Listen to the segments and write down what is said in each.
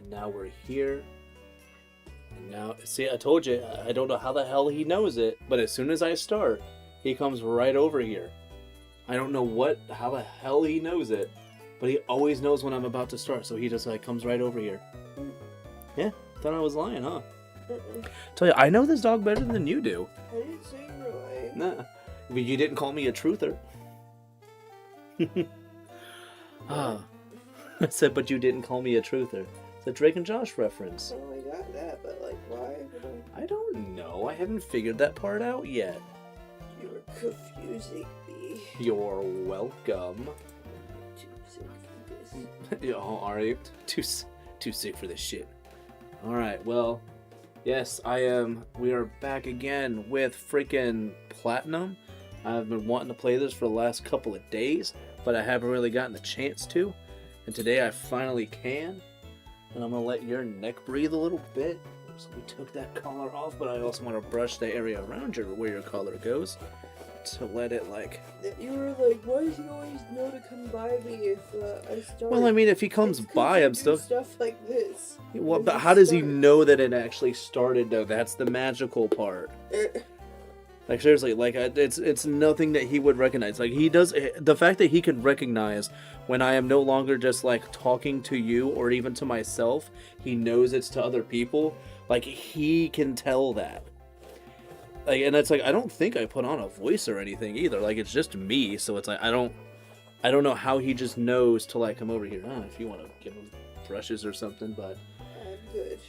And now we're here. And now, see, I told you, I don't know how the hell he knows it, but as soon as I start, he comes right over here. I don't know how the hell he knows it, but he always knows when I'm about to start, so he just like comes right over here. Yeah, thought I was lying, huh? Tell you, I know this dog better than you do. I didn't say you were lying. Nah, but you didn't call me a truther. I said, but you didn't call me a truther. It's a Drake and Josh reference. Oh, I got that, but like, why? I don't know. I haven't figured that part out yet. You were confusing me. You're welcome. Too sick for this. Oh, are you? Too sick for this shit. Alright, well, yes, I am. We are back again with freaking Platinum. I've been wanting to play this for the last couple of days, but I haven't really gotten the chance to. And today I finally can. And I'm going to let your neck breathe a little bit. So we took that collar off, but I also want to brush the area around where your collar goes. To let it like... You were like, why does he always know to come by me if I start? Well, I mean, if he comes by, I'm still... stuff like this. Well, but how does he know that it actually started, though? That's the magical part. Like, seriously, like, it's nothing that he would recognize. Like, he does... The fact that he can recognize when I am no longer just, like, talking to you or even to myself, he knows it's to other people. Like, he can tell that. Like, and it's like, I don't think I put on a voice or anything either. Like, it's just me, so it's like, I don't know how he just knows to, like, come over here. I don't know if you want to give him brushes or something, but... I'm good.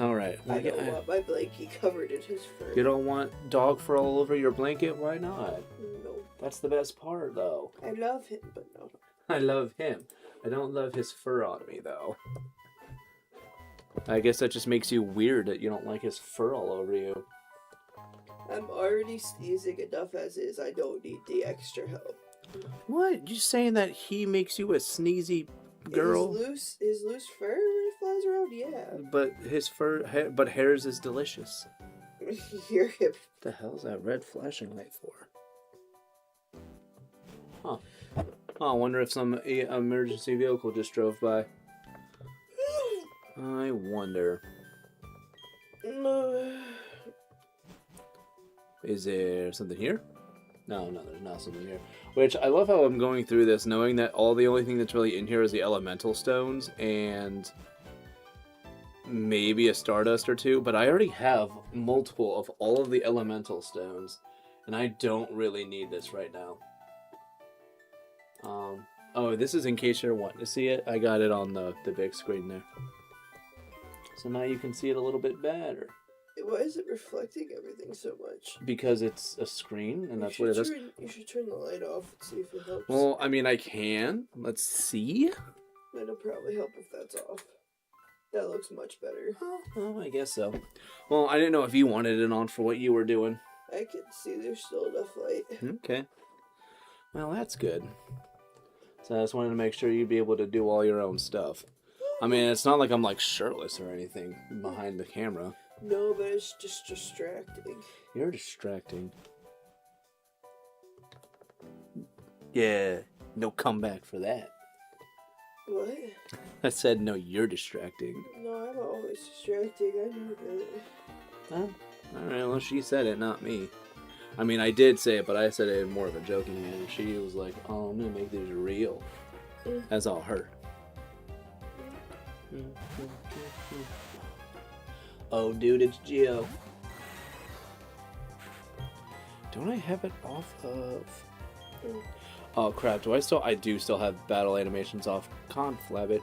Alright. I don't want my blankie covered in his fur. You don't want dog fur all over your blanket? Why not? No. That's the best part, though. I love him, but no. I love him. I don't love his fur on me, though. I guess that just makes you weird that you don't like his fur all over you. I'm already sneezing enough as is. I don't need the extra help. What? You saying that he makes you a sneezy girl? His loose fur when it flies around? Yeah. But his fur, but hairs is delicious. You're hip. What the hell is that red flashing light for? Huh. Oh, I wonder if some emergency vehicle just drove by. I wonder. Is there something here? No, there's not something here. Which, I love how I'm going through this, knowing that the only thing that's really in here is the elemental stones, and maybe a stardust or two, but I already have multiple of all of the elemental stones, and I don't really need this right now. Oh, this is in case you're wanting to see it. I got it on the big screen there. So now you can see it a little bit better. Why is it reflecting everything so much? Because it's a screen, and that's what it is. You should turn the light off and see if it helps. Well, I mean, I can. Let's see. It'll probably help if that's off. That looks much better. Oh, I guess so. Well, I didn't know if you wanted it on for what you were doing. I can see there's still enough light. Okay. Well, that's good. So I just wanted to make sure you'd be able to do all your own stuff. I mean, it's not like I'm, like, shirtless or anything behind the camera. No, but it's just distracting. You're distracting. Yeah, no comeback for that. What? I said, no, you're distracting. No, I'm always distracting. I know that. Oh, alright, well, she said it, not me. I mean, I did say it, but I said it in more of a joking manner. She was like, oh, I'm gonna make these real. That's all her. Oh, dude, it's Gio. Don't I have it off of... Oh, crap. I do still have battle animations off. Conflab it.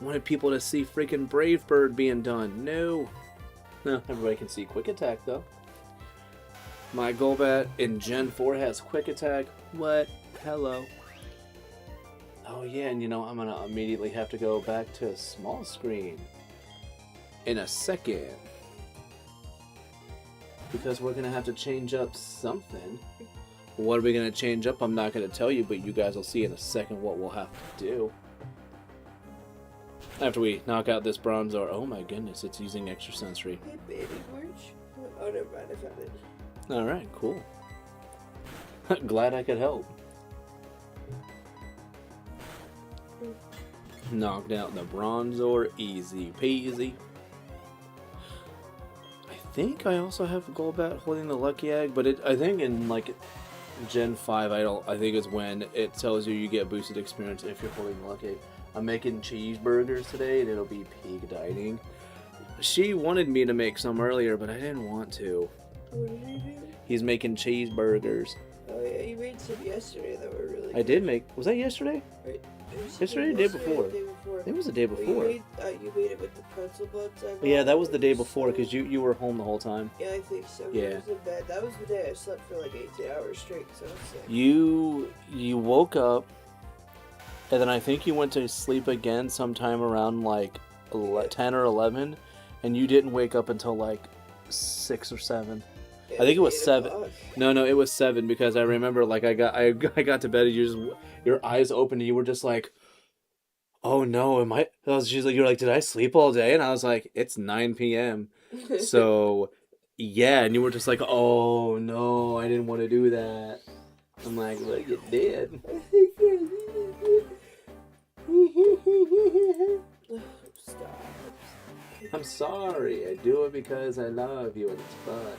Wanted people to see freaking Brave Bird being done. No. No, everybody can see Quick Attack, though. My Golbat in Gen 4 has Quick Attack. What? Hello. Oh, yeah, and you know, I'm gonna immediately have to go back to small screen in a second. Because we're gonna have to change up something. What are we gonna change up? I'm not gonna tell you, but you guys will see in a second what we'll have to do. After we knock out this Bronzor. Oh my goodness, it's using extra sensory. Hey, baby, oh, never mind, I found it. Alright, cool. Glad I could help. Knocked out the Bronzor, easy peasy. I think I also have a Golbat holding the Lucky Egg, but I think in like Gen 5, I think is when it tells you get boosted experience if you're holding the Lucky Egg. I'm making cheeseburgers today, and it'll be pig dining. She wanted me to make some earlier, but I didn't want to. What did you do? He's making cheeseburgers. Oh yeah, you made some yesterday that were really good. I did make... Was that yesterday? Right. Yesterday or the day before? It was the day before. You made it with the pretzel buns. Yeah, that was the day before, because you were home the whole time. Yeah, I think so. Yeah. I was in bed. That was the day I slept for like 18 hours straight, so I was sick. You woke up, and then I think you went to sleep again sometime around like 10 or 11, and you didn't wake up until like 6 or 7. Yeah, I think it was 7. o'clock. No, it was 7, because I remember like I got to bed, and your eyes opened, and you were just like, oh no, she's like, you're like, did I sleep all day? And I was like, it's 9 p.m. So yeah, and you were just like, oh no, I didn't want to do that. I'm like, look, you did. Stop. I'm sorry. I do it because I love you and it's fun.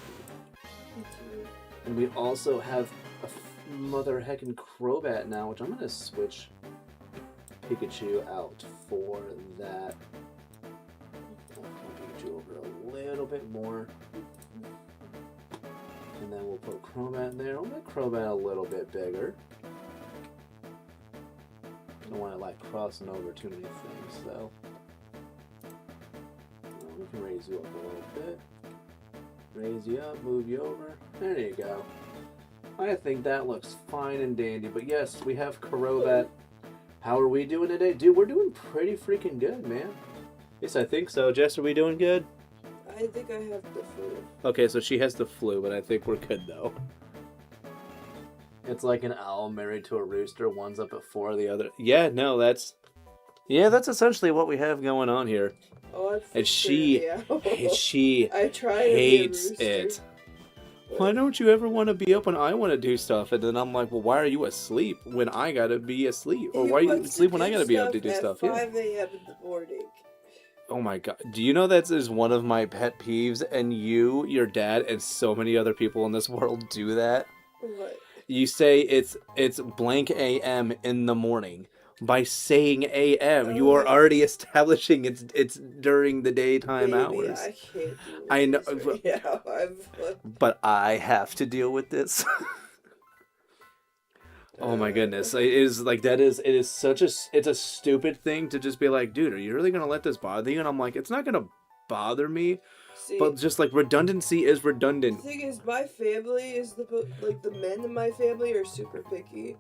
And we also have a mother heckin' Crobat now, which I'm gonna switch Pikachu out for that. I'll put Pikachu over a little bit more. And then we'll put Crobat in there. I'll make Crobat a little bit bigger. Don't want to like crossing over too many things though. We can raise you up a little bit. Raise you up, move you over. There you go. I think that looks fine and dandy. But yes, we have Crobat. How are we doing today? Dude, we're doing pretty freaking good, man. Yes, I think so. Jess, are we doing good? I think I have the flu. Okay, so she has the flu, but I think we're good, though. It's like an owl married to a rooster. One's up at 4, the other... Yeah, no, that's... Yeah, that's essentially what we have going on here. Oh, And she I try to hates be a rooster. it. Why don't you ever want to be up when I want to do stuff? And then I'm like, well, why are you asleep when I gotta be asleep? Or why are you asleep when I gotta be up to do stuff? At 5 a.m. in the morning. Oh my god. Do you know that is one of my pet peeves? And you, your dad, and so many other people in this world do that? What? You say it's blank AM in the morning. By saying AM, you are already establishing it's during the daytime hours. I can't do it. I know, Right now. but I have to deal with this. Oh my goodness! It is like that is it is such a it's a stupid thing to just be like, dude, are you really gonna let this bother you? And I'm like, it's not gonna bother me, See, but just like redundancy is redundant. The thing is, my family is the men in my family are super picky.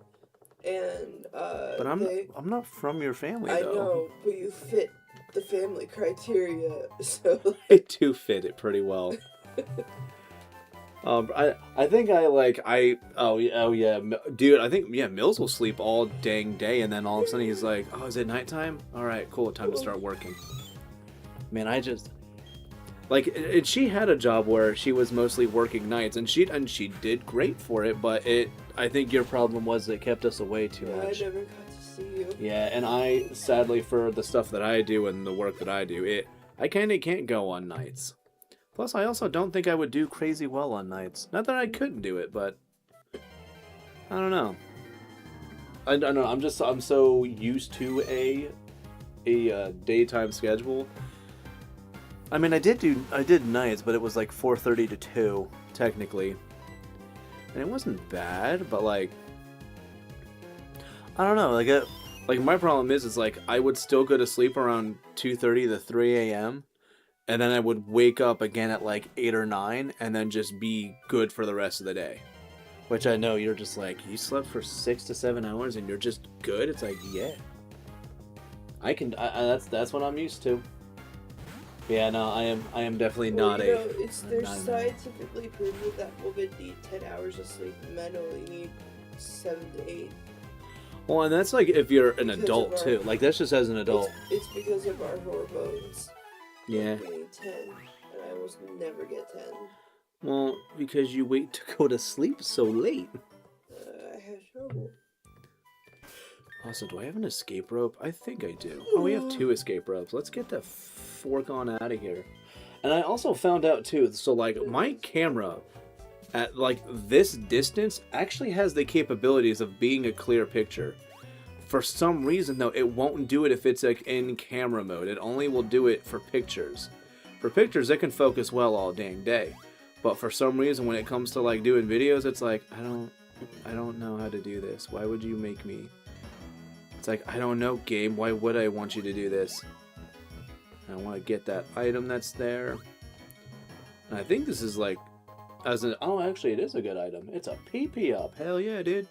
And But I'm not from your family though. I know, but you fit the family criteria, so I do fit it pretty well. I think oh yeah, dude. I think Mills will sleep all dang day, and then all of a sudden he's like, oh, is it nighttime? All right, cool, time to start working. Man, I just she had a job where she was mostly working nights, and she did great for it, but I think your problem was it kept us away too much. I never got to see you. Yeah, and I sadly for the stuff that I do and the work that I do, I kind of can't go on nights. Plus, I also don't think I would do crazy well on nights. Not that I couldn't do it, but I don't know. I don't know. I'm so used to a daytime schedule. I mean, I did nights, but it was like 4:30 to 2 technically, and it wasn't bad. But like, I don't know. Like my problem is like I would still go to sleep around 2:30 to 3 a.m. and then I would wake up again at like 8 or 9, and then just be good for the rest of the day. Which I know you're just like, you slept for 6 to 7 hours and you're just good. It's like, yeah, that's what I'm used to. Yeah, no, I am definitely not there's scientifically proven that women need 10 hours of sleep, and men only need 7 to 8. Well, and that's like if you're an adult too. Like that's just as an adult. It's because of our hormones. Yeah. We need 10, and I almost never get 10. Well, because you wait to go to sleep so late. I have trouble. Also, do I have an escape rope? I think I do. Oh, we have 2 escape ropes. Let's get the fork on out of here. And I also found out too, so like my camera at like this distance actually has the capabilities of being a clear picture. For some reason though, it won't do it if it's like in camera mode. It only will do it for pictures. For pictures, it can focus well all dang day. But for some reason, when it comes to like doing videos, it's like, I don't know how to do this. Why would you make me? It's like, I don't know, game. Why would I want you to do this? I want to get that item that's there. And I think this is like, oh, actually, it is a good item. It's a PP up. Hell yeah, dude.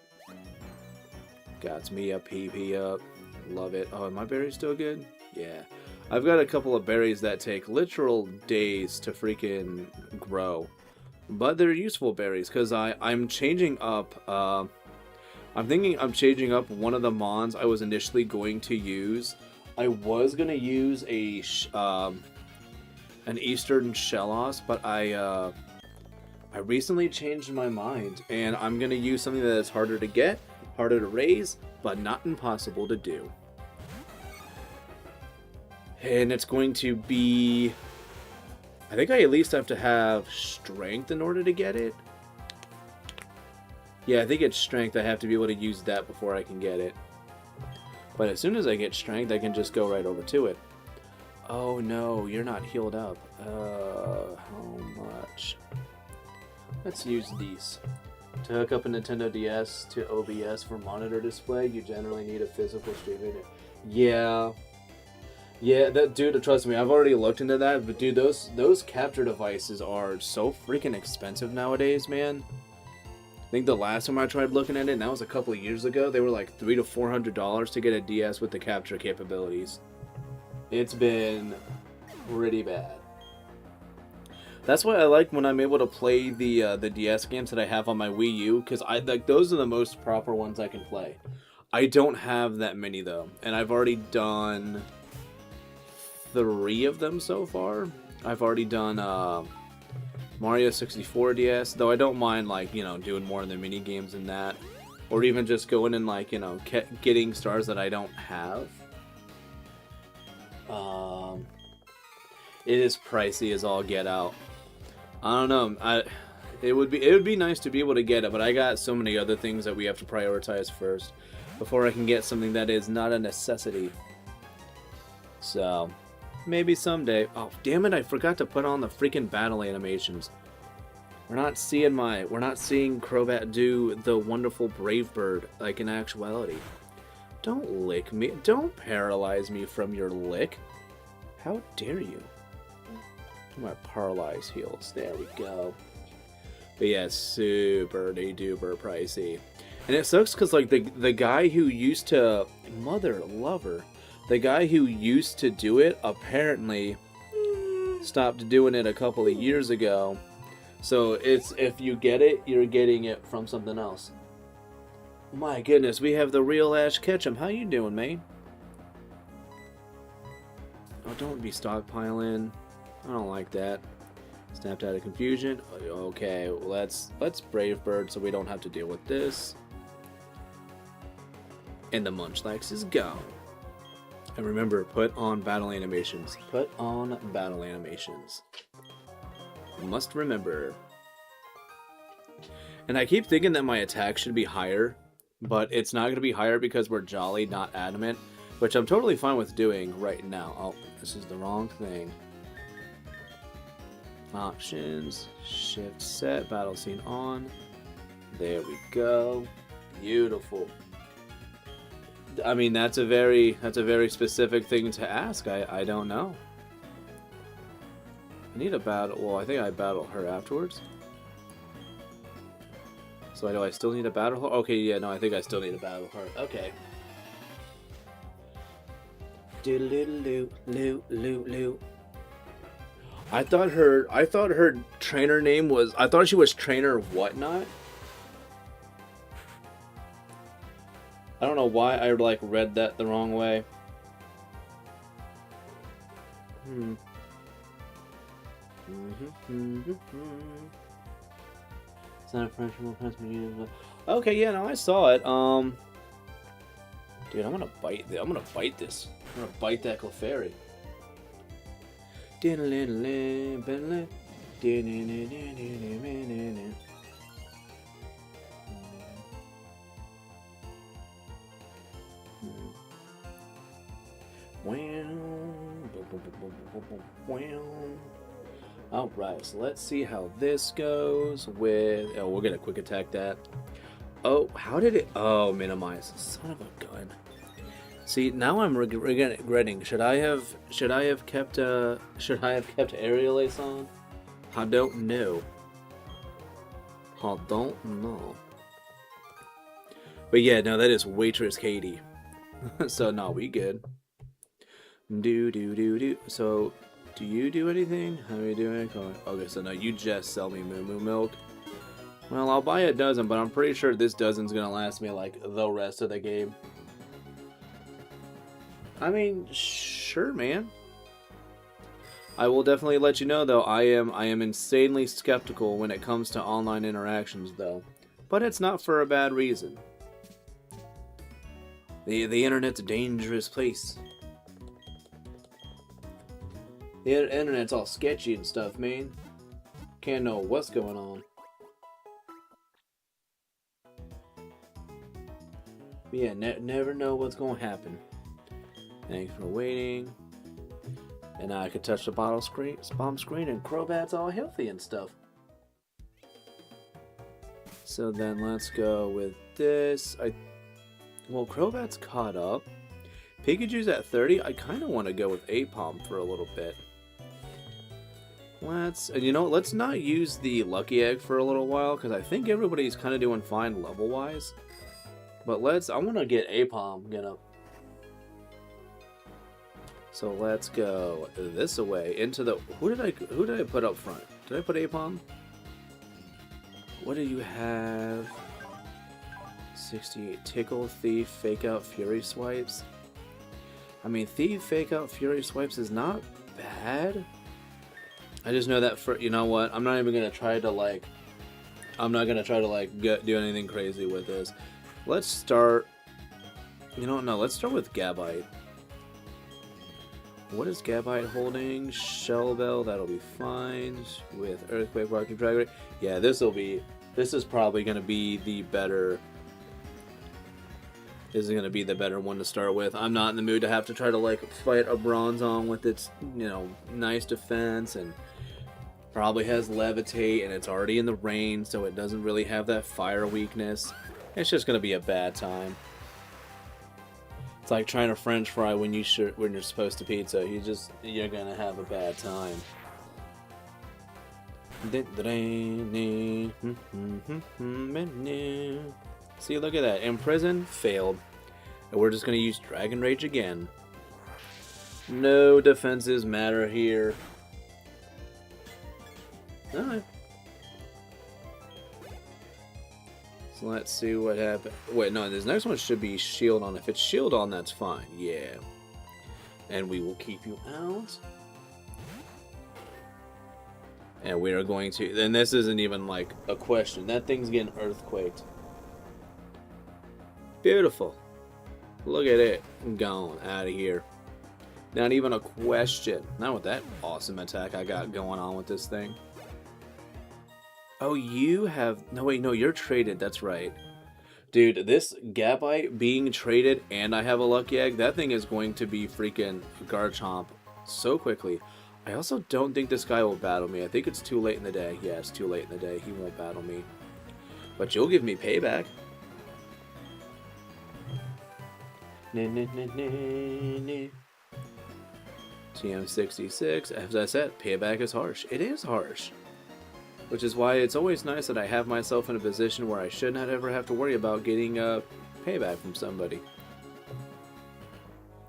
Got me a PP up. Love it. Oh, are my berries still good? Yeah. I've got a couple of berries that take literal days to freaking grow. But they're useful berries because I'm changing up. I'm thinking I'm changing up one of the mons I was initially going to use. I was going to use an Eastern Shellos, but I recently changed my mind, and I'm going to use something that is harder to get, harder to raise, but not impossible to do. And it's going to be... I think I at least have to have strength in order to get it. Yeah, I think it's strength. I have to be able to use that before I can get it. But as soon as I get strength, I can just go right over to it. Oh no, you're not healed up. How much? Let's use these. To hook up a Nintendo DS to OBS for monitor display, you generally need a physical streaming. Yeah. Yeah, that dude, trust me, I've already looked into that, but dude, those capture devices are so freaking expensive nowadays, man. I think the last time I tried looking at it, and that was a couple of years ago, they were like $300 to $400 to get a DS with the capture capabilities. It's been pretty bad. That's why I like when I'm able to play the DS games that I have on my Wii U, because like those are the most proper ones I can play. I don't have that many though, and I've already done 3 of them so far. I've already done Mario 64 DS, though I don't mind like, you know, doing more of the mini games than that, or even just going and like, you know, getting stars that I don't have. It is pricey as all get out. I don't know. It would be nice to be able to get it, but I got so many other things that we have to prioritize first before I can get something that is not a necessity. So maybe someday. Oh damn it! I forgot to put on the freaking battle animations. We're not seeing Crobat do the wonderful Brave Bird like in actuality. Don't lick me. Don't paralyze me from your lick. How dare you? My paralyzed heals. There we go. But yeah, super duper pricey. And it sucks because like the guy who used to mother lover, the guy who used to do it apparently stopped doing it a couple of years ago. So it's, if you get it, you're getting it from something else. My goodness, we have the real Ash Ketchum. How you doing, man? Oh, don't be stockpiling. I don't like that. Snapped out of confusion. Okay, let's Brave Bird so we don't have to deal with this. And the Munchlax is gone. And remember, put on battle animations. Put on battle animations. Must remember. And I keep thinking that my attack should be higher, but it's not going to be higher because we're Jolly, not Adamant, which I'm totally fine with doing right now. Oh, this is the wrong thing. Options, shift set, battle scene on. There we go. Beautiful. I mean, that's a very specific thing to ask. I don't know. I need a battle. Well, I think I battle her afterwards. So do I still need a battle her? Okay, yeah, no, I think I still need a battle her. Okay. Doodle-doodle-loo. I thought her trainer name was, I thought she was Trainer Whatnot. I don't know why I like read that the wrong way. It's not a French. Okay, yeah, no, I saw it. Dude, I'm gonna bite this. I'm gonna bite this. I'm gonna bite that Clefairy. Alright, so let's see how this goes with... Oh, we're gonna quick attack that. Oh, how did it... Oh, minimize. Son of a gun. See, now I'm regretting. Should I have kept Aerial Ace on? I don't know. I don't know. But yeah, no, that is Waitress Katie. So no, we good. Do. So, do you do anything? How are you doing? Okay, so no, you just sell me Moo Moo Milk. Well, I'll buy a dozen, but I'm pretty sure this dozen's gonna last me like the rest of the game. I mean, sure, man. I will definitely let you know, though. I am insanely skeptical when it comes to online interactions, though. But it's not for a bad reason. The internet's a dangerous place. The internet's all sketchy and stuff, man. Can't know what's going on. But yeah, never know what's gonna happen. Thanks for waiting. And now I could touch the bomb screen and Crobat's all healthy and stuff. So then let's go with this. Well, Crobat's caught up. Pikachu's at 30. I kind of want to go with Apom for a little bit. And you know what? Let's not use the Lucky Egg for a little while, because I think everybody's kind of doing fine level-wise. But I want to get Apom, So let's go this way into the... Who did I put up front? Did I put Apom? What do you have? 68. Tickle, Thief, Fake Out, Fury Swipes. I mean, Thief, Fake Out, Fury Swipes is not bad. I just know that you know what? I'm not even gonna try to like... I'm not gonna try to like do anything crazy with this. Let's start... You know what? No, let's start with Gabite. What is Gabite holding? Shell Bell, that'll be fine. With Earthquake, Rocky Drag. Yeah, this is probably gonna be the better... This is gonna be the better one to start with. I'm not in the mood to have to try to like fight a Bronzong with its, you know, nice defense, and probably has Levitate, and it's already in the rain, so it doesn't really have that fire weakness. It's just gonna be a bad time. It's like trying to French fry when you're supposed to pizza. You're gonna have a bad time. See, look at that. Imprison failed. And we're just gonna use Dragon Rage again. No defenses matter here. Alright. So let's see what happens. Wait, no, this next one should be shield on. If it's shield on, that's fine. Yeah. And we will keep you out. And we are going to... And this isn't even like a question. That thing's getting earthquaked. Beautiful. Look at it. Gone. Out of here. Not even a question. Not with that awesome attack I got going on with this thing. Oh, you have... No, wait, no, you're traded. That's right. Dude, this Gabite being traded and I have a Lucky Egg, that thing is going to be freaking Garchomp so quickly. I also don't think this guy will battle me. I think it's too late in the day. Yeah, it's too late in the day. He won't battle me. But you'll give me payback. TM66. As I said, payback is harsh. It is harsh. Which is why it's always nice that I have myself in a position where I should not ever have to worry about getting payback from somebody.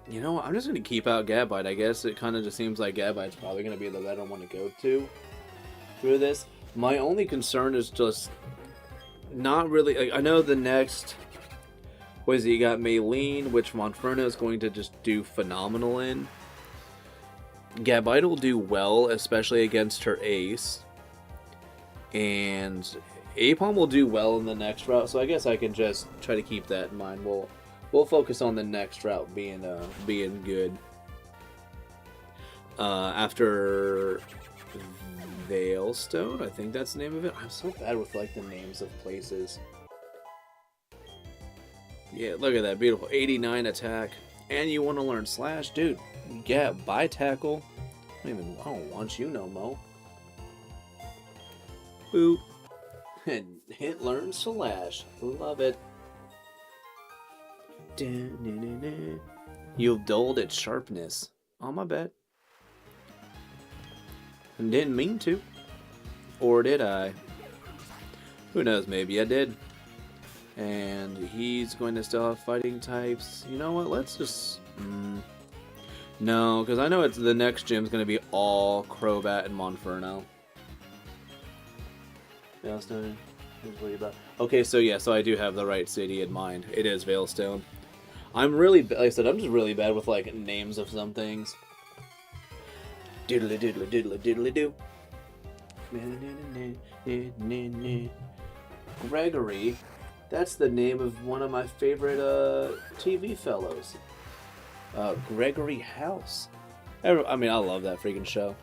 You know, I'm just going to keep out Gabite. I guess it kind of just seems like Gabite's probably going to be the better one to go to through this. My only concern is just not really... Like, I know the next... What is it? You got Maylene, which Monferno is going to just do phenomenal in. Gabite will do well, especially against her ace. And Apom will do well in the next route, so I guess I can just try to keep that in mind. We'll focus on the next route being good. After Veilstone, I think that's the name of it. I'm so bad with like the names of places. Yeah, look at that beautiful 89 attack. And you want to learn slash, dude? Yeah, buy tackle. I don't want you no mo. Boop. And hit learn slash. Love it. You've dulled its sharpness. Oh, my bad. Didn't mean to. Or did I? Who knows, maybe I did. And he's going to still have fighting types. You know what, let's just... No, because I know it's the next gym's going to be all Crobat and Monferno. Veilstone. Okay, so yeah, so I do have the right city in mind. It is Veilstone. I'm really, like I said, I'm just really bad with like names of some things. Doodly doodly doodly doodly doo. Gregory, that's the name of one of my favorite TV fellows. Gregory House. I mean, I love that freaking show.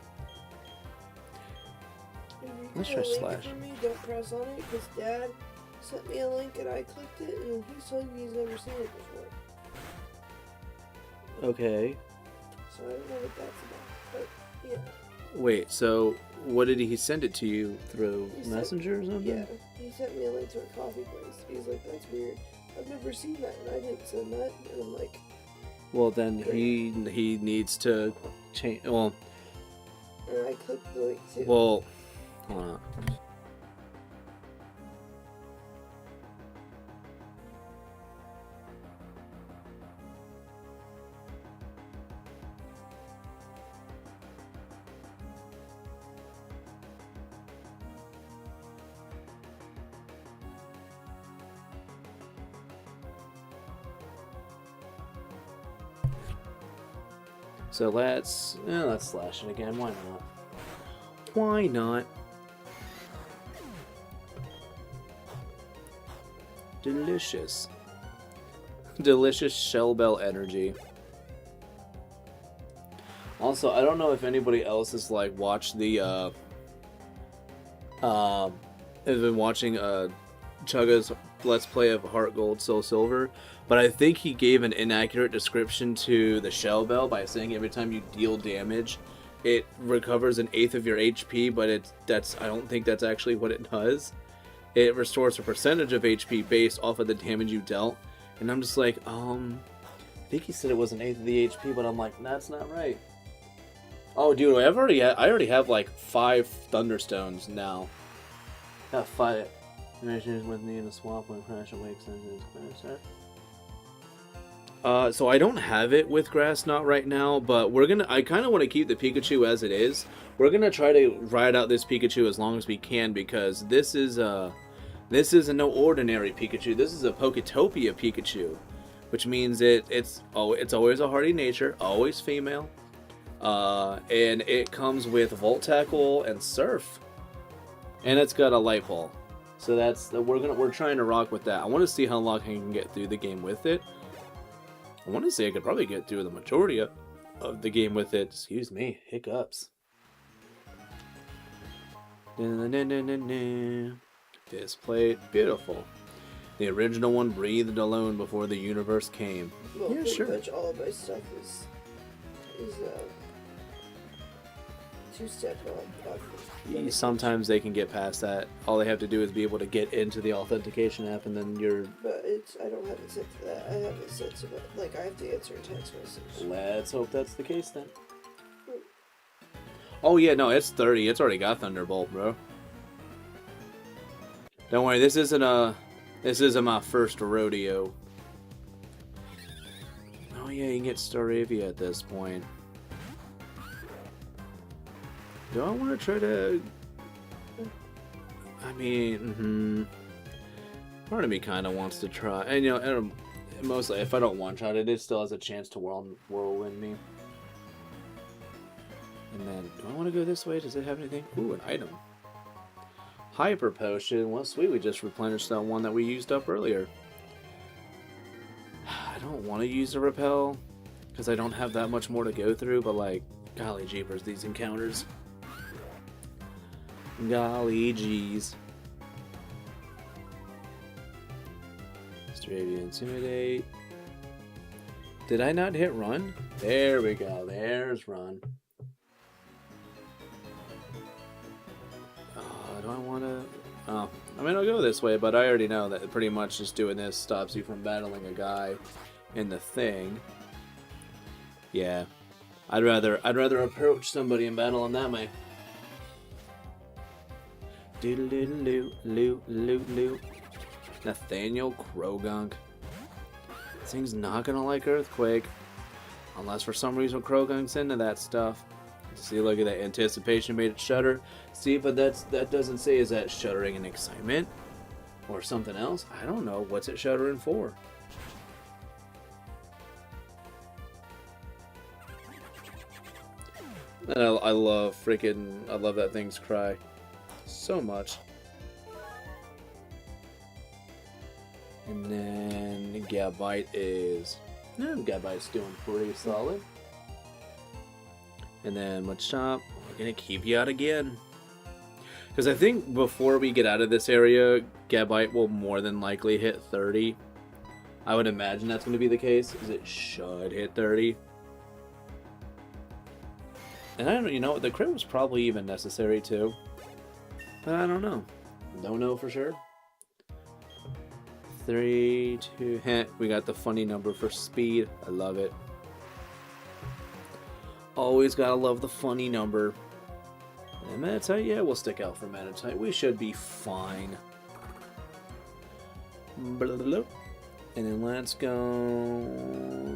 Let's try slash. For me, don't press on it because Dad sent me a link and I clicked it and he's telling me he's never seen it before. Okay. So I don't know what that's about, but yeah. Wait, so what did he send it to you through Messenger or something? Yeah, he sent me a link to a coffee place. He's like, that's weird. I've never seen that and I didn't send that. And I'm like... Well, then he needs to change... Well... And I clicked the link too. Well... Hold on. So let's slash it again. Why not? Why not? Delicious. Delicious Shell Bell energy. Also, I don't know if anybody else has like watched the has been watching Chugga's Let's Play of Heart Gold Soul Silver, but I think he gave an inaccurate description to the Shell Bell by saying every time you deal damage, it recovers an eighth of your HP, but I don't think that's actually what it does. It restores a percentage of HP based off of the damage you dealt. And I'm just like, I think he said it was an eighth of the HP, but I'm like, that's not right. Oh, dude, I already have like 5 Thunderstones now. Got 5. Measures with me in a swamp when Crash awakes and his grass. So I don't have it with Grass Knot right now, but I kind of want to keep the Pikachu as it is. We're gonna try to ride out this Pikachu as long as we can because this is a no ordinary Pikachu. This is a Poketopia Pikachu, which means it's always a hardy nature, always female, and it comes with Volt Tackle and Surf, and it's got a Light Ball. So we're trying to rock with that. I want to see how long I can get through the game with it. I want to say I could probably get through the majority of the game with it. Excuse me, hiccups. This plate, beautiful. The original one breathed alone before the universe came. Well, yeah, sure. Much all of my stuff is two-step Sometimes they can get past that. All they have to do is be able to get into the authentication app, and then you're. But I don't have it set to that. I have it set to like I have to answer a text message. Let's hope that's the case then. Oh yeah, no, it's 30. It's already got Thunderbolt, bro. Don't worry, this isn't my first rodeo. Oh yeah, you can get Staravia at this point. Do I want to try to... I mean, part of me kind of wants to try. And, you know, mostly, if I don't one-shot it, it still has a chance to whirlwind me. And then, do I want to go this way? Does it have anything? Ooh, an item. Hyper Potion. Well, sweet, we just replenished that one that we used up earlier. I don't want to use the repel because I don't have that much more to go through, but like, golly jeepers, these encounters. Golly jeez. Stravia Intimidate. Did I not hit run? There we go. There's run. Do I want to... Oh, I mean, I'll go this way, but I already know that pretty much just doing this stops you from battling a guy in the thing. Yeah. I'd rather approach somebody and battle them that way. Doodle-doodle-loo. Nathaniel Krogunk. This thing's not gonna like Earthquake. Unless for some reason Krogunk's into that stuff. See, look at that. Anticipation made it shudder. See, but that doesn't say, is that shuddering in excitement? Or something else? I don't know. What's it shuddering for? And I love that thing's cry. So much. And then Gabite is... Gabite's doing pretty solid. And then Machop, we're going to keep you out again. Because I think before we get out of this area, Gabite will more than likely hit 30. I would imagine that's going to be the case, because it should hit 30. And I don't, you know, the crit was probably even necessary too. But I don't know. Don't know for sure. 3, 2, heh. We got the funny number for speed. I love it. Always gotta love the funny number. And Manatite, yeah, we'll stick out for Manatite. We should be fine. And then let's go...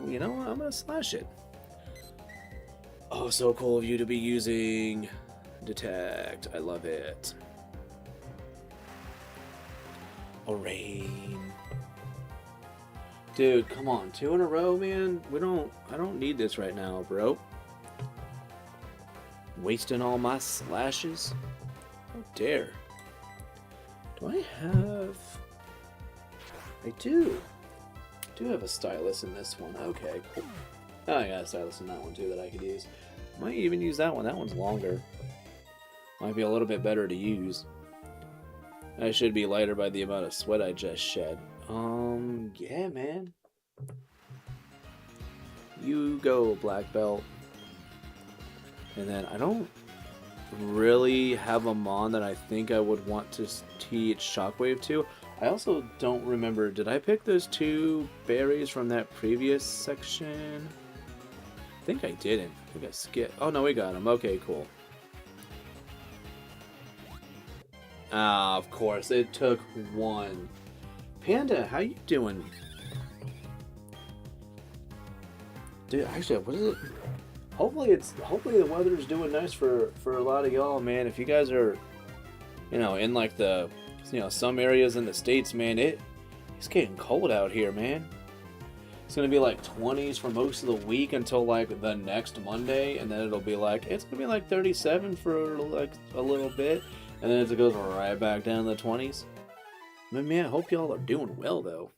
You know what? I'm gonna slash it. Oh, so cool of you to be using Detect. I love it. A rain. Dude, come on. 2 in a row, man. I don't need this right now, bro. Wasting all my slashes? How dare. Do I have... I do. I do have a stylus in this one. Okay, cool. Oh, I got a stylus in that one too that I could use. Might even use that one. That one's longer. Might be a little bit better to use. I should be lighter by the amount of sweat I just shed. Yeah, man. You go, black belt. And then I don't really have a mon that I think I would want to teach Shockwave to. I also don't remember, did I pick those 2 berries from that previous section? I think I didn't. I think I skipped. Oh no, we got them. Okay, cool. Ah, of course, it took 1. Panda, how you doing? Dude, actually, what is it? Hopefully the weather's doing nice for a lot of y'all, man. If you guys are, you know, in like the, you know, some areas in the States, man, it's getting cold out here, man. It's gonna be like 20s for most of the week until like the next Monday, and then it'll be like, it's gonna be like 37 for like a little bit, and then it goes right back down to the 20s. But man, I hope y'all are doing well though.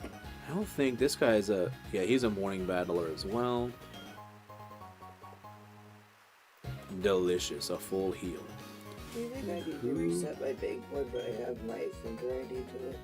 I don't think this guy's he's a morning battler as well. Delicious, a full heal. Do you think I need to reset my big one, but I have my finger ID to it?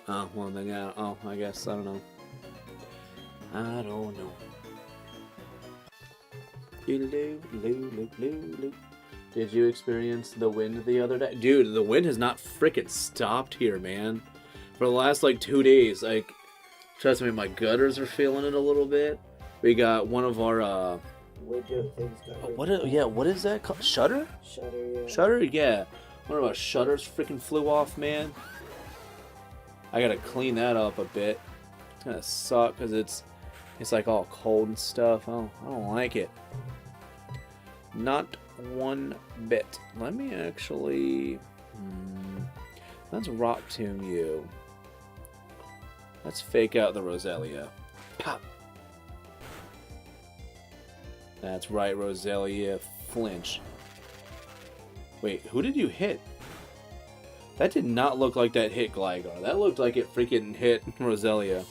Oh, well then yeah, oh, I guess, I don't know. I don't know. Did you experience the wind the other day? Dude, the wind has not frickin' stopped here, man. For the last, like, 2 days, like, trust me, my gutters are feeling it a little bit. We got one of our, window things got what is that called? Shutter? Shutter, yeah. Shutter? Yeah. One of our shutters freaking flew off, man. I gotta clean that up a bit. It's gonna suck because it's like all cold and stuff. I don't like it. Not one bit. Let me actually... let's Rock Tomb you. Let's fake out the Roselia. Pop! That's right, Roselia. Flinch. Wait, who did you hit? That did not look like that hit Gligar. That looked like it freaking hit Roselia.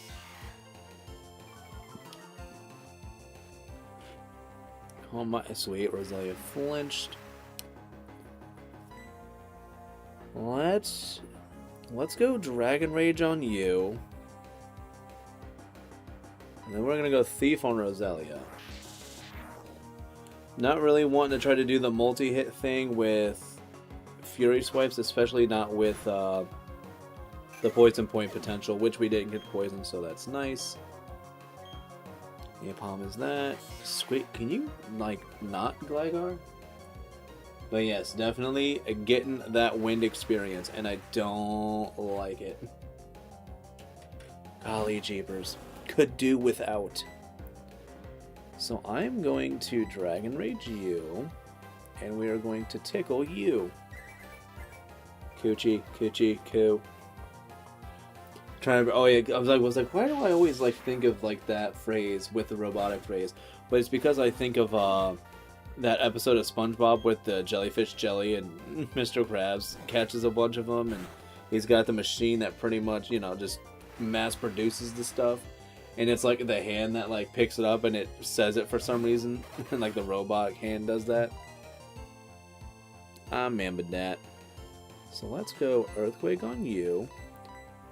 Oh my, sweet, Roselia flinched. Let's go Dragon Rage on you. And then we're gonna go Thief on Roselia. Not really wanting to try to do the multi-hit thing with Fury Swipes, especially not with the Poison Point potential, which we didn't get poisoned, so that's nice. Napalm is that. Sweet, can you, like, not Gligar? But yes, definitely getting that wind experience, and I don't like it. Golly jeepers. Could do without. So I'm going to Dragon Rage you, and we are going to tickle you. Coochie, coochie, coo. Trying to, oh yeah, I was like, why do I always like think of like that phrase with the robotic phrase? But it's because I think of that episode of SpongeBob with the jellyfish jelly, and Mr. Krabs catches a bunch of them, and he's got the machine that pretty much, you know, just mass produces the stuff. And it's like the hand that like picks it up and it says it for some reason. And like the robot hand does that. I remember that. So let's go Earthquake on you.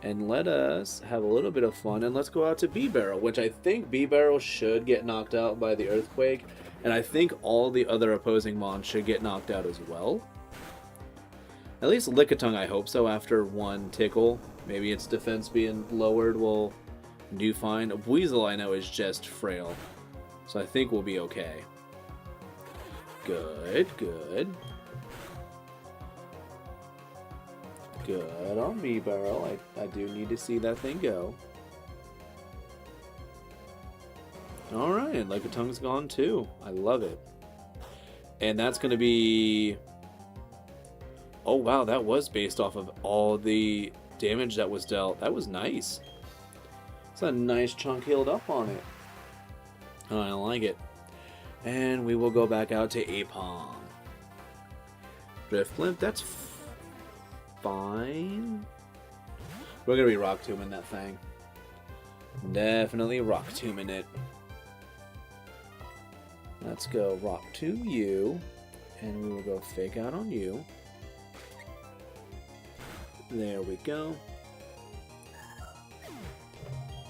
And let us have a little bit of fun. And let's go out to B-Barrel, which I think B-Barrel should get knocked out by the Earthquake. And I think all the other opposing mons should get knocked out as well. At least Lickitung, I hope so, after one tickle. Maybe its defense being lowered will do fine. Weasel, I know, is just frail. So I think we'll be okay. Good, good. Good on me, Barrel. I do need to see that thing go. Alright, and Lickitung gone too. I love it. And that's going to be... Oh wow, that was based off of all the damage that was dealt. That was nice. It's a nice chunk healed up on it. Oh, I like it. And we will go back out to Apom. Driftblimp, that's fine. We're going to be Rock Tombing that thing. Definitely Rock Tombing it. Let's go Rock Tomb you. And we will go Fake Out on you. There we go.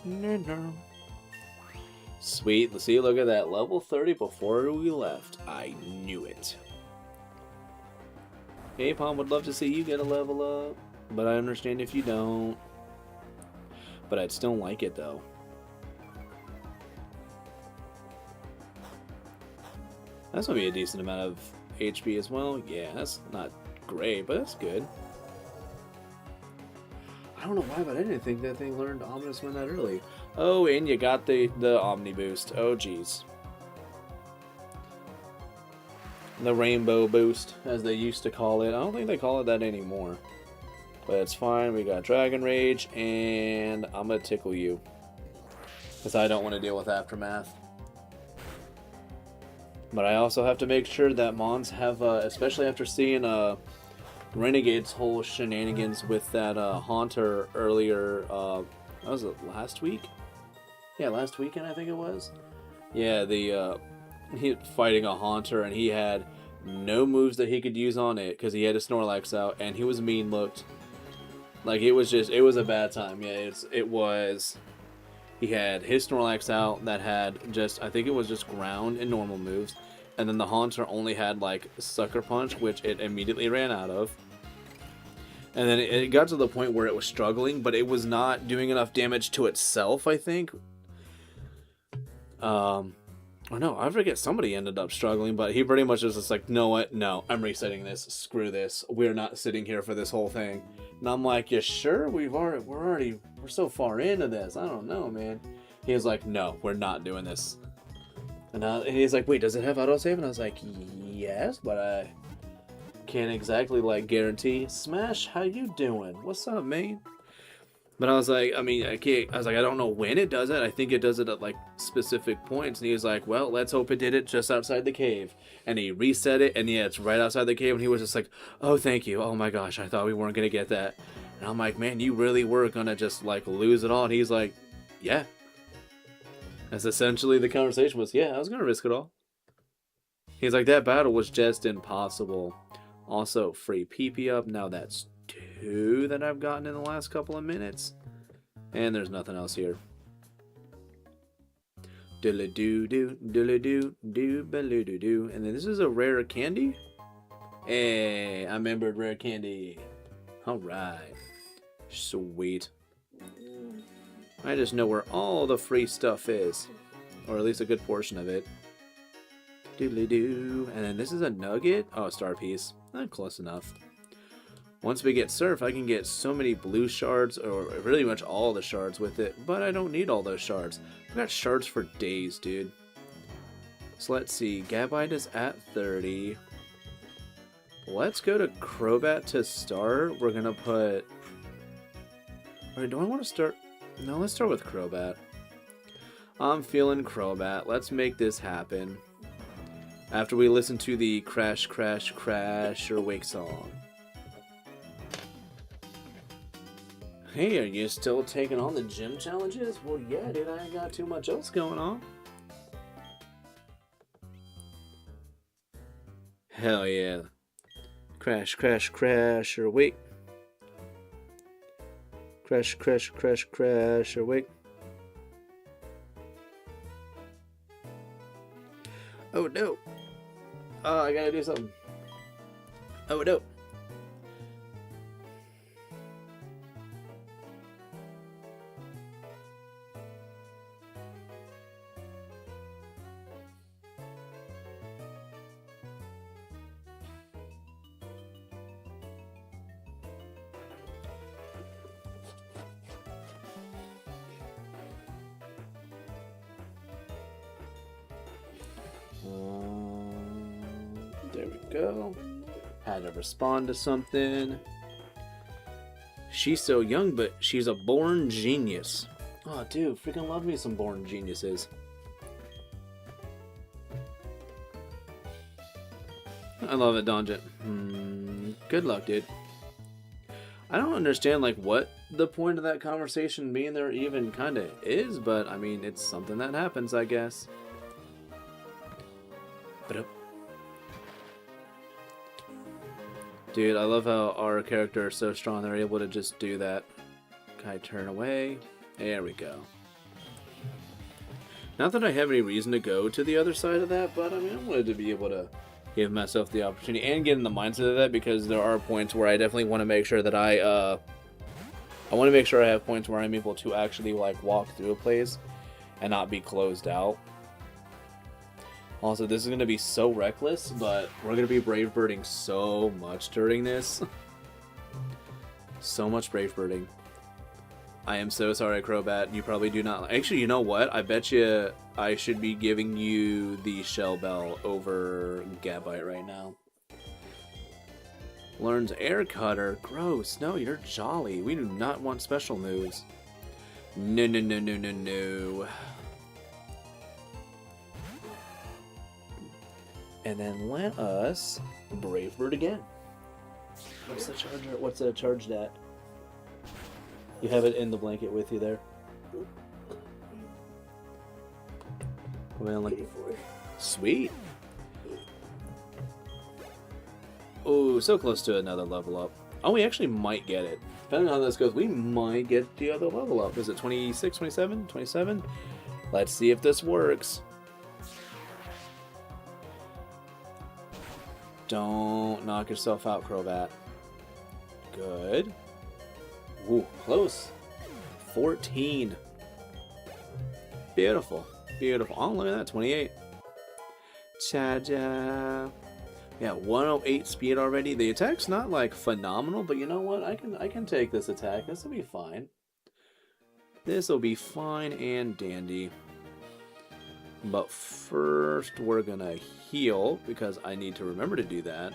No. Sweet. Let's see, look at that. Level 30 before we left. I knew it. Apom would love to see you get a level up, but I understand if you don't. But I'd still like it, though. That's going to be a decent amount of HP as well. Yeah, that's not great, but that's good. I don't know why, but I didn't think that thing learned Ominous Wind that early. Oh, and you got the Omni Boost. Oh, jeez. The Rainbow Boost, as they used to call it. I don't think they call it that anymore. But it's fine. We got Dragon Rage, and I'm going to tickle you. Because I don't want to deal with Aftermath. But I also have to make sure that Mons have, especially after seeing Renegade's whole shenanigans with that Haunter earlier, was it last week? Yeah, last weekend I think it was. Yeah, he fighting a Haunter, and he had no moves that he could use on it because he had a Snorlax out, and he was mean looked. Like it was a bad time. Yeah, it was. He had his Snorlax out that had just, I think it was just ground and normal moves. And then the Haunter only had like Sucker Punch, which it immediately ran out of. And then it got to the point where it was struggling, but it was not doing enough damage to itself, I think. Or no, I forget, somebody ended up struggling, but he pretty much was just like, know what? No, I'm resetting this. Screw this. We're not sitting here for this whole thing. And I'm like, you sure? We're so far into this. I don't know, man. He was like, no, we're not doing this. And he's like, wait, does it have autosave? And I was like, yes, but I can't exactly like guarantee. Smash, how you doing? What's up, man? But I was like, I mean, I can't. I was like, I don't know when it does it. I think it does it at like specific points. And he was like, well, let's hope it did it just outside the cave. And he reset it, and yeah, it's right outside the cave. And he was just like, oh, thank you. Oh my gosh, I thought we weren't gonna get that. And I'm like, man, you really were gonna just like lose it all. And he's like, yeah. That's essentially the conversation was, yeah, I was gonna risk it all. He's like, that battle was just impossible. Also, free PP up. Now that's 2 that I've gotten in the last couple of minutes. And there's nothing else here. Diddle-doo-doo, diddle-doo, doo-ba-loo-doo-doo. And then this is a rare candy. Hey, I remembered rare candy. Alright. Sweet. I just know where all the free stuff is. Or at least a good portion of it. Doodly-doo. And then this is a nugget. Oh, star piece. Close enough. Once we get surf, I can get so many blue shards, or really much all the shards with it, but I don't need all those shards. I've got shards for days, dude. So let's see. Gabite is at 30. Let's go to Crobat to start. We're gonna put... Wait, do I want to start... No, let's start with Crobat. I'm feeling Crobat. Let's make this happen. After we listen to the Crash, Crash, Crash, or Wake song. Hey, are you still taking on the gym challenges? Well, yeah, dude, I ain't got too much else going on. Hell yeah. Crash, Crash, Crash, or Wake. Crash, Crash, Crash, Crash, or Wake. Oh, no. Oh, I gotta do something. Oh, no. There we go. Had to respond to something. She's so young, but she's a born genius. Oh, dude, freaking love me some born geniuses. I love it, Donjit. Good luck, dude. I don't understand, like, what the point of that conversation being there even kind of is, but, I mean, it's something that happens, I guess. Dude, I love how our character is so strong, they're able to just do that. Can I turn away? There we go. Not that I have any reason to go to the other side of that, but I mean, I wanted to be able to give myself the opportunity and get in the mindset of that, because there are points where I definitely want to make sure that I want to make sure I have points where I'm able to actually like walk through a place and not be closed out. Also, this is going to be so reckless, but we're going to be brave birding so much during this. So much brave birding. I am so sorry, Crobat. You probably do not... Actually, you know what? I bet you I should be giving you the Shell Bell over Gabite right now. Learns Air Cutter. Gross. No, you're jolly. We do not want special moves. No, no, no, no, no, no. And then let us Brave Bird again. What's the charger? What's it charged at? You have it in the blanket with you there. Well, like, 84. Sweet. Oh, so close to another level up. Oh, we actually might get it. Depending on how this goes, we might get the other level up. Is it 26, 27, 27? Let's see if this works. Don't knock yourself out, Crobat. Good. Ooh, close. 14. Beautiful. Beautiful. Oh, look at that. 28. Cha-ja. Yeah, 108 speed already. The attack's not, like, phenomenal, but you know what? I can take this attack. This will be fine. This will be fine and dandy. But first, we're gonna heal because I need to remember to do that.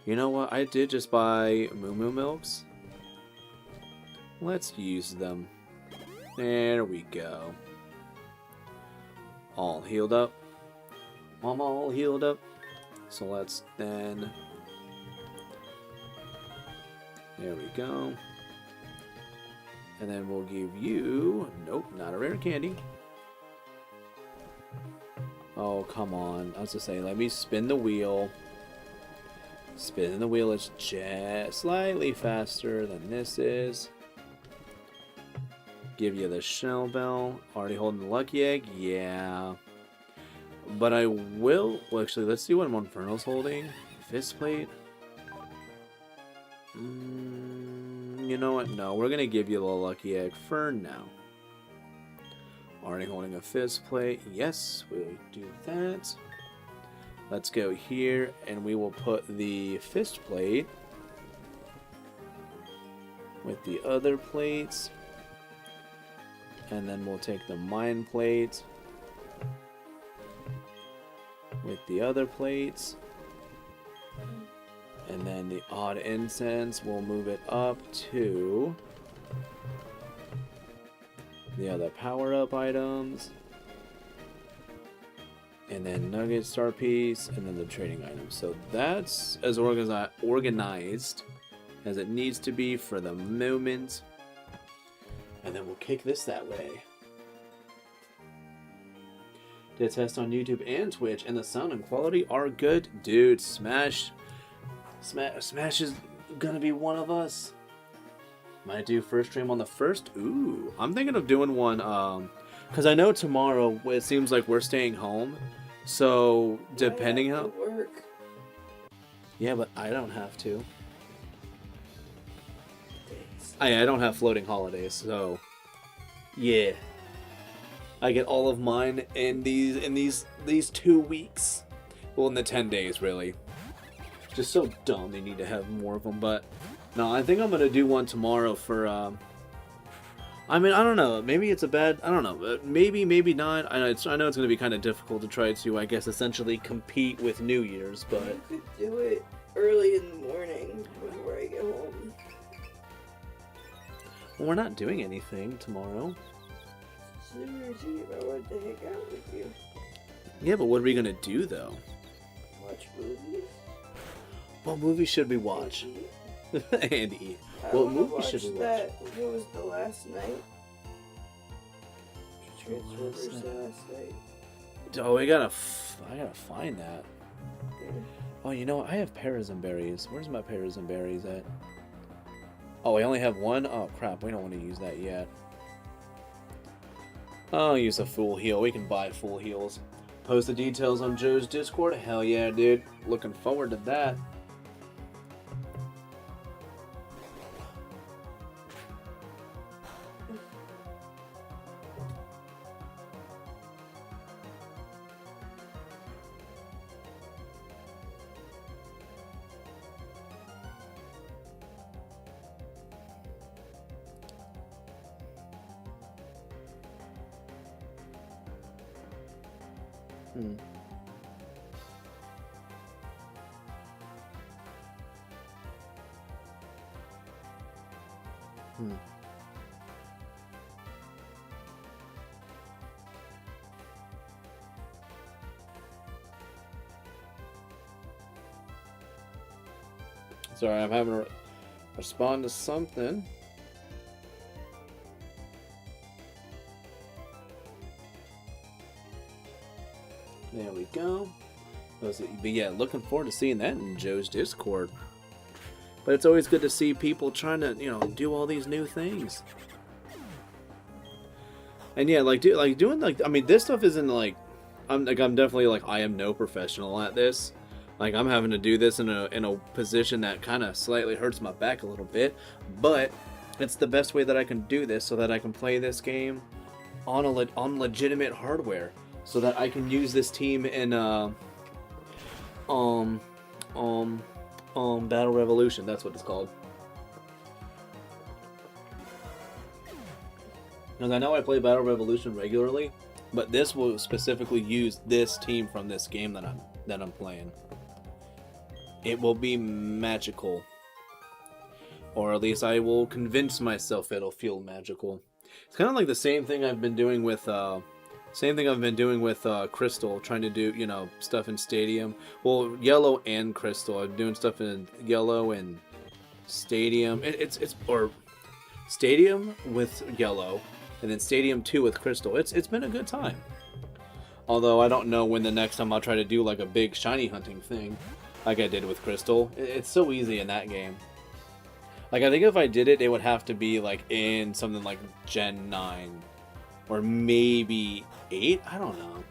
You know what? I did just buy Moo Moo Milks. Let's use them. There we go. All healed up. I'm all healed up. So let's then... There we go. And then we'll give you... Nope, not a rare candy. Oh, come on. I was just saying, let me spin the wheel. Spinning the wheel is just slightly faster than this is. Give you the shell bell. Already holding the lucky egg? Yeah. But I will... Well, actually, let's see what Monferno's holding. Fist plate. You know what? No, we're going to give you the lucky egg for now. Already holding a fist plate. Yes, we'll do that. Let's go here, and we will put the fist plate with the other plates. And then we'll take the mind plate with the other plates. And then the odd incense, we'll move it up to the other power-up items. And then nugget star piece, and then the trading items. So that's as organized as it needs to be for the moment. And then we'll kick this that way. Did a test on YouTube and Twitch, and the sound and quality are good. Dude, Smash is gonna be one of us. Might do first stream on the 1st. Ooh, I'm thinking of doing one, because I know tomorrow it seems like we're staying home. So, depending how... work. Yeah, but I don't have to. I don't have floating holidays, so... Yeah. I get all of mine in these 2 weeks. Well, in the 10 days, really. Just so dumb they need to have more of them, but... No, I think I'm gonna do one tomorrow for, I mean, I don't know. Maybe it's a bad... I don't know. But maybe not. I know it's going to be kind of difficult to try to, I guess, essentially compete with New Year's, but... You could do it early in the morning before I get home. Well, we're not doing anything tomorrow. It's New Year's Eve. I wanted to hang out with you. Yeah, but what are we going to do, though? Watch movies. What movie should we watch? And eat. What movie should we watch? What was the last night? Transformers last night. Oh, I gotta find that. Yeah. Oh, you know what? I have pears and berries. Where's my pears and berries at? Oh, I only have one? Oh, crap. We don't want to use that yet. I'll use a full heal. We can buy full heals. Post the details on Joe's Discord. Hell yeah, dude. Looking forward to that. Sorry, I'm having to respond to something. There we go. But yeah, looking forward to seeing that in Joe's Discord. But it's always good to see people trying to, do all these new things. And yeah, I mean, this stuff isn't like, I'm definitely like, I am no professional at this. Like, I'm having to do this in a position that kind of slightly hurts my back a little bit, but it's the best way that I can do this so that I can play this game on legitimate hardware, so that I can use this team in Battle Revolution. That's what it's called. Because I know I play Battle Revolution regularly, but this will specifically use this team from this game that I'm playing. It will be magical, or at least I will convince myself it'll feel magical. It's kind of like the same thing I've been doing with Crystal, trying to do, you know, stuff in Stadium. Well, Yellow and Crystal. I'm doing stuff in Yellow and Stadium. Or Stadium with Yellow, and then Stadium 2 with Crystal. It's been a good time. Although I don't know when the next time I'll try to do like a big shiny hunting thing, like I did with Crystal. It's so easy in that game. Like, I think if I did it, it would have to be like in something like Gen 9. Or maybe 8? I don't know.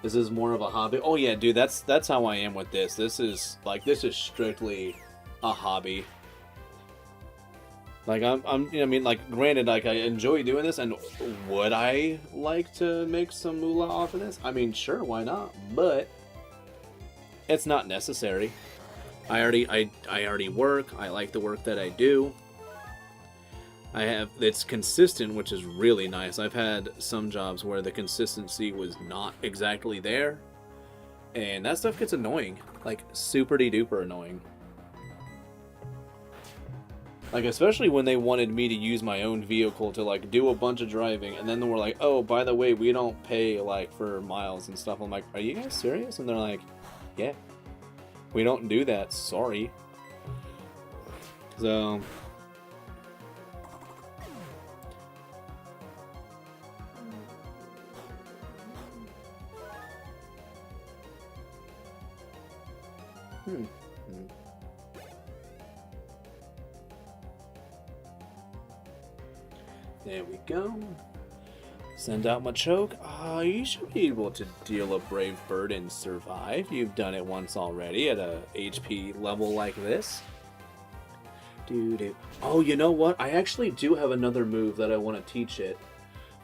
This is more of a hobby. Oh yeah, dude, that's how I am with this. This is strictly a hobby. Like, you know what I mean, like, granted, like, I enjoy doing this, and would I like to make some moolah off of this? I mean, sure, why not? But it's not necessary. I already work. I like the work that I do. It's consistent, which is really nice. I've had some jobs where the consistency was not exactly there, and that stuff gets annoying, like super-de-duper annoying. Like, especially when they wanted me to use my own vehicle to, like, do a bunch of driving, and then they were like, oh, by the way, we don't pay, like, for miles and stuff. I'm like, are you guys serious? And they're like, yeah, we don't do that, sorry. So... There we go. Send out my choke. You should be able to deal a brave bird and survive. You've done it once already at a HP level like this. Dude. Oh, you know what? I actually do have another move that I want to teach it.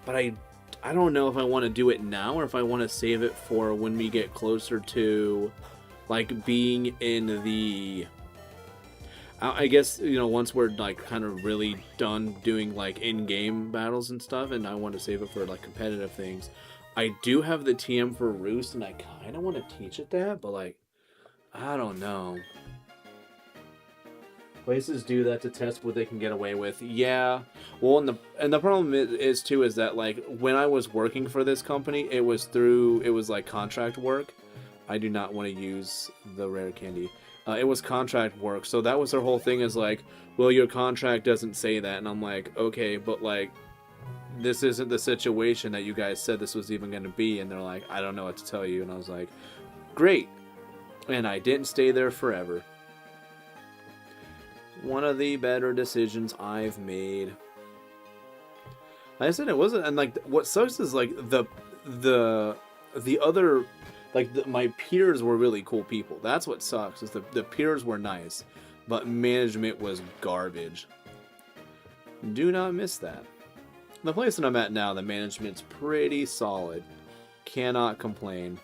But I don't know if I want to do it now or if I want to save it for when we get closer to, like, being in the... I guess, you know, once we're, like, kind of really done doing, like, in-game battles and stuff, and I want to save it for, like, competitive things. I do have the TM for Roost, and I kind of want to teach it that, but, like, I don't know. Places do that to test what they can get away with. Yeah. Well, and the problem is, too, is that, like, when I was working for this company, it was like, contract work. I do not want to use the rare candy. It was contract work, so that was their whole thing, is like, well, your contract doesn't say that, and I'm like, okay, but, like, this isn't the situation that you guys said this was even going to be, and they're like, I don't know what to tell you, and I was like, great, and I didn't stay there forever. One of the better decisions I've made. Like I said, it wasn't, and, like, what sucks is, like, the other... Like, my peers were really cool people. That's what sucks, is the peers were nice, but management was garbage. Do not miss that. The place that I'm at now, the management's pretty solid. Cannot complain.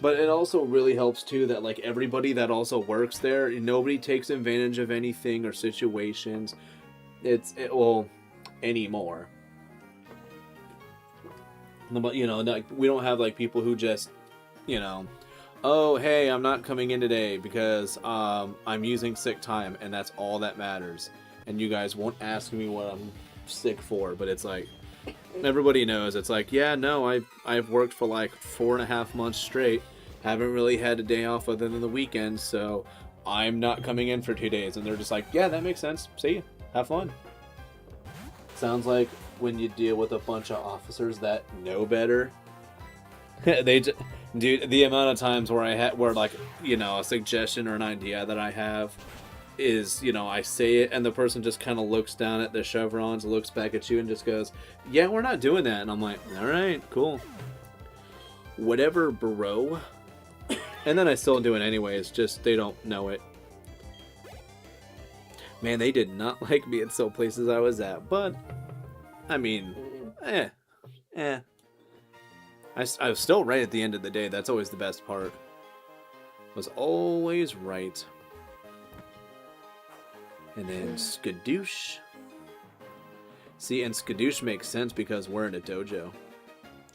But it also really helps, too, that, like, everybody that also works there, nobody takes advantage of anything or situations. Well, anymore. But, you know, like, we don't have, like, people who just, you know, oh, hey, I'm not coming in today because I'm using sick time, and that's all that matters. And you guys won't ask me what I'm sick for, but it's like, everybody knows. It's like, yeah, no, I've worked for, like, 4.5 months straight, haven't really had a day off other than the weekend, so I'm not coming in for 2 days. And they're just like, yeah, that makes sense. See you. Have fun. Sounds like when you deal with a bunch of officers that know better. Dude, the amount of times where like, you know, a suggestion or an idea that I have is, you know, I say it and the person just kind of looks down at their chevrons, looks back at you and just goes, yeah, we're not doing that. And I'm like, all right, cool. Whatever, bro. And then I still do it anyways, just they don't know it. Man, they did not like me at some places I was at, but I mean, I was still right at the end of the day. That's always the best part. Was always right. And then skadoosh. See, and Skadoosh makes sense because we're in a dojo.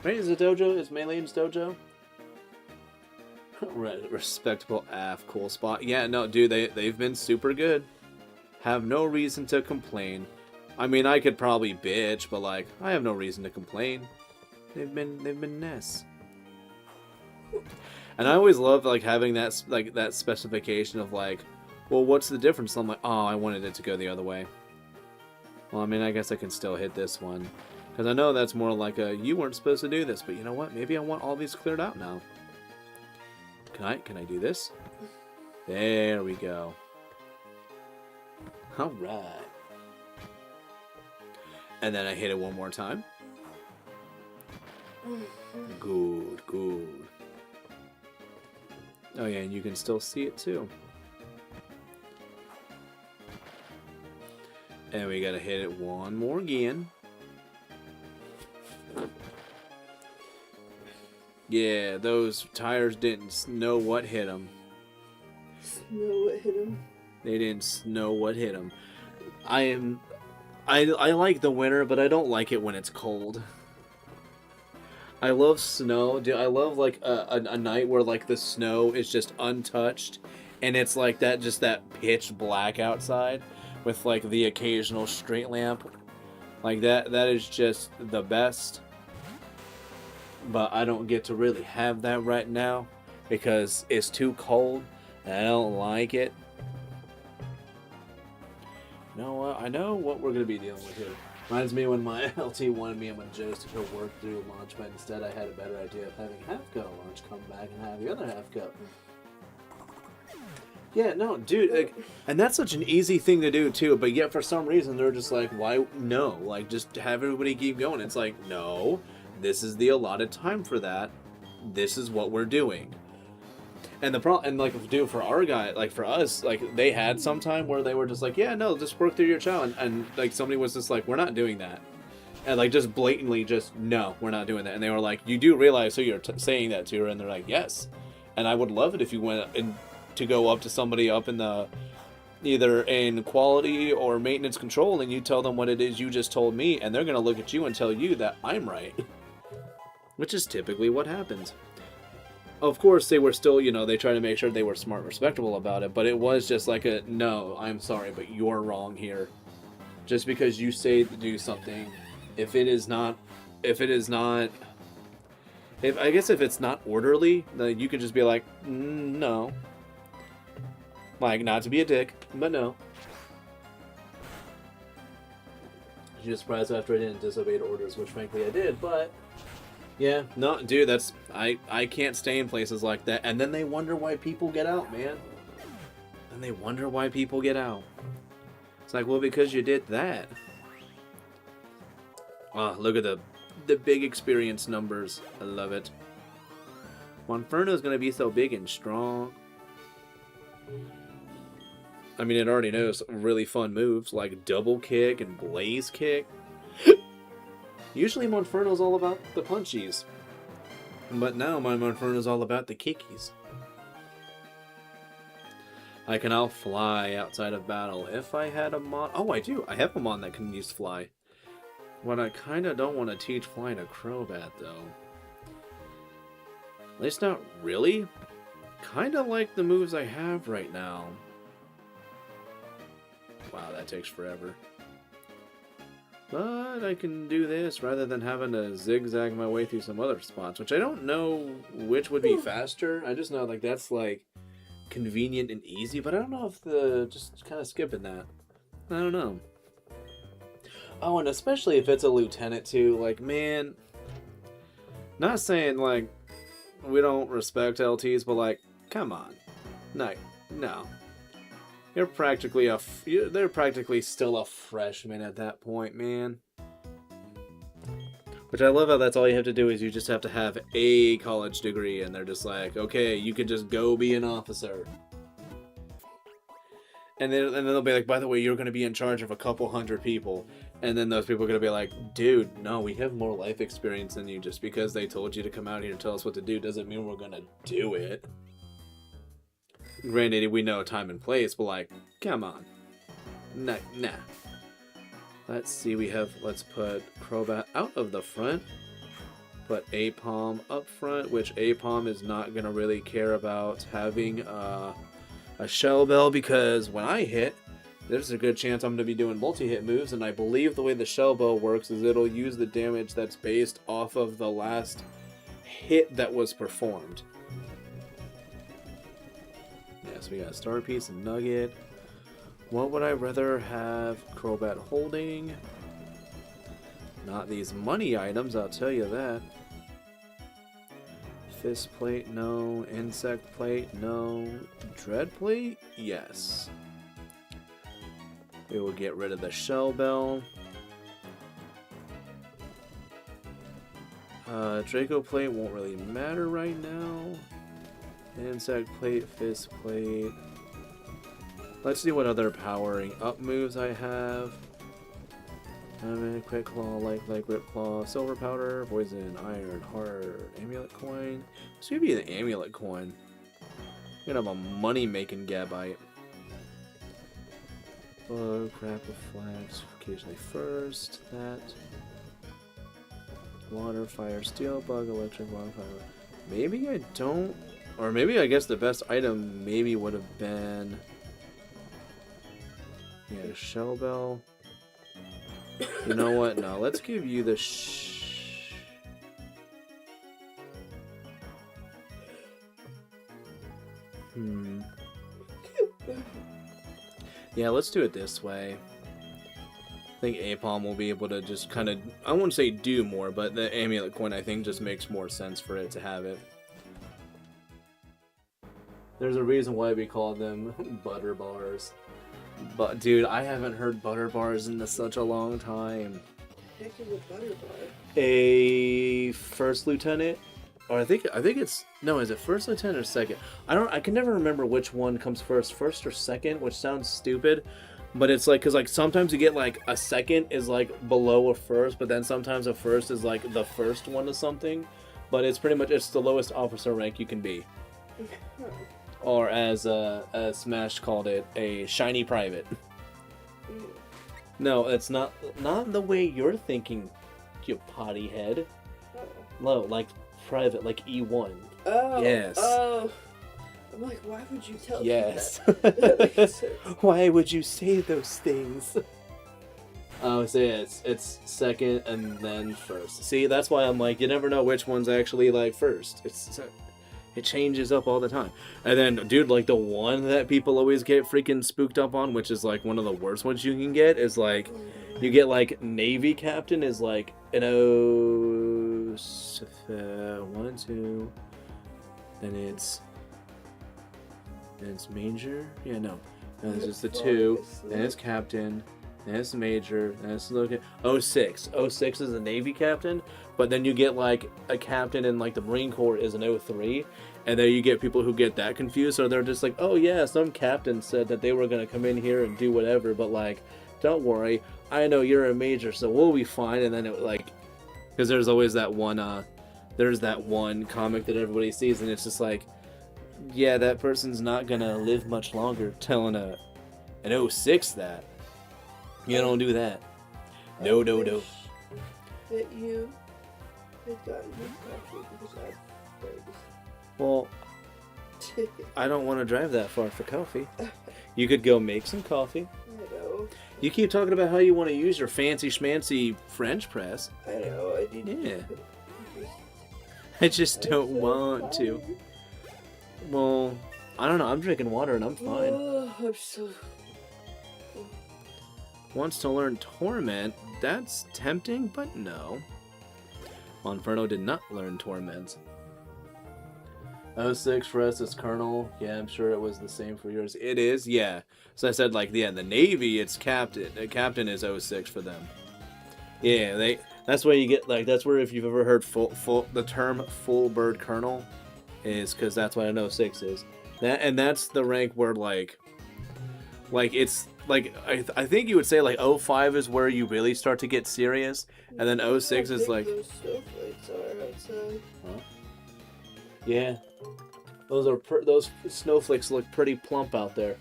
Right? Is it dojo? Is Maylane's dojo? Respectable AF, cool spot. Yeah, no, dude, they've been super good. Have no reason to complain. I mean, I could probably bitch, but like, I have no reason to complain. They've been nice. And I always love like having that specification of like, well, what's the difference? I'm like, oh, I wanted it to go the other way. Well, I mean, I guess I can still hit this one. Because I know that's more like a, you weren't supposed to do this, but you know what? Maybe I want all these cleared out now. Can I do this? There we go. Alright. And then I hit it one more time. Good, good. Oh yeah, and you can still see it too. And we gotta hit it one more again. Yeah, those tires didn't know what hit them. Know what hit him? They didn't know what hit them. I like the winter, but I don't like it when it's cold. I love snow. Dude, I love like a night where like the snow is just untouched, and it's like that, just that pitch black outside with like the occasional street lamp. Like that is just the best. But I don't get to really have that right now because it's too cold and I don't like it. You know what? I know what we're going to be dealing with here. Reminds me when my LT wanted me and my Joe's to go work through lunch, but instead I had a better idea of having half go lunch, come back and have the other half go. Yeah, no, dude, like, and that's such an easy thing to do too, but yet for some reason they're just like, why? No, like just have everybody keep going. It's like, no. This is the allotted time for that. This is what we're doing. And the problem, and like, dude, for our guy, like for us, like they had some time where they were just like, yeah, no, just work through your challenge, and like somebody was just like, we're not doing that, and like just blatantly, just no, we're not doing that, and they were like, you do realize who you're saying that to, and they're like, yes, and I would love it if you went and to go up to somebody up in the either in quality or maintenance control, and you tell them what it is you just told me, and they're gonna look at you and tell you that I'm right. Which is typically what happens. Of course, they were still, you know, they try to make sure they were smart and respectable about it, but it was just like a, no, I'm sorry, but you're wrong here. Just because you say to do something, if it's not orderly, then you can just be like, no. Like, not to be a dick, but no. You're just surprised after I didn't disobey orders, which frankly I did, but... Yeah, no, dude, that's... I can't stay in places like that. And then they wonder why people get out, man. And they wonder why people get out. It's like, well, because you did that. Oh, look at the big experience numbers. I love it. Monferno's gonna be so big and strong. I mean, it already knows really fun moves like double kick and blaze kick. Usually Monferno's all about the punchies. But now my Monferno's all about the kickies. I can now fly outside of battle if I had a mon... Oh, I do. I have a mon that can use fly. What I kind of don't want to teach flying a Crobat, though. At least not really. Kind of like the moves I have right now. Wow, that takes forever. But I can do this rather than having to zigzag my way through some other spots, which I don't know which would be faster. I just know like that's like convenient and easy, but I don't know if just kind of skipping that. I don't know. Oh, and especially if it's a lieutenant too, like man, not saying like we don't respect LTs, but like come on. No. They're practically still a freshman at that point, man. Which I love how that's all you have to do is you just have to have a college degree, and they're just like, okay, you can just go be an officer. And then they'll be like, by the way, you're going to be in charge of a couple hundred people. And then those people are going to be like, dude, no, we have more life experience than you. Just because they told you to come out here and tell us what to do doesn't mean we're going to do it. Granted, we know time and place, but like, come on. Nah. Let's see, let's put Crobat out of the front. Put Apom up front, which Apom is not going to really care about having a Shell Bell, because when I hit, there's a good chance I'm going to be doing multi-hit moves, and I believe the way the Shell Bell works is it'll use the damage that's based off of the last hit that was performed. Yeah, so we got Star Piece and Nugget. What would I rather have Crobat holding? Not these money items, I'll tell you that. Fist Plate, no. Insect Plate, no. Dread Plate, yes. We will get rid of the Shell Bell. Draco Plate won't really matter right now. Insect Plate, Fist Plate. Let's see what other powering up moves I have. Quick Claw, like Rip Claw, Silver Powder, Poison, Iron, Heart, Amulet Coin. This would be the Amulet Coin. We're gonna have a money-making Gabite. Bug, Crap, Reflex, occasionally first, that. Water, Fire, Steel, Bug, Electric, Wildfire. Maybe I don't... Or maybe I guess the best item maybe would have been... Yeah, Shell Bell. You know what? No, let's give you the Yeah, let's do it this way. I think Apom will be able to just kind of, I wouldn't say do more, but the Amulet Coin I think just makes more sense for it to have it. There's a reason why we call them butter bars. But dude, I haven't heard butter bars in such a long time. What the heck is a butter bar? A first lieutenant, or I think it's no. Is it first lieutenant or second? I can never remember which one comes first or second, which sounds stupid, but it's like, cause like sometimes you get like a second is like below a first, but then sometimes a first is like the first one of something, but it's pretty much it's the lowest officer rank you can be. Or as Smash called it, a shiny private. No, it's not the way you're thinking, you potty head. No, like private, like E1. Oh. Yes. Oh. I'm like, why would you tell me yes. that? Why would you say those things? Oh, so yeah, it's second and then first. See, that's why I'm like, you never know which one's actually like first. It changes up all the time. And then, dude, like the one that people always get freaking spooked up on, which is like one of the worst ones you can get, is like, you get like Navy Captain is like an 1, 2, then it's Major. Yeah, no, it's just the 2. Then it's Captain. Then it's Major. Then it's 06. 06 is a Navy Captain. But then you get like a captain in like the Marine Corps is an 03, and then you get people who get that confused, so they're just like, oh yeah, some captain said that they were gonna come in here and do whatever, but like, don't worry, I know you're a major, so we'll be fine. And then it like, because there's always that one, there's that one comic that everybody sees, and it's just like, yeah, that person's not gonna live much longer telling an 06 that. You don't do that. No. That you had gotten this coffee because I froze. Well, I don't want to drive that far for coffee. You could go make some coffee. I know. You keep talking about how you want to use your fancy schmancy French press. I know. I need Yeah. to. I just don't want to. Well, I don't know. I'm drinking water and I'm fine. Oh, I'm so. Wants to learn Torment. That's tempting, but no. Monferno did not learn Torment. 06 for us is Colonel. Yeah, I'm sure it was the same for yours. It is, yeah. So I said, like, yeah, the Navy, it's Captain. Captain is 06 for them. Yeah, that's where you get, like, that's where if you've ever heard the term full bird Colonel is, because that's what an 06 is. That's the rank where, like it's, like, I think you would say, like, 05 is where you really start to get serious, and then 06 is, like... Those snowflakes are outside. Huh? Yeah. Those snowflakes look pretty plump out there.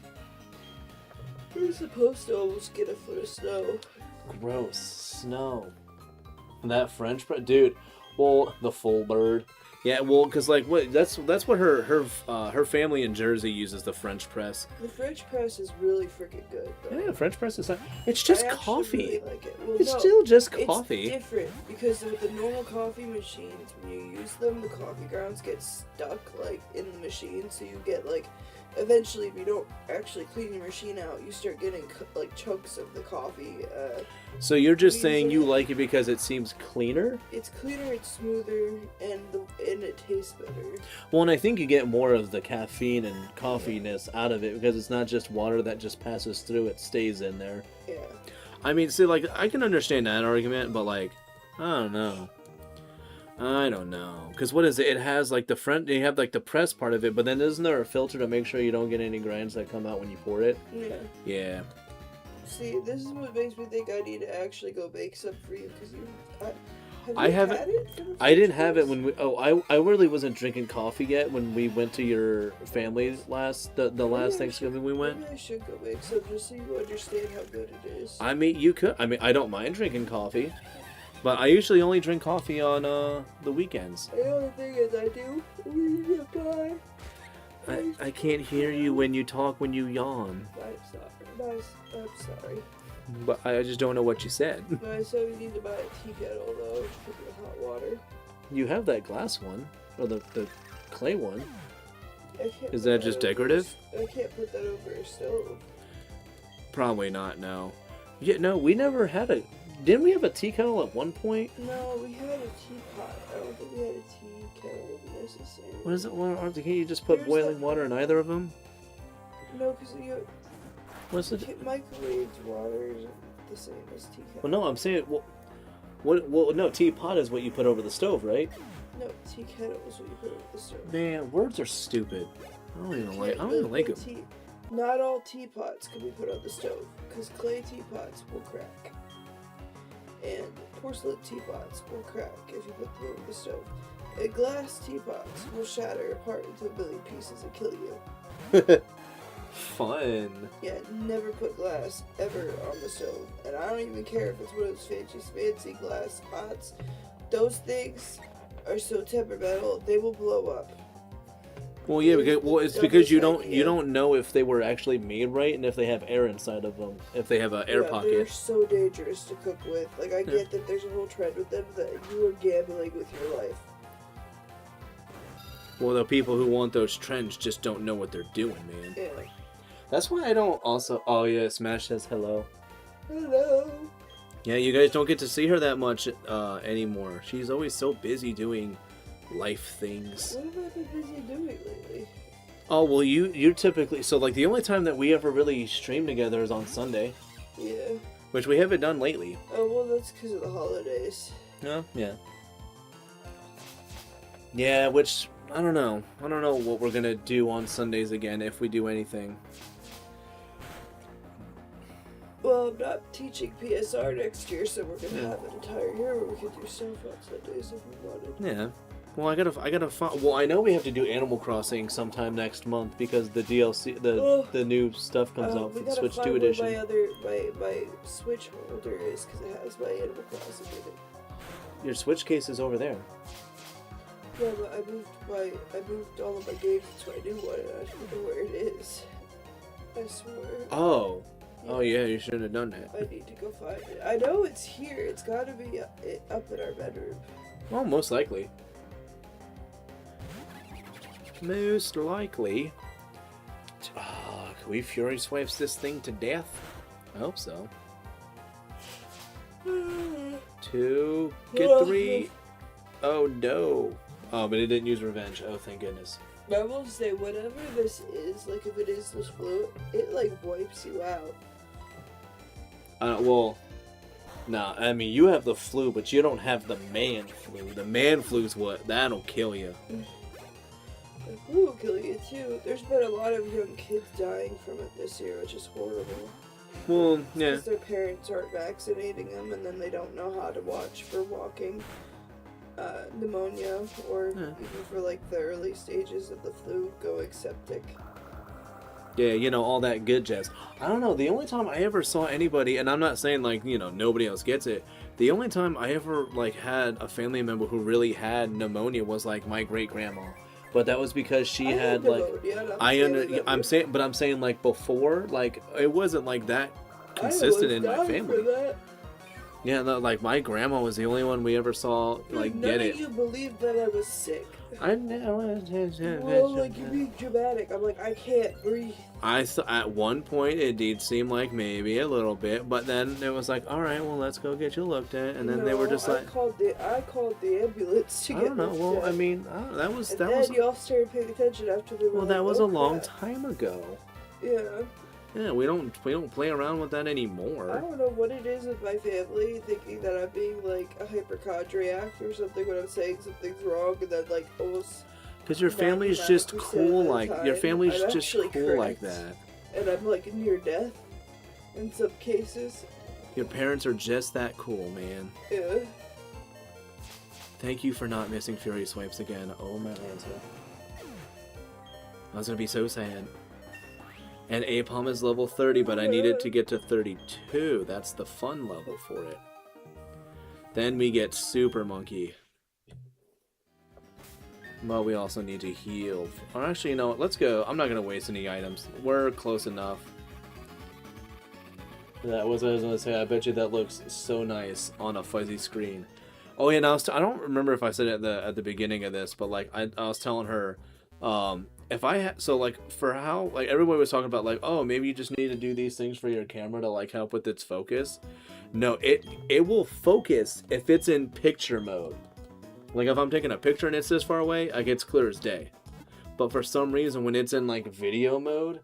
We're supposed to almost get a foot of snow. Gross. Snow. That French press, dude. Well, the full bird. Yeah, well, cause like what that's what her family in Jersey uses, the French press. The French press is really freaking good, though. Yeah, French press is not. It's just I actually coffee. really like it. Well, It's no, still just it's coffee. different because with the normal coffee machines, when you use them, the coffee grounds get stuck like in the machine, so you get like. Eventually, if you don't actually clean your machine out, you start getting like chunks of the coffee. So you're just saying you usually- like it because it seems cleaner? It's cleaner, it's smoother, and it tastes better. Well, and I think you get more of the caffeine and coffeeness out of it because it's not just water that just passes through; it stays in there. Yeah. I mean, see, like I can understand that argument, but like, I don't know. Because what is it? It has like the front, you have like the press part of it, but then isn't there a filter to make sure you don't get any grinds that come out when you pour it? Yeah. Yeah. See, this is what makes me think I need to actually go bake some for you because I haven't- had it. from the I didn't French have it press? when we. Oh, I really wasn't drinking coffee yet when we went to your family the last Maybe I Thanksgiving we went. Maybe I should go make some just so you understand how good it is. I mean, you could. I mean, I don't mind drinking coffee, but I usually only drink coffee on the weekends. The only thing is I do. We apply. I can't hear you when you talk when you yawn, I'm sorry. but I just don't know what you said. So you need to buy a tea kettle though to put your hot water. You have that glass one or the clay one. I can't Is put that just over decorative? I can't put that over a stove. Probably not. No. Yeah, no. We never had a. Didn't we have a tea kettle at one point? No, we had a teapot. I don't think we had a tea kettle necessarily. What is it? Can't you just put There's boiling that- water in either of them? No, because you What's it? microwaved water is the same as tea kettle. Well, no. I'm saying. Well, no. Teapot is what you put over the stove, right? No, tea kettle is what you put over the stove. Man, words are stupid. I don't even like them. Not all teapots can be put on the stove, because clay teapots will crack. And porcelain teapots will crack if you put them over the stove. And glass teapots will shatter apart into a million pieces and kill you. Fun. Yeah, never put glass ever on the stove. And I don't even care if it's one of those fancy glass pots. Those things are so temperamental, they will blow up. Well, yeah, it's because you Dumbest idea. don't know if they were actually made right and if they have air inside of them, if they have an air They're pocket. so dangerous to cook with. Like, I get that there's a whole trend with them that you are gambling with your life. Well, the people who want those trends just don't know what they're doing, man. Yeah. That's why I don't also. Oh yeah, Smash says hello. Hello. Yeah, you guys don't get to see her that much anymore. She's always so busy doing life things. What have I been busy doing lately? Oh well, you're typically so like the only time that we ever really stream together is on Sunday, Yeah. which we haven't done lately. Oh, well, that's because of the holidays. No, yeah. Yeah, which I don't know. I don't know what we're gonna do on Sundays again if we do anything. Well, I'm not teaching PSR next year, so we're gonna have an entire year where we can do stuff on Sundays if we wanted. Yeah. Well, I gotta find. Well, I know we have to do Animal Crossing sometime next month because the DLC, the new stuff comes out for We the gotta Switch find 2 where edition. my Switch holder is because it has my Animal Crossing in it. Your Switch case is over there. Yeah, but I moved all of my games to my new one, and I don't know where it is. I swear. Oh. Oh yeah, you shouldn't have done that. I need to go find it. I know it's here. It's gotta be up in our bedroom. Well, most likely. Most likely. Can we Fury Swipes this thing to death? I hope so. 2, get 3. Oh no. Oh, but it didn't use revenge. Oh, thank goodness. I will say, whatever this is, like if it is this flu, it like wipes you out. Well, nah, I mean, you have the flu, but you don't have the man flu. The man flu's what? That'll kill you. The flu will kill you too. There's been a lot of young kids dying from it this year, which is horrible. Well, yeah. Because their parents aren't vaccinating them, and then they don't know how to watch for walking pneumonia, or even for like the early stages of the flu going septic. Yeah, you know, all that good jazz. I don't know, the only time I ever saw anybody, and I'm not saying, like, you know, nobody else gets it. The only time I ever, like, had a family member who really had pneumonia was, like, my great-grandma. But that was because she had, like... I'm saying, like, before, like, it wasn't, like, that consistent in my family. Yeah, no, like, my grandma was the only one we ever saw, like, get it. None of you believed that I was sick. I know. Well, like, you're being dramatic. I'm like, I can't breathe. At one point, it did seem like maybe a little bit, but then it was like, all right, well, let's go get you looked at, and then they were just like... I called the ambulance to get I don't know, well, I mean, that was... then y'all started paying attention after they were Well, that was a long time ago. Yeah. Yeah, we don't play around with that anymore. I don't know what it is with my family, thinking that I'm being, like, a hypochondriac or something when I'm saying something's wrong, and then, like, almost... Because your family's just cool like... Your family's just cool like that. And I'm, like, near death in some cases. Your parents are just that cool, man. Yeah. Thank you for not missing Fury Swipes again. Oh, my Lanza. I was gonna be so sad. And Apom is level 30, but I needed to get to 32. That's the fun level for it. Then we get Super Monkey. But we also need to heal. Or actually, you know what? Let's go. I'm not going to waste any items. We're close enough. That was what I was going to say. I bet you that looks so nice on a fuzzy screen. Oh, yeah, and I don't remember if I said it at the beginning of this, but like I was telling her... if I had, so like for how, like everybody was talking about like, oh, maybe you just need to do these things for your camera to like help with its focus. No, it will focus if it's in picture mode. Like if I'm taking a picture and it's this far away, like it's clear as day. But for some reason when it's in like video mode,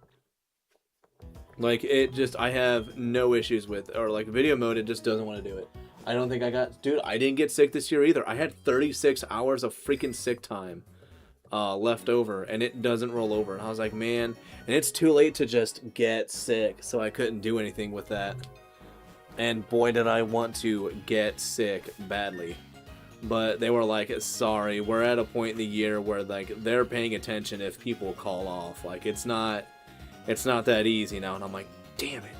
like it just, I have no issues with, or like video mode, it just doesn't want to do it. I don't think dude, I didn't get sick this year either. I had 36 hours of freaking sick time. Left over, and it doesn't roll over. And I was like, man, and it's too late to just get sick, so I couldn't do anything with that. And boy, did I want to get sick badly. But they were like, sorry, we're at a point in the year where like they're paying attention if people call off. Like it's not that easy now. And I'm like, damn it,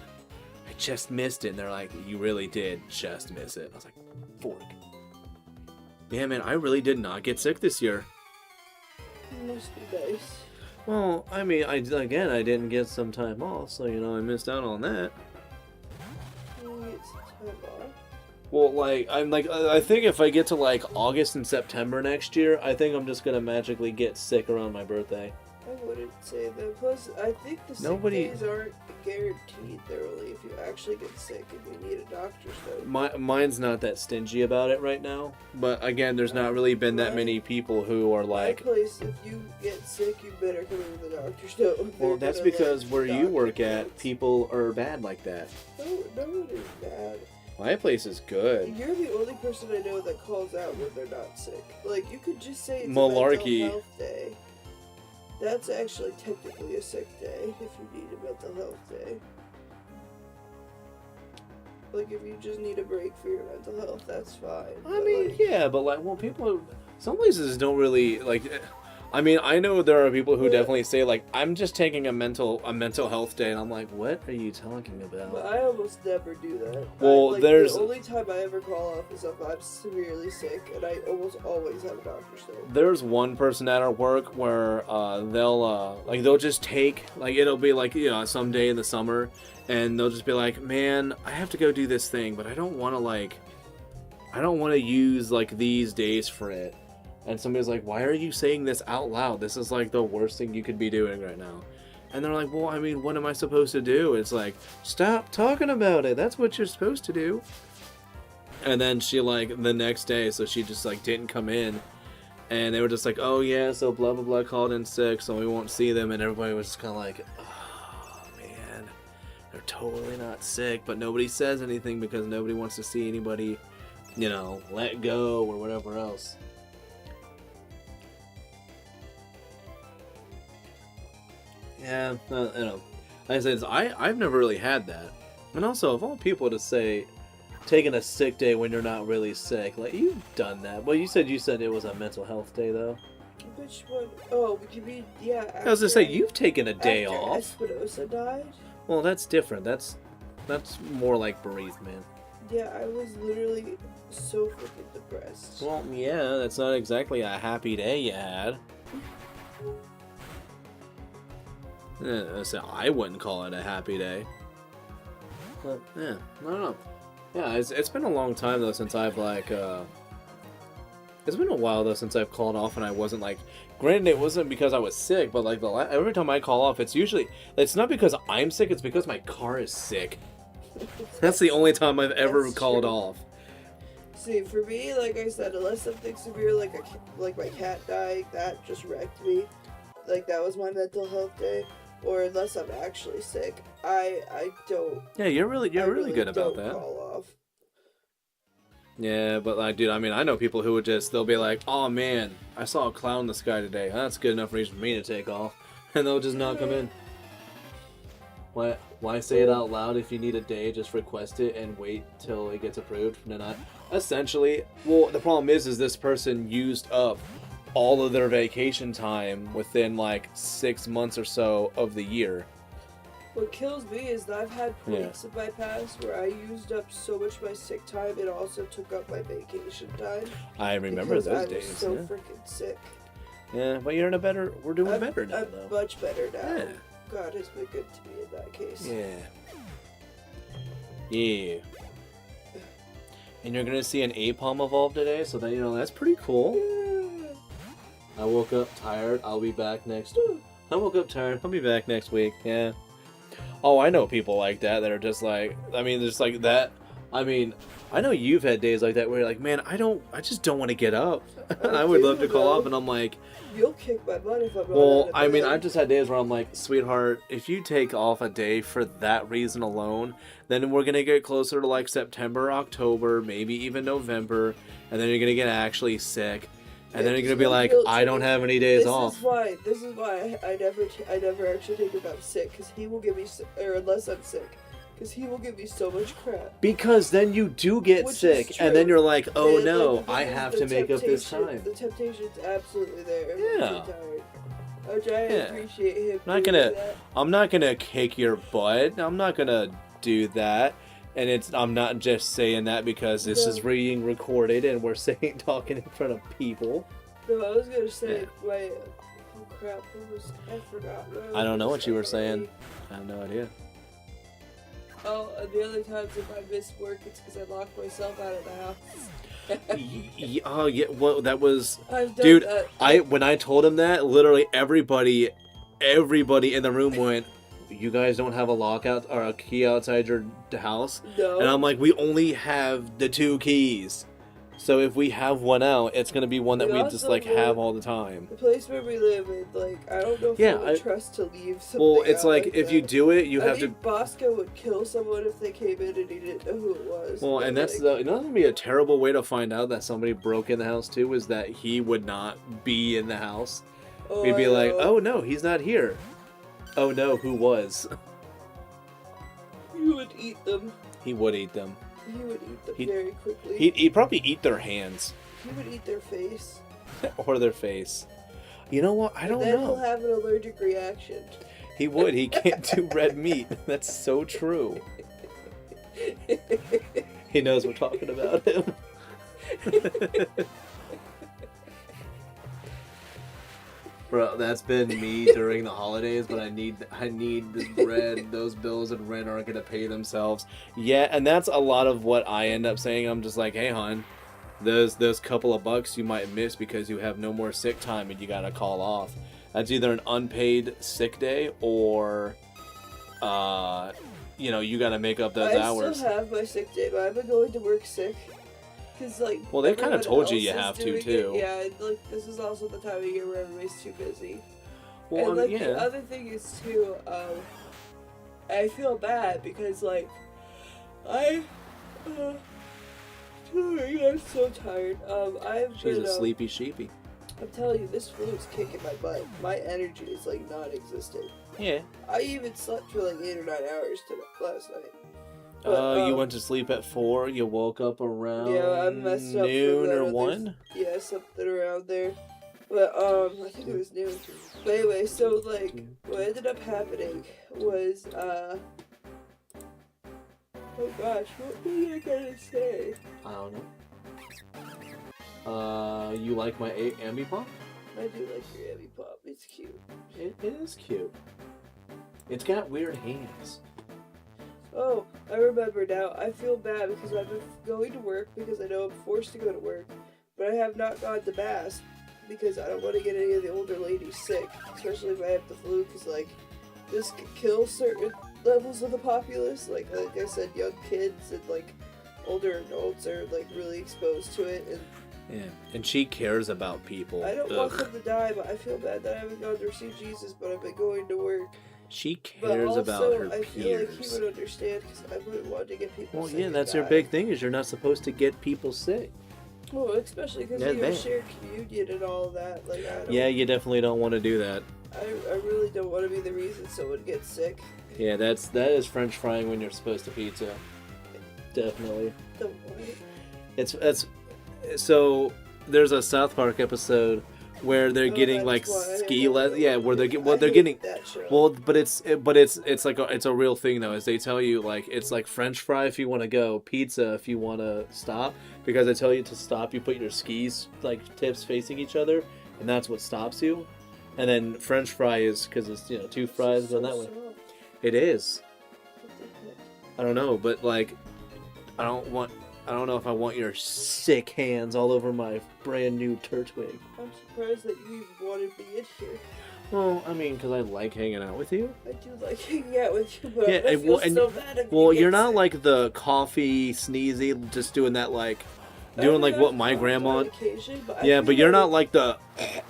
I just missed it. And they're like, you really did just miss it. I was like, fork. Yeah, man, I really did not get sick this year. Must be nice. Well, I mean, I didn't get some time off, so, you know, I missed out on that. You get some time off? Well, like, I think if I get to, like, August and September next year, I think I'm just gonna magically get sick around my birthday. I wouldn't say that. Plus, I think the sick days aren't guaranteed thoroughly if you actually get sick and you need a doctor's note. Mine's not that stingy about it right now, but again, there's not really been that many people who are like... My place, if you get sick, you better come in with a doctor's note. Well, that's because where you work at, people are bad like that. No one is bad. My place is good. You're the only person I know that calls out when they're not sick. Like, you could just say it's Malarkey. a mental health day. That's actually technically a sick day if you need a mental health day. Like, if you just need a break for your mental health, that's fine. I mean, like, yeah, but like, well, some places don't really, like, I mean, I know there are people who definitely say, like, I'm just taking a mental health day, and I'm like, what are you talking about? But I almost never do that. Well, the only time I ever call off is if I'm severely sick, and I almost always have a doctor's note. There's one person at our work where they'll just take, like, it'll be like, you know, some day in the summer, and they'll just be like, man, I have to go do this thing, but I don't want to use, like, these days for it. And somebody's like, why are you saying this out loud? This is like the worst thing you could be doing right now. And they're like, well, I mean, what am I supposed to do? It's like, stop talking about it. That's what you're supposed to do. And then she, like, the next day, so she just, like, didn't come in. And they were just like, oh, yeah, so blah, blah, blah called in sick, so we won't see them. And everybody was just kind of like, oh, man, they're totally not sick. But nobody says anything because nobody wants to see anybody, you know, let go or whatever else. Yeah, you know, like I said, I've never really had that. And also, of all people to say, taking a sick day when you're not really sick, like, you've done that. Well, you said it was a mental health day, though. Which one? Oh, you mean, yeah. I was gonna say, you've taken a day after off. Espinosa died? Well, that's different. That's more like bereavement. Yeah, I was literally so freaking depressed. Well, yeah, that's not exactly a happy day you had. So I wouldn't call it a happy day. But, yeah, I don't know. Yeah, it's been a long time, though, since I've, like, it's been a while, though, since I've called off and I wasn't, like... Granted, it wasn't because I was sick, but, like, every time I call off, it's usually... It's not because I'm sick, it's because my car is sick. That's the only time I've ever called off. See, for me, like I said, unless something severe, like my cat dying, that just wrecked me. Like, that was my mental health day. Or unless I'm actually sick, I don't. Yeah, you're really good about that. Call off. Yeah, but like, dude, I mean, I know people who would they'll be like, "Oh man, I saw a cloud in the sky today. That's good enough reason for me to take off," and they'll just not come in. Why say it out loud if you need a day? Just request it and wait till it gets approved. No, not essentially. Well, the problem is this person used up all of their vacation time within like 6 months or so of the year. What kills me is that I've had points in my past where I used up so much of my sick time, it also took up my vacation time. I remember those days. I was so freaking sick. Yeah, but you're we're doing better now, though. I'm much better now. Yeah. God has been good to me in that case. Yeah. And you're gonna see an Apom evolve today, so that, you know, that's pretty cool. Yeah. I woke up tired. I'll be back next. I woke up tired. I'll be back next week. Yeah. Oh, I know people like that are just like, I mean, just like that. I mean, I know you've had days like that where you're like, man, I just don't want to get up. I would love to call up, and I'm like, you'll kick my butt if I'm not. Well, I mean, I've just had days where I'm like, sweetheart, if you take off a day for that reason alone, then we're gonna get closer to like September, October, maybe even November, and then you're gonna get actually sick. And then you're gonna be like, I don't have any days off. This is why I never actually take him out sick, because he will give me, or unless I'm sick, because he will give me so much crap. Because then you do get sick, and then you're like, oh no, I have to make up this time. The temptation's absolutely there. Yeah. Which I appreciate him. I'm not gonna kick your butt. I'm not gonna do that. And I'm not just saying that because this is being recorded and we're talking in front of people. No, I was gonna say oh crap, I forgot. I don't know what you were saying. I have no idea. Oh, and the other times if I miss work, it's because I locked myself out of the house. Oh yeah, well that was, dude. When I told him that, literally everybody in the room went, you guys don't have a lockout or a key outside your house? No. And I'm like, we only have the 2 keys. So if we have one out, it's going to be one that we just like have all the time. The place where we live in, like, I don't know if I would trust to leave something. Well, it's like if that. you do it, you have to. Bosco would kill someone if they came in and he didn't know who it was. Well, and that's you know, that'd be a terrible way to find out that somebody broke in the house too, is that he would not be in the house. Oh, We'd be like, oh no, he's not here. Oh no, who was? He would eat them. He would eat them. He would eat them very quickly. He'd probably eat their hands. He would eat their face. Or their face. You know what? I don't know. Then he'll have an allergic reaction. He would. He can't do red meat. That's so true. He knows we're talking about him. Bro, that's been me during the holidays, but I need this bread. Those bills and rent aren't gonna pay themselves. Yeah, and that's a lot of what I end up saying. I'm just like, hey, hon, those couple of bucks you might miss because you have no more sick time and you gotta call off. That's either an unpaid sick day or, you know, you gotta make up those hours. I still have my sick day, but I've been going to work sick. Like, well, they kind of told you have to, too. Yeah, like, this is also the time of year where everybody's too busy. Well, and, like, the other thing is, too, I feel bad because, like, I'm so tired. She's a sleepy sheepy. I'm telling you, this flu is kicking my butt. My energy is, like, non-existent. Yeah. I even slept for, like, 8 or 9 hours last night. But, you went to sleep at 4. You woke up around I messed up noon or 1. Yeah, something around there. But I think it was new. But anyway, so like what ended up happening was oh gosh, what were I gonna say? I don't know. You like my Ambi Pop? I do like your Abby Pop. It's cute. It is cute. It's got weird hands. Oh, I remember now. I feel bad because I've been going to work because I know I'm forced to go to work, but I have not gone to mass because I don't want to get any of the older ladies sick, especially if I have the flu, because like this could kill certain levels of the populace. Like I said, young kids and like older adults are like really exposed to it, and Yeah, and she cares about people. I don't want them to die, but I feel bad that I haven't gone to receive Jesus, but I've been going to work. She But cares also, about her I feel like he peers. would understand because I wouldn't want to get people Well, sick yeah, and that's your die. big thing, is you're not supposed to get people sick. Well, especially because Yeah, you man. share communion and all of that. Like, I don't, Yeah, you definitely don't want to do that. I really don't want to be the reason someone gets sick. Yeah, that is French frying when you're supposed to pizza. Definitely. Don't want it. It's so there's a South Park episode where they're Oh, getting like that's why I ski don't lessons. Yeah, where they're I they're hate getting. that show. Well, but it's like it's a real thing though. Is they tell you like it's like French fry if you want to go, pizza if you want to stop. Because they tell you to stop, you put your skis like tips facing each other, and that's what stops you. And then French fry is because it's two fries going that way. Soft. It is. What the heck? I don't know, but like I don't know if I want your sick hands all over my brand new Turtwig. I'm surprised that you even wanted me in here. Well, I mean, because I like hanging out with you. I do like hanging out with you, but Yeah, I and feel well, and- so bad if Well, you you're get not sick. like the coffee sneezy, just doing that like, I doing mean, like I've what my done grandma. on occasion, but I Yeah, feel but you're like- not like the.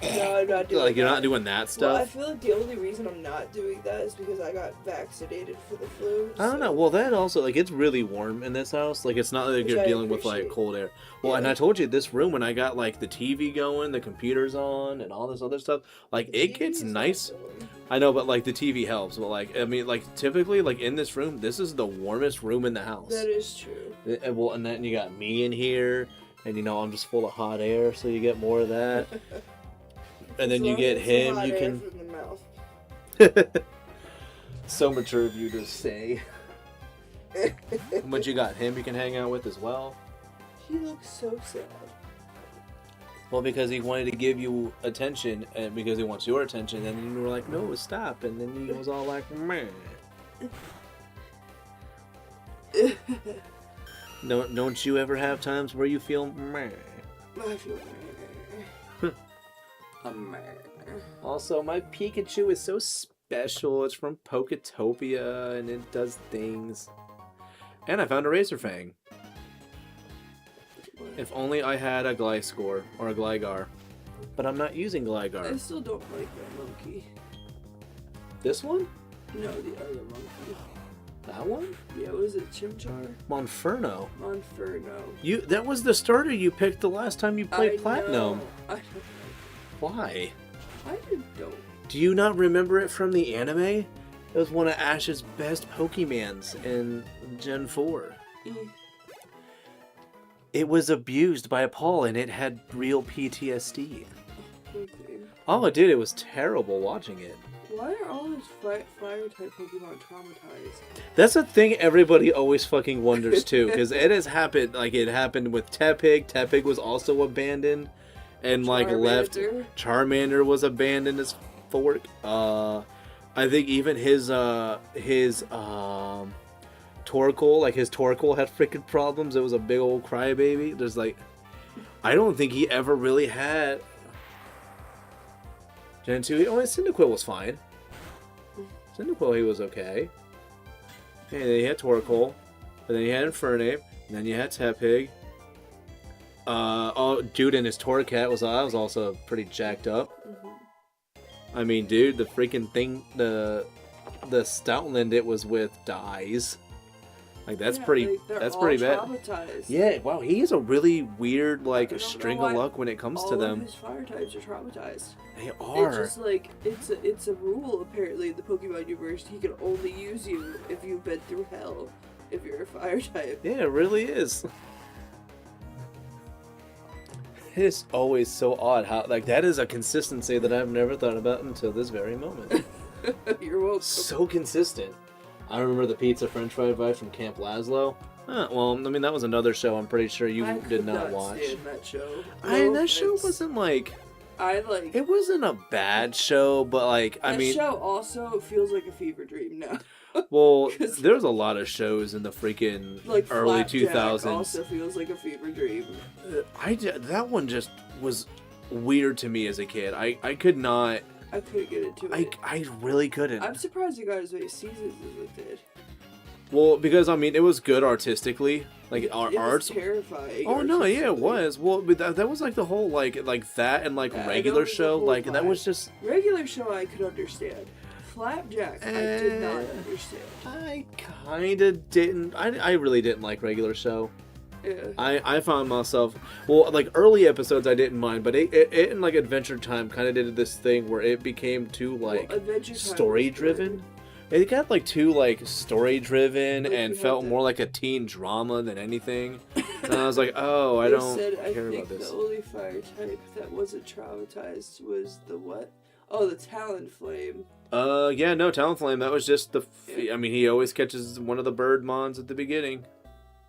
No, I'm not doing Like you're that. not doing that Well, I stuff. feel like the only reason I'm not doing that is because I got vaccinated for the flu. I don't so- know. Well, that also like it's really warm in this house. Like it's not like Which you're I dealing with like appreciate. cold air. Well, and Yeah. I told you this room when I got like the TV going, the computer's on, and all this other stuff. Like The it TV gets is not nice. going. I know, but like the TV helps. But like I mean, like typically like in this room, this is the warmest room in the house. That is true. Well, and then you got me in here, and I'm just full of hot air, so you get more of that. And then As you long get as it's the him, hot you air can. from the mouth. So mature of you to say. But you got him you can hang out with as well. He looks so sad. Well, because he wanted to give you attention, and because he wants your attention, and then you were like, no, stop. And then he was all like, meh. Don't you ever have times where you feel meh? I feel Also, my Pikachu is so special. It's from Poketopia, and it does things. And I found a Razor Fang. If only I had a Gliscor or a Gligar. But I'm not using I Gligar. still don't like that monkey. This one? No, the other monkey. That one? Yeah, was it Chimchar? Monferno. Monferno. That was the starter you picked the last time you played Platinum. Know. I don't Why? know. I don't. Do you not remember it from the anime? It was one of Ash's best Pokemons in Gen 4. It was abused by Paul and it had real PTSD. Okay. Oh, dude, it was terrible watching it. Why are all these fire type Pokemon traumatized? That's a thing everybody always fucking wonders too, because it has happened. Like it happened with Tepig. Tepig was also abandoned, and like left. Charmander? Charmander was abandoned as fork. I think even his Torkoal, like his Torkoal had freaking problems. It was a big old crybaby. There's like, I don't think he ever really had. Gen 2, oh, Cyndaquil was fine. Cyndaquil, he was okay. And then you had Torkoal, and then you had Infernape, and then you had Tepig. Oh, dude, and his Torracat was also pretty jacked up. I mean, dude, the freaking thing, the Stoutland it was with dies. Like that's Yeah, pretty. like, they're That's all pretty bad. Traumatized. Yeah, wow, he has a really weird like I don't string know of why luck when it comes all to of them. his fire types are traumatized. They It's are. just like it's a rule apparently in the Pokemon universe. He can only use you if you've been through hell. If you're a fire type. Yeah, it really is. It's always so odd how, like, that is a consistency that I've never thought about until this very moment. You're welcome. So consistent. I remember the pizza french fry advice from Camp Laszlo. Well, I mean, that was another show I'm pretty sure you did not watch. Stand that show. That show wasn't like... It wasn't a bad show, but like, I mean... That show also feels like a fever dream now. Well, there's a lot of shows in the freaking like early Flapjack 2000s. Also feels like a fever dream. That one just was weird to me as a kid. I could not... I couldn't get into it. I really couldn't. I'm surprised you guys made seasons as it did. Well, because I mean, it was good artistically, like our it arts. Was terrifying. Oh no, yeah, it was. Well, but that was like the whole like that and like regular show, like that was just regular show. I could understand. Flapjack, I did not understand. I kind of didn't. I really didn't like regular show. Yeah. I found myself, well, like early episodes I didn't mind, but it in like Adventure Time kind of did this thing where it became too like story driven. It got like too like story driven and felt more like a teen drama than anything. And I was like, oh, I don't care about this. The only fire type that wasn't traumatized was the what? Oh, the Talonflame. Yeah, no, Talonflame. That was just the. I mean, he always catches one of the bird mons at the beginning.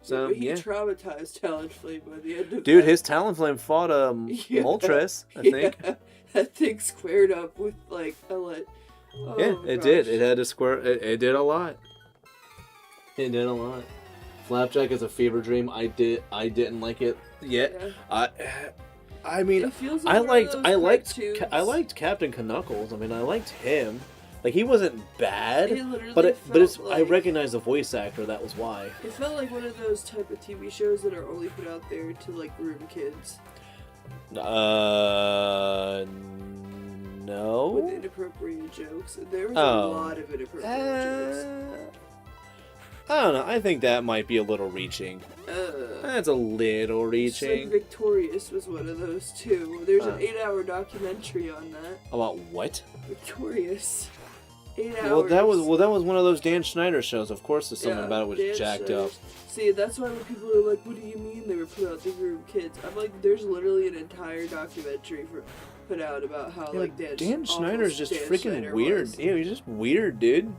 So yeah, he traumatized Talonflame by the end of Dude, his Talonflame fought Moltres, I think. That thing squared up with like it did. It had to square. It did a lot. It did a lot. Flapjack is a fever dream. I didn't like it yet. Yeah. I mean, I liked Captain Knuckles. I mean, I liked him. Like, he wasn't bad, but it's like, I recognize the voice actor. That was why. It felt like one of those type of TV shows that are only put out there to like groom kids. No. With inappropriate jokes. There was a lot of inappropriate jokes. I don't know. I think that might be a little reaching. That's a little reaching. Like Victorious was one of those too. There's an 8-hour documentary on that. About what? Victorious. 8 hours. Well, that was one of those Dan Schneider shows. Of course, there's something about it was Dan jacked Schneider's. Up. See, that's why when people are like, "What do you mean they were put out to groom kids?" I'm like, "There's literally an entire documentary put out about how like Dan Schneider's just freaking weird. Was. Yeah, he's just weird, dude.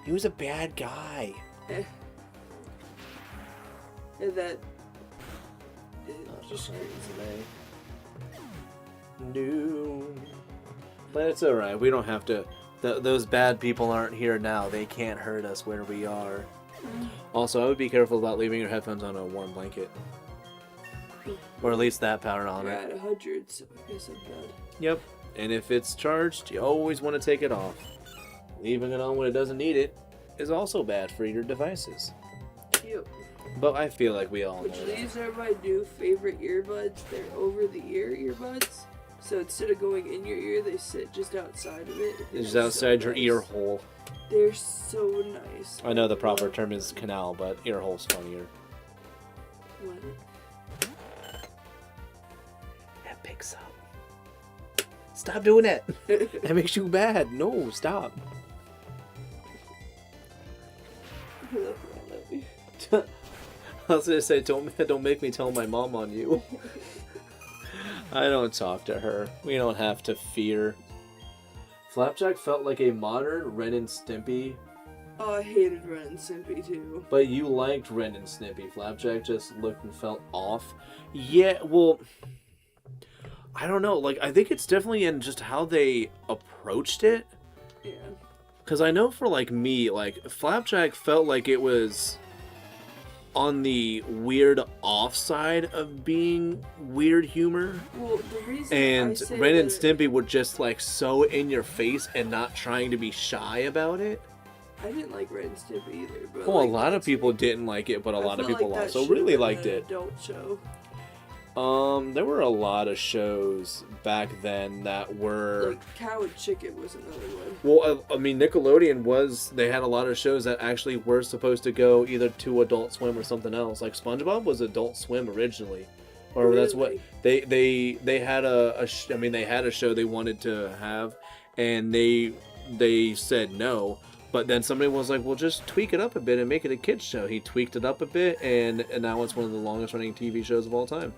He was a bad guy. And that just crazy. No. But it's alright. We don't have to. Those bad people aren't here now. They can't hurt us where we are. Also, I would be careful about leaving your headphones on a warm blanket. Or at least that power on it. At 100, so I guess I'm good. Yep. And if it's charged, you always want to take it off. Leaving it on when it doesn't need it is also bad for your devices. Yep. But I feel like we all know that. These are my new favorite earbuds. They're over-the-ear earbuds. So instead of going in your ear, they sit just outside of it. Just outside your ear hole. They're so nice. I know the proper term is canal, but ear hole's funnier. What? That picks up. Stop doing that. That makes you bad. No, stop. I was gonna say, don't make me tell my mom on you. I don't talk to her. We don't have to fear. Flapjack felt like a modern Ren and Stimpy. Oh, I hated Ren and Stimpy too. But you liked Ren and Stimpy. Flapjack just looked and felt off. Yeah, well, I don't know. Like, I think it's definitely in just how they approached it. Yeah. Because I know for, like, me, like, Flapjack felt like it was on the weird offside of being weird humor. Well, the reason and Ren and Stimpy were just, like, so in your face and not trying to be shy about it. I didn't like Ren and Stimpy either. But well, like, a lot of people didn't like it, but a lot of people also really liked it. Adult show. There were a lot of shows back then that were... Like, Cow and Chicken was another one. Well, I mean, Nickelodeon they had a lot of shows that actually were supposed to go either to Adult Swim or something else. Like, SpongeBob was Adult Swim originally. Or really? That's what... They had they had a show they wanted to have, and they said no. But then somebody was like, well, just tweak it up a bit and make it a kid's show. He tweaked it up a bit, and now it's one of the longest running TV shows of all time.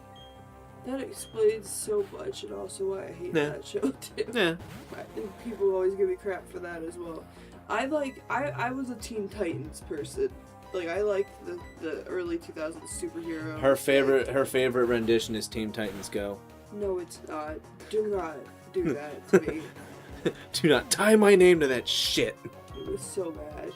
That explains so much, and also why I hate that show too. Yeah. I think people always give me crap for that as well. I was a Teen Titans person. Like, I liked the early 2000s superhero. Her favorite rendition is Teen Titans Go. No, it's not. Do not do that to me. Do not tie my name to that shit. It was so bad.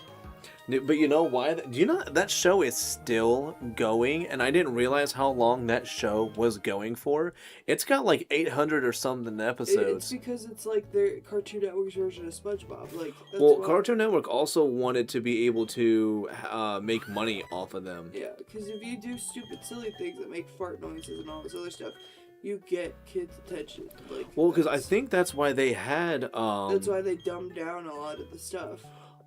But you know why? Do you know that show is still going? And I didn't realize how long that show was going for. It's got like 800 or something episodes. It's because it's like their Cartoon Network's version of SpongeBob. Like, well, Cartoon Network also wanted to be able to make money off of them. Yeah, because if you do stupid, silly things that make fart noises and all this other stuff, you get kids' attention. Like, well, because I think that's why they had. That's why they dumbed down a lot of the stuff.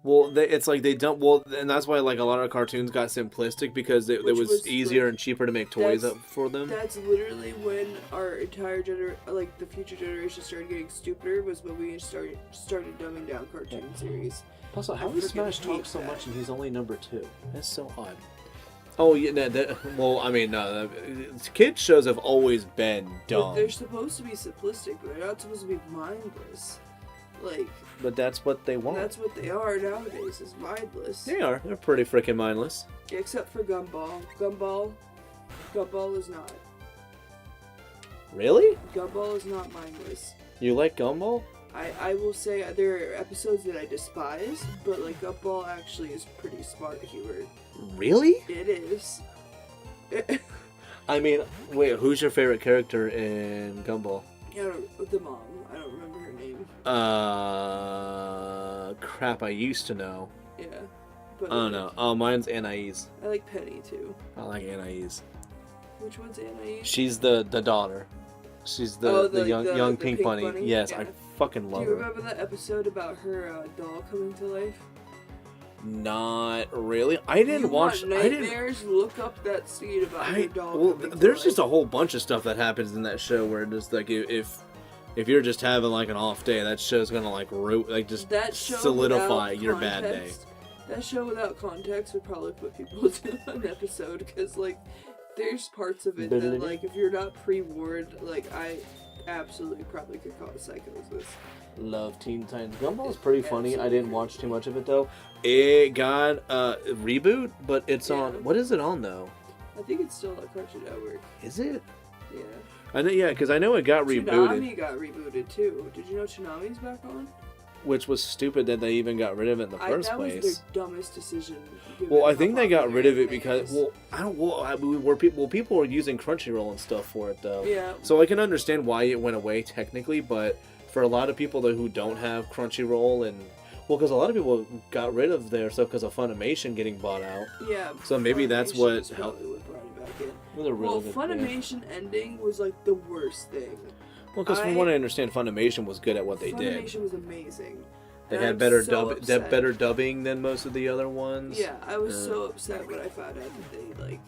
Well, it's like they don't. Well, and that's why like a lot of cartoons got simplistic because it was easier and cheaper to make toys up for them. That's literally when our entire the future generation started getting stupider. Was when we started dumbing down cartoon series. Also, how does Smash talk so much and he's only number 2? That's so odd. Oh yeah, well, I mean, kids shows have always been dumb. But they're supposed to be simplistic, but they're not supposed to be mindless. Like. But that's what they want. That's what they are nowadays, is mindless. They are. They're pretty freaking mindless. Yeah, except for Gumball. Gumball is not. Really? Gumball is not mindless. You like Gumball? I will say there are episodes that I despise, but like Gumball actually is pretty smart humor. Really? It is. I mean, wait, who's your favorite character in Gumball? Yeah, the mom. I don't remember her name. Crap, I used to know. Yeah. But I don't know. Oh, mine's Anais. I like Penny, too. I like Anais. Which one's Anais? She's the daughter. She's the young pink bunny. Yes, yeah. I fucking love her. Do you remember that episode about her doll coming to life? Not really. I didn't watch. Nightmares. Look up that scene about her doll. Well, there's just a whole bunch of stuff that happens in that show where just like if you're just having like an off day, that show's gonna like solidify your bad day. That show without context would probably put people to an episode because like there's parts of it that like if you're not pre-warned, like I absolutely probably could cause psychosis. Love Teen Titans. Gumball is pretty funny. Absolutely. I didn't watch too much of it though. It got a reboot, but it's on. What is it on though? I think it's still on Cartoon Network. Is it? Yeah. I know. Yeah, because I know it got rebooted. Toonami got rebooted too. Did you know Toonami's back on? Which was stupid that they even got rid of it in the first place. That was their dumbest decision. Well, I think they got rid of it because people were using Crunchyroll and stuff for it though. Yeah. So I can understand why it went away technically, but for a lot of people who don't have Crunchyroll and because a lot of people got rid of their stuff because of Funimation getting bought out. Yeah. So maybe that's what helped. Well, Funimation ending was like the worst thing. Well, because from what I understand, Funimation was good at what they did. Funimation was amazing. They had better dubbing than most of the other ones. Yeah, I was so upset when I found out that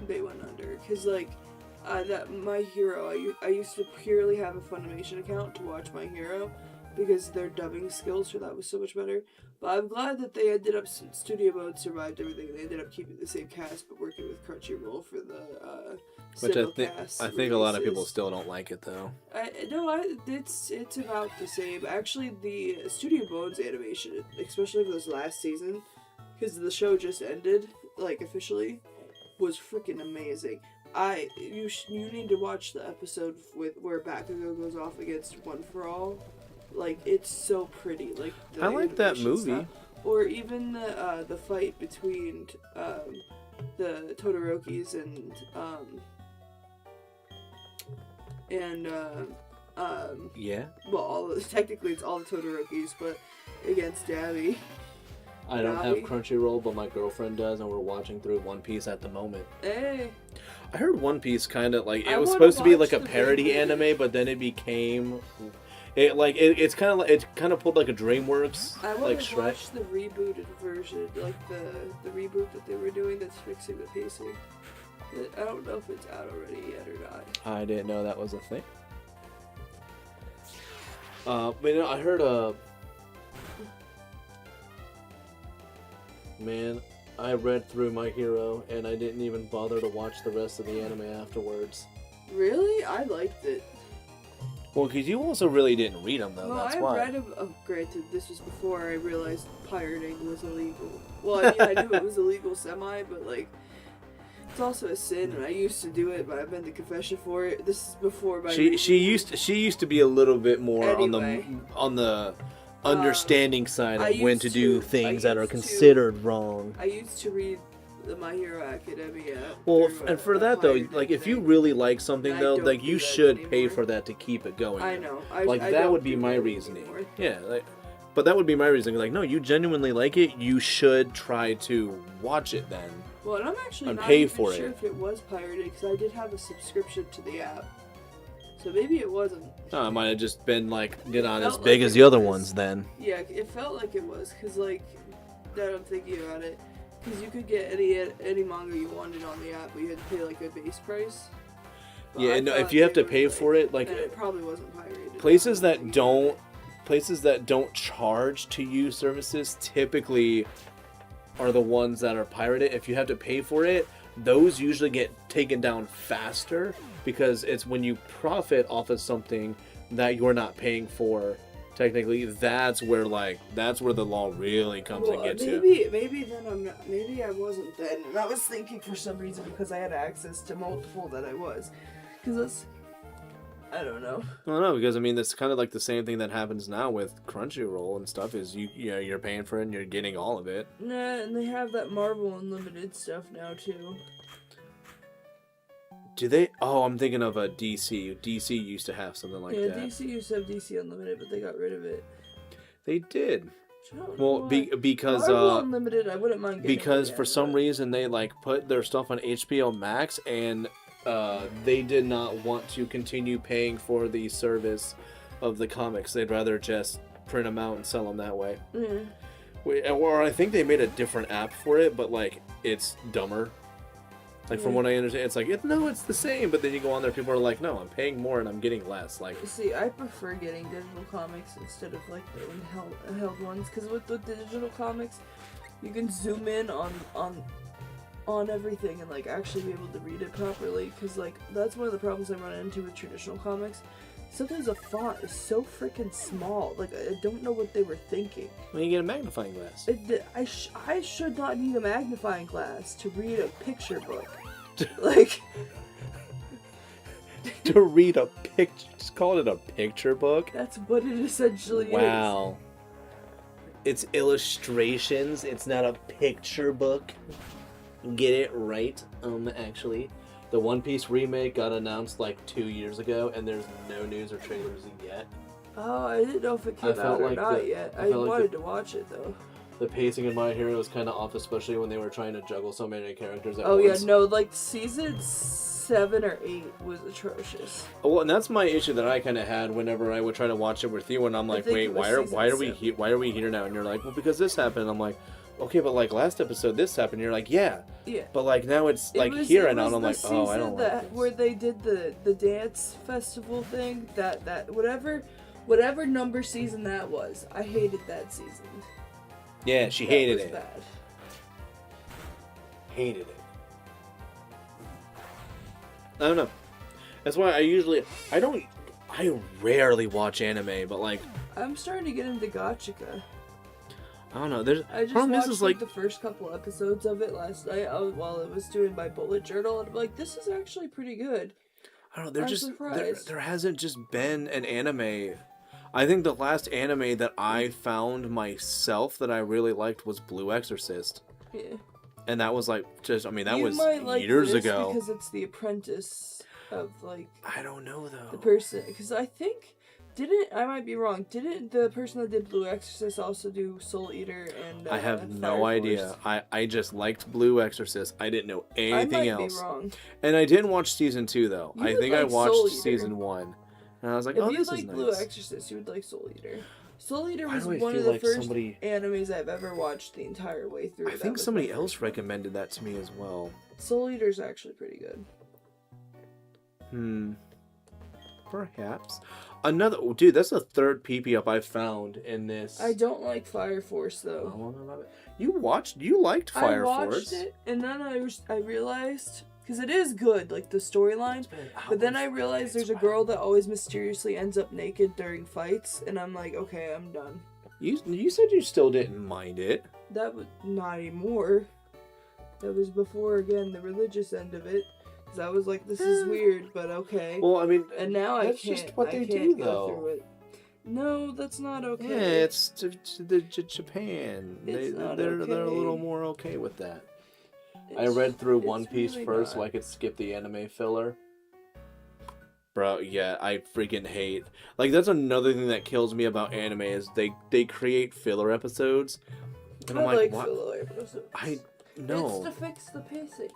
they went under because that My Hero, I used to purely have a Funimation account to watch My Hero because their dubbing skills for that was so much better. But I'm glad that they ended up, Studio Mode survived everything. They ended up keeping the same cast but working with Crunchyroll for the which I think a lot of people still don't like it though. It's about the same. Actually, the Studio Bones animation, especially for this last season, because the show just ended officially, was freaking amazing. You need to watch the episode where Bakugo goes off against One for All. It's so pretty. I like that movie. Stuff. Or even the fight between the Todorokis and yeah. Well, technically it's all the Todorokis, but against Dabi. I don't have Crunchyroll, but my girlfriend does, and we're watching through One Piece at the moment. Hey. I heard One Piece kind of it was supposed to be like a parody anime, but then it became. It's kind of pulled like a DreamWorks I want to Shrek. Watch the rebooted version, the reboot that they were doing that's fixing the pacing. I don't know if it's out already yet or not. I didn't know that was a thing. But I heard man, I read through My Hero and I didn't even bother to watch the rest of the anime afterwards. Really? I liked it. Well, because you also really didn't read them, though. Well, That's I why. read granted, this was before I realized pirating was illegal. Well, I mean, I knew it was illegal semi, but, like, it's also a sin, and I used to do it, but I've been to confession for it. This is before my She used to be a little bit more Anyway. on the understanding side I of when to used do to- things I that are used to- considered wrong. I used to read the My Hero Academia. Well, through, and for a that though, pirate like if you thing. really like something I though, don't like do you that should pay anymore. for that to keep it going. I know. Like I that don't would be do my that reasoning. anymore. Yeah, like, but that would be my reasoning. Like, no, you genuinely like it. You should try to watch it then. Well, and I'm actually And not pay even for sure it. if it was pirated, because I did have a subscription to the app. So maybe it wasn't. Oh, it might have just been like not as Felt big like as it the other was. ones then. Yeah, it felt like it was, because, like, now I'm thinking about it, because you could get any manga you wanted on the app, but you had to pay, like, a base price. But Yeah, I and thought if you have they to were, pay like, for it, like then it probably wasn't pirated. places that don't charge to use services typically are the ones that are pirated. If you have to pay for it, those usually get taken down faster because it's when you profit off of something that you're not paying for. Technically, that's where the law really comes and gets you. Maybe then I'm not. Maybe I wasn't then, and I was thinking for some reason because I had access to multiple that I was, because that's. I don't know. Well, no, because I mean that's kind of like the same thing that happens now with Crunchyroll and stuff. Is you're paying for it and you're getting all of it. Nah, and they have that Marvel Unlimited stuff now too. Do they? Oh, I'm thinking of a DC. DC used to have something like yeah, that. DC used to have DC Unlimited, but they got rid of it. They did. I don't Well, know why. because Marvel Unlimited, I wouldn't mind getting because it for again, some but- reason they like put their stuff on HBO Max and they did not want to continue paying for the service of the comics. They'd rather just print them out and sell them that way. Yeah. Or I think they made a different app for it, but like it's dumber. Like from what I understand, it's like it's the same. But then you go on there, people are like, no, I'm paying more and I'm getting less. Like, See, I prefer getting digital comics instead of like the handheld ones, because with the digital comics, you can zoom in on everything and like actually be able to read it properly. Because like that's one of the problems I run into with traditional comics. Sometimes the font is so freaking small. Like I don't know what they were thinking. when you get a magnifying glass. I should not need a magnifying glass to read a picture book. Like. To read a picture, just call it a picture book. That's what it essentially is. Wow. It's illustrations. It's not a picture book. Get it right. Actually, the One Piece remake got announced like 2 years ago, and there's no news or trailers yet. Oh, I didn't know if it came felt out or like not the- yet. I I felt like wanted to watch it though. The pacing in My Hero is kind of off, especially when they were trying to juggle so many characters at Oh yeah, once. no, like season 7 or 8 was atrocious. Well, and that's my issue that I kind of had whenever I would try to watch it with you, and I'm like, think wait, it was why are we season here? Why are we here now? And you're like, well, because this happened. I'm like, okay, but like last episode, this happened. You're like, yeah, Yeah. but like now it's It like was- here it and now, was and I'm the like, oh, I don't season like this. where they did the dance festival thing. That whatever number season that was, I hated that season. Yeah, she That hated was it. Bad. Hated it. I don't know. That's why I rarely watch anime, but like, I'm starting to get into Gotchika. I don't know. There's I just problem watched is like the first couple episodes of it last night while I was doing my bullet journal, and I'm like, this is actually pretty good. I don't know. I'm There surprised. hasn't just been an anime. I think the last anime that I found myself that I really liked was Blue Exorcist, Yeah. and that was like just that You was might like years this ago. because it's the apprentice of like I don't know though. the person. Because I think I might be wrong. Didn't the person that did Blue Exorcist also do Soul Eater and? I have Fire no idea. Force? I just liked Blue Exorcist. I didn't know anything I might else. be wrong. And I didn't watch season 2 though. You I would think I like Soul watched Eater. season 1, and I was like, If oh, you this like is Blue nice. Exorcist, you would like Soul Eater. Soul Eater Why was do I one feel of the like first somebody- animes I've ever watched the entire way through. I That think was somebody my else first one. recommended that to me as well. Soul Eater's actually pretty good. Perhaps. Another dude, that's the third PP up I found in this. I don't like Fire Force though. You liked Fire I watched Force. it, and then I realized Because it is good, like the storyline. But then I realized there's a girl that always mysteriously ends up naked during fights, and I'm like, okay, I'm done. You said you still didn't mind it. That was not anymore. That was before, again, the religious end of it. Because I was like, this is weird, but okay. Well, I mean, and now that's just what they do, though. No, that's not okay. Yeah, it's Japan. They're a little more okay with that. I read through One Piece really first so I could skip the anime filler. Bro, yeah, I freaking hate. Like, that's another thing that kills me about anime is they create filler episodes. And I'm like filler episodes. No. It's to fix the pacing.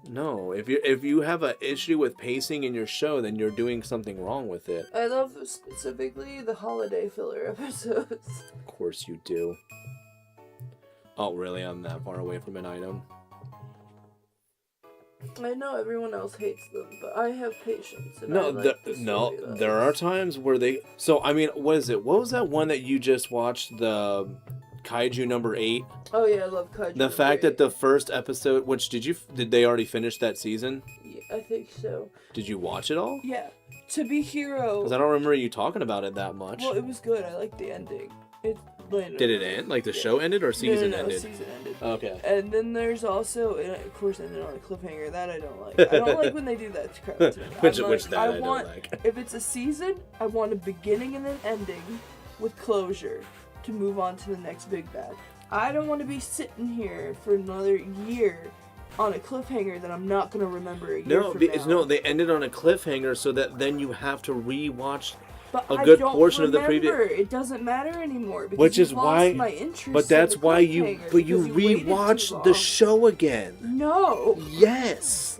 No, if you have an issue with pacing in your show, then you're doing something wrong with it. I love specifically the holiday filler episodes. Of course you do. Oh, really? I'm that far away from an item? I know everyone else hates them, but I have patience. And There are times where they. So I mean, what is it? What was that one that you just watched? The Kaiju number 8. Oh yeah, I love Kaiju. The fact that the first episode, which did they already finish that season? Yeah, I think so. Did you watch it all? Yeah. To be hero. Because I don't remember you talking about it that much. Well, it was good. I liked the ending. Did it end? Like the show ended or season ended? Season ended. Okay. And then there's also, and of course, ended on a cliffhanger. That I don't like. I don't like when they do that crap to me. Which I don't like. If it's a season, I want a beginning and an ending with closure to move on to the next big bad. I don't want to be sitting here for another year on a cliffhanger that I'm not going to remember a year from now. No, they ended on a cliffhanger so that then you have to rewatch but a good portion of the previous. It doesn't matter anymore because which is why. My interest but that's why you rewatch the show again. No. Yes.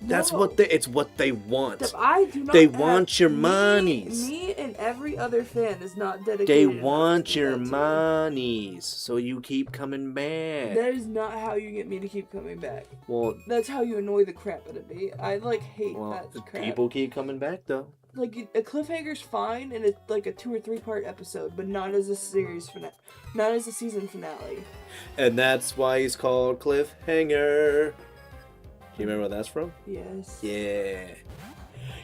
That's what it's what they want. I do not. They want your monies. Me and every other fan is not dedicated. They want your monies, so you keep coming back. That is not how you get me to keep coming back. Well, that's how you annoy the crap out of me. I hate that crap. People keep coming back though. Like a cliffhanger's fine, and it's like a 2 or 3 part episode, but not as a series finale, not as a season finale. And that's why he's called Cliffhanger. Do you remember where that's from? Yes. Yeah.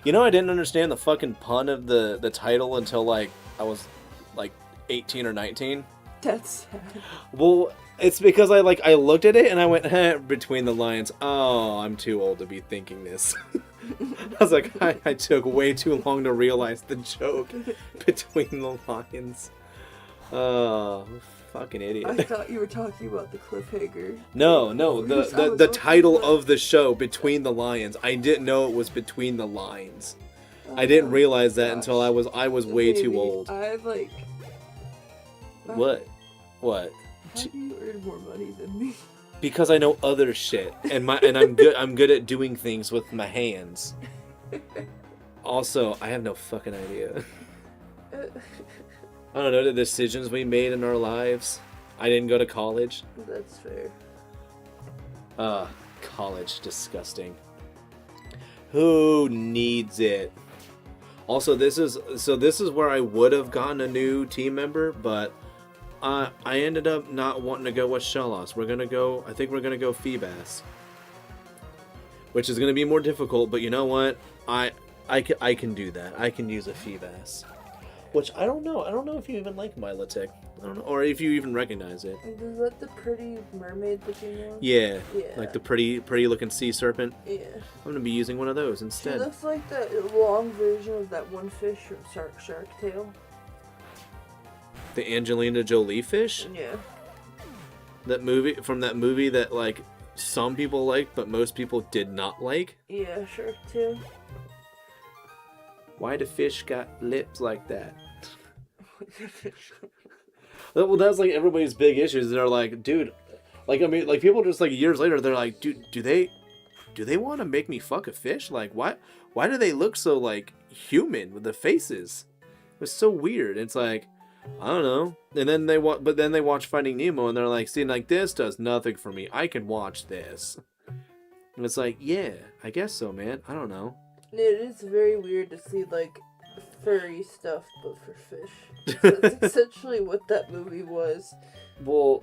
You know, I didn't understand the fucking pun of the title until, I was, 18 or 19. That's sad. Well, it's because I looked at it and I went, between the lines. Oh, I'm too old to be thinking this. I was like, I took way too long to realize the joke between the lines. Oh, fucking idiot. I thought you were talking about the cliffhanger. No, the title of the show, Between the Lions. I didn't know it was Between the Lines. I didn't realize that until I was way too old. What? How do you earn more money than me? Because I know other shit, and I'm good at doing things with my hands. Also, I have no fucking idea. I don't know the decisions we made in our lives. I didn't go to college. That's fair. College, disgusting. Who needs it? Also, this is where I would have gotten a new team member, but I ended up not wanting to go with Shellos. I think we're gonna go Feebas, which is gonna be more difficult. But you know what? I can do that. I can use a Feebas. Which I don't know. I don't know if you even like Milotic. I don't know, or if you even recognize it. Is that the pretty mermaid looking one? Yeah. Like the pretty looking sea serpent. Yeah. I'm gonna be using one of those instead. She looks like that long version of that one fish from Shark Tale. The Angelina Jolie fish? Yeah. That movie that some people liked, but most people did not like. Yeah, Shark Tale. Why the fish got lips like that? Well, that's everybody's big issues. They're like, dude, people just years later, they're like, dude, do they want to make me fuck a fish? Why do they look so human with the faces? It's so weird. It's I don't know. And then they watch Finding Nemo and they're like, see, this does nothing for me. I can watch this. And it's yeah, I guess so, man. I don't know. It is very weird to see furry stuff, but for fish. That's essentially what that movie was. Well,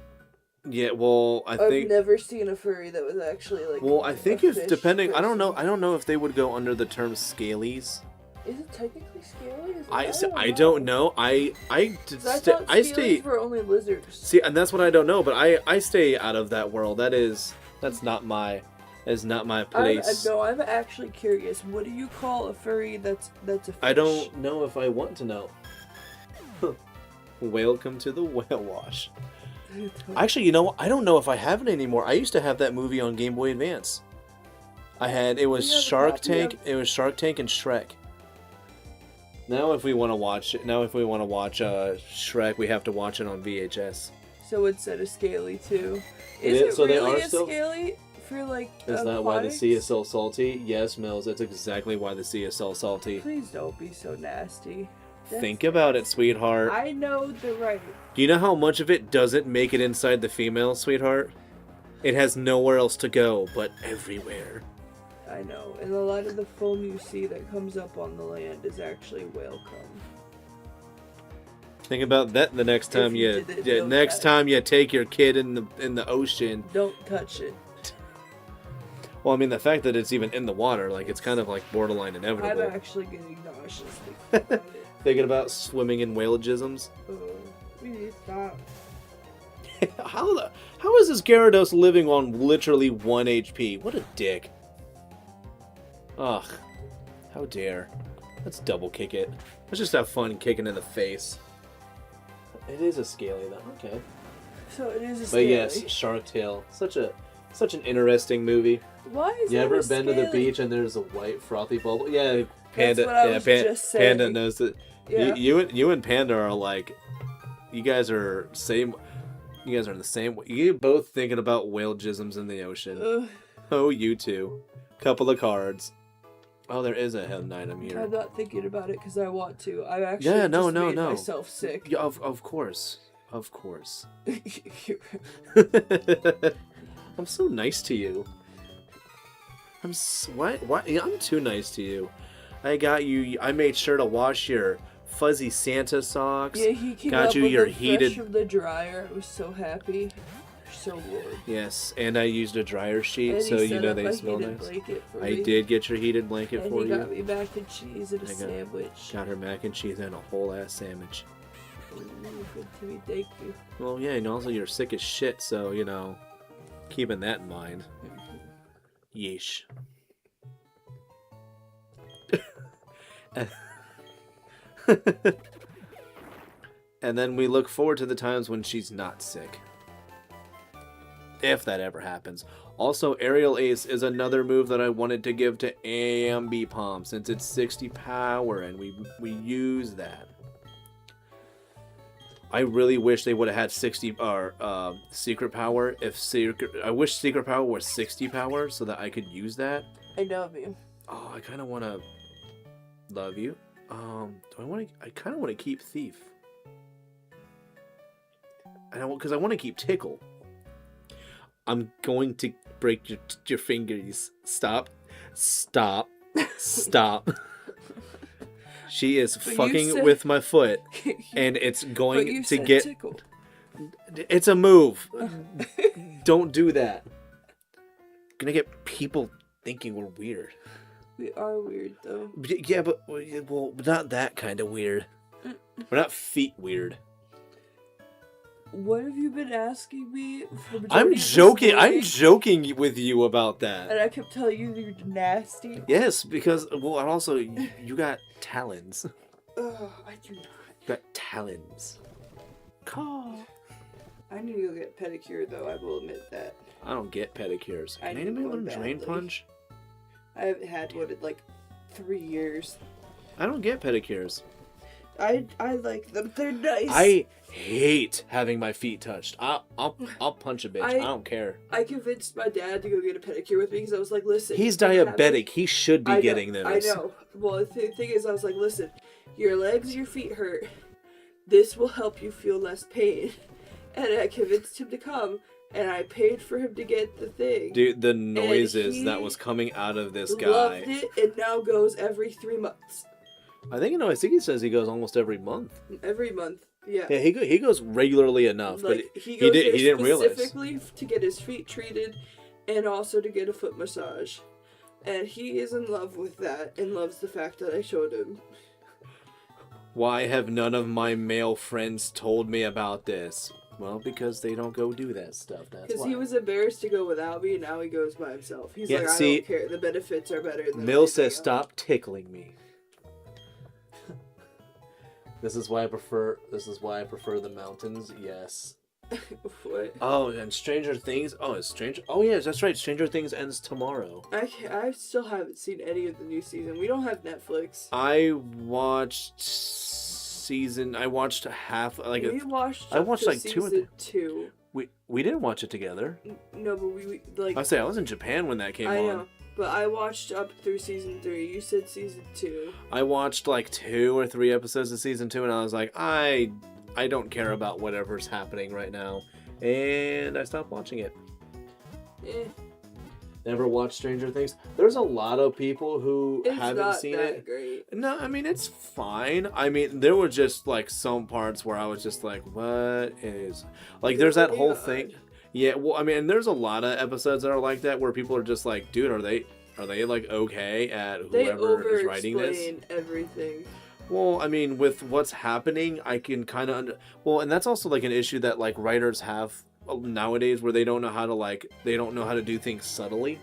Yeah, well, I've think. never seen a furry that was actually like. Well, I think a if fish depending, I don't know. person. I don't know if they would go under the term scalies. Is it technically scaly? I don't know. I thought I scalies stay. were only lizards. See, and that's what I don't know. But I stay out of that world. That's not my place. No, I'm actually curious. What do you call a furry that's a fish? I don't know if I want to know. Welcome to the whale wash. Actually, you know, I don't know if I have it anymore. I used to have that movie on Game Boy Advance. It was Shark Tank. It was Shark Tank and Shrek. Now, if we want to watch Shrek, we have to watch it on VHS. So instead of scaly too. Is Is it so they really are a still- scaly for like? Is that why the aquatics? sea is so salty? Yes, Mills. That's exactly why the sea is so salty. Please don't be so nasty. Think about it, sweetheart. I know the right. Do you know how much of it doesn't make it inside the female, sweetheart? It has nowhere else to go but everywhere. I know, and a lot of the foam you see that comes up on the land is actually whale cum. Think about that the next time time you take your kid in the ocean. Don't touch it. Well, I mean, the fact that it's even in the water, like, it's kind of like borderline I'm inevitable. actually getting nauseous thinking about it. Thinking about swimming in whalegisms. We need to stop. How is this Gyarados living on literally 1 HP? What a dick. Ugh. How dare. Let's double kick it. Let's just have fun kicking in the face. It is a scaly though. Okay. So it is a But scaly. yes, Shark Tale. Such an interesting movie. Why is You it ever a been to the scaly? beach and there's a white frothy bubble? Yeah, Panda. That's what I was just saying. Panda knows that. Yeah. You and Panda are like, you guys are same. You guys are in the same. You both thinking about whale jisms in the ocean. Ugh. Oh, you two. Couple of cards. Oh, there is a hidden item here. I'm not thinking about it because I want to. I've actually made myself sick. Yeah, of course. I'm so nice to you. Why? Yeah, I'm too nice to you. I got you. I made sure to wash your fuzzy Santa socks. Yeah, he came got up you with your them heated. fresh from the dryer. I was so happy. So warm. Yes, and I used a dryer sheet And so he you set know up they a smell heated nice. blanket for I me. did get your heated blanket And for he you. got me mac and cheese and a sandwich. Got her mac and cheese and a whole ass sandwich. Ooh, good to me, thank you. Well, yeah, and also you're sick as shit, so you know, keeping that in mind. Yeesh. And then we look forward to the times when she's not sick. If that ever happens. Also, Aerial Ace is another move that I wanted to give to Ambipom since it's 60 power and we use that. I really wish they would have had 60 secret power. I wish secret power was 60 power so that I could use that. I love you. Oh, I kind of want to love you. I kind of want to keep Thief. Because I want to keep Tickle. I'm going to break your fingers. Stop. She is fucking with my foot, and it's going to get. Tickled. It's a move. Don't do that. Gonna get people thinking we're weird. We are weird though. Yeah, but well, not that kind of weird. We're not feet weird. What have you been asking me? For the I'm majority of this joking. I'm morning? joking with you about that. And I kept telling you you're nasty. Yes, because well, and also you got talons. Ugh, I do not. You got talons. Caw. I need to go get a pedicure though. I will admit that. I don't get pedicures. I Can need anybody one learn Drain badly. Punch? I haven't had one in like 3 years. I don't get pedicures. I like them. They're nice. I hate having my feet touched. I'll punch a bitch. I don't care. I convinced my dad to go get a pedicure with me because I was like, listen. He's you have diabetic. He should be getting I those. know. Well, the thing is, I was like, listen, your legs, your feet hurt. This will help you feel less pain. And I convinced him to come, and I paid for him to get the thing. Dude, the noises he that was coming out of this guy. Loved it, and now goes every 3 months. I think he says he goes almost every month. Every month. Yeah. Yeah, he goes regularly enough, Like, but he goes there he didn't realize. specifically to get his feet treated and also to get a foot massage. And he is in love with that and loves the fact that I showed him. Why have none of my male friends told me about this? Well, because they don't go do that stuff. That's Because why. he was embarrassed to go without me, and now he goes by himself. He's Yeah, like, I see, don't care. The benefits are better than Mill anything says, else." "Stop tickling me." This is why I prefer the mountains. Yes. What? Oh, and Stranger Things. Oh, it's Stranger. Oh, yeah, that's right. Stranger Things ends tomorrow. I still haven't seen any of the new season. We don't have Netflix. I watched half. We watched. I watched up to like two. season 2. We didn't watch it together. No, but we like. I was in Japan when that came I on. know, but I watched up through season 3. You said season 2. I watched like 2 or 3 episodes of season 2, and I was like, I don't care about whatever's happening right now, and I stopped watching it. Never watched Stranger Things. There's a lot of people who haven't seen it. Great. No, I mean, it's fine. I mean, there were just like some parts where I was just like, what is like, there's that whole thing. Yeah, well, I mean, there's a lot of episodes that are like that where people are just like, dude, are they like okay at whoever is writing this? They over-explain everything. Well, I mean, with what's happening, I can kind of well, and that's also like an issue that like writers have nowadays, where they don't know how to do things subtly.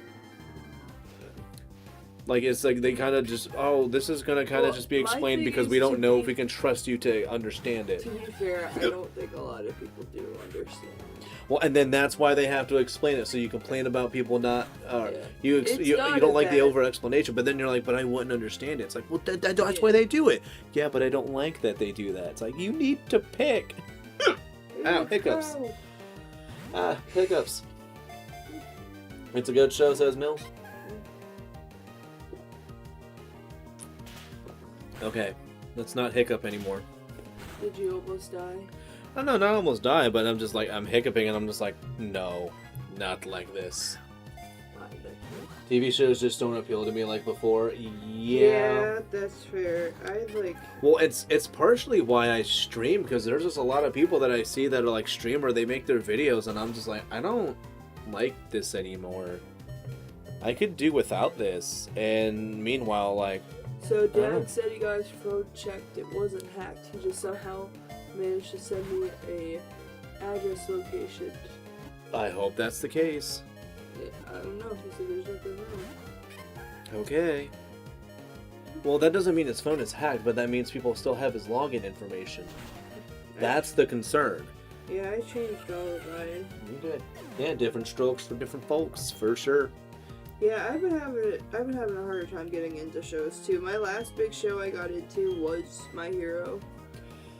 Like, it's like they kind of just, this is gonna kind of just be explained because we don't know if we can trust you to understand it. To be fair, I don't think a lot of people do understand. Well, and then that's why they have to explain it. So you complain about people not, you not don't like the bad. over explanation, but then you're like, but I wouldn't understand it. It's like, well, that's why they do it. Yeah, but I don't like that they do that. It's like, you need to pick. Ow, hiccups. Hiccups. It's a good show, says Mills. Okay, let's not hiccup anymore. Did you almost die? I don't know, not almost die, but I'm just like, I'm hiccuping and I'm just like, no, not like this. TV shows just don't appeal to me like before. Yeah, that's fair. Well, it's partially why I stream, because there's just a lot of people that I see that are like streamer, they make their videos, and I'm just like, I don't like this anymore. I could do without this, and meanwhile, like... So Dad said he got his phone checked, it wasn't hacked, he just somehow managed to send me a address location. I hope that's the case. I don't know, he said there's nothing wrong. Okay. Well, that doesn't mean his phone is hacked, but that means people still have his login information. That's the concern. Yeah, I changed all of mine. You did. Yeah, different strokes for different folks, for sure. Yeah, I've been having a harder time getting into shows too. My last big show I got into was My Hero.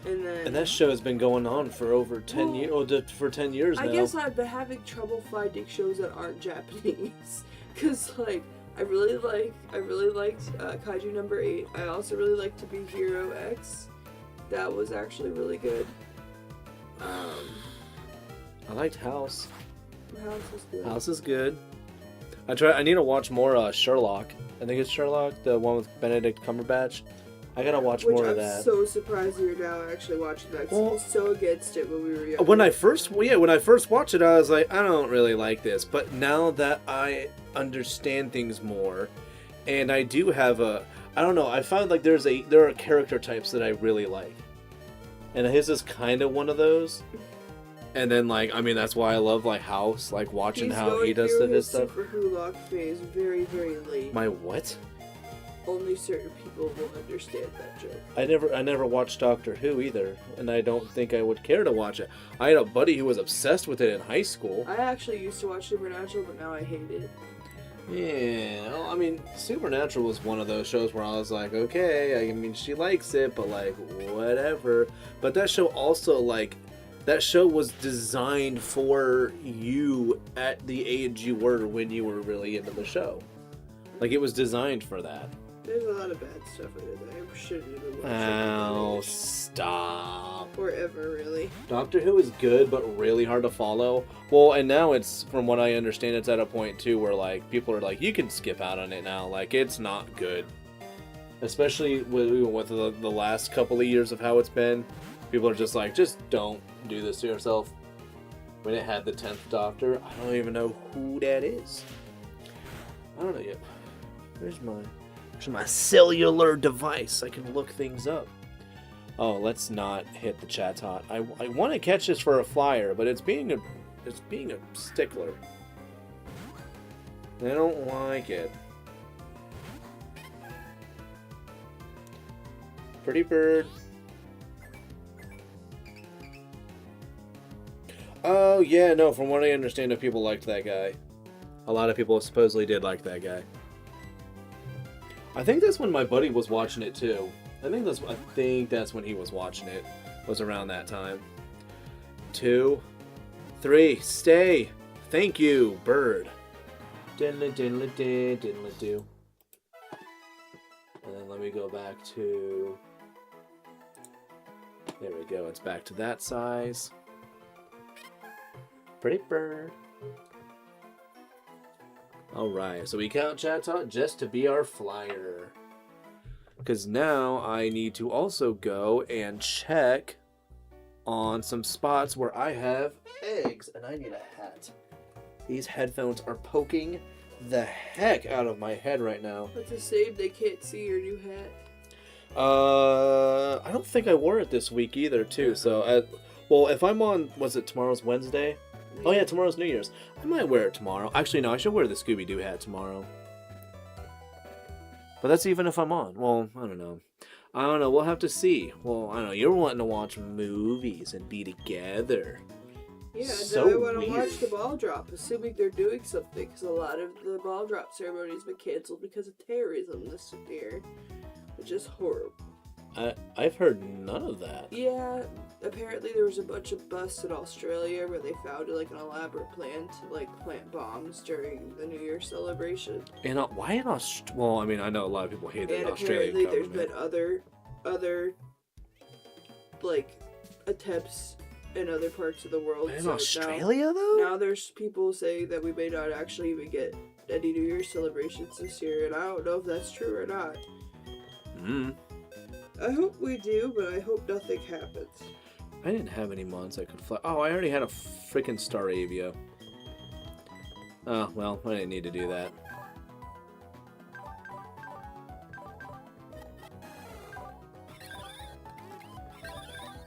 And that show has been going on for over 10 years. For 10 years now. I guess I've been having trouble finding shows that aren't Japanese, cause like I really liked Kaiju number 8. I also really liked To Be Hero X. That was actually really good. I liked House. House is good. House is good. I need to watch more Sherlock. I think it's Sherlock, the one with Benedict Cumberbatch. I gotta watch more of that. I'm so surprised you're now actually watching that. Cause I was so against it when we were young. When I first watched it, I was like, I don't really like this. But now that I understand things more, and I do have I don't know, I found like there are character types that I really like, and his is kind of one of those. And then, like, I mean, that's why I love, like, House, like, watching how he does his stuff. Super Hulock phase very, very late. My what? Only certain people will understand that joke. I never watched Doctor Who either, and I don't think I would care to watch it. I had a buddy who was obsessed with it in high school. I actually used to watch Supernatural, but now I hate it. Yeah, well, I mean, Supernatural was one of those shows where I was like, okay, I mean, she likes it, but, like, whatever. But that show also, like... That show was designed for you at the age you were when you were really into the show. Like, it was designed for that. There's a lot of bad stuff in it that I shouldn't even watch. Oh, stop. Or ever, really. Doctor Who is good, but really hard to follow. Well, and now it's, from what I understand, it's at a point, too, where, like, people are like, you can skip out on it now. Like, it's not good. Especially with the last couple of years of how it's been. People are just like, just don't do this to yourself. When it had the 10th Doctor, I don't even know who that is. I don't know yet. Where's my cellular device? I can look things up. Oh, let's not hit the chat tot. I want to catch this for a flyer, but it's being a stickler. I don't like it. Pretty bird. Oh yeah, no. From what I understand, if people liked that guy, a lot of people supposedly did like that guy. I think that's when my buddy was watching it too. I think that's when he was watching it. Was around that time. 2, 3, stay. Thank you, bird. Diddle diddle diddle do. And then let me go back to. There we go. It's back to that size. Pretty bird. Alright, so we count chat talk just to be our flyer. Because now I need to also go and check on some spots where I have eggs. And I need a hat. These headphones are poking the heck out of my head right now. It's a shame they can't see your new hat. I don't think I wore it this week either, too. So, well, if I'm on, was it tomorrow's Wednesday? Oh yeah, tomorrow's New Year's. I might wear it tomorrow. Actually, no, I should wear the Scooby-Doo hat tomorrow. But that's even if I'm on. Well, I don't know. We'll have to see. Well, I don't know. You're wanting to watch movies and be together. Yeah, so I want to weird. watch the ball drop, assuming they're doing something, because a lot of the ball drop ceremony has been canceled because of terrorism this year, which is horrible. I've heard none of that. Yeah, apparently there was a bunch of busts in Australia where they found like an elaborate plan to like plant bombs during the New Year celebration. And why in Australia? Well, I mean, I know a lot of people hate the Australian apparently government. there's been other like attempts in other parts of the world. In so Australia, though? Now there's people saying that we may not actually even get any New Year celebrations this year, and I don't know if that's true or not. I hope we do, but I hope nothing happens. I didn't have any months I could fly. Oh, I already had a freaking Staravia. Oh, well, I didn't need to do that.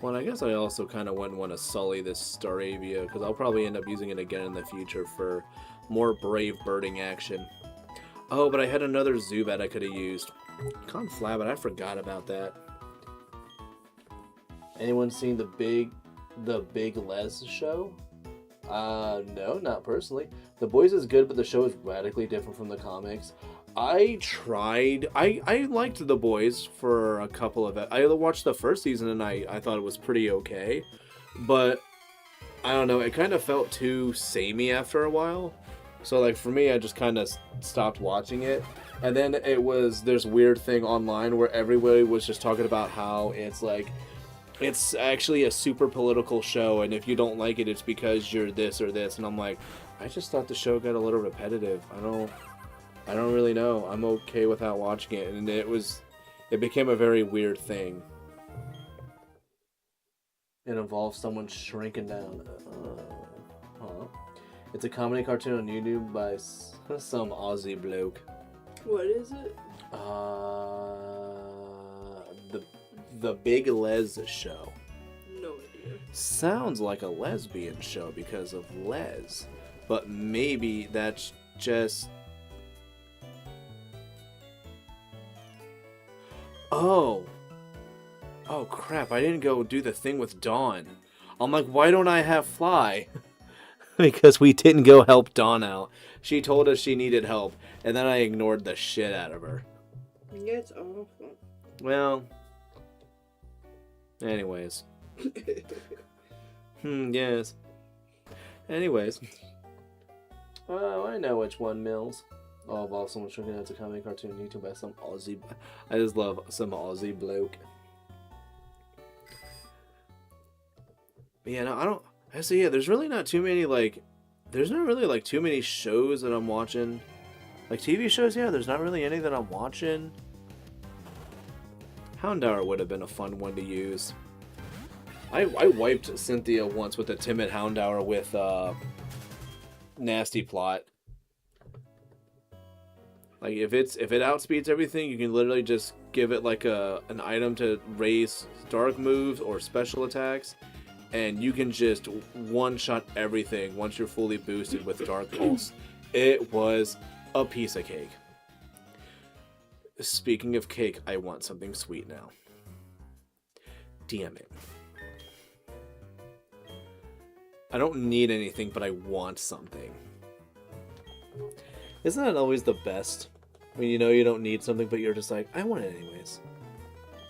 Well, I guess I also kind of wouldn't want to sully this Staravia, because I'll probably end up using it again in the future for more brave birding action. Oh, but I had another Zubat I could have used. Conflab, but I forgot about that. Anyone seen the Big Les show? No, not personally. The Boys is good, but the show is radically different from the comics. I tried. I liked The Boys for a couple of it. I watched the first season and I thought it was pretty okay. But I don't know, it kind of felt too samey after a while. So like for me, I just kind of stopped watching it. And then there's a weird thing online where everybody was just talking about how it's like, it's actually a super political show, and if you don't like it, it's because you're this or this. And I'm like, I just thought the show got a little repetitive. I don't really know. I'm okay without watching it, and it became a very weird thing. It involves someone shrinking down. It's a comedy cartoon on YouTube by some Aussie bloke. What is it? The Big Les show. No idea. Sounds like a lesbian show because of Les, but maybe that's just... Oh crap, I didn't go do the thing with Dawn. I'm like, why don't I have Fly? Because we didn't go help Dawn out. She told us she needed help, and then I ignored the shit out of her. It's awful. Well, anyways. Yes. Anyways. Oh, I know which one, Mills. Oh, I've also been looking at a comedy cartoon on YouTube by some Aussie... I just love some Aussie bloke. But yeah, no, I don't... Actually, yeah, there's really not too many, like... There's not really, like, too many shows that I'm watching. Like, TV shows, yeah, there's not really any that I'm watching. Houndour would have been a fun one to use. I wiped Cynthia once with a Timid Houndour with Nasty Plot. Like if it outspeeds everything, you can literally just give it like an item to raise dark moves or special attacks, and you can just one-shot everything once you're fully boosted with Dark Pulse. It was a piece of cake. Speaking of cake, I want something sweet now. Damn it. I don't need anything, but I want something. Isn't that always the best? When you know you don't need something, but you're just like, I want it anyways.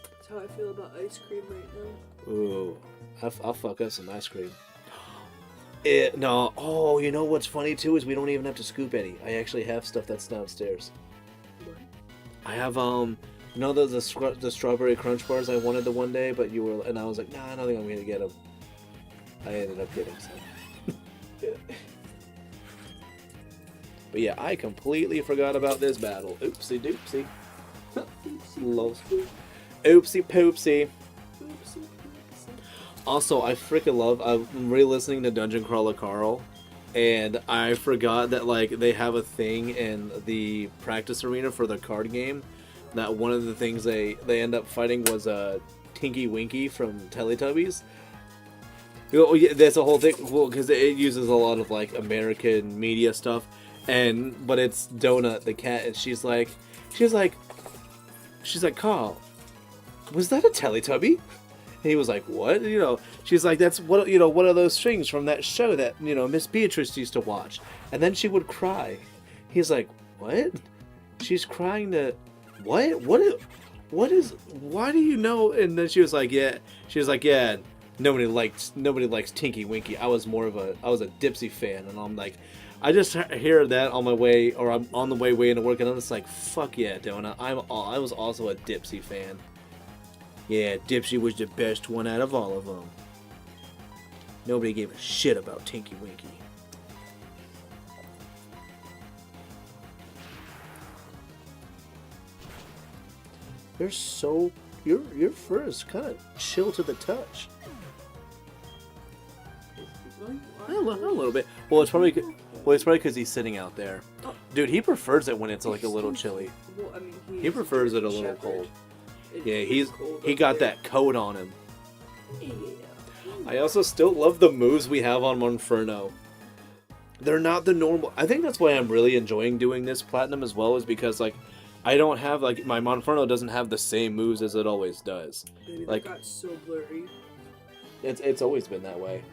That's how I feel about ice cream right now. Ooh, I'll fuck us some ice cream. No. Oh, you know what's funny too is we don't even have to scoop any. I actually have stuff that's downstairs. What? I have you know the strawberry crunch bars I wanted the one day, but you were, and I was like, nah, I don't think I'm gonna get them. I ended up getting some. But yeah, I completely forgot about this battle. Oopsie doopsie. Oopsie poopsie. Also, I freaking love, I'm re-listening to Dungeon Crawler Carl, and I forgot that, like, they have a thing in the practice arena for the card game, that one of the things they end up fighting was Tinky Winky from Teletubbies. Oh, yeah, that's a whole thing, well, because it uses a lot of, like, American media stuff, but it's Donut, the cat, and she's like, Carl, was that a Teletubby? And he was like, what? You know, she's like, that's what, you know, one of those strings from that show that, you know, Miss Beatrice used to watch. And then she would cry. He's like, what? She's crying to, what? What is, why do you know? And then she was like, yeah. She was like, yeah, nobody likes Tinky Winky. I was a Dipsy fan. And I'm like, I just hear that on my way, or I'm on the way into work, and I'm just like, fuck yeah, Donut. I was also a Dipsy fan. Yeah, Dipsy was the best one out of all of them. Nobody gave a shit about Tinky Winky. Your fur is kind of chill to the touch. A little bit. Well, it's probably because he's sitting out there. Dude, he prefers it when it's like a little chilly. Well, I mean, He prefers it a little cold. Yeah, he got that coat on him. Yeah. I also still love the moves we have on Monferno. They're not the normal. I think that's why I'm really enjoying doing this platinum as well, is because like I don't have like my Monferno doesn't have the same moves as it always does. Maybe like got so blurry. It's always been that way.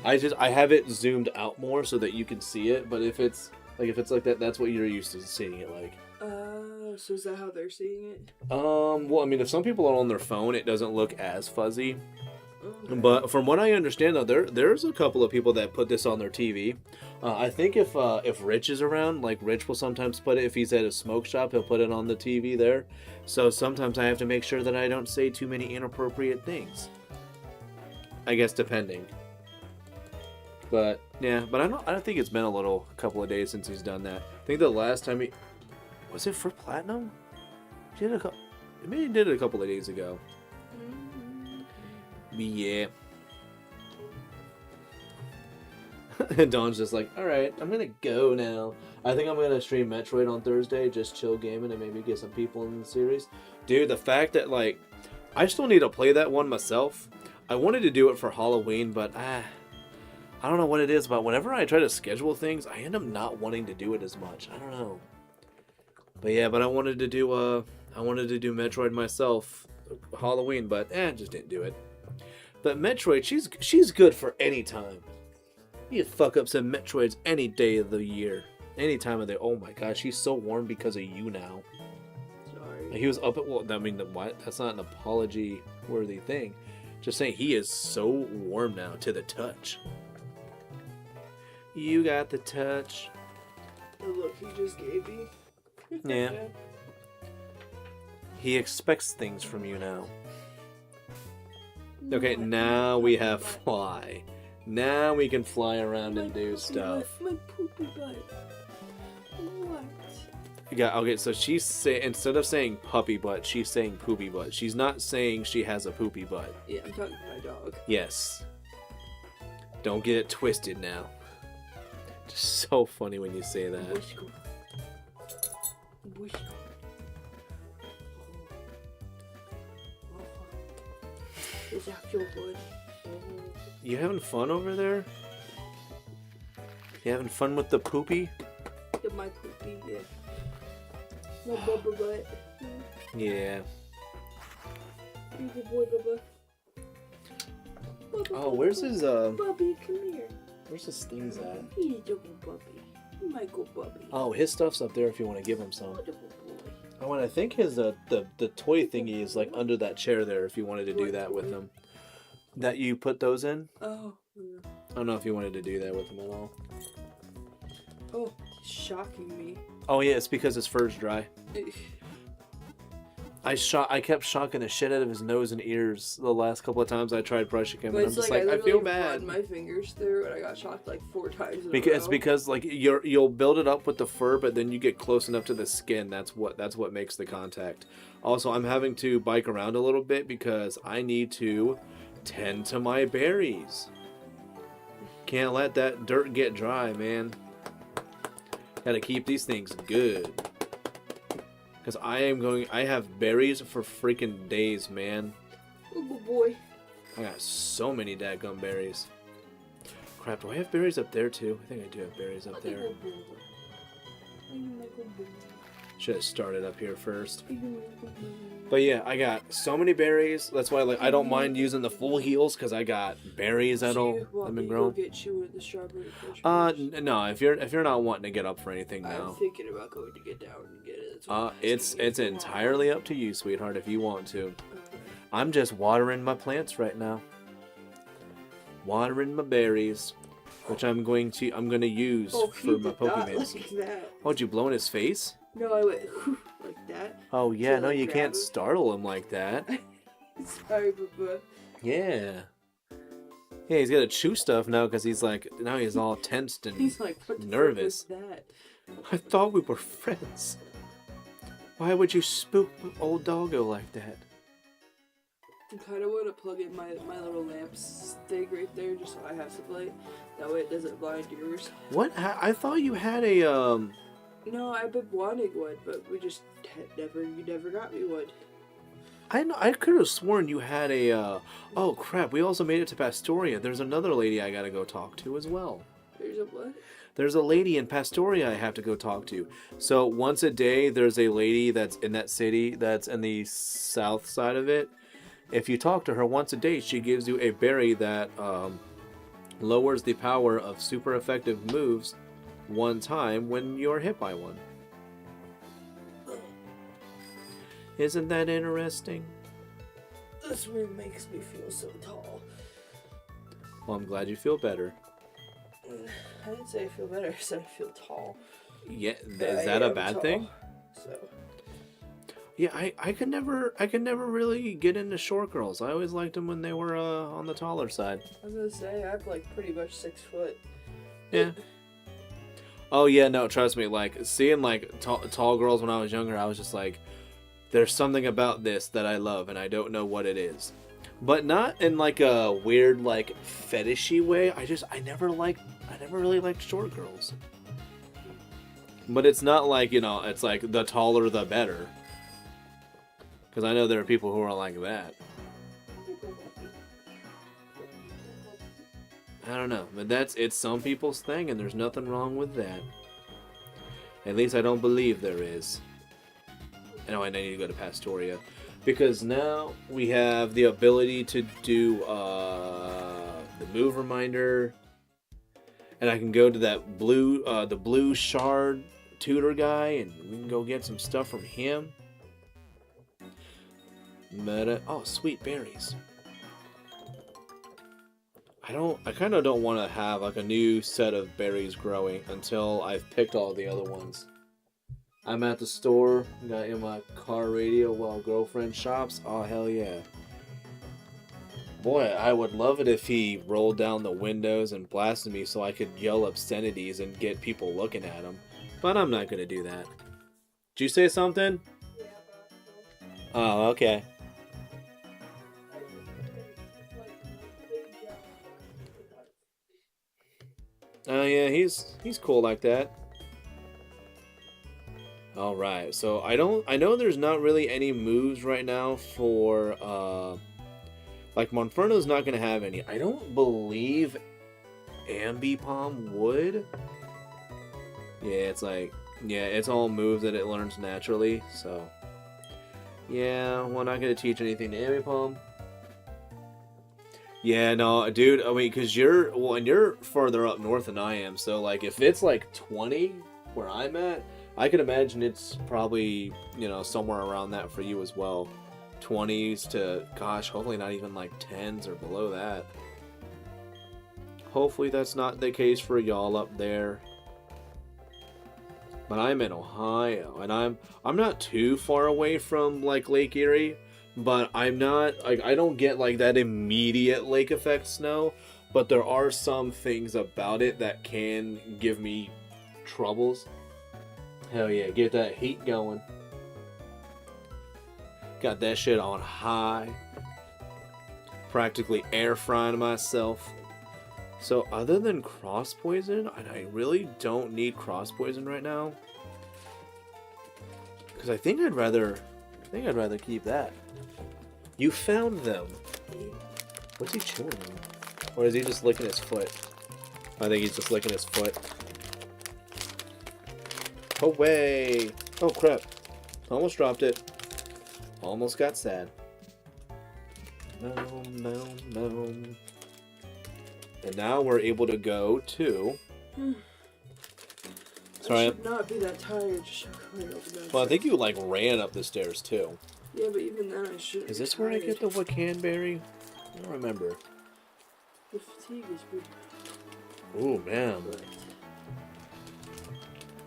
I have it zoomed out more so that you can see it, but if it's like that, that's what you're used to seeing it like. So is that how they're seeing it? Well, I mean, if some people are on their phone, it doesn't look as fuzzy. Okay. But from what I understand, though, there's a couple of people that put this on their TV. I think if Rich is around, like Rich will sometimes put it. If he's at a smoke shop, he'll put it on the TV there. So sometimes I have to make sure that I don't say too many inappropriate things. I guess depending. But yeah, but I don't think it's been a couple of days since he's done that. I think the last time was it for platinum? Maybe he did it a couple of days ago. Yeah. And Dawn's just like, alright, I'm gonna go now. I think I'm gonna stream Metroid on Thursday, just chill gaming and maybe get some people in the series. Dude, the fact that, like, I still need to play that one myself. I wanted to do it for Halloween, but I don't know what it is, but whenever I try to schedule things, I end up not wanting to do it as much. I don't know. But yeah, I wanted to do Metroid myself Halloween, but just didn't do it. But Metroid, she's good for any time. You fuck up some Metroids any day of the year. Any time of the... Oh my gosh, he's so warm because of you now. Sorry. He was up at... Well, I mean, what? That's not an apology-worthy thing. Just saying, he is so warm now to the touch. You got the touch. The look he just gave me. Yeah. He expects things from you now. Okay, now we have fly. Now we can fly around and do stuff. My poopy butt. What? Yeah, okay, so instead of saying puppy butt, she's saying poopy butt. She's not saying she has a poopy butt. Yeah, I'm talking to my dog. Yes. Don't get it twisted now. Just so funny when you say that. Does that feel good? You having fun over there? You having fun with the poopy? Yeah, my poopy, yeah. My bubba butt. Yeah. Good boy, Bubba. Oh, where's his Bubby, come here. where's his things at? He's a double Bubby. Michael Bubby. Oh, his stuff's up there if you want to give him some. Wonderful boy. Oh, and I think his the toy thingy is like under that chair there if you wanted to do that with him. That you put those in? Oh, yeah. I don't know if you wanted to do that with him at all. Oh, he's shocking me. Oh yeah, it's because his fur's dry. I kept shocking the shit out of his nose and ears the last couple of times I tried brushing him, and I'm just like, I feel bad. My fingers through, and I got shocked like 4 times. It's because like you'll build it up with the fur, but then you get close enough to the skin. That's what makes the contact. Also, I'm having to bike around a little bit because I need to tend to my berries. Can't let that dirt get dry, man. Gotta keep these things good. Because I have berries for freaking days, man. Oh, good boy. I got so many dadgum berries. Crap, do I have berries up there too? I think I do have berries up there. Should have started up here first. But yeah, I got so many berries. That's why I don't mind using the full heals because I got berries that'll have been grown. Get you with the strawberry no, if you're not wanting to get up for anything now. I'm thinking about going to get down and get it. It's entirely up to you, sweetheart, if you want to. I'm just watering my plants right now. Watering my berries, which I'm gonna use for my Pokemon. Oh, did you blow in his face? No, I went like that. Oh yeah, no, you can't startle him like that. Sorry, Bubba. Yeah. Yeah, he's got to chew stuff now because he's all tensed and he's like, what the nervous. Fuck was that? I thought we were friends. Why would you spook old doggo like that? I kind of want to plug in my little lamp stick right there just so I have some light. That way it doesn't blind yours. What? I thought you had a No, I've been wanting one, but we just you never got me one. I could have sworn you had a, oh crap, we also made it to Pastoria. There's another lady I gotta go talk to as well. There's a what? There's a lady in Pastoria I have to go talk to. So once a day, there's a lady that's in that city that's in the south side of it. If you talk to her once a day, she gives you a berry that lowers the power of super effective moves one time when you're hit by one. Isn't that interesting? This room makes me feel so tall. Well, I'm glad you feel better. I didn't say I feel better, I said I feel tall. Yeah, is that a bad thing? So. Yeah, I could never really get into short girls. I always liked them when they were on the taller side. I was gonna say I'm like pretty much 6 foot. Yeah. Oh yeah, no, trust me. Like seeing like tall girls when I was younger, I was just like, there's something about this that I love, and I don't know what it is. But not in like a weird like fetishy way. I never really liked short girls. But it's not like, it's like the taller the better. Because I know there are people who are like that. I don't know, but it's some people's thing, and there's nothing wrong with that. At least I don't believe there is. I need to go to Pastoria, because now we have the ability to do the move reminder, and I can go to that the blue shard tutor guy, and we can go get some stuff from him. Oh, sweet berries. I kind of don't want to have like a new set of berries growing until I've picked all the other ones. I'm at the store, got in my car radio while girlfriend shops. Oh, hell yeah. Boy, I would love it if he rolled down the windows and blasted me so I could yell obscenities and get people looking at him. But I'm not going to do that. Did you say something? Yeah, Oh, okay. Oh yeah, he's cool like that. All right, so I know there's not really any moves right now for like Monferno's not gonna have any. I don't believe Ambipom would. Yeah, it's like it's all moves that it learns naturally. So yeah, we're not gonna teach anything to Ambipom. Yeah, no, dude. I mean, because and you're further up north than I am. So like, if it's like 20 where I'm at, I can imagine it's probably somewhere around that for you as well. 20s to, gosh, hopefully not even like 10s or below that. Hopefully that's not the case for y'all up there. But I'm in Ohio, and I'm not too far away from like Lake Erie. But I'm not, like, I don't get, like, that immediate lake effect snow, but there are some things about it that can give me troubles. Hell yeah, get that heat going. Got that shit on high. Practically air frying myself. So, other than cross poison, and I really don't need cross poison right now. Because I think I'd rather keep that. You found them. What's he chewing on? Or is he just licking his foot? I think he's just licking his foot. Away! Oh crap. Almost dropped it. Almost got sad. No. And now we're able to go to... Sorry, I should not be that tired. Just running over that. Well, I think you like ran up the stairs too. Yeah, but even then I shouldn't. Is this where I get the Wacanberry? I don't remember. The fatigue is pretty. Ooh, man. But...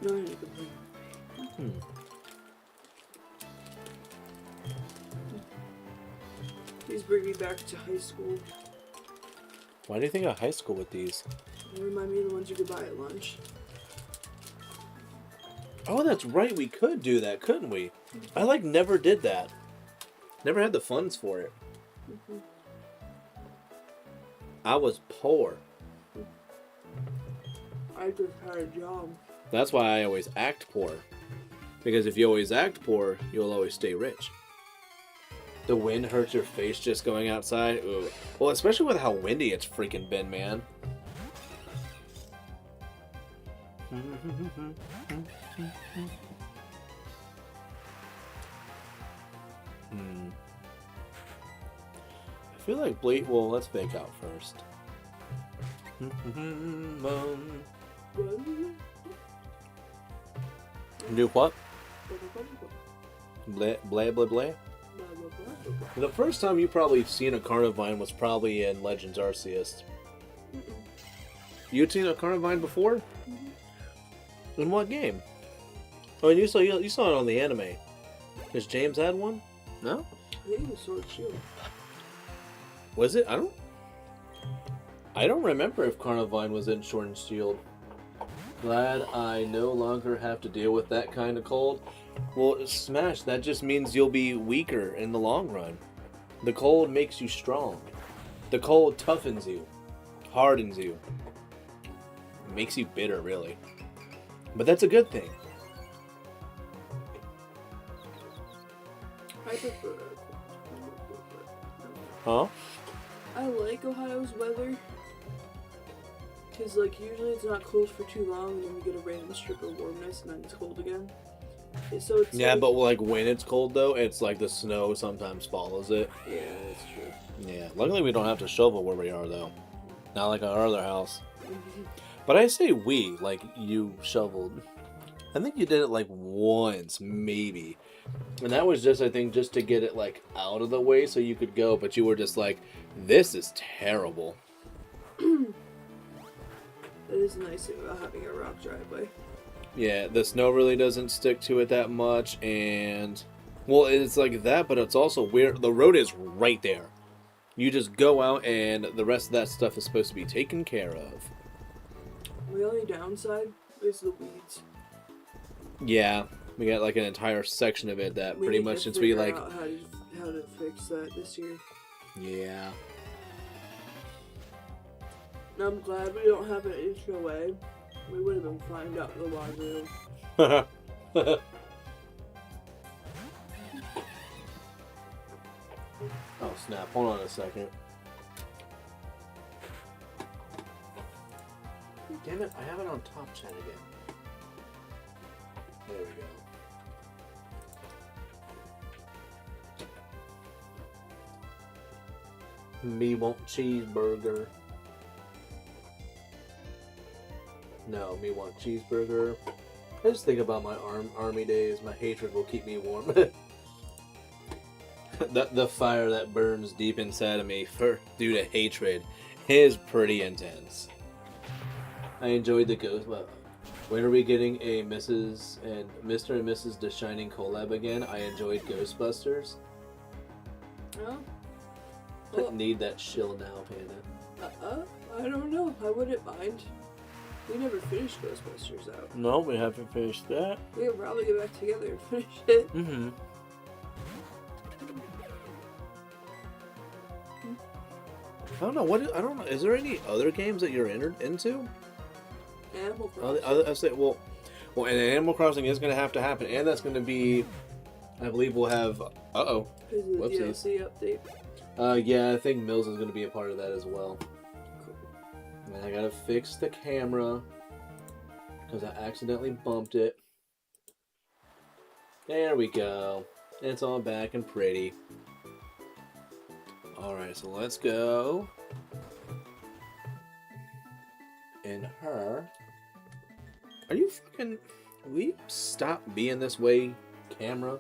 no, I need to complain. These bring me back to high school. Why do you think of high school with these? They remind me of the ones you could buy at lunch. Oh, that's right. We could do that, couldn't we? I like never did that. Never had the funds for it. I was poor. I just had a job. That's why I always act poor. Because if you always act poor, you'll always stay rich. The wind hurts your face just going outside. Ooh. Well, especially with how windy it's freaking been, man. I feel like well, let's bake out first. Do what? Blah, blah, blah, blah. The first time you probably seen a Carnivine was probably in Legends Arceus. You'd seen a Carnivine before? In what game? Oh, and you saw it on the anime. Because James had one? No? I think it was Sword Shield. Was it? I don't remember if Carnivine was in Sword and Shield. Glad I no longer have to deal with that kind of cold. Well, Smash, that just means you'll be weaker in the long run. The cold makes you strong. The cold toughens you. Hardens you. Makes you bitter, really. But that's a good thing. I prefer. Huh? I like Ohio's weather. Because, like, usually it's not cold for too long, and then you get a random strip of warmness, and then it's cold again. So it's Yeah, like, but like when it's cold though, it's like the snow sometimes follows it. yeah, that's true. Yeah, luckily we don't have to shovel where we are though. Not like our other house. But I say we, like you shoveled. I think you did it like once, maybe. And that was just, I think, just to get it like out of the way so you could go. But you were just like, this is terrible. That is nice about having a rock driveway. Yeah, the snow really doesn't stick to it that much, and well, it's like that, but it's also weird. The road is right there. You just go out, and the rest of that stuff is supposed to be taken care of. The only downside is the weeds. Yeah, We got like an entire section of it that We pretty need much to since we figure like. out how to fix that this year. Yeah. I'm glad we don't have an HOA. We would have been fined out in the wazoo. Oh snap! Hold on a second. Damn it! I have it on top chat again. There we go. Me want cheeseburger. No, me want cheeseburger. I just think about my army days. My hatred will keep me warm. the fire that burns deep inside of me due to hatred is pretty intense. I enjoyed the ghost. But when are we getting a Mrs. and Mr. and Mrs. DaShining collab again? I enjoyed Ghostbusters. Oh. I need that shill now, Panda. I don't know. I wouldn't mind. We never finished Ghostbusters out. No, we haven't finished that. We could probably get back together and finish it. Mm-hmm. I don't know. Is there any other games that you're into? Animal Crossing. I say, well, and Animal Crossing is going to have to happen, and that's going to be, I believe we'll have. Is it the DLC update? Yeah, I think Mills is going to be a part of that as well. Cool. And I gotta fix the camera because I accidentally bumped it. There we go. It's all back and pretty. Alright, so let's go. And her. Are you fucking... Will you stop being this way, camera?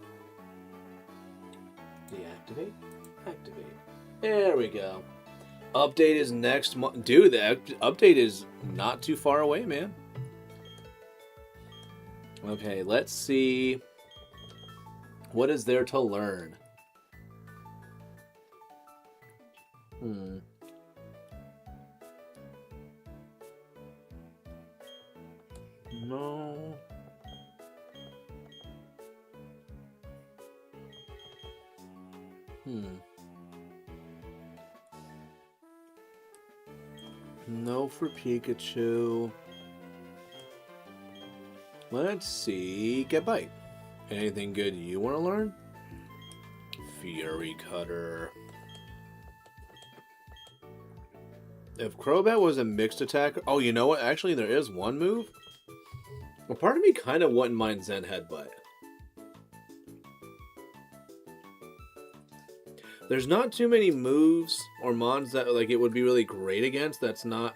Deactivate? Activate. There we go. Update is next month. Dude, the update is not too far away, man. Okay, let's see. What is there to learn? No. No for Pikachu. Let's see. Get Bite. Anything good you want to learn? Fury Cutter. If Crobat was a mixed attacker... Oh, you know what? Actually, there is one move. Well, part of me kind of wouldn't mind Zen Headbutt. There's not too many moves or mons that like it would be really great against that's not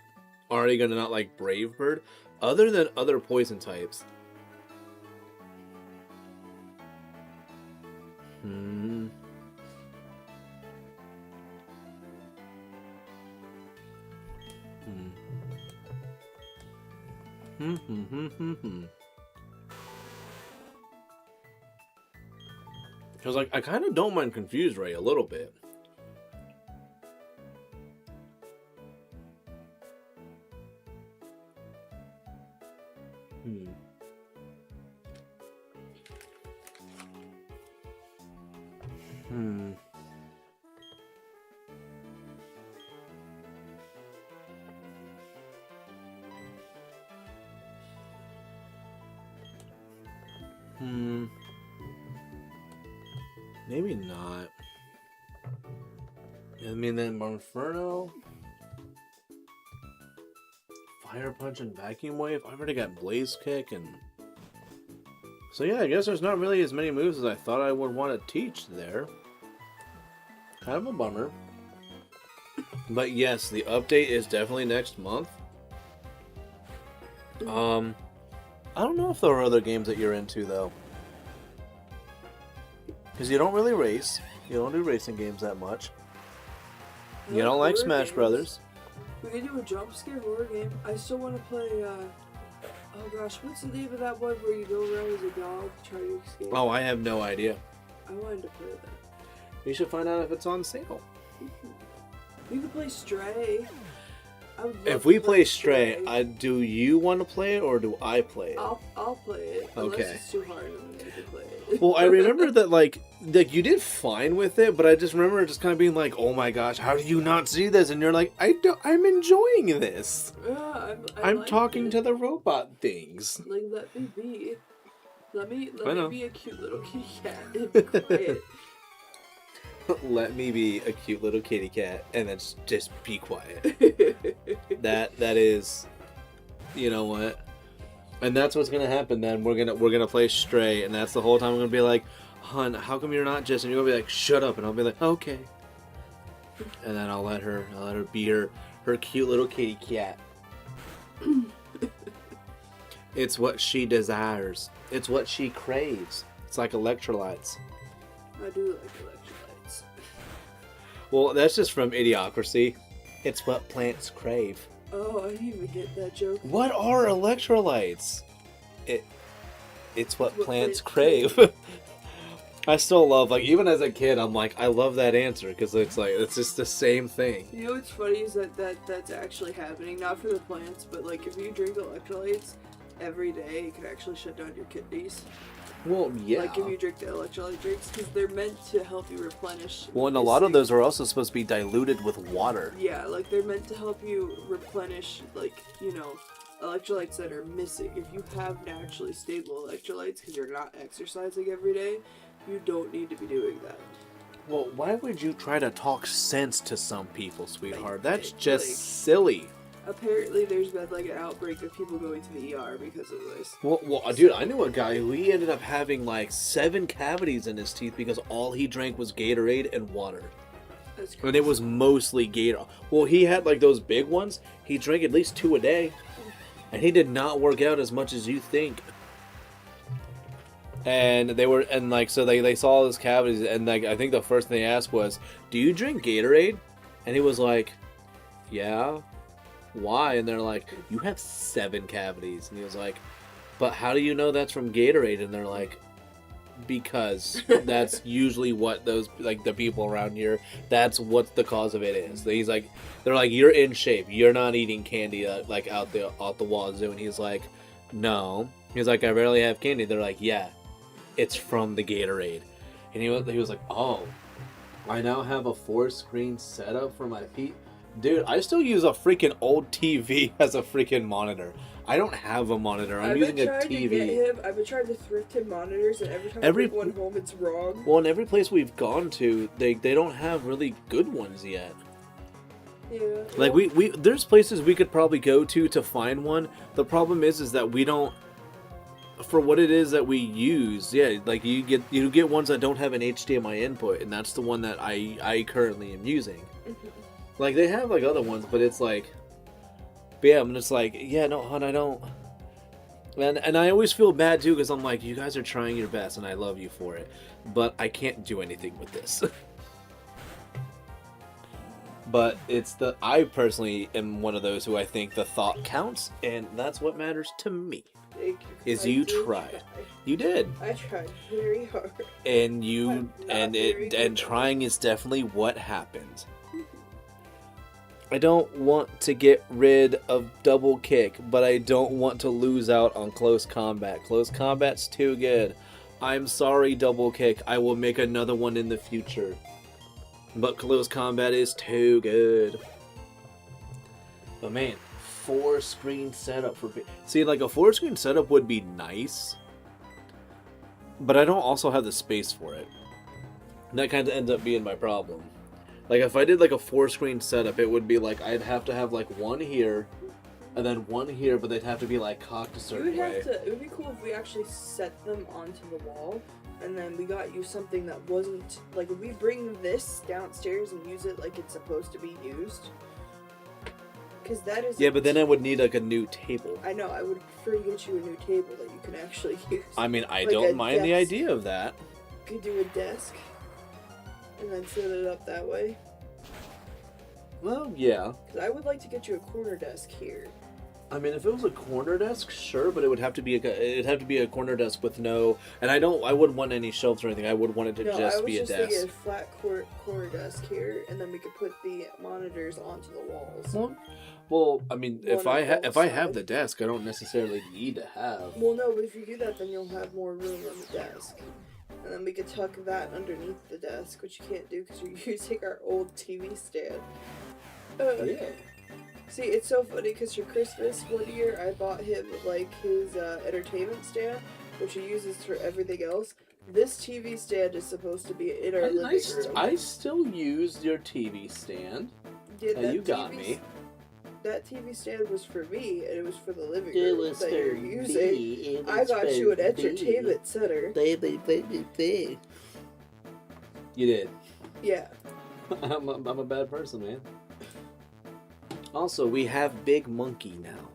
already going to not like Brave Bird, other than other poison types. Because like I kind of don't mind Confuse Ray a little bit. Maybe not. I mean, then Monferno, Fire Punch and Vacuum Wave. I already got Blaze Kick, and so yeah, I guess there's not really as many moves as I thought I would want to teach there. Kind of a bummer. But yes, the update is definitely next month. I don't know if there are other games that you're into though. Because you don't really race. You don't do racing games that much. You don't like Smash Brothers. We could do a jump scare horror game. I still want to play, oh gosh, what's the name of that one where you go around as a dog trying to escape? Oh, I have no idea. I wanted to play that. You should find out if it's on sale. We could play Stray. I would love If to we play Stray, Stray. do you want to play it or do I play it? I'll play it. Okay. Unless it's too hard, and then you can play it. Well, I remember that like you did fine with it, but I just remember just kind of being like, "Oh my gosh, how do you not see this?" And you're like, I'm enjoying this. Yeah, I'm like talking it. to the robot things." Like, let me be. Let me be a cute little kitty cat and be quiet. Let me be a cute little kitty cat and then just be quiet. that is, you know what? And that's what's gonna happen. Then we're gonna play Stray, and that's the whole time I'm gonna be like, "Hun, how come you're not just?" And you're gonna be like, "Shut up," and I'll be like, "Okay." And then I'll let her be her cute little kitty cat. It's what she desires. It's what she craves. It's like electrolytes. I do like electrolytes. Well, that's just from Idiocracy. It's what plants crave. Oh, I didn't even get that joke. What are electrolytes? It's what plants crave. I still love, like, even as a kid, I'm like, I love that answer because it's just the same thing. You know what's funny is that's actually happening, not for the plants, but like if you drink electrolytes every day, it could actually shut down your kidneys. Well, yeah. Like if you drink the electrolyte drinks, because they're meant to help you replenish. Well, and a lot of those are also supposed to be diluted with water. Yeah, like they're meant to help you replenish, like, you know, electrolytes that are missing. If you have naturally stable electrolytes because you're not exercising every day, you don't need to be doing that. Well, why would you try to talk sense to some people, sweetheart? That's Like, just silly. Apparently, there's been like an outbreak of people going to the ER because of this. Well, dude, I knew a guy who he ended up having like 7 cavities in his teeth because all he drank was Gatorade and water. That's crazy. And it was mostly Gatorade. Well, he had like those big ones. He drank at least 2 a day. And he did not work out as much as you think. And so they saw his cavities, and like I think the first thing they asked was, "Do you drink Gatorade?" And he was like, "Yeah." Why? And they're like, "You have 7 cavities." And he was like, "But how do you know that's from Gatorade?" And they're like, "Because that's usually what those, like, the people around here, that's what the cause of it is." He's like, they're like, "You're in shape. You're not eating candy like out the wazoo." And he's like, "No." He's like, "I rarely have candy." They're like, "Yeah, it's from the Gatorade." And he was like, "Oh, I now have a 4-screen setup for my P." Dude, I still use a freaking old TV as a freaking monitor. I don't have a monitor. I'm using a TV. I've been trying to thrift him monitors, and every time I bring one home, it's wrong. Well, in every place we've gone to, they don't have really good ones yet. Yeah. Like we there's places we could probably go to find one. The problem is that we don't, for what it is that we use. Yeah, like you get ones that don't have an HDMI input, and that's the one that I currently am using. Like, they have, like, other ones, but it's like... But yeah, I'm just like, yeah, no, hon, I don't... And I always feel bad, too, because I'm like, you guys are trying your best, and I love you for it. But I can't do anything with this. But I personally am one of those who I think the thought counts, and that's what matters to me. Thank you. Is you tried. You did. I tried very hard. And trying is definitely what happened. I don't want to get rid of double kick, but I don't want to lose out on close combat. Close combat's too good. I'm sorry, double kick. I will make another one in the future. But close combat is too good. But man, 4-screen setup for... See, like, a 4-screen setup would be nice, but I don't also have the space for it. And that kind of ends up being my problem. Like, if I did, like, a 4-screen setup, it would be, like, I'd have to have, like, one here, and then one here, but they'd have to be, like, cocked a certain way. It would be cool if we actually set them onto the wall, and then we got you something that wasn't, like, if we bring this downstairs and use it like it's supposed to be used, because that is... Yeah, but then I would need, like, a new table. I know, I would prefer to get you a new table that you can actually use. I mean, I like don't mind the desk. idea of that. You could do a desk. And then set it up that way. Well, yeah. Because I would like to get you a corner desk here. I mean, if it was a corner desk, sure, but it'd have to be a corner desk with no. And I wouldn't want any shelves or anything. I would want it to just be a desk. I was just thinking a flat corner desk here, and then we could put the monitors onto the walls. Well, I mean, if I have the desk, I don't necessarily need to have. Well, no, but if you do that, then you'll have more room on the desk, and then we could tuck that underneath the desk, which you can't do because you're using our old TV stand. Yeah. See, it's so funny because for Christmas one year I bought him like his entertainment stand, which he uses for everything else. This TV stand is supposed to be in our living room. I still use your TV stand. Yeah, you got me. That TV stand was for me, and it was for the living room that you're using. Me. I got you an entertainment center. You did. Yeah. I'm a bad person, man. Also, we have Big Monkey now.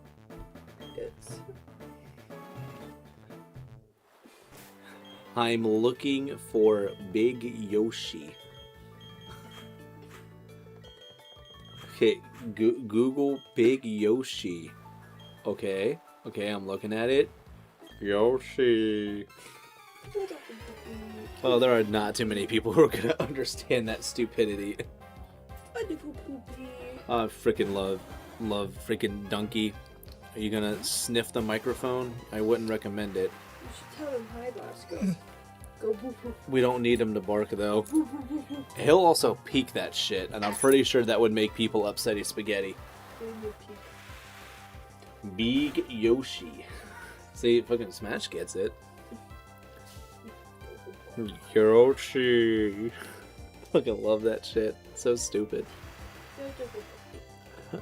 It's... I'm looking for Big Yoshi. Okay, Google Big Yoshi. Okay, I'm looking at it. Yoshi. Well, there are not too many people who are gonna understand that stupidity. Freaking love freaking donkey. Are you gonna sniff the microphone? I wouldn't recommend it. You should tell him hi, Bosco. Go boo boo. We don't need him to bark though. Boo, boo, boo, boo. He'll also peek that shit, and I'm pretty sure that would make people upsetty spaghetti. Big Yoshi. See, fucking Smash gets it. Yoshi. Fucking love that shit. So stupid.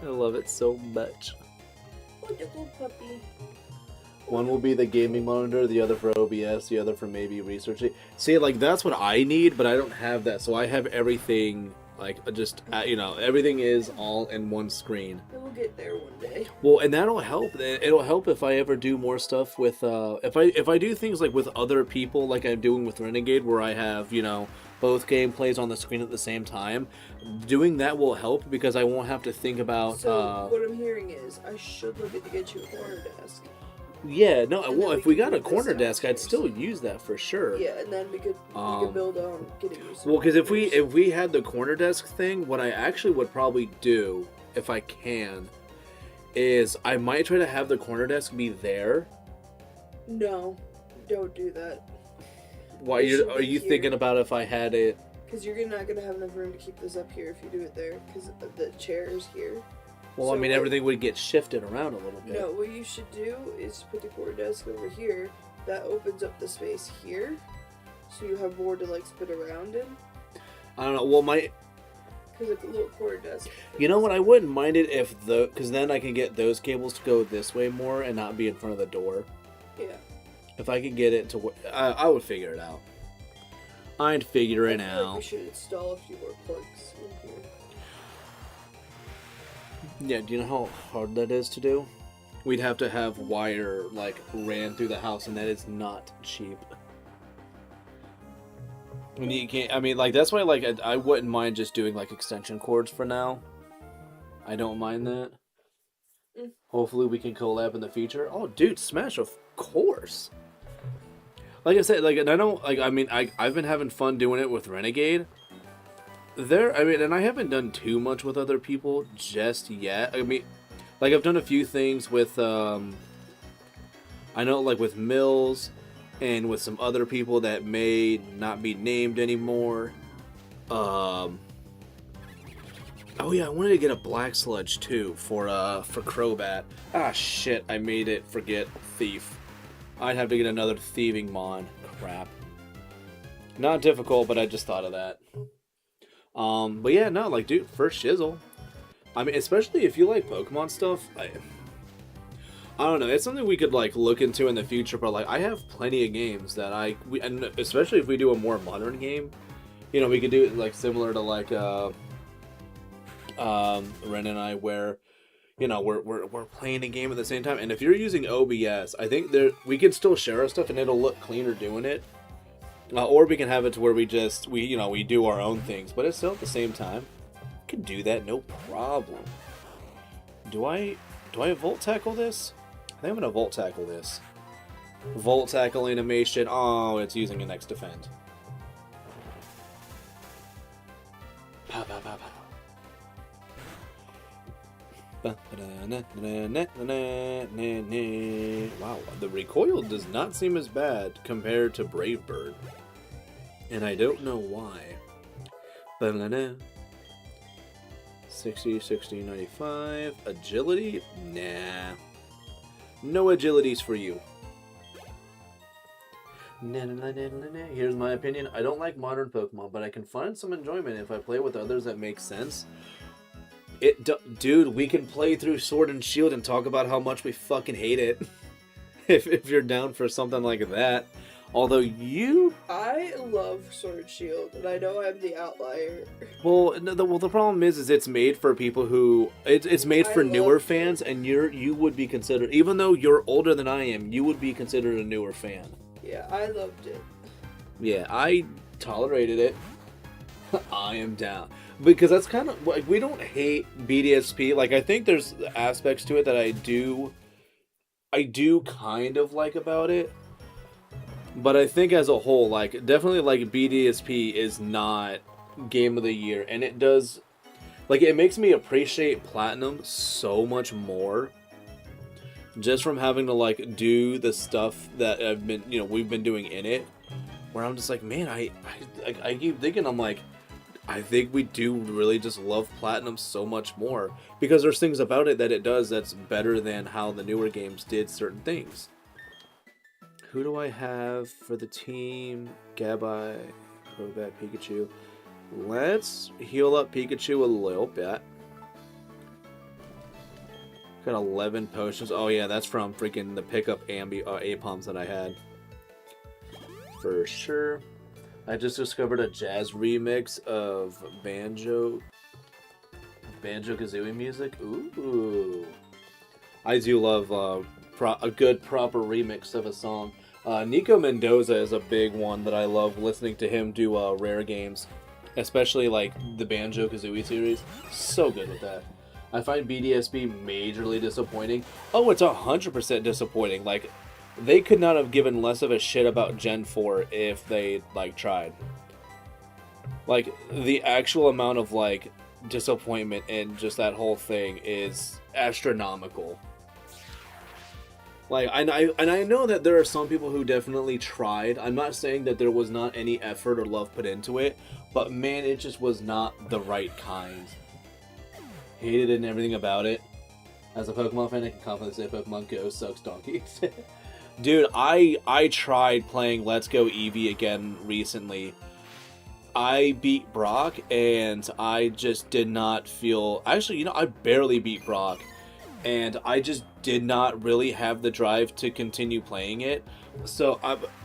I love it so much. Wonderful puppy. One will be the gaming monitor, the other for OBS, the other for maybe research. See, like, that's what I need, but I don't have that. So I have everything, like, just, everything is all in one screen. We'll get there one day. Well, and that'll help. It'll help if I ever do more stuff with, if I do things, like, with other people, like I'm doing with Renegade, where I have, both gameplays on the screen at the same time. Doing that will help because I won't have to think about... So, what I'm hearing is, I should look at to get you a corner desk. Yeah, no, well, if we got a corner desk, I'd still use that for sure. Yeah, and then we could build on getting you some. Well, because if we had the corner desk thing, what I actually would probably do, if I can, is I might try to have the corner desk be there. No, don't do that. Why are you thinking about if I had it? Because you're not gonna have enough room to keep this up here if you do it there, because the chair is here. Well, so, I mean, everything would get shifted around a little bit. No, what you should do is put the corner desk over here. That opens up the space here, so you have more to like spin around in. I don't know. Well, because a little corner desk. You know what? I wouldn't mind it if because then I can get those cables to go this way more and not be in front of the door. Yeah. If I could get it to, I would figure it out. I'd figure it out. Like we should install a few more plugs in here. Yeah, do you know how hard that is to do? We'd have to have wire, like, ran through the house, and that is not cheap. And you can't, I mean, like, that's why, like, I wouldn't mind just doing, like, extension cords for now. I don't mind that. Hopefully we can collab in the future. Oh, dude, Smash, of course. Like I said, like, and I don't, like, I mean, I've been having fun doing it with Renegade. And I haven't done too much with other people just yet. I mean, like, I've done a few things with, I know, like, with Mills and with some other people that may not be named anymore. Oh yeah, I wanted to get a Black Sludge too for Crobat. Ah shit, I made it forget Thief. I'd have to get another thieving mon. Crap. Not difficult, but I just thought of that. But yeah, no, like, dude, first shizzle. I mean, especially if you like Pokemon stuff, I don't know, it's something we could, like, look into in the future, but, like, I have plenty of games that and especially if we do a more modern game, we could do it, like, similar to, like, Ren and I, where, we're playing a game at the same time, and if you're using OBS, I think we can still share our stuff, and it'll look cleaner doing it. Or we can have it to where we do our own things, but it's still at the same time. We can do that, no problem. Do I Do I Volt Tackle this? I think I'm gonna Volt Tackle this. Volt Tackle animation. Oh, it's using an X Defend. Pow, pow, pow, pow. Wow, the recoil does not seem as bad compared to Brave Bird. And I don't know why. 60, 60, 95. Agility? Nah. No agilities for you. Here's my opinion. I don't like modern Pokemon, but I can find some enjoyment if I play with others that make sense. Dude, we can play through Sword and Shield and talk about how much we fucking hate it. if you're down for something like that. Although I love Sword and Shield, and I know I'm the outlier. Well, the problem is it's made for people who it's made for newer fans, and you would be considered, even though you're older than I am, you would be considered a newer fan. Yeah, I loved it. Yeah, I tolerated it. I am down. Because that's kind of, like, we don't hate BDSP. Like, I think there's aspects to it that I do kind of like about it. But I think as a whole, like, definitely, like, BDSP is not Game of the Year. And it does, like, it makes me appreciate Platinum so much more. Just from having to, like, do the stuff that I've been, we've been doing in it. Where I'm just like, man, I keep thinking, I'm like, I think we do really just love Platinum so much more. Because there's things about it that it does that's better than how the newer games did certain things. Who do I have for the team? Gabai, Crobat, Pikachu. Let's heal up Pikachu a little bit. Got 11 potions. Oh yeah, that's from freaking the pickup A-Palms that I had. For sure. I just discovered a jazz remix of Banjo-Kazooie music. Ooh. I do love a good proper remix of a song. Nico Mendoza is a big one that I love listening to him do rare games. Especially like the Banjo-Kazooie series. So good with that. I find BDSP majorly disappointing. Oh, it's 100% disappointing. Like, they could not have given less of a shit about Gen 4 if they, like, tried. Like, the actual amount of, like, disappointment in just that whole thing is astronomical. Like, and I know that there are some people who definitely tried. I'm not saying that there was not any effort or love put into it, but man, it just was not the right kind. Hated it and everything about it. As a Pokemon fan, I can confidently say Pokemon Go sucks donkeys. Dude, I tried playing Let's Go Eevee again recently. I beat Brock, and I just did not feel... Actually, I barely beat Brock. And I just did not really have the drive to continue playing it. So,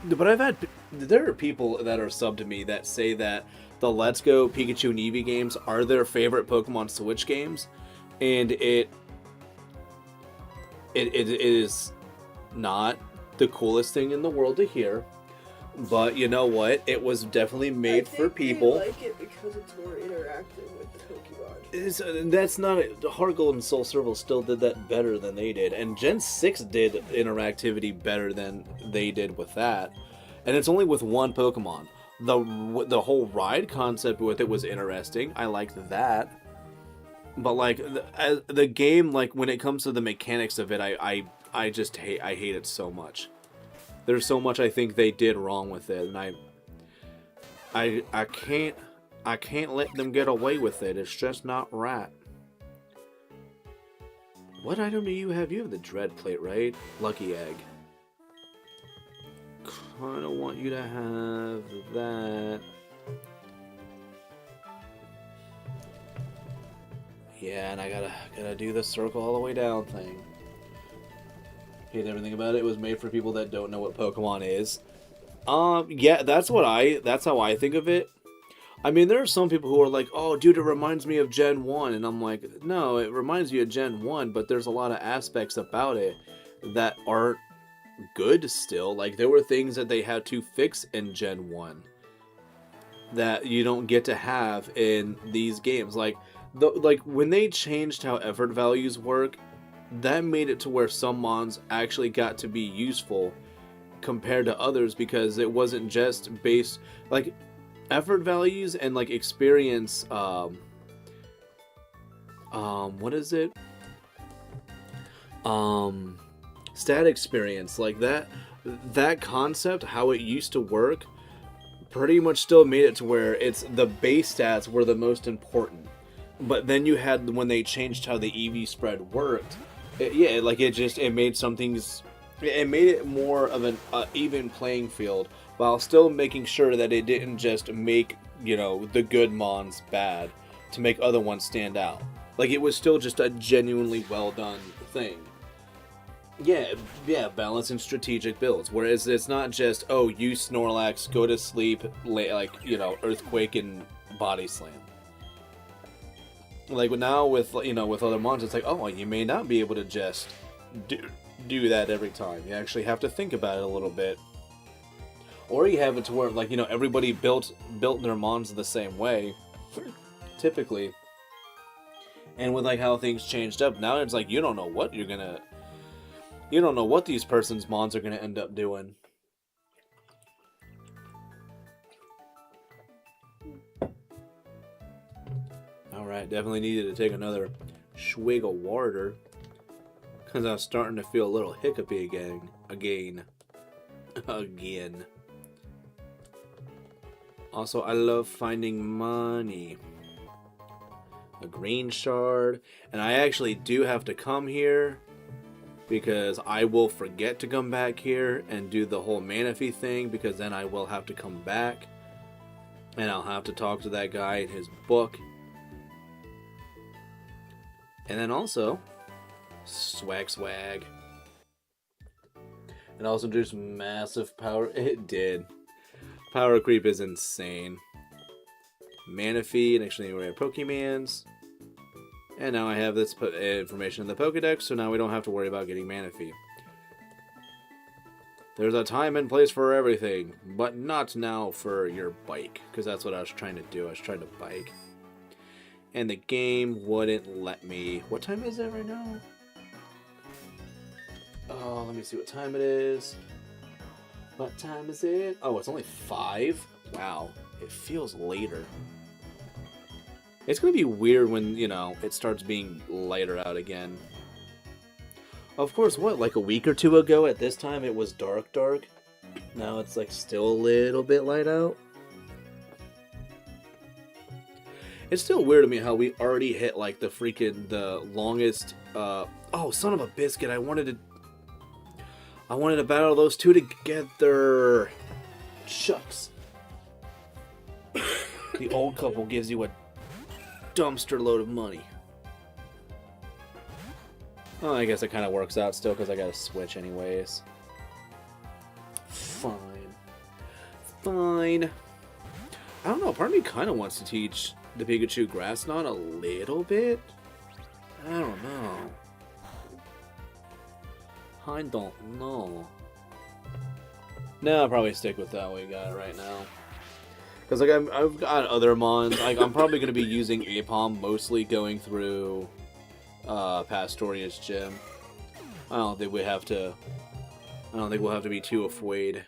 there are people that are sub to me that say that the Let's Go Pikachu and Eevee games are their favorite Pokemon Switch games, and it is not the coolest thing in the world to hear, but you know what? It was definitely made for people. I like it because it's more interactive with the Pokemon. That's not Heart Gold and Soul Silver still did that better than they did, and Gen 6 did interactivity better than they did with that, and it's only with one Pokemon. The whole ride concept with it was interesting. I liked that. But like the game, like when it comes to the mechanics of it, I just hate it so much. There's so much I think they did wrong with it, and I can't let them get away with it. It's just not right. What item do you have? You have the Dread Plate, right? Lucky Egg. Kinda want you to have that. Yeah, and I gotta do the circle all the way down thing. Hate everything about it. It was made for people that don't know what Pokemon is. Yeah, that's how I think of it. I mean, there are some people who are like, oh, dude, it reminds me of Gen 1. And I'm like, no, it reminds you of Gen 1, but there's a lot of aspects about it that aren't good still. Like, there were things that they had to fix in Gen 1 that you don't get to have in these games. Like when they changed how effort values work that made it to where some mons actually got to be useful compared to others, because it wasn't just based like effort values and like experience. What is it? Stat experience, like that concept, how it used to work, pretty much still made it to where it's the base stats were the most important. But then you had, when they changed how the EV spread worked, it made some things, it made it more of an even playing field, while still making sure that it didn't just make, you know, the good mons bad to make other ones stand out. Like, it was still just a genuinely well done thing. Yeah, balance and strategic builds. Whereas it's not just, oh, use Snorlax, go to sleep, like, you know, Earthquake and Body Slam. Like, now with, you know, with other mons, it's like, oh, you may not be able to just do that every time. You actually have to think about it a little bit. Or you have it to where, like, you know, everybody built their mons the same way, typically. And with, like, how things changed up, now it's like, you don't know what these person's mons are gonna end up doing. Alright, definitely needed to take another swig of water, because I was starting to feel a little hiccupy again. Also, I love finding money. A green shard. And I actually do have to come here, because I will forget to come back here and do the whole Manaphy thing, because then I will have to come back. And I'll have to talk to that guy in his book. And then also, swag. It also introduced massive power. It did. Power creep is insane. Manaphy, and actually we have Pokemans. And now I have this information in the Pokedex, so now we don't have to worry about getting Manaphy. There's a time and place for everything, but not now for your bike, because that's what I was trying to do. I was trying to bike. And the game wouldn't let me. What time is it right now? Oh, let me see what time it is. What time is it? Oh, it's only 5? Wow, it feels later. It's going to be weird when, you know, it starts being lighter out again. Of course, what, like a week or two ago at this time it was dark. Now it's like still a little bit light out. It's still weird to me how we already hit like the longest, oh, son of a biscuit, I wanted to battle those two together. Shucks. The old couple gives you a dumpster load of money. Well, I guess it kind of works out still, because I got to switch anyways. Fine. I don't know, part of me kind of wants to teach the Pikachu Grass Knot a little bit. I don't know. I don't know. No, I'll probably stick with that we got right now. Because like I've got other mons. Like I'm probably going to be using Apom, mostly going through Pastorius Gym. I don't think we'll have to be too afraid.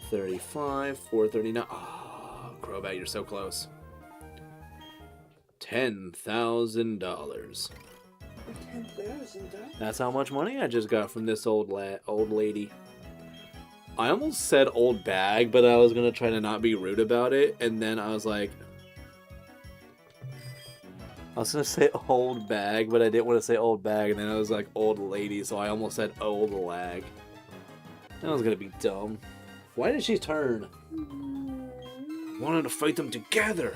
35, 439. Oh, Crobat, you're so close. $10,000. $10,000? That's how much money I just got from this old lady. I almost said old bag, but I was gonna try to not be rude about it, and then I was like, I was gonna say old bag, but I didn't want to say old bag, and then I was like old lady, so I almost said old lag. That was gonna be dumb. Why did she turn? Wanted to fight them together.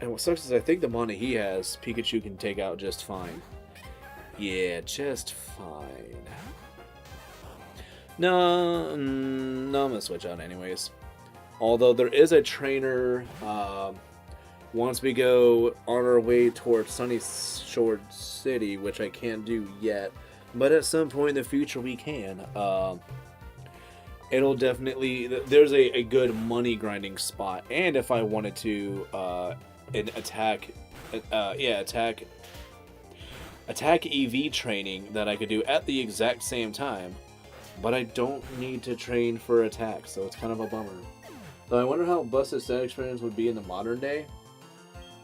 And what sucks is I think the mana he has, Pikachu can take out just fine. Yeah, just fine. No, I'm gonna switch out anyways. Although there is a trainer, once we go on our way towards Sunny Shore City, which I can't do yet, but at some point in the future we can. It'll definitely, there's a good money grinding spot, and if I wanted to attack attack EV training that I could do at the exact same time, but I don't need to train for attack, so it's kind of a bummer. So I wonder how busted stat experience would be in the modern day.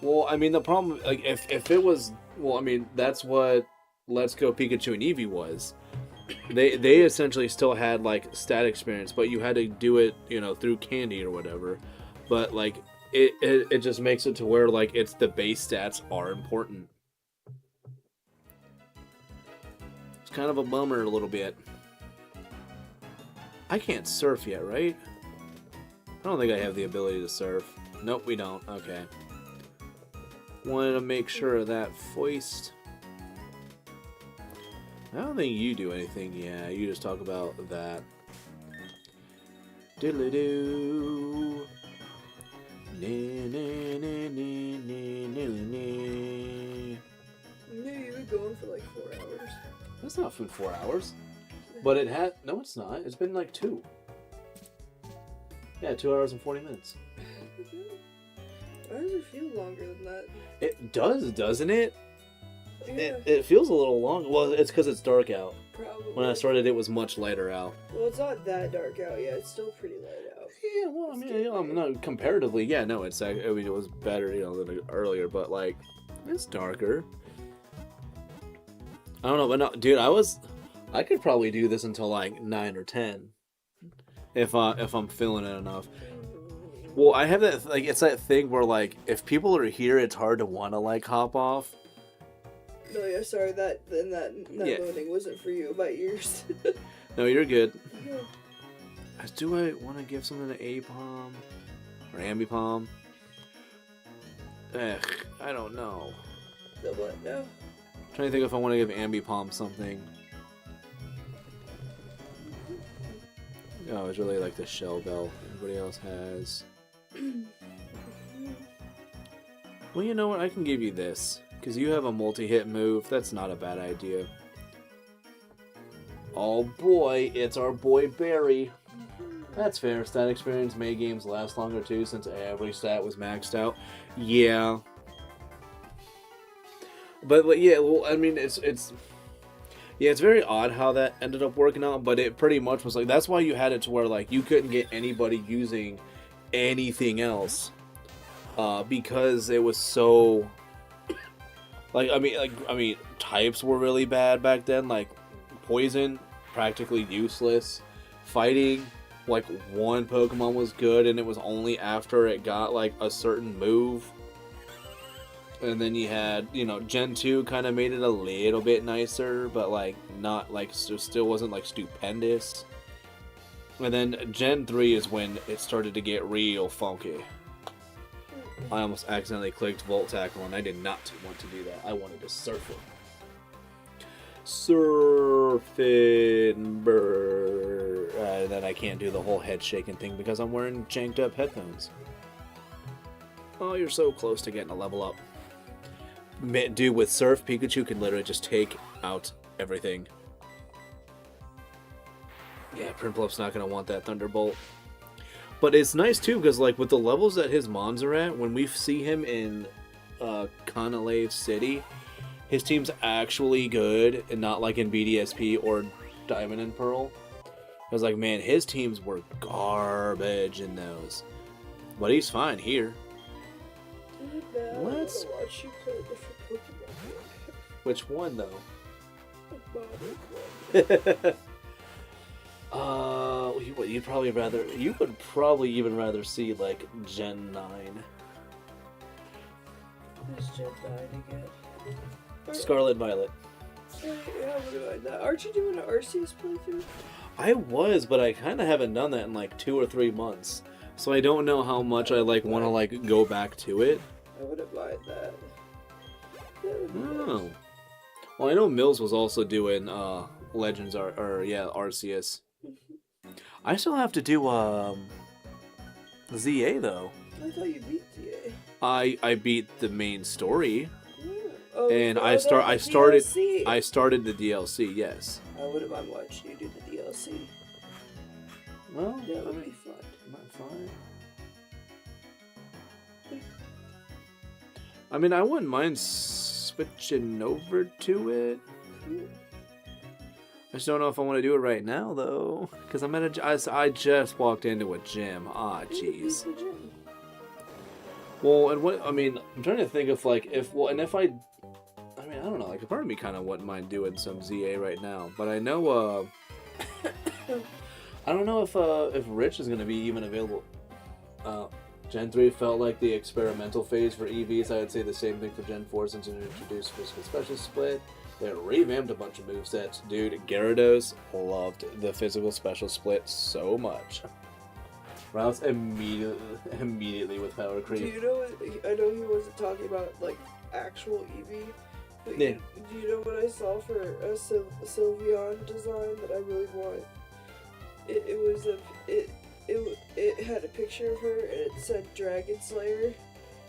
Well, I mean, the problem, like, if it was, well, I mean, that's what Let's Go Pikachu and Eevee was. They essentially still had, like, stat experience, but you had to do it, you know, through candy or whatever. But, like, it just makes it to where, like, it's the base stats are important. It's kind of a bummer a little bit. I can't surf yet, right? I don't think I have the ability to surf. Nope, we don't. Okay. Wanted to make sure of that first. I don't think you do anything. Yeah, you just talk about that. Diddly-doo. No, you were going for like 4 hours. That's not food 4 hours. But it had... No, it's not. It's been like 2. Yeah, 2 hours and 40 minutes. Why does it feel longer than that? It does, doesn't it? Yeah. It feels a little long. Well, it's because it's dark out. Probably. When I started, it was much lighter out. Well, it's not that dark out yet. It's still pretty light out. Yeah, well, I mean, you know, no, comparatively, yeah, no, it's. I mean, it was better, you know, than earlier, but like, it's darker. I don't know, but no, dude, I could probably do this until like 9 or 10, if I'm feeling it enough. Well, I have that, like, it's that thing where, like, if people are here, it's hard to want to, like, hop off. No, yeah, sorry, that Yeah. moaning wasn't for you about yours. No, you're good. Yeah. Do I want to give something to A-Palm? Or Ambipalm? I don't know. The what now? I'm trying to think if I want to give Ambipalm something. Oh, it's really like the Shell Bell everybody else has. Well, you know what? I can give you this. Because you have a multi-hit move. That's not a bad idea. Oh boy, it's our boy Barry. That's fair. Stat experience made games last longer too, since every stat was maxed out. Yeah. But yeah, well, I mean, it's yeah, it's very odd how that ended up working out, but it pretty much was like, that's why you had it to where, like, you couldn't get anybody using anything else, because it was so, like, I mean, types were really bad back then, like, poison, practically useless, fighting, like, one Pokemon was good, and it was only after it got, like, a certain move. And then you had, you know, Gen 2 kind of made it a little bit nicer, but, like, not, like, still wasn't, like, stupendous. And then Gen 3 is when it started to get real funky. I almost accidentally clicked Volt Tackle, and I did not want to do that. I wanted to surf it. Surfing bird. And then I can't do the whole head shaking thing because I'm wearing janked up headphones. Oh, you're so close to getting a level up. Dude, with Surf, Pikachu can literally just take out everything. Yeah, Prinpluff's not going to want that Thunderbolt. But it's nice, too, because, like, with the levels that his mons are at, when we see him in Canalave City, his team's actually good, and not like in BDSP or Diamond and Pearl. I was like, man, his teams were garbage in those. But he's fine here. Let's watch you play a different Pokemon game. Which one, though? You'd probably rather... You would probably even rather see, like, Gen 9. Who's Gen 9 again? Scarlet Violet. Yeah, what about that? Aren't you doing an Arceus playthrough? I was, but I kind of haven't done that in, like, 2 or 3 months. So I don't know how much I, like, want to, like, go back to it. I wouldn't mind that. That would be Oh. nice. Well, I know Mills was also doing Legends Arceus. I still have to do ZA though. I thought you beat DA. I beat the main story, Yeah. Oh, and oh, I started DLC. I started the DLC. Yes. I wouldn't mind watching you do the DLC. Well, That would be fun. Not fine. I mean, I wouldn't mind switching over to it. I just don't know if I want to do it right now, though. Because I'm at I just walked into a gym. Ah, jeez. Well, and what, I mean, I'm trying to think of, like, if I don't know, like, part of me kind of wouldn't mind doing some ZA right now. But I know, I don't know if Rich is going to be even available. Gen 3 felt like the experimental phase for EVs. I would say the same thing for Gen 4 since it introduced physical special split. They revamped a bunch of movesets. Dude, Gyarados loved the physical special split so much. Routes immediately with power creep. Do you know what, I know he wasn't talking about, like, actual EV, but yeah. Do you know what I saw for a Sylveon design that I really want? It had a picture of her and it said Dragon Slayer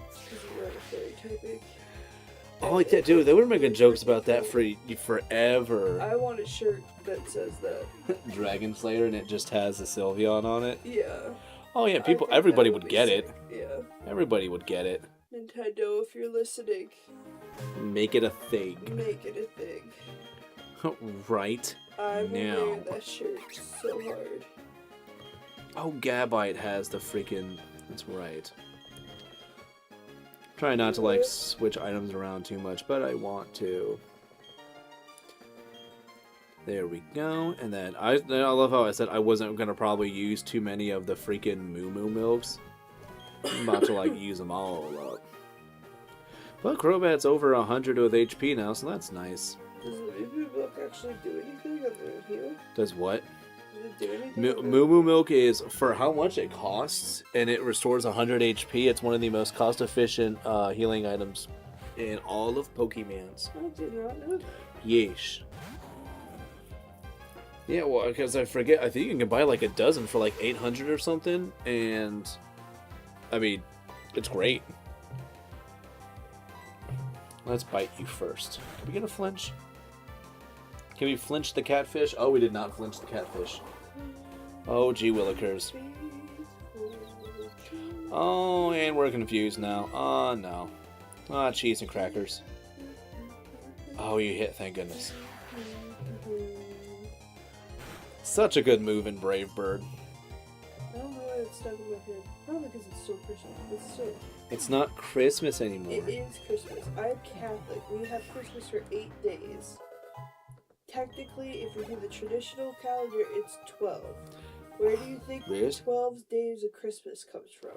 because you were a fairy typing. Oh, yeah, dude, they were making jokes about that for forever. I want a shirt that says that. Dragon Slayer, and it just has a Sylveon on it. Yeah. Oh yeah, everybody would get it. Yeah. Everybody would get it. Nintendo, if you're listening, make it a thing. Make it a thing. Right. I'm now. wearing that shirt so hard. Oh, Gabite has the freaking. That's right. Try not to like switch items around too much, but I want to. There we go. And then I love how I said I wasn't gonna probably use too many of the freaking Moo Moo milks. I'm about to like use them all up. But Crobat's over 100 with HP now, so that's nice. Does the Moo Moo milk actually do anything on the heal? Does what? Does it do anything? Moo Moo milk is for how much it costs, and it restores 100 HP. It's one of the most cost-efficient healing items in all of Pokemon's. I did not know that. Yeesh. Yeah, well, because I forget, I think you can buy like a dozen for like 800 or something, and I mean, it's great. Let's bite you first. Can we get a flinch? Can we flinch the catfish? Oh, we did not flinch the catfish. Oh, gee willikers. Oh, and we're confused now. Oh, no. Ah, cheese and crackers. Oh, you hit, thank goodness. Such a good move in Brave Bird. I don't know why it's stuck in my head. Probably because it's still Christmas. It's not Christmas anymore. It is Christmas. I'm Catholic. We have Christmas for 8 days. Technically, if we do the traditional calendar, it's 12. Where do you think the 12 days of Christmas comes from?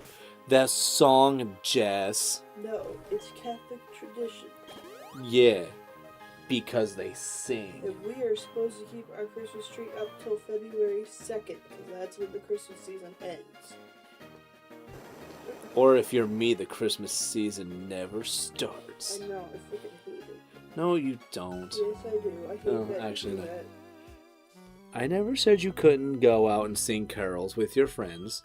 That song, Jess. No, it's Catholic tradition. Yeah, because they sing. And we are supposed to keep our Christmas tree up till February 2nd, because that's when the Christmas season ends. Or if you're me, the Christmas season never starts. I know, I freaking hate it. No, you don't. Yes, I do. I hate that. Actually, no. That. I never said you couldn't go out and sing carols with your friends.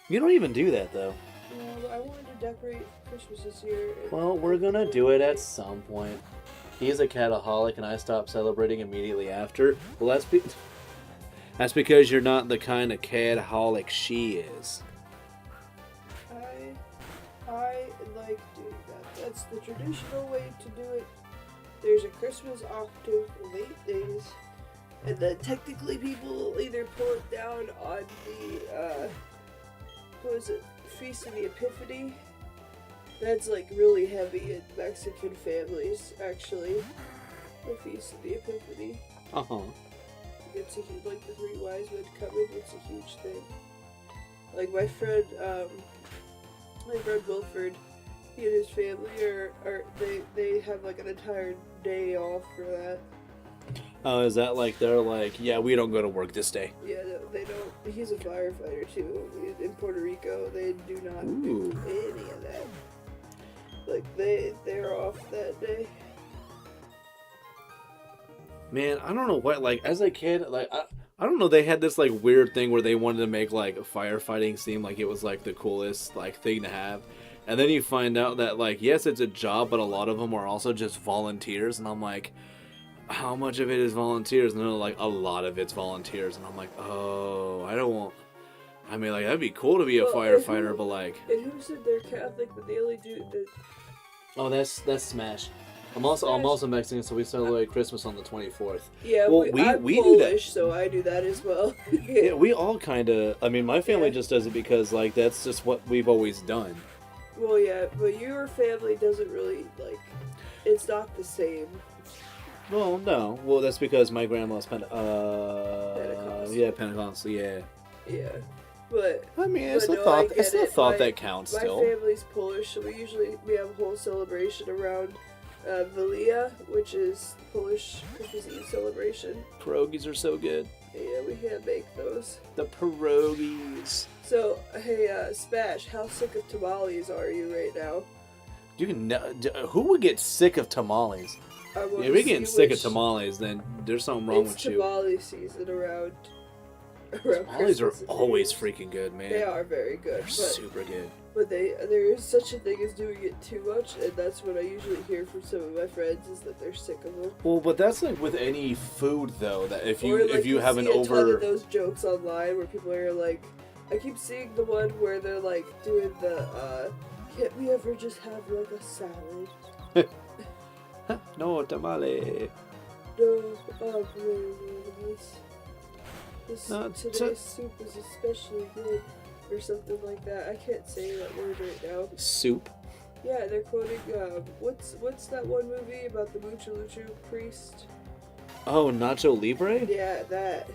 You don't even do that, though. No, but I wanted to decorate Christmas this year. Well, we're gonna do it at some point. He's a cataholic, and I stopped celebrating immediately after. Well, that's because you're not the kind of cataholic she is. I like doing that. That's the traditional way to do it. There's a Christmas octave of 8 days, and then technically people will either pull it down on the, Feast of the Epiphany. That's like really heavy in Mexican families, actually. The Feast of the Epiphany. Uh-huh. It's a huge, like the 3 wise men coming, it's a huge thing. Like my friend Wilford, he and his family they have like an entire day off for that. Oh, is that like they're like, yeah, we don't go to work this day? Yeah, no, they don't. He's a firefighter too. In Puerto Rico, they do not Ooh. do any of that. Like they're off that day. Man, I don't know what, like, as a kid, like, I don't know, they had this, like, weird thing where they wanted to make, like, firefighting seem like it was, like, the coolest, like, thing to have. And then you find out that, like, yes, it's a job, but a lot of them are also just volunteers. And I'm like, how much of it is volunteers? And they're like, a lot of it's volunteers. And I'm like, oh, I don't want... I mean, like, that'd be cool to be a firefighter, but, like... And who said they're Catholic, but they only do... Oh, that's Smash. I'm also Mexican, so we celebrate Christmas on the 24th. Yeah, Well, I'm we do that. Polish, so I do that as well. Yeah, we all kind of. I mean, my family Yeah. just does it because like that's just what we've always done. Well, yeah, but your family doesn't really like. It's not the same. Well, no. Well, that's because my grandma's Pentecostal. Yeah, Pentecostal. Yeah. Yeah, but I mean, it's but a no, thought. I get It's a it. thought that counts My still. family's Polish, so we have a whole celebration around Wigilia, which is Polish Christmas Eve celebration. Pierogies are so good. Yeah, we hand make those. The pierogies. So, hey, Spash, how sick of tamales are you right now? You can. Who would get sick of tamales? I want If to you're getting see sick of which- tamales, then there's something wrong with It's you. tamale season around Tamales are Christmas and New always Year's. freaking good, man. They are very good, They're super good. but there is such a thing as doing it too much, and that's what I usually hear from some of my friends is that they're sick of them. Well, but that's like with any food though. That if you Or, like, if you have an see a ton over of those jokes online where people are like, I keep seeing the one where they're like doing the can't we ever just have like a salad? no tamale. No, please. Not Today's soup is especially good, or something like that. I can't say that word right now. Soup. Yeah, they're quoting what's that one movie about the Mucho Lucho priest? Oh, Nacho Libre. Yeah, that.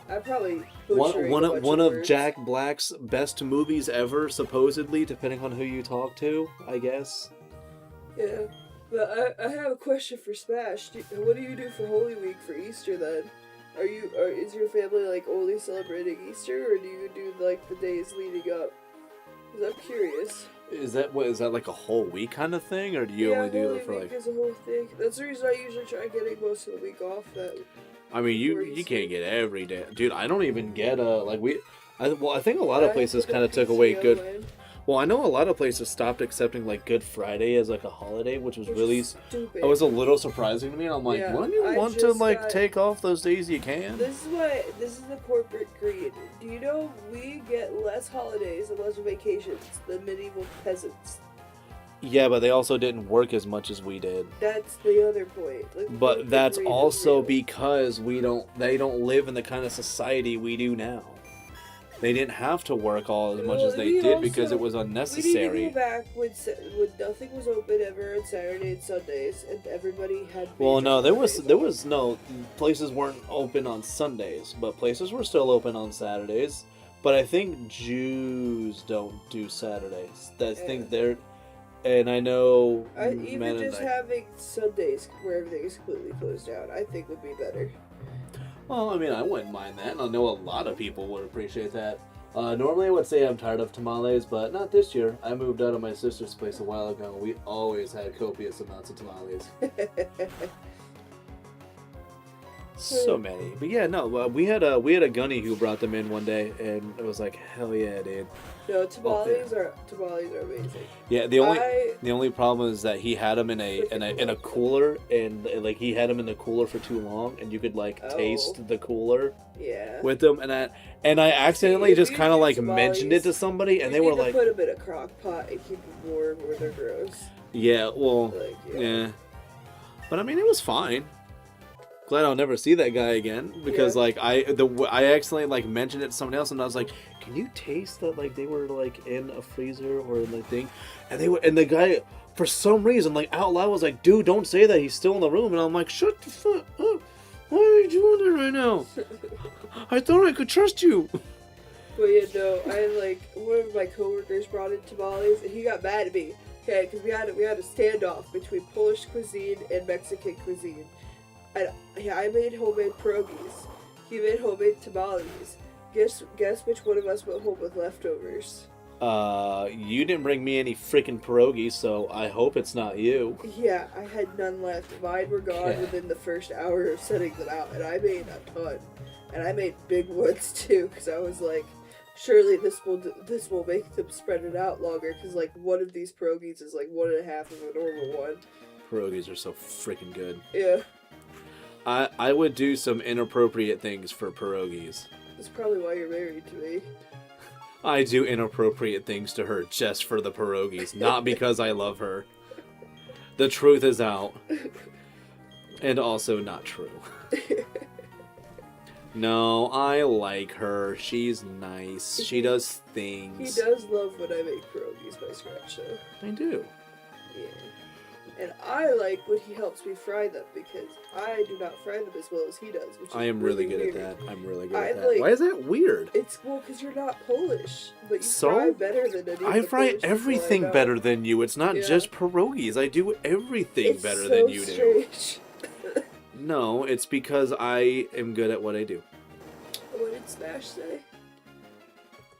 I probably One butchering one a of bunch one of words. Jack Black's best movies ever, supposedly, depending on who you talk to, I guess. Yeah, but I have a question for Smash. What do you do for Holy Week for Easter then? Is your family like only celebrating Easter, or do you do like the days leading up? 'Cause I'm curious. Is that like a whole week kind of thing, or do you Yeah, only do Holy it for Week like? is a whole thing. That's the reason I usually try getting most of the week off. That I mean, you before Easter. can't get every day, dude. I don't even get like we. I think a lot of I places took a kind of took away PTO good. in, Well, I know a lot of places stopped accepting like Good Friday as like a holiday, which was which really. is stupid. It was a little surprising to me. And I'm like, Yeah, wouldn't you I want to just like got- take off those days you can? This is the corporate greed. Do you know we get less holidays and less vacations than medieval peasants? Yeah, but they also didn't work as much as we did. That's the other point. Like, the But corporate that's greed is also real. because they don't live in the kind of society we do now. They didn't have to work all as much Well, as they we did because also- it was We need unnecessary. to go back when nothing was open ever on Saturday and Sundays, and everybody had. Well, major no, there holidays. was no places weren't open on Sundays, but places were still open on Saturdays. But I think Jews don't do Saturdays. I think they're, and I know Even Mennonite- just having Sundays where everything is completely closed down, I think would be better. Well, I mean, I wouldn't mind that, and I know a lot of people would appreciate that. Normally, I would say I'm tired of tamales, but not this year. I moved out of my sister's place a while ago. We always had copious amounts of tamales. So many, but yeah, no. We had a gunny who brought them in one day, and it was like, hell yeah, dude. No, tamales are amazing. Yeah, the only problem is that he had them in a cooler, and like he had them in the cooler for too long, and you could like taste the cooler Yeah. with them, and I accidentally if just you kind of do like tamales, mentioned it to somebody, and they were like, put them in a crock pot and keep them warm where they're gross. yeah, well, Like, yeah, but I mean, it was fine. Glad I'll never see that guy again because Yeah. like I accidentally like mentioned it to somebody else, and I was like, can you taste that like they were like in a freezer or like thing, and the guy for some reason like out loud was like, dude, don't say that, he's still in the room, and I'm like, shut the fuck up, why are you doing that right now? I thought I could trust you. But yeah, no, one of my coworkers brought in tamales, and he got mad at me. Okay, because we had a standoff between Polish cuisine and Mexican cuisine. And I made homemade pierogies. He made homemade tamales. Guess which one of us went home with leftovers? You didn't bring me any freaking pierogies, so I hope it's not you. Yeah, I had none left. Mine were gone Yeah. within the first hour of setting them out, and I made a ton. And I made big ones too, because I was like, surely this will make them spread it out longer, because like one of these pierogies is like 1.5 of a normal one. Pierogies are so freaking good. Yeah, I would do some inappropriate things for pierogies. that's probably why you're married to me. I do inappropriate things to her just for the pierogies, not because I love her. The truth is out. And also not true. No, I like her. She's nice. She does things. He does love when I make pierogies by scratch, though. I do. Yeah. And I like when he helps me fry them, because I do not fry them as well as he does. Which is I am really good weird. at that. I'm really good I at that. like- Why is that weird? It's well, because you're not Polish, but you So? fry better than any I of the fry Polish people I everything know. better than you. It's not Yeah. just pierogies. I do everything It's better so than you do. strange. No, it's because I am good at what I do. What did Smash say?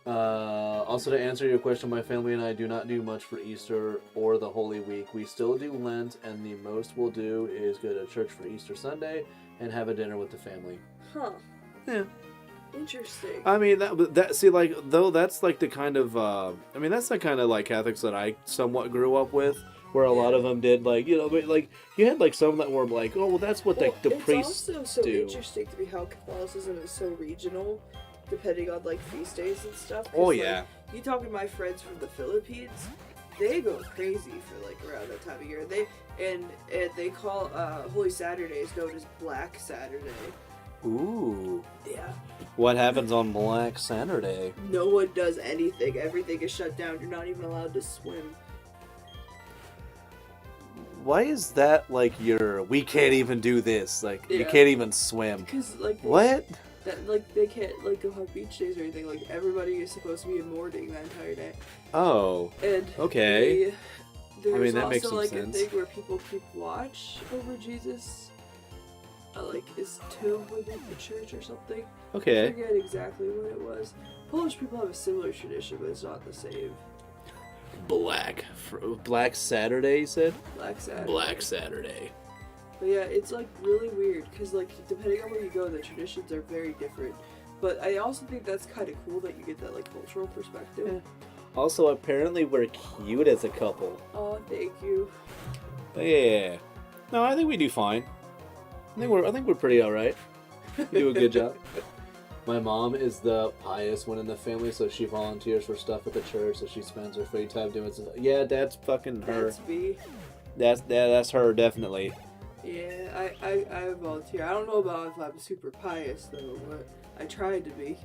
Also, to answer your question, my family and I do not do much for Easter or the Holy Week. We still do Lent, and the most we'll do is go to church for Easter Sunday and have a dinner with the family. Huh. Yeah. Interesting. I mean, that see, like, though that's like the kind of, that's the kind of like Catholics that I somewhat grew up with, where a lot of them did, like, you know, but like you had like some that were like, oh, well, that's what the priests It's also so do. interesting to me how Catholicism is so regional, depending on like feast days and stuff. 'Cause, Oh like, yeah. you talk to my friends from the Philippines, they go crazy for like around that time of year. They call Holy Saturdays known as Black Saturday. Ooh. Yeah. What happens on Black Saturday? No one does anything. Everything is shut down. You're not even allowed to swim. Why is that like we can't even do this? Like, you Yeah. can't even swim. Because like What? that like they can't like go have beach days or anything. Like everybody is supposed to be in mourning that entire day. Oh. And Okay. there's that also makes some like sense. a thing where people keep watch over Jesus. Like his tomb within the church or something. I Okay. forget exactly what it was. Polish people have a similar tradition, but it's not the same. Black Saturday, you said? Black Saturday. Black Saturday. But yeah, it's like really weird because like depending on where you go, the traditions are very different. But I also think that's kind of cool that you get that like cultural perspective. Yeah. Also, apparently we're cute as a couple. Oh, thank you. Yeah. No, I think we do fine. I think we're pretty alright. We do a good job. My mom is the pious one in the family, so she volunteers for stuff at the church, so she spends her free time doing stuff. Yeah, that's fucking her. That's me. That's her, definitely. Yeah, I volunteer. I don't know about if I'm super pious though, but I tried to be.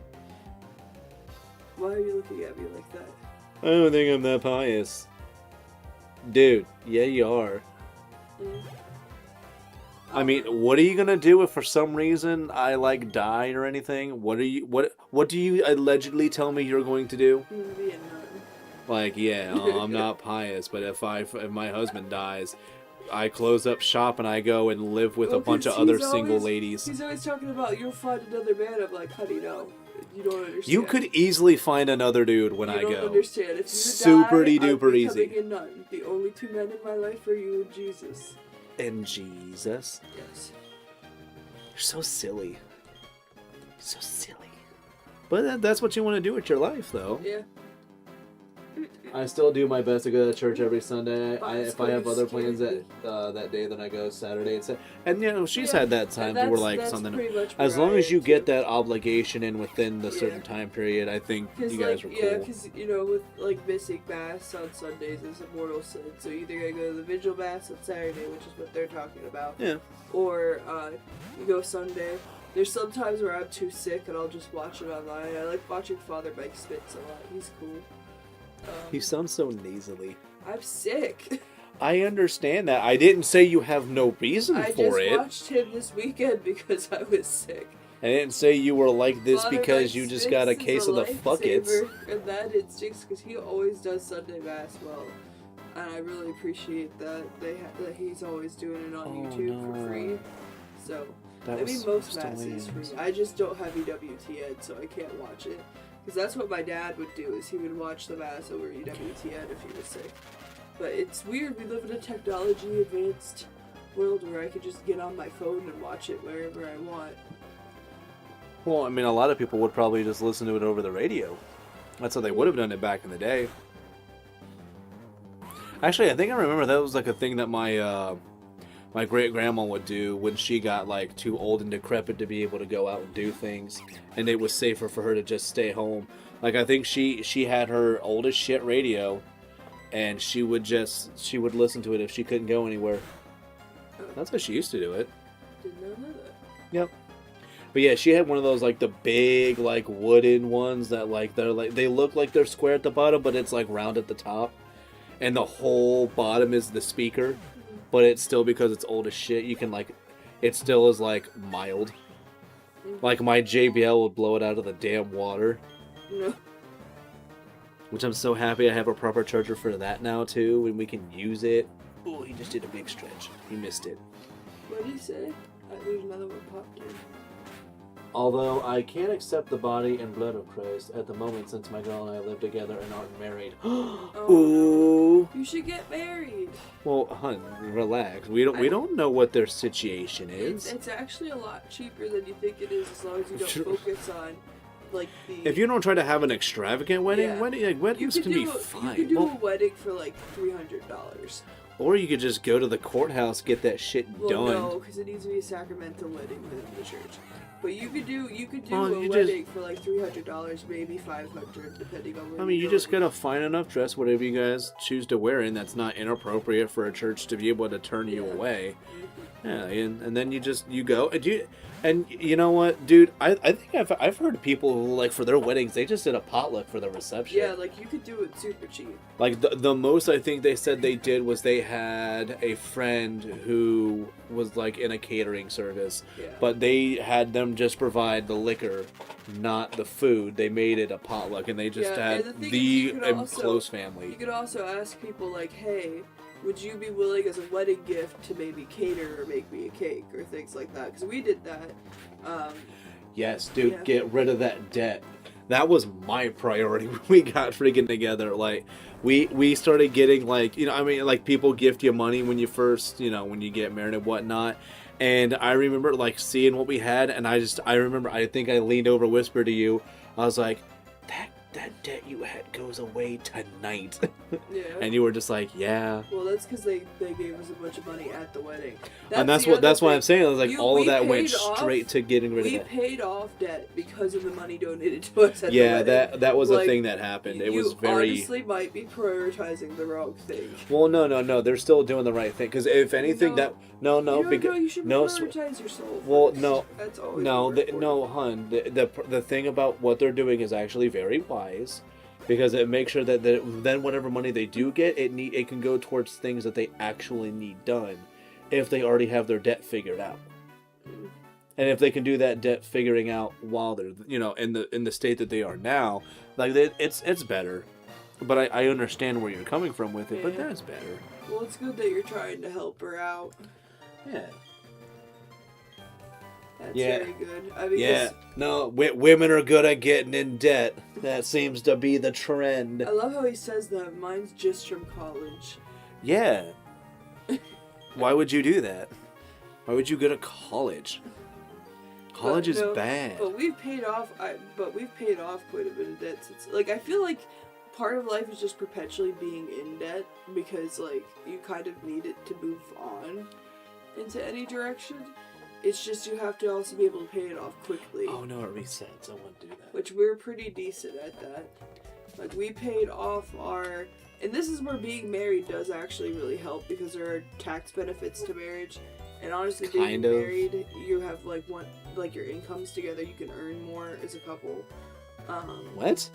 Why are you looking at me like that? I don't think I'm that pious. Dude, yeah, you are. Mm. I mean, what are you gonna do if for some reason I like die or anything? What do you allegedly tell me you're going to do? I'm gonna be a nun. Like, yeah, I'm not pious, but if my husband dies, I close up shop and I go and live with a bunch of other single ladies. He's always talking about you'll find another man. I'm like, honey, no, you don't understand. You could easily find another dude when I You go. don't understand. If you Super die, duper I'm easy. becoming a nun. The only two men in my life are you and Jesus. And Jesus. Yes. You're so silly. So silly. But that's what you want to do with your life, though. Yeah. I still do my best to go to church every Sunday. It's If I have gonna other scare plans me. that day, then I go Saturday and and you know she's Yeah, had that time where like that's something. pretty much As where long I as am, you get too. that obligation in within the Yeah. certain time period, I think you guys are cool. Yeah, because you know, with like missing mass on Sundays is a mortal sin. So you either gotta go to the vigil mass on Saturday, which is what they're talking about. Yeah. Or you go Sunday. There's some times where I'm too sick and I'll just watch it online. I like watching Father Mike Spitz a lot. He's cool. He sounds so nasally. I'm sick. I understand that. I didn't say you have no reason I for just it. watched him this weekend because I was sick. I didn't say you were like this Father because Mike you just Spitz got a is case of the fuckets. lifesaver, and that it stinks because he always does Sunday Mass well. And I really appreciate that that he's always doing it on YouTube for free. So, That I mean, was most supposed to Mass is land. free. I just don't have EWTN, so I can't watch it. Because that's what my dad would do, is he would watch the Mass over EWTN if he was sick. But it's weird, we live in a technology advanced world where I could just get on my phone and watch it wherever I want. Well, I mean, a lot of people would probably just listen to it over the radio. That's how they would have done it back in the day. Actually, I think I remember that was like a thing that my great grandma would do when she got like too old and decrepit to be able to go out and do things, and it was safer for her to just stay home. Like I think she had her old as shit radio, and she would listen to it if she couldn't go anywhere. That's how she used to do it. Did not know that. Yep. But yeah, she had one of those like the big like wooden ones that like they look like they're square at the bottom, but it's like round at the top, and the whole bottom is the speaker. But it's still, because it's old as shit, you can like, it still is like mild. Like my JBL would blow it out of the damn water. No. Which I'm so happy I have a proper charger for that now too, and we can use it. Oh, he just did a big stretch. He missed it. What did he say? There's another one popped in. Although I can't accept the body and blood of Christ at the moment, since my girl and I live together and aren't married. Ooh. You should get married. Well, hun, relax. We don't know what their situation is. It's actually a lot cheaper than you think it is, as long as you don't focus on like the. If you don't try to have an extravagant wedding, Yeah. weddings can be fine. You could do a wedding for like $300. Or you could just go to the courthouse, get that shit done. No, because it needs to be a sacramental wedding within the church. But you could do Well, a wedding for like $300, maybe $500, depending on where. I mean, you just gotta find enough dress, whatever you guys choose to wear in, that's not inappropriate for a church to be able to turn you away. Yeah, and then you go and you know what, dude? I think I've heard of people who, like, for their weddings they just did a potluck for the reception. Yeah, like you could do it super cheap. Like the most I think they said they did was they had a friend who was like in a catering service, but they had them just provide the liquor, not the food. They made it a potluck, and they just had the close family. You could also ask people like, hey, would you be willing as a wedding gift to maybe cater or make me a cake or things like that? Because we did that. Yes, dude, get rid of that debt. That was my priority when we got freaking together. Like, we started getting, like, you know, I mean, like, people gift you money when you first, you know, when you get married and whatnot. And I remember, like, seeing what we had, and I remember, I think I leaned over, whispered to you, I was like, that debt you had goes away tonight. Yeah. And you were just like, yeah. Well, that's because they gave us a bunch of money at the wedding. That's why I'm saying. I was like, all of that went straight to getting rid of that. We paid off debt because of the money donated to us at the wedding. that was a thing that happened. It was very. You honestly might be prioritizing the wrong thing. Well, no. They're still doing the right thing. Because if anything, you should prioritize your soul. Well, first. no. That's always hun. The thing about what they're doing is actually very wise. Because it makes sure that then whatever money they do get, it can go towards things that they actually need done, if they already have their debt figured out, and if they can do that debt figuring out while they're, you know, in the state that they are now, like it's better. But I understand where you're coming from with it, but that's better. Well, it's good that you're trying to help her out. Yeah. That's very good. I mean, no, women are good at getting in debt. That seems to be the trend. I love how he says that. Mine's just from college. Yeah. Why would you do that? Why would you go to college? College is bad. But we've paid off. Quite a bit of debt since. Like, I feel like part of life is just perpetually being in debt because, like, you kind of need it to move on into any direction. It's just you have to also be able to pay it off quickly. Oh no, it makes sense. I want to do that. Which we're pretty decent at that. Like, we paid off our... And this is where being married does actually really help, because there are tax benefits to marriage. And honestly, being married, you have, like, your incomes together, you can earn more as a couple. What?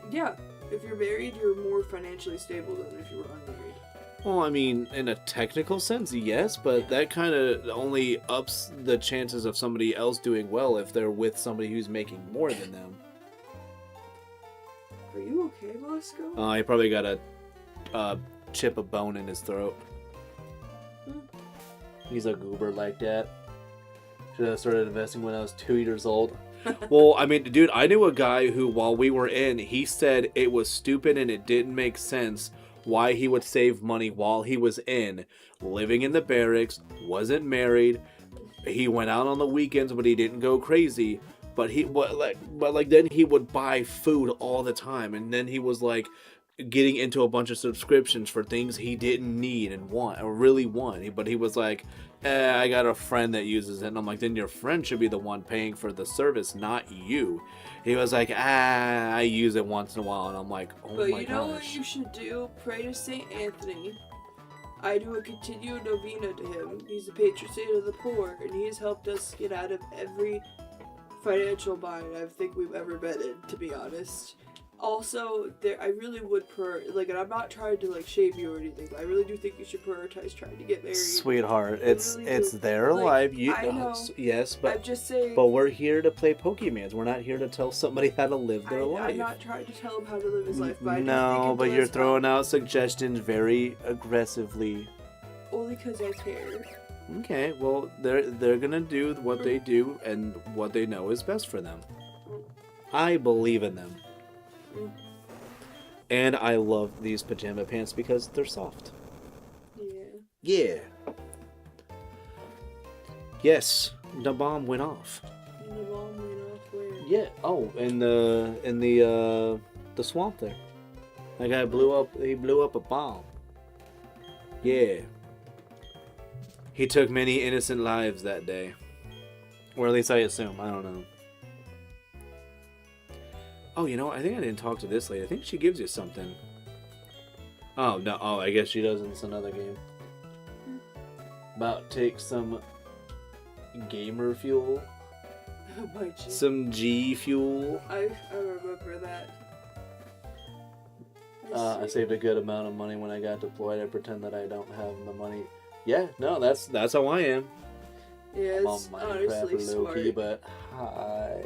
Yeah. If you're married, you're more financially stable than if you were unmarried. Well, I mean, in a technical sense, yes, but that kind of only ups the chances of somebody else doing well if they're with somebody who's making more than them. Are you okay, Moscow? He probably got a chip of bone in his throat. He's a goober like that. Should have started investing when I was 2 years old. Well, I mean, dude, I knew a guy who, while we were in, he said it was stupid and it didn't make sense why he would save money while he was living in the barracks, wasn't married. He went out on the weekends, but he didn't go crazy. But then he would buy food all the time, and then he was like getting into a bunch of subscriptions for things he didn't need and want or really want. But he was like, I got a friend that uses it. And I'm like, then your friend should be the one paying for the service, not you. He was like, I use it once in a while. And I'm like, oh but my you know gosh. what you should do? Pray to St. Anthony. I do a continual novena to him. He's the patron saint of the poor, and he has helped us get out of every financial bind I think we've ever been in, to be honest. Also, I really would and I'm not trying to like shame you or anything, but I really do think you should prioritize trying to get married. Sweetheart, I it's really it's do. their Like, life. I know. Yes, but I'm just saying. but we're here to play Pokemans. We're not here to tell somebody how to live their life. I'm not trying to tell him how to live his life, but I do No, think but it you're does throwing help. out suggestions very aggressively. Only because I care. Okay, well they're gonna do what they do and what they know is best for them. I believe in them. And I love these pajama pants because they're soft. Yeah. Yeah. Yes, the bomb went off. And the bomb went off where? Yeah. Oh, in the swamp there. That guy blew up. He blew up a bomb. Yeah. He took many innocent lives that day, or at least I assume. I don't know. Oh, you know, I think I didn't talk to this lady. I think she gives you something. Oh, no. Oh, I guess she does in another game. About take some gamer fuel. Oh my G. Some G fuel. I remember that. I saved a good amount of money when I got deployed. I pretend that I don't have the money. Yeah, no, that's how I am. Yeah, I'm on it's Minecraft honestly low key, smart. but hi.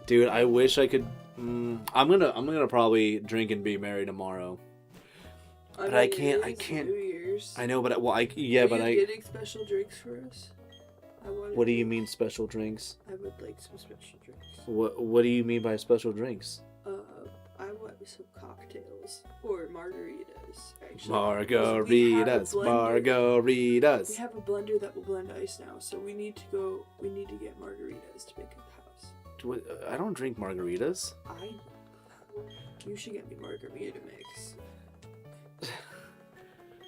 Dude, I wish I could. I'm gonna probably drink and be merry tomorrow. But I can't. New Year's. I know, but Are but you I. getting special drinks for us? What do you mean special drinks? I would like some special drinks. What do you mean by special drinks? I want some cocktails or margaritas. Actually, Margaritas, We margaritas. have a blender that will blend ice now, so we need to go. We need to get margaritas to make a house. I don't drink margaritas. You should get me margarita mix.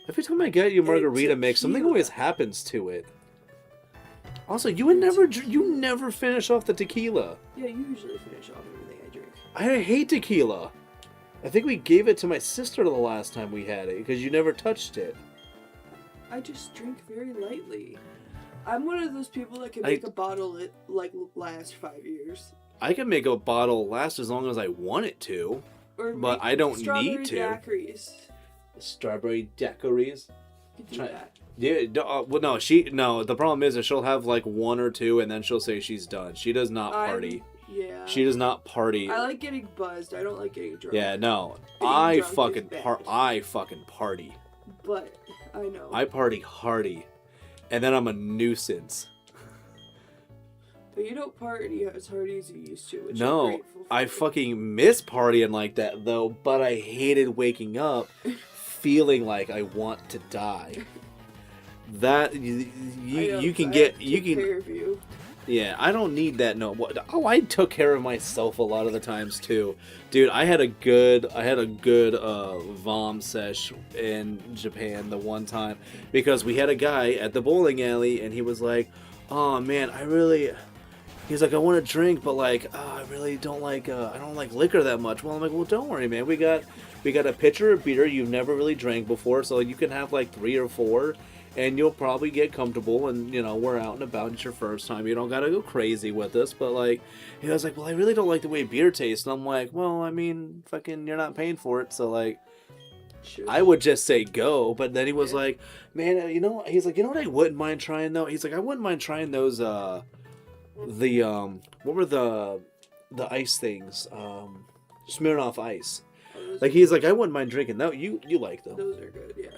Every time I get you margarita mix, something always happens to it. Also, you never finish off the tequila. Yeah, you usually finish off everything I drink. I hate tequila. I think we gave it to my sister the last time we had it because you never touched it. I just drink very lightly. I'm one of those people that can make a bottle last 5 years. I can make a bottle last as long as I want it to, but I don't need to. Daiquiris. Strawberry daiquiris. You can do that. Yeah, well, no. The problem is that she'll have like one or two, and then she'll say she's done. She does not party. Yeah. She does not party. I like getting buzzed. I don't like getting drunk. Yeah, no. I fucking party. But I know. I party hardy, and then I'm a nuisance. But you don't party as hard as you used to. Which No, I'm grateful for. I fucking miss partying like that though. But I hated waking up, feeling like I want to die. That you can get you can. Care of you. Yeah, I don't need that. No, I took care of myself a lot of the times too, dude. I had a good vom sesh in Japan the one time because we had a guy at the bowling alley and he was like, "Oh man, he's like, I want to drink, but like, I really don't like I don't like liquor that much." Well, I'm like, well, don't worry, man. We got a pitcher of beer you've never really drank before, so you can have like 3 or 4. And you'll probably get comfortable, and we're out and about. It's your first time. You don't gotta go crazy with us. But like, he was like, "Well, I really don't like the way beer tastes." And I'm like, "Well, I mean, fucking, you're not paying for it, so like, Sure. I would just say go." But then he was like, "Man, he's like, what I wouldn't mind trying though." He's like, "I wouldn't mind trying those what were the ice things? Smirnoff Ice." Like he's like, "I wouldn't mind drinking that. You like them?" Those are good, yeah.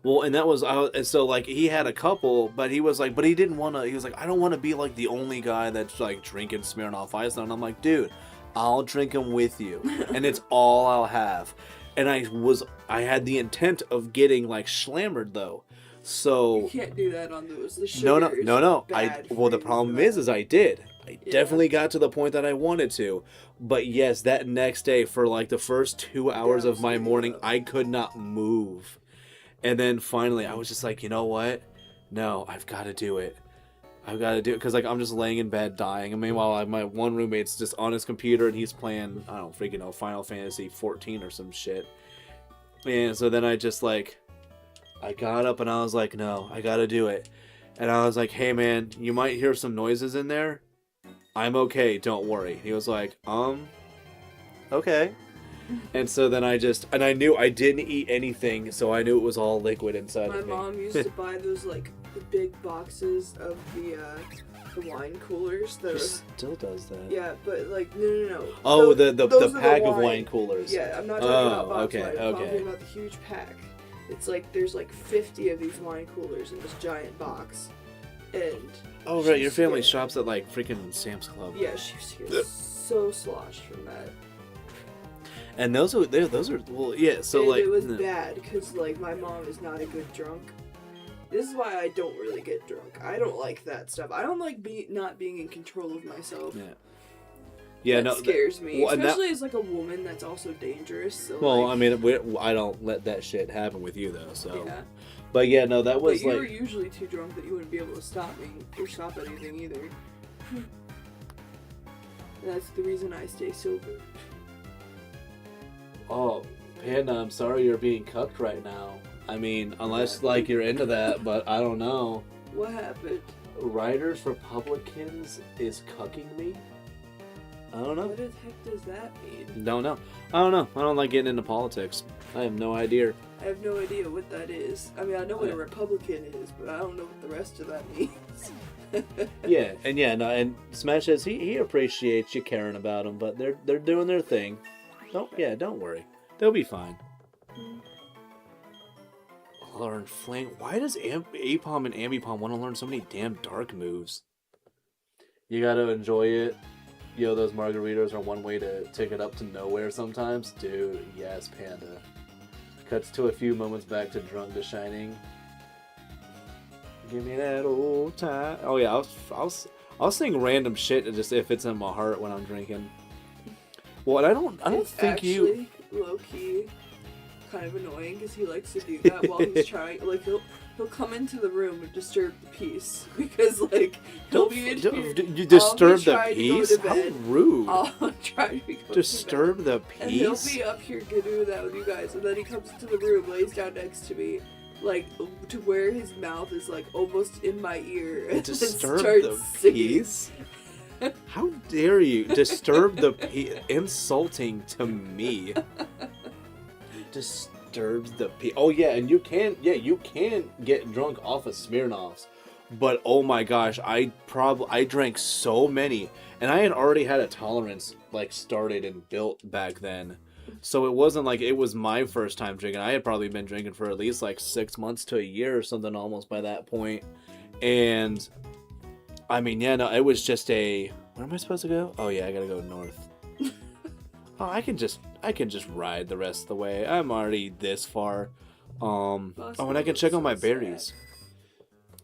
Well, and that was, and so like he had a couple, but he was like, but he didn't want to. He was like, I don't want to be like the only guy that's like drinking Smirnoff Ice. And I'm like, dude, I'll drink them with you, and it's all I'll have. And I had the intent of getting like slammered though, so You can't do that on those. The no. sugar is bad The for problem you. is I did. I definitely got to the point that I wanted to. But yes, that next day for like the first 2 hours of my morning, I could not move. And then finally I was just like, you know what? No, I've got to do it. I've got to do it because like I'm just laying in bed dying. And meanwhile, my one roommate's just on his computer and he's playing, I don't freaking know, Final Fantasy 14 or some shit. And so then I just like, I got up and I was like, no, I got to do it. And I was like, hey man, you might hear some noises in there. I'm okay, don't worry. He was like, okay. And so then and I knew I didn't eat anything, so I knew it was all liquid inside of me. My mom used to buy those, like, the big boxes of the wine coolers. She still does that. Yeah, but, like, no. Oh, the pack of wine coolers. Yeah, I'm not talking about box okay, wine. I'm okay. talking about the huge pack. It's like, there's like 50 of these wine coolers in this giant box. And oh, right, your family shops at, like, freaking Sam's Club. yeah, she was so sloshed from that. And those are, well, yeah, so, and like... it was bad, because, like, my mom is not a good drunk. This is why I don't really get drunk. I don't like that stuff. I don't like not being in control of myself. Yeah. Yeah, that scares me. Well, especially as, like, a woman that's also dangerous. So, well, like, I mean, I don't let that shit happen with you, though, so... Yeah. But, yeah, no, that was, but you like... were usually too drunk that you wouldn't be able to stop me, or stop anything, either. That's the reason I stay sober. Oh, Panda, I'm sorry you're being cucked right now. I mean, unless, like, you're into that, but I don't know. What happened? Writers Republicans is cucking me? I don't know. What the heck does that mean? Don't know. I don't know. I don't like getting into politics. I have no idea. I have no idea what that is. I mean, I know what a Republican is, but I don't know what the rest of that means. Yeah, and Smash says he appreciates you caring about them, but they're doing their thing. Don't worry. They'll be fine. Learn Flank. Why does Apom and Ambipom want to learn so many damn dark moves? You gotta enjoy it. Yo, those margaritas are one way to take it up to nowhere sometimes. Dude, yes, Panda. Cuts to a few moments back to Drunk DaShining. Give me that old time. Oh yeah, I'll sing random shit just if it's in my heart when I'm drinking. Well, I don't think actually, you. Low key, kind of annoying because he likes to do that while he's trying. Like he'll come into the room and disturb the peace because like he'll be in here. You disturb the peace? How rude! I'll try to go disturb to the peace. peace. And he'll be up here doing that with you guys, and then he comes into the room, lays down next to me, like to where his mouth is like almost in my ear, and disturb starts the singing. peace. How dare you disturb the peace? Insulting to me. Disturbs the peace. Oh yeah, and you can get drunk off of Smirnoffs, but oh my gosh, I drank so many, and I had already had a tolerance like started and built back then, so it wasn't like it was my first time drinking. I had probably been drinking for at least like 6 months to a year or something almost by that point, and I mean, yeah, no, it was just a... Where am I supposed to go? Oh, yeah, I gotta go north. Oh, I can just ride the rest of the way. I'm already this far. Oh, and I can check on my berries.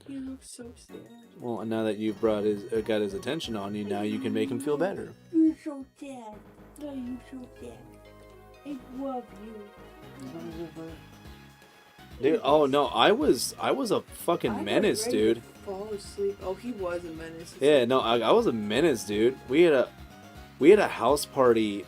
You look so sad. Well, now that you've got his attention on you, now you can make him feel better. You're so sad. No, you're so sad. I love you. Dude, oh no, I was a fucking menace, dude. Fall asleep. Oh, he was a menace. Yeah, no, I was a menace, dude. We had a house party,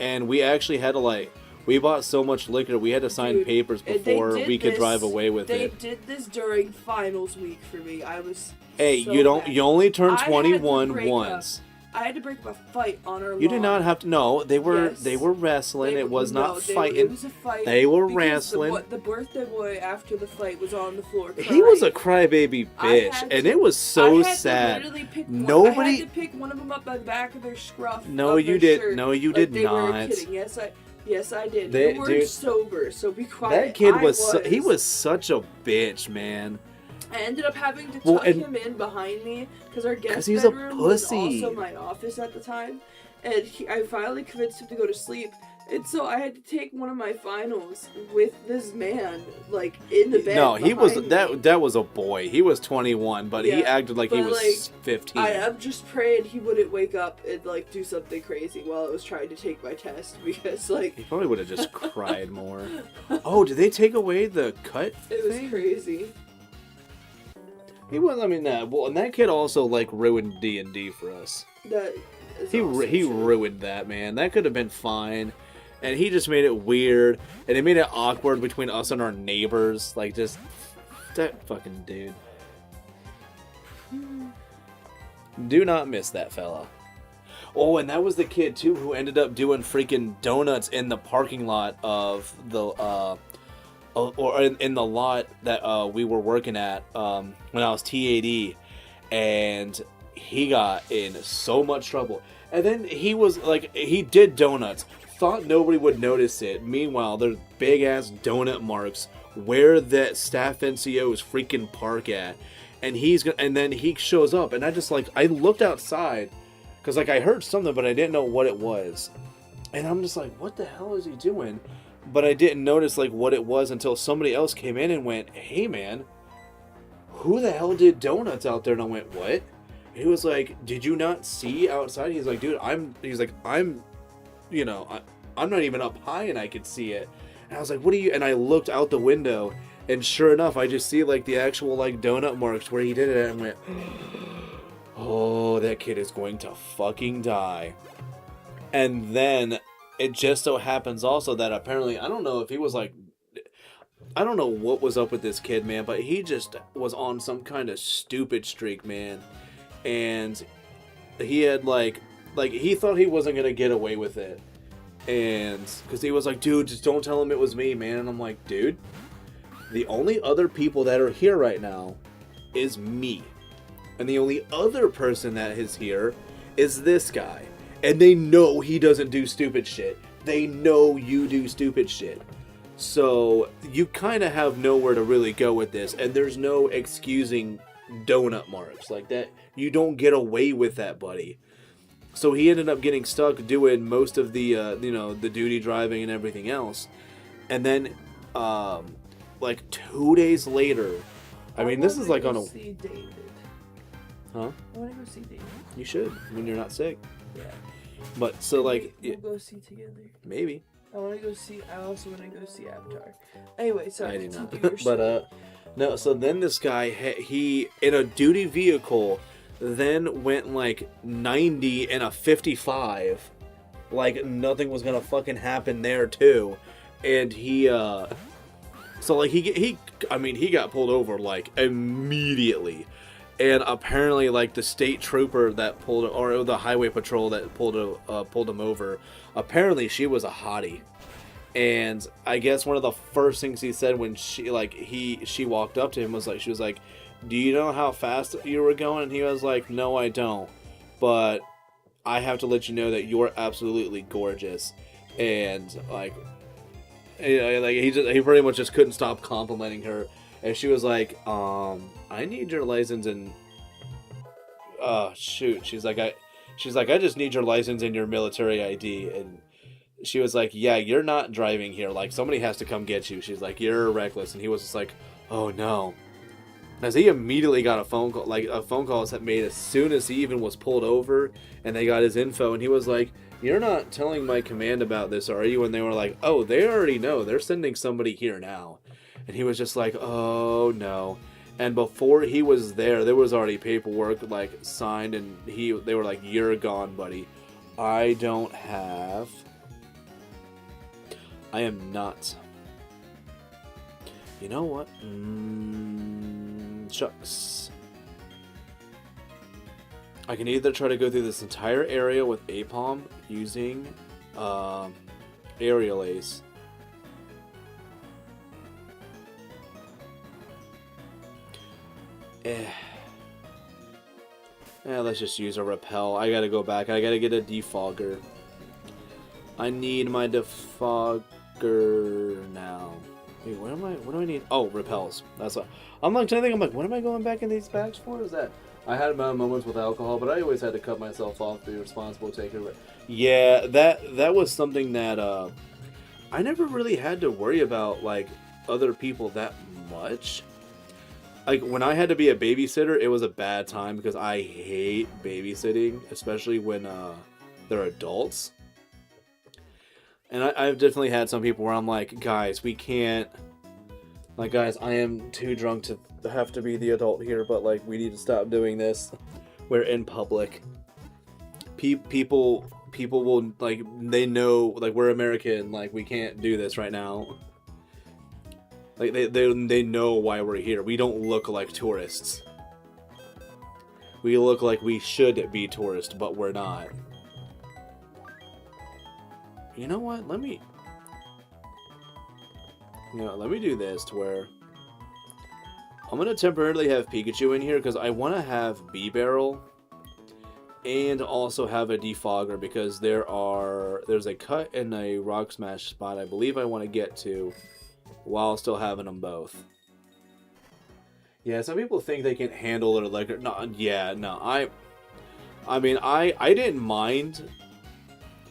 and we actually had to we bought so much liquor, we had to sign papers before we could drive away with it. They did this during finals week for me. I was. Hey, so you only turn 21 once. I had to break up a fight on our lawn. You did not have to. No, they were wrestling. It was not fighting. It was a fight. They were wrestling. The birthday boy after the fight was on the floor crying. He was a crybaby bitch, and it was so sad. I had to pick one of them up by the back of their scruff. No, you did. Shirt, no, you like did they not. Were kidding. Yes, I did. They, were dude, sober, so be quiet. That kid he was such a bitch, man. I ended up having to tuck him in behind me because our guest bedroom was also my office at the time. And I finally convinced him to go to sleep. And so I had to take one of my finals with this man, like, in the bed. No, he was behind me. that was a boy. He was 21, but he Yeah, acted like he but, was like, 15. I am just praying he wouldn't wake up and, like, do something crazy while I was trying to take my test, because, like... He probably would have just cried more. Oh, did they take away the cut It was thing? crazy. He was, I mean, well, and that kid also, like, ruined D&D for us. That is He also he true. ruined that, man. That could have been fine. And he just made it weird. And it made it awkward between us and our neighbors. Like, just... That fucking dude. Do not miss that fella. Oh, and that was the kid, too, who ended up doing freaking donuts in the parking lot of the... or in the lot that we were working at when I was TAD. And he got in so much trouble. And then he was, like, he did donuts. Thought nobody would notice it. Meanwhile, there's big-ass donut marks where that staff NCO's freaking park at. And and then he shows up, and I just, like, I looked outside, because, like, I heard something, but I didn't know what it was. And I'm just like, what the hell is he doing? But I didn't notice, like, what it was until somebody else came in and went, hey, man, who the hell did donuts out there? And I went, what? And he was like, did you not see outside? He's like, dude, I'm you know, I'm not even up high and I could see it. And I was like, what are you? And I looked out the window, and sure enough, I just see, like, the actual, like, donut marks where he did it, and I went, oh, that kid is going to fucking die. And then it just so happens also that apparently, I don't know if he was, like, I don't know what was up with this kid, man, but he just was on some kind of stupid streak, man. And he had, like he thought he wasn't going to get away with it. And, because he was like, dude, just don't tell him it was me, man. And I'm like, dude, the only other people that are here right now is me. And the only other person that is here is this guy. And they know he doesn't do stupid shit. They know you do stupid shit. So, you kind of have nowhere to really go with this. And there's no excusing donut marks like that. You don't get away with that, buddy. So he ended up getting stuck doing most of the, you know, the duty driving and everything else. And then, like 2 days later, I mean, this is like on a... see David. Huh? I want to go see David. You should, when you're not sick. Yeah. But, so like... We'll go see together. Maybe. I also want to go see Avatar. Anyway, sorry. I do not. continue your story. But, no, so then this guy, he, in a duty vehicle, then went like 90 and a 55. Like nothing was gonna fucking happen there too. And he, so like he got pulled over like immediately. And apparently like the state trooper that pulled, or the highway patrol that pulled him over, apparently she was a hottie. And I guess one of the first things he said when she walked up to him was like, she was like, do you know how fast you were going? And he was like, no, I don't. But I have to let you know that you're absolutely gorgeous. And like he pretty much just couldn't stop complimenting her. And she was like, I need your license and shoot. She's like, I just need your license and your military ID. And she was like, yeah, you're not driving here. Like, somebody has to come get you. She's like, you're reckless. And he was just like, oh no. As he immediately got a phone call that made as soon as he even was pulled over, and they got his info, and he was like, you're not telling my command about this, are you? And they were like, oh, they already know. They're sending somebody here now. And he was just like, oh no. And before he was there was already paperwork like signed, and they were like, you're gone, buddy. I am not. You know what? Shucks. I can either try to go through this entire area with APOM using aerial ace. Let's just use a repel. I gotta go back. I gotta get a defogger. I need my defogger now. Wait, what do I need? Oh, repels. That's what I'm like trying to think. I'm like, what am I going back in these bags for? Is that I had my moments with alcohol, but I always had to cut myself off to be responsible, take it. Yeah, that was something that I never really had to worry about, like, other people that much. Like, when I had to be a babysitter, it was a bad time because I hate babysitting, especially when they're adults. And I've definitely had some people where I'm like, guys, we can't... Like, guys, I am too drunk to have to be the adult here, but, like, we need to stop doing this. We're in public. People will, like, they know, like, we're American, like, we can't do this right now. Like, they know why we're here. We don't look like tourists. We look like we should be tourists, but we're not. You know what? Let me do this to where I'm gonna temporarily have Pikachu in here because I want to have B-Barrel and also have a defogger because there's a cut and a rock smash spot I believe I want to get to while still having them both. Yeah, some people think they can handle it like no. I mean I didn't mind.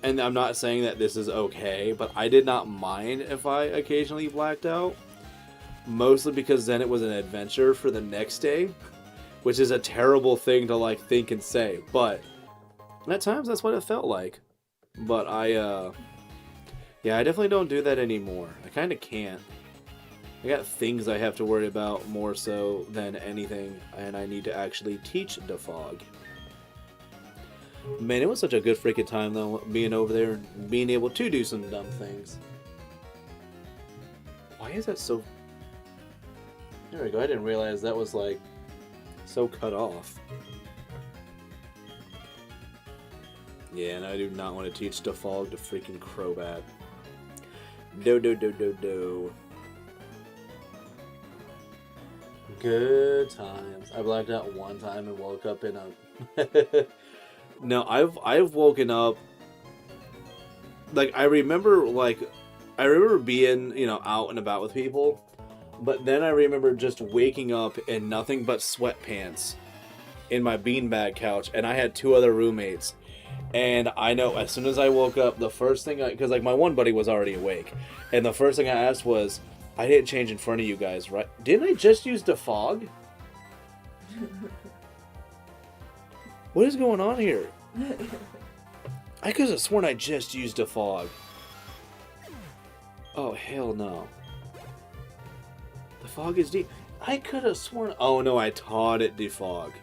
And I'm not saying that this is okay, but I did not mind if I occasionally blacked out. Mostly because then it was an adventure for the next day. Which is a terrible thing to, like, think and say. But at times that's what it felt like. But yeah, I definitely don't do that anymore. I kind of can't. I got things I have to worry about more so than anything. And I need to actually teach Defog. Man, it was such a good freaking time, though, being over there and being able to do some dumb things. Why is that so... There we go, I didn't realize that was, like, so cut off. Yeah, and I do not want to teach Defog to freaking Crobat. Do. Good times. I blacked out one time and woke up in a... No, I've woken up, like, I remember being, you know, out and about with people, but then I remember just waking up in nothing but sweatpants in my beanbag couch, and I had two other roommates, and I know as soon as I woke up, the first thing because, like, my one buddy was already awake, and the first thing I asked was, I didn't change in front of you guys, right? Didn't I just use Defog? What is going on here? I could have sworn I just used Defog. Oh, hell no. Defog is deep. I could have sworn... Oh, no, I taught it Defog.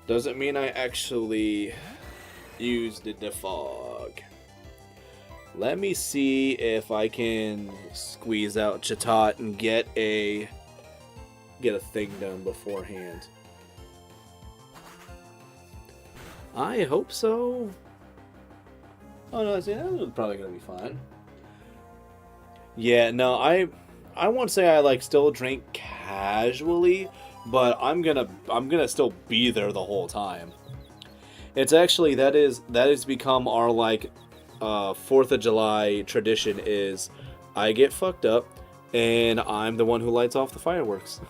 Doesn't mean I actually used the Defog. Let me see if I can squeeze out Chatot and get a thing done beforehand. I hope so. Oh no, see, that was probably gonna be fine. Yeah, no, I won't say I like still drink casually, but I'm gonna still be there the whole time. It's actually that has become our like 4th of July tradition is I get fucked up and I'm the one who lights off the fireworks.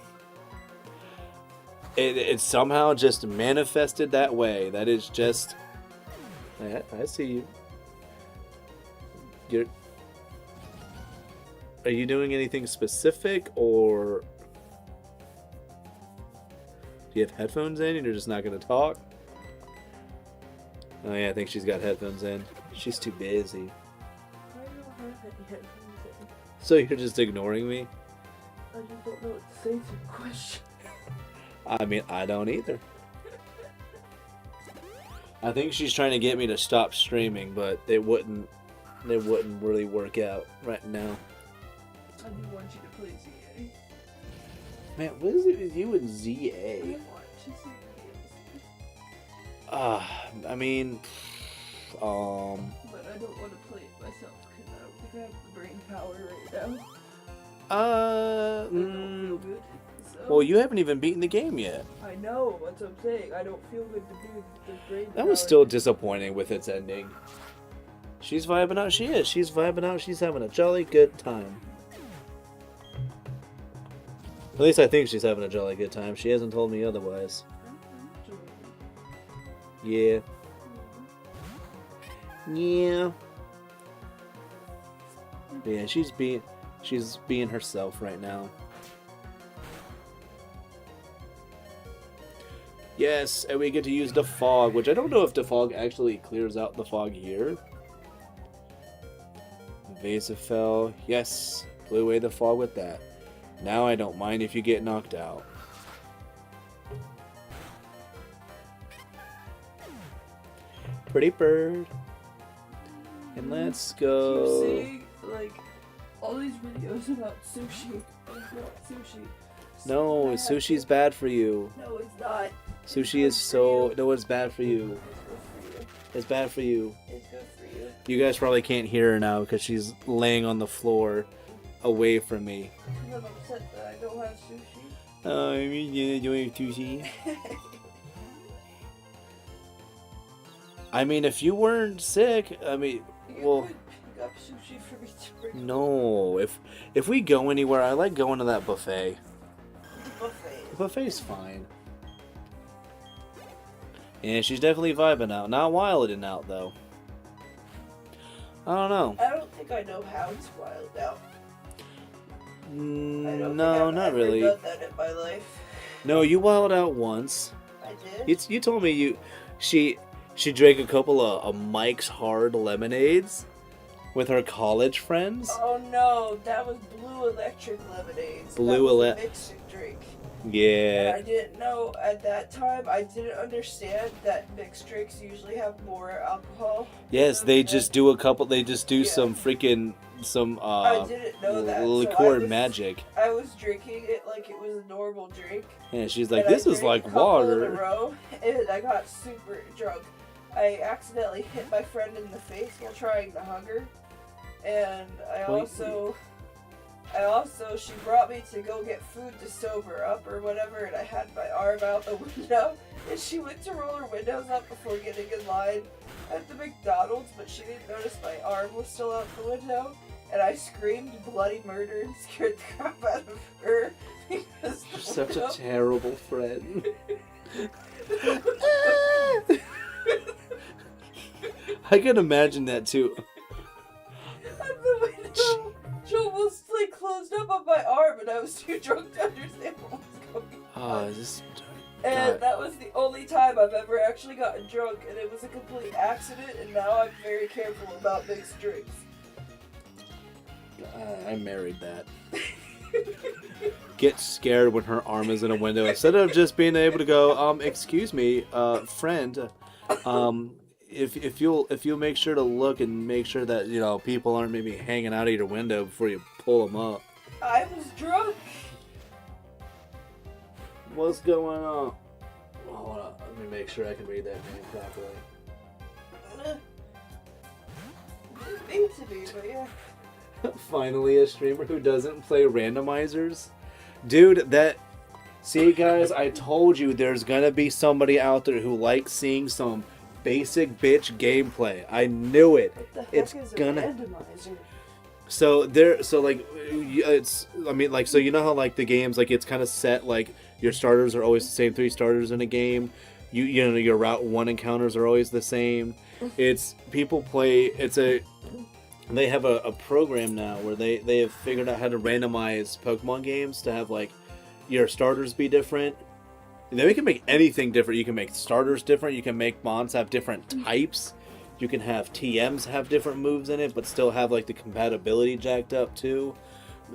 It somehow just manifested that way. That is just... I see you. Are you doing anything specific, or... Do you have headphones in and you're just not going to talk? Oh yeah, I think she's got headphones in. She's too busy. I don't have any headphones in. So you're just ignoring me? I just don't know what to say to the question. I mean, I don't either. I think she's trying to get me to stop streaming, but it wouldn't really work out right now. I do want you to play ZA. Man, what is it with you and ZA? I want to see games. I mean, But I don't want to play it myself because I don't think I have the brain power right now. I don't feel good. So, well, you haven't even beaten the game yet. I know, that's what I'm saying. I don't feel good to do the brain That was still disappointing with its ending. She's vibing out. She is. She's vibing out. She's having a jolly good time. At least I think she's having a jolly good time. She hasn't told me otherwise. Joy Yeah. Yeah. Yeah, she's being herself right now. Yes, and we get to use the fog, which I don't know if the fog actually clears out the fog here. Evasive fell. Yes, blew away the fog with that. Now I don't mind if you get knocked out. Pretty bird. And let's go. Keep seeing, like, all these videos about sushi. Sushi. No, sushi's bad for you. No, it's not. Sushi is so... No, it's bad for you. It's bad for you. It's good for you. You guys probably can't hear her now because she's laying on the floor away from me. I'm upset that I don't have sushi. Oh, I mean, you don't have sushi. I mean, if you weren't sick, I mean, well... You could pick up sushi for me to bring. No, if we go anywhere, I like going to that buffet. The buffet. The buffet's fine. Yeah, she's definitely vibing out. Not wilding out, though. I don't know. I don't think I know how it's wild out. I don't No, think I've not ever really. done that in my life. No, you wild out once. I did? You told me she drank a couple of Mike's Hard Lemonades with her college friends. Oh no, that was Blue Electric Lemonades. Blue That was a mixed drink. Yeah. And I didn't know at that time, I didn't understand that mixed drinks usually have more alcohol. Yes, they just do a couple. They just do some freaking I didn't know that. liqueur so magic. I was drinking it like it was a normal drink. Yeah, she's like, and this I is drank like a couple in a water. row, and I got super drunk. I accidentally hit my friend in the face while trying to hug her, and she brought me to go get food to sober up or whatever, and I had my arm out the window, and she went to roll her windows up before getting in line at the McDonald's, but she didn't notice my arm was still out the window, and I screamed bloody murder and scared the crap out of her because You're such a terrible friend. I can imagine that too. the window almost like closed up on my arm, and I was too drunk to understand what was going on. And that was the only time I've ever actually gotten drunk, and it was a complete accident, and now I'm very careful about mixed drinks. I married that. Get scared when her arm is in a window instead of just being able to go, excuse me, friend, if you'll make sure to look and make sure that people aren't maybe hanging out of your window before you pull them up. I was drunk. What's going on? Hold on, let me make sure I can read that name properly. Didn't mean to be, but yeah. Finally, a streamer who doesn't play randomizers. Dude, see guys, I told you there's gonna be somebody out there who likes seeing some basic bitch gameplay. I knew it. What the heck It's is gonna. a randomizer? So you know how like the games, like it's kind of set, like your starters are always the same 3 starters in a game. You know your Route 1 encounters are always the same. They have a program now where they have figured out how to randomize Pokemon games to have like your starters be different. And then we can make anything different. You can make starters different. You can make mons have different types. You can have TMs have different moves in it, but still have like the compatibility jacked up too.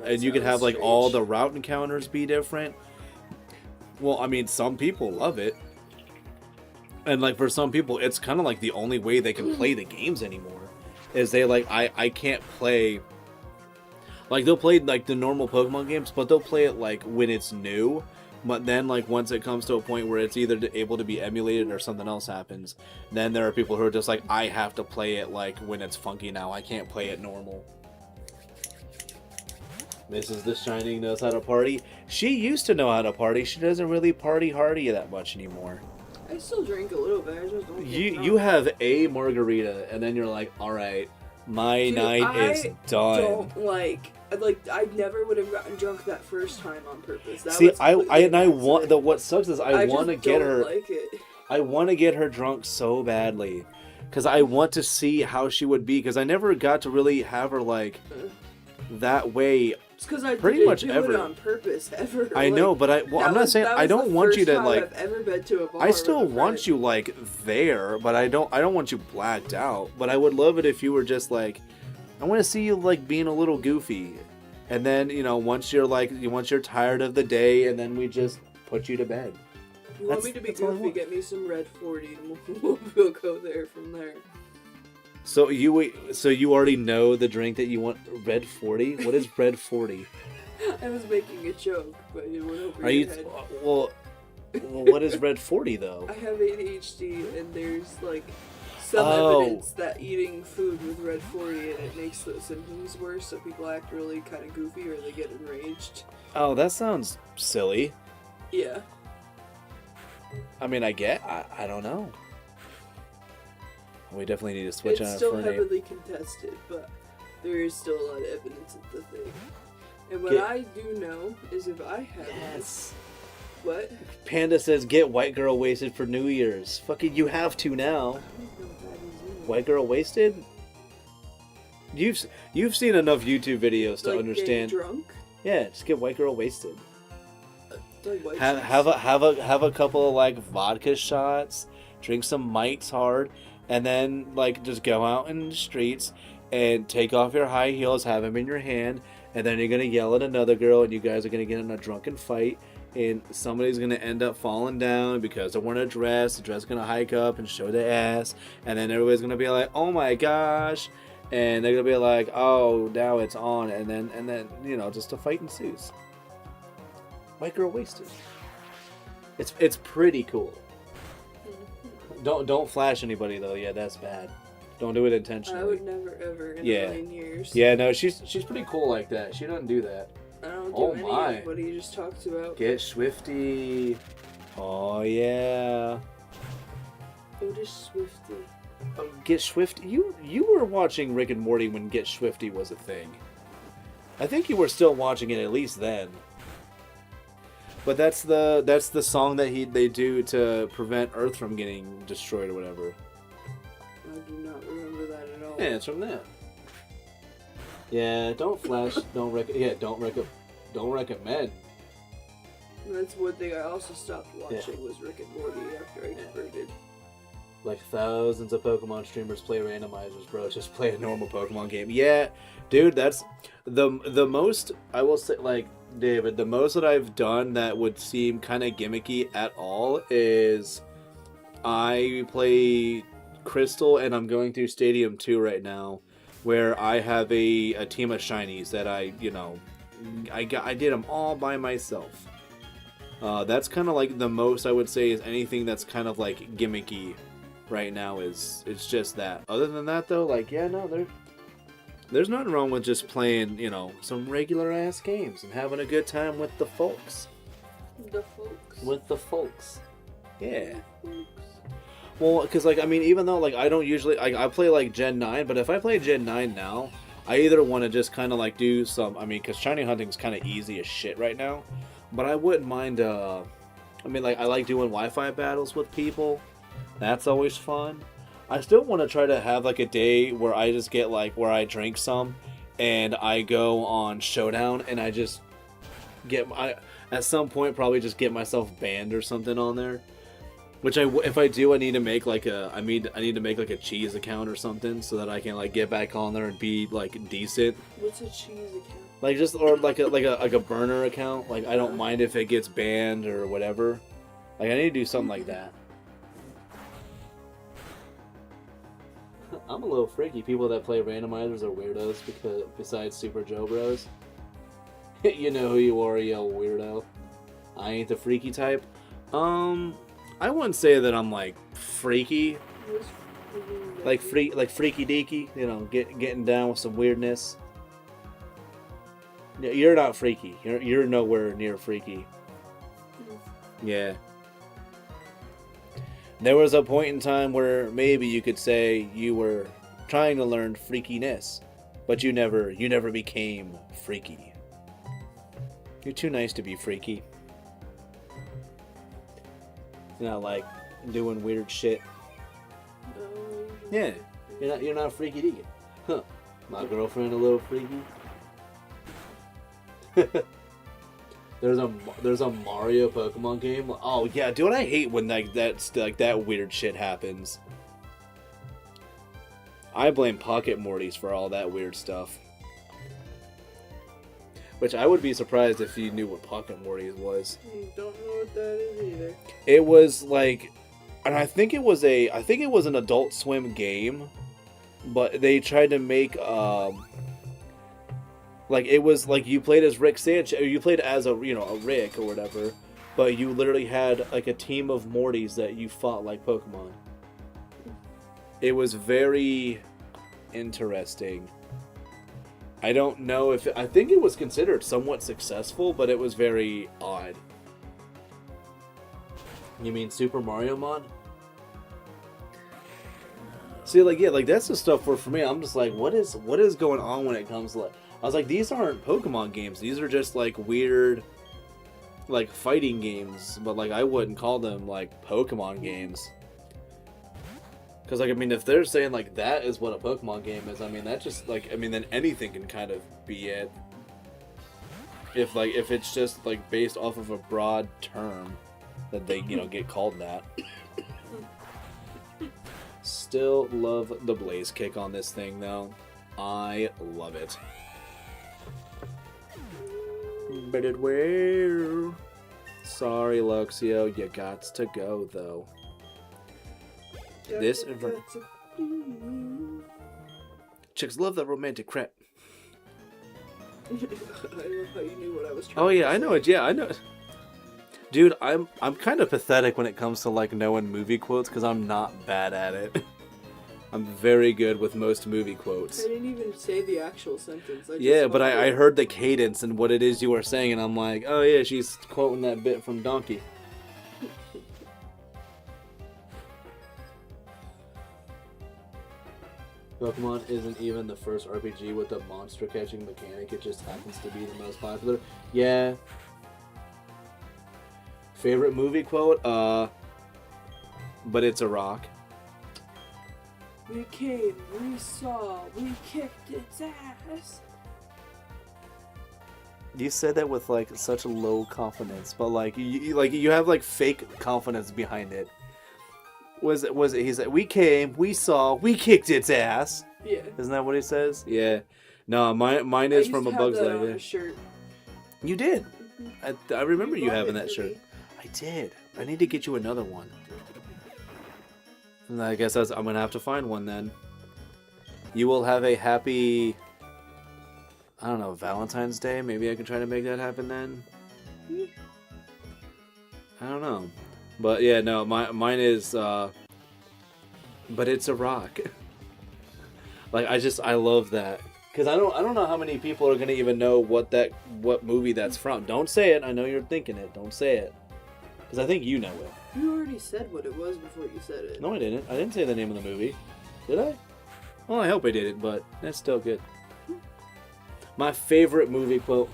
And you can have like all the route encounters be different. Well, I mean, some people love it. And like for some people, it's kind of like the only way they can play the games anymore. Is they like, I can't play. Like they'll play like the normal Pokemon games, but they'll play it like when it's new. But then, like, once it comes to a point where it's either able to be emulated or something else happens, then there are people who are just like, I have to play it, like, when it's funky now. I can't play it normal. Mrs. The Shining knows how to party. She used to know how to party. She doesn't really party hardy that much anymore. I still drink a little bit. I just don't You have a margarita, and then you're like, alright, my night is done. I don't I never would have gotten drunk that first time on purpose. What sucks is I want to get her. Like it. I want to get her drunk so badly. Because I want to see how she would be. Because I never got to really have her, like, that way. It's because I pretty didn't much do ever. it on purpose, ever. I know, but I'm not saying, I don't want you to, like, I've ever been to a bar I still with a want friend. you, like, there, but I don't want you blacked out. But I would love it if you were just, like, I want to see you, like, being a little goofy. And then, you know, once you're tired of the day, and then we just put you to bed. You want me to be that's all I goofy? want. Get me some Red 40, and we'll go there from there. So you already know the drink that you want, Red 40? What is Red 40? I was making a joke, but it went over Are your you head. well what is Red 40 though? I have ADHD, and there's like some Oh. evidence that eating food with Red 40 and it makes the symptoms worse, so people act really kind of goofy or they get enraged. Oh, that sounds silly. Yeah. I mean, I don't know. We definitely need to switch It's on it still for a name. heavily contested, but there is still a lot of evidence of the thing. And what Get- I do know is if I have Yes. what? Panda says get white girl wasted for New Year's. Fucking you have to now. I don't know what that is either. White girl wasted? You've seen enough YouTube videos to Like understand. getting drunk? Yeah, just get white girl wasted. Like white Have chicks? have a couple of like vodka shots, drink some mites hard, and then like just go out in the streets and take off your high heels, have them in your hand, and then you're gonna yell at another girl, and you guys are gonna get in a drunken fight, and somebody's gonna end up falling down because they're wearing a dress. The dress is gonna hike up and show their ass, and then everybody's gonna be like, "Oh my gosh," and they're gonna be like, "Oh, now it's on," and then you know, just a fight ensues. White girl wasted. It's pretty cool. Don't flash anybody though. Yeah, that's bad. Don't do it intentionally. I would never ever in Yeah. a million years. Yeah, no, she's pretty cool like that. She doesn't do that. I don't do Oh any my. of what he just talked about. Get Swifty. Oh yeah. Otis Swifty. Oh, Get Swifty. You were watching Rick and Morty when Get Swifty was a thing. I think you were still watching it at least then. But that's the song that they do to prevent Earth from getting destroyed or whatever. I do not remember that at all. Yeah, it's from that. Yeah, don't flash. Don't recommend. That's one thing I also stopped watching was Rick and Morty after I converted. Like thousands of Pokemon streamers play randomizers, bro. Just play a normal Pokemon game. Yeah, dude, that's the most I will say. Like David, the most that I've done that would seem kind of gimmicky at all is I play Crystal, and I'm going through Stadium 2 right now, where I have a team of shinies that I did them all by myself. That's kind of like the most I would say is anything that's kind of like gimmicky right now it's just that. Other than that though, like yeah, no, there's nothing wrong with just playing, you know, some regular ass games and having a good time with the folks. The folks. With the folks. Yeah. Folks. Well, because, like, I mean, even though, like, I don't usually... I play, like, Gen 9, but if I play Gen 9 now, I either want to just kind of, like, do some... I mean, because shiny hunting is kind of easy as shit right now. But I wouldn't mind, I mean, like, I like doing Wi-Fi battles with people. That's always fun. I still want to try to have, like, a day where I just get, like, where I drink some, and I go on Showdown, and I just get... at some point, probably just get myself banned or something on there. Which if I do, I need to make like I need to make like a cheese account or something so that I can like get back on there and be like decent. What's a cheese account? Like just or like a burner account. Like I don't mind if it gets banned or whatever. Like I need to do something like that. I'm a little freaky. People that play randomizers are weirdos because besides Super Joe Bros. You know who you are, you weirdo. I ain't the freaky type. I wouldn't say that I'm like freaky, like freaky deaky. You know, getting down with some weirdness. You're not freaky. You're nowhere near freaky. Yeah. There was a point in time where maybe you could say you were trying to learn freakiness, but you never became freaky. You're too nice to be freaky. You know, like doing weird shit. Yeah, you're not freaky deaky. Huh? My girlfriend a little freaky. There's a Mario Pokemon game. Oh yeah, dude, I hate when that weird shit happens. I blame Pocket Mortys for all that weird stuff. Which I would be surprised if you knew what Pocket Mortys was. Don't know what that is either. It was like, and I think it was an Adult Swim game, but they tried to make like it was like you played as Rick Sanchez, or you played as a Rick or whatever, but you literally had like a team of Mortys that you fought like Pokemon. It was very interesting. I don't know if I think it was considered somewhat successful, but it was very odd. You mean Super Mario Mod? See, like, yeah, like that's the stuff where for me, I'm just like, what is going on when it comes to like, I was like, these aren't Pokemon games. These are just like weird, like fighting games. But like, I wouldn't call them like Pokemon games. Because, like, I mean, if they're saying, like, that is what a Pokemon game is, I mean, that just, like, I mean, then anything can kind of be it. If it's just, like, based off of a broad term that they, get called that. Still love the Blaze Kick on this thing, though. I love it. But it will. Sorry, Luxio, you gots to go, though. This chicks love that romantic crap. I love how you knew what I was trying. Oh yeah, to I know it. Yeah, I know. Dude, I'm kind of pathetic when it comes to like knowing movie quotes because I'm not bad at it. I'm very good with most movie quotes. I didn't even say the actual sentence. But I heard the cadence and what it is you were saying, and I'm like, oh yeah, she's quoting that bit from Donkey. Pokemon isn't even the first RPG with a monster catching mechanic, it just happens to be the most popular. Yeah. Favorite movie quote? But it's a rock. We came, we saw, we kicked its ass. You said that with like such low confidence, but like you have like fake confidence behind it. Was it? He said, "We came, we saw, we kicked its ass." Yeah. Isn't that what he says? Yeah. No, mine is from A Bug's Life. On a shirt. You did. Mm-hmm. I remember you having it that for shirt. me. I did. I need to get you another one. And I guess I'm gonna have to find one then. You will have a happy, I don't know, Valentine's Day. Maybe I can try to make that happen then. I don't know. But yeah, no, mine is, but it's a rock. Like I love that because I don't know how many people are gonna even know what movie that's from. Don't say it. I know you're thinking it. Don't say it because I think you know it. You already said what it was before you said it. No, I didn't. I didn't say the name of the movie. Did I? Well, I hope I didn't, but that's still good. My favorite movie quote.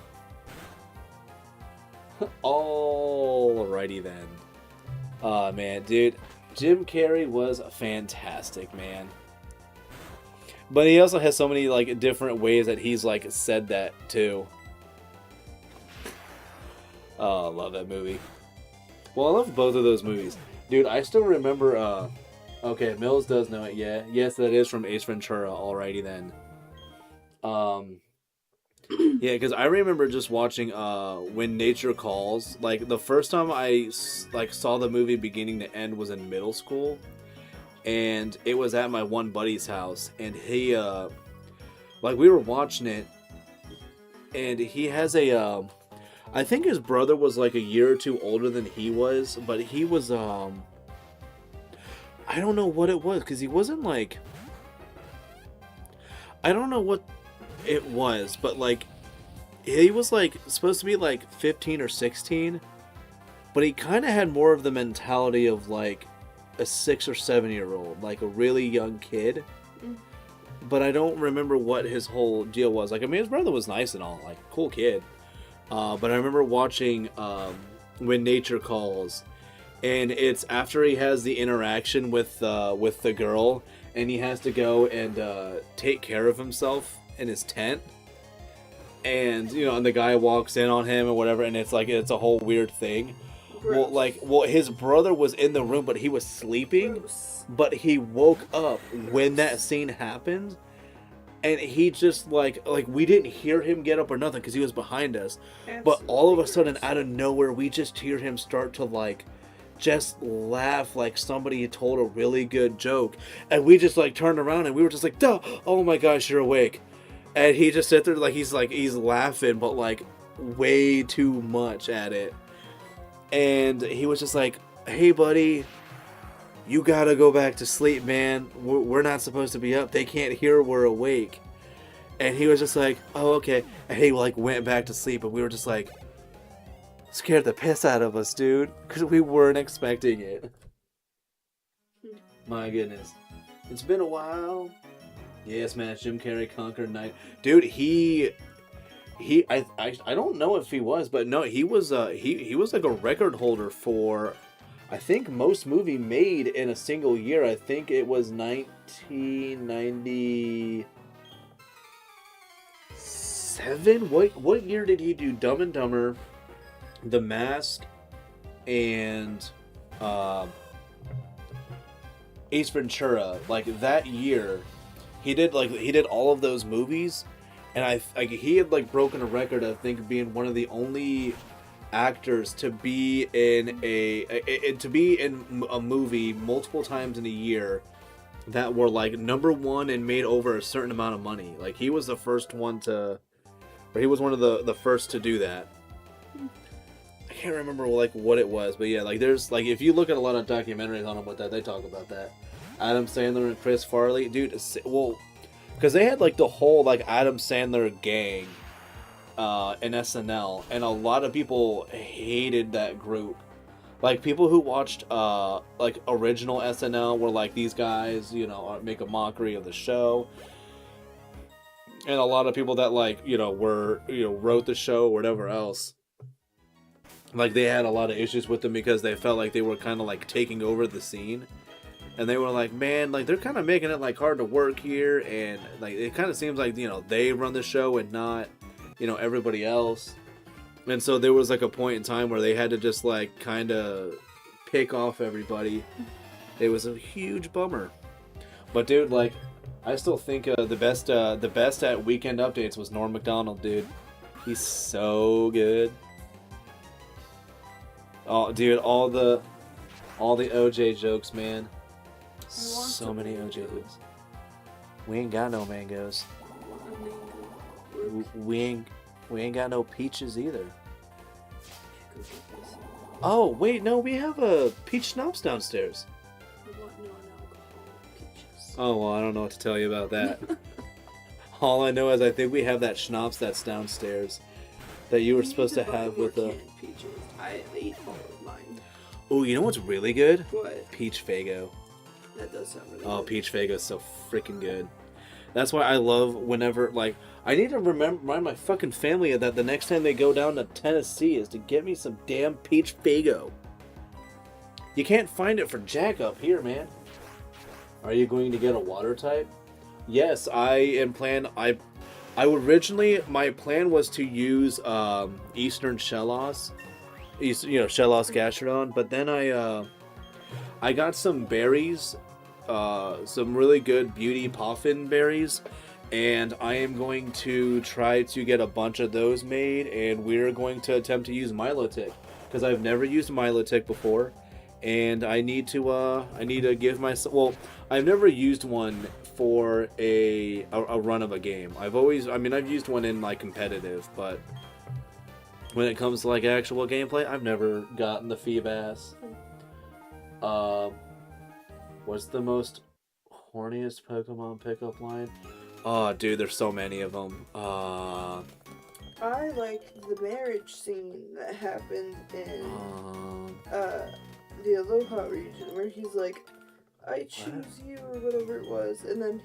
Alrighty then. Aw, man, dude. Jim Carrey was fantastic, man. But he also has so many, like, different ways that he's, like, said that, too. Oh, I love that movie. Well, I love both of those movies. Dude, I still remember, okay, Mills does know it, yeah. Yes, that is from Ace Ventura, alrighty then. Yeah, because I remember just watching When Nature Calls. Like, the first time I saw the movie beginning to end was in middle school. And it was at my one buddy's house. And he, we were watching it. And he has a, I think his brother was like a year or two older than he was. But he was, I don't know what it was. Because he wasn't like, I don't know what it was, but like he was like supposed to be like 15 or 16, but he kind of had more of the mentality of like a 6 or 7 year old, like a really young kid. But I don't remember what his whole deal was. Like, I mean, his brother was nice and all, like cool kid. But I remember watching When Nature Calls, and it's after he has the interaction with the girl, and he has to go and take care of himself in his tent, and and the guy walks in on him or whatever, and it's a whole weird thing. Gross. Well, his brother was in the room, but he was sleeping. Gross. But he woke up when that scene happened, and he just like we didn't hear him get up or nothing because he was behind us. But all of a sudden, out of nowhere, we just hear him start to just laugh like somebody told a really good joke, and we just turned around and we were just like, "Duh! Oh my gosh, you're awake!" And he just sat there he's laughing, but way too much at it. And he was just like, "Hey, buddy, you gotta go back to sleep, man. We're not supposed to be up. They can't hear we're awake." And he was just like, "Oh, okay." And he went back to sleep, and we were just like, scared the piss out of us, dude, because we weren't expecting it. My goodness, it's been a while. Yes, man. Jim Carrey conquered night, dude. I don't know if he was, but no, he was he was a record holder for, I think, most movie made in a single year. I think it was 1997. What year did he do Dumb and Dumber, The Mask, and Ace Ventura? That year, he did all of those movies. And he had broken a record, I think, being one of the only actors to be in a movie multiple times in a year that were number one and made over a certain amount of money. He was the first one to, or he was one of the first to do that. I can't remember what it was, but yeah, there's if you look at a lot of documentaries on him with that, they talk about that. Adam Sandler and Chris Farley, dude. Well, because they had the whole Adam Sandler gang in SNL, and a lot of people hated that group. People who watched original SNL were these guys, make a mockery of the show. And a lot of people that wrote the show or whatever else, they had a lot of issues with them because they felt like they were kind of taking over the scene. And they were like, man, they're kind of making it hard to work here, and it kind of seems they run the show and not everybody else. And so there was a point in time where they had to just kind of pick off everybody. It was a huge bummer. But dude, I still think the best at Weekend Updates was Norm Macdonald, dude. He's so good. Oh, dude, all the OJ jokes, man. So many OJ jokes. We ain't got no mangoes. We ain't got no peaches either. Oh wait, no, we have a peach schnapps downstairs. Oh well, I don't know what to tell you about that. All I know is I think we have that schnapps that's downstairs that you were supposed to have with the peaches. I ate all of mine. Oh, you know what's really good? What? Peach Faygo. That does sound really Oh, good. Peach Faygo is so freaking good. That's why I love whenever, I need to remind my fucking family that the next time they go down to Tennessee is to get me some damn Peach Faygo. You can't find it for jack up here, man. Are you going to get a water type? Yes, I am I originally, my plan was to use Eastern Shellos. Shellos Gastrodon, but then I got some berries, some really good Beauty Poffin berries, and I am going to try to get a bunch of those made, and we're going to attempt to use Milotic, because I've never used Milotic before, and I need to give myself, well, I've never used one for a run of a game. I've used one in competitive, but when it comes to actual gameplay, I've never gotten the Feebas. What's the most horniest Pokemon pickup line? Oh, dude, there's so many of them. I like the marriage scene that happened in the Aloha region, where he's like, I choose you or whatever it was, and then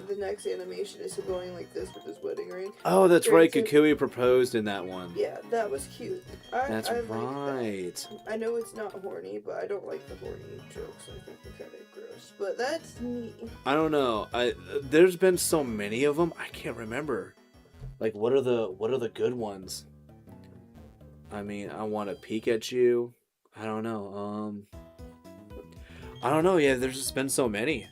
the next animation is him going like this with his wedding ring. Oh, that's right. Granted- Kukui proposed in that one. Yeah, that was cute. That's I like right. that. I know it's not horny, but I don't like the horny jokes. I think they're kind of gross. But that's me. I don't know. There's been so many of them. I can't remember. Like, what are the good ones? I mean, I want to peek at you. I don't know. I don't know. Yeah, there's just been so many.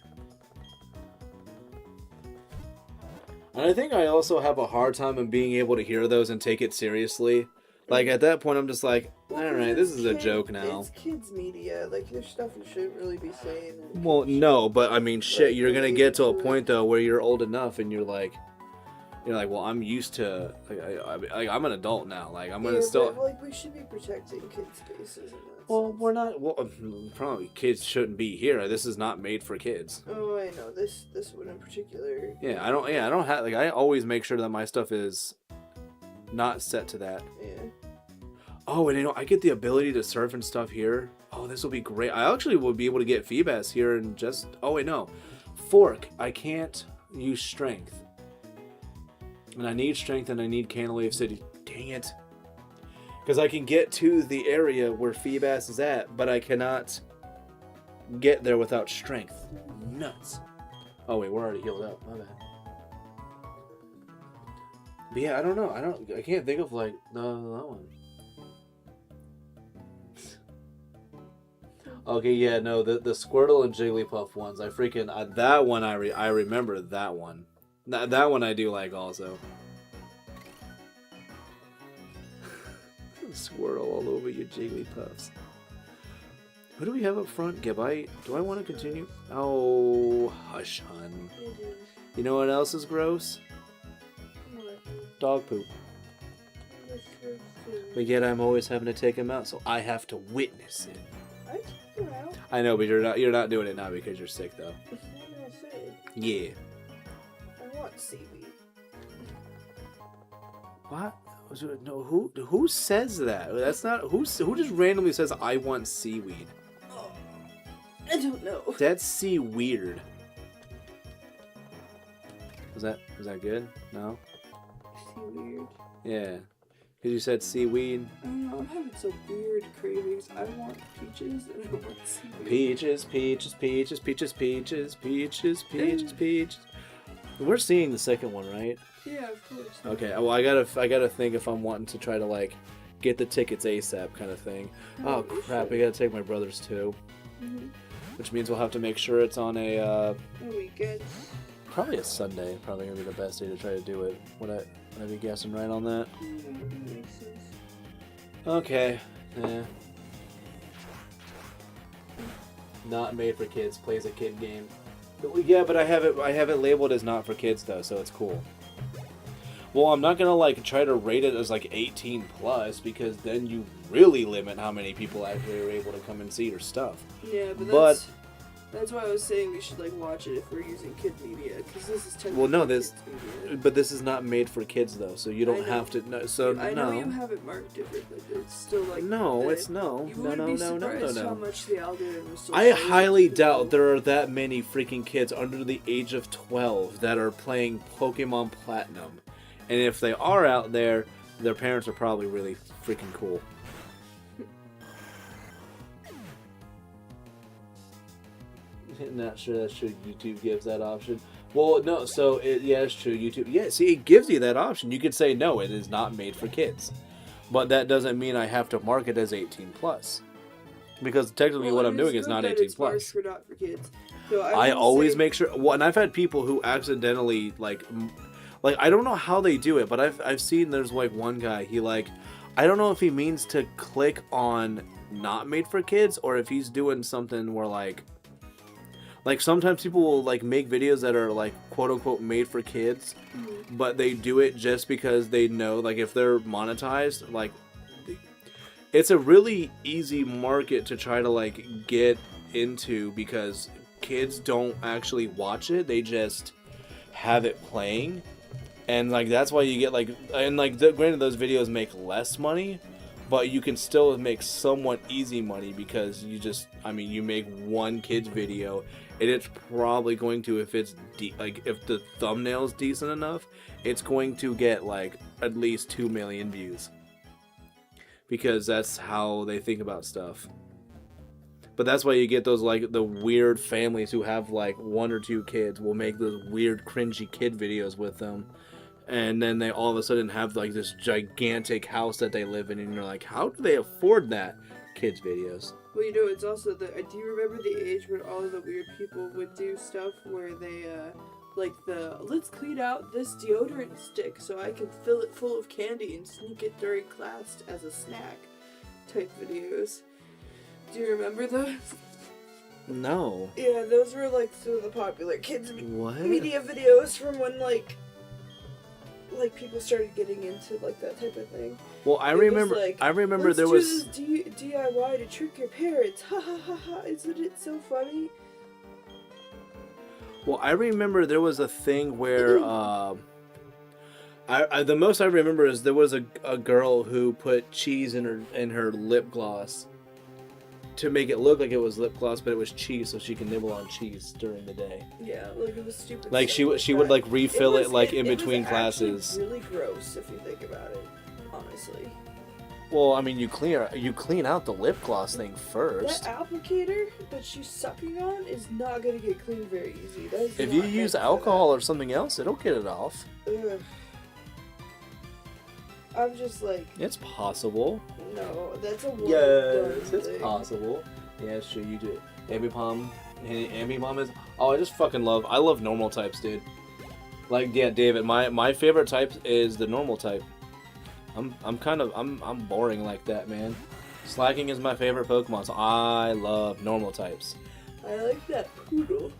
And I think I also have a hard time in being able to hear those and take it seriously. Like, at that point, I'm just like, alright, this is a joke now. It's kids media. Like, there's stuff you shouldn't really be saying. Well, no, but I mean, shit, you're gonna get to a point, though, where you're old enough and you're like, well, I'm used to, I'm an adult now. Like, I'm gonna still. But, like, we should be protecting kids' spaces. Well, we're not. Well, probably kids shouldn't be here. This is not made for kids. Oh, I know this one in particular. Yeah, I don't have I always make sure that my stuff is not set to that. Yeah. Oh, and I get the ability to surf and stuff here. Oh, this will be great. I actually will be able to get Feebas here and just. Oh wait, no, Fork. I can't use strength, and I need strength, and I need Candlewave City. Dang it. Because I can get to the area where Feebas is at, but I cannot get there without strength. Nuts. Oh wait, we're already healed up. My bad. But yeah, I don't know. I can't think of like that one. Okay, yeah, no, the Squirtle and Jigglypuff ones. I freaking that one. I remember that one. That one I do like also. Swirl all over your Jigglypuffs. Who do we have up front? Gabite. Do I want to continue? Oh, hush, hun. You know what else is gross? What? Dog poop. But yet I'm always having to take him out, so I have to witness it. I took him out. I know, but you're not doing it now because you're sick though. What did I say? Yeah. I want seaweed. What? No, who says that? That's not who just randomly says I want seaweed. Oh, I don't know. That's sea weird. Was that good? No. Seaweed. Yeah, because you said seaweed. I don't know. I'm having some weird cravings. I want peaches and I want seaweed. Peaches, peaches, peaches, peaches, peaches, peaches, peaches, peaches. We're seeing the second one, right? Yeah, of course. Okay, well, I gotta think if I'm wanting to try to like get the tickets ASAP kind of thing. Oh crap! I gotta take my brothers too, which means we'll have to make sure it's on a weekend. Probably a Sunday. Probably gonna be the best day to try to do it. Would I be guessing right on that? Makes sense. Okay. Not made for kids. Plays a kid game. Yeah, but I have it labeled as not for kids though, so it's cool. Well, I'm not gonna like try to rate it as like 18 plus because then you really limit how many people actually are able to come and see your stuff. Yeah, but that's why I was saying we should like watch it if we're using kid media because this is technically kids media. But this is not made for kids though, so you don't have to. No, so I know you have it marked different, but it's still like no, it's no. You wouldn't be surprised how much the algorithm is still I highly doubt there are that many freaking kids under the age of 12 that are playing Pokemon Platinum. And if they are out there, their parents are probably really freaking cool. Not sure that's true. YouTube gives that option. Well, no, so, yeah, it's true. YouTube, yeah, see, it gives you that option. You could say, no, it is not made for kids. But that doesn't mean I have to mark it as 18 plus. Because technically what I'm doing is not 18 plus. For not for kids. So I always make sure, well, and I've had people who accidentally, like I don't know how they do it, but I've seen there's like one guy, he like, I don't know if he means to click on not made for kids or if he's doing something where like sometimes people will like make videos that are like quote unquote made for kids, but they do it just because they know like if they're monetized, like it's a really easy market to try to like get into because kids don't actually watch it, they just have it playing. And like that's why you get like, and like granted those videos make less money, but you can still make somewhat easy money because you just, I mean, you make one kid's video and it's probably going to, if it's like if the thumbnail's decent enough, it's going to get like at least 2 million views, because that's how they think about stuff. But that's why you get those, like, the weird families who have like 1 or 2 kids will make those weird cringy kid videos with them, and then they all of a sudden have like this gigantic house that they live in, and you're like, how do they afford that? Kids videos. Well, you know, it's also the. Do you remember the age when all of the weird people would do stuff where they, like let's clean out this deodorant stick so I can fill it full of candy and sneak it during class as a snack type videos. Do you remember those? No. Yeah, those were like some of the popular kids What? media videos from when like people started getting into like that type of thing. Well, I remember Let's there do was this DIY to trick your parents. Ha ha ha ha! Isn't it so funny? Well, I remember there was a thing where the most I remember is there was a girl who put cheese in her lip gloss to make it look like it was lip gloss, but it was cheese, so she can nibble on cheese during the day. Yeah, like it was stupid. Like she would like refill it like in between classes. Really gross if you think about it, honestly. Well, I mean, you clean out the lip gloss thing first. That applicator that she's sucking on is not gonna get clean very easy. That is If you use alcohol or something else, it'll get it off. Ugh. I'm just like. It's possible. No, that's a Yes, it's thing. possible. Yeah, sure, you do. Ambipom is. Oh, I love normal types, dude. Like, yeah, David, my favorite type is the normal type. I'm boring like that, man. Slacking is my favorite Pokemon, so I love normal types. I like that poodle.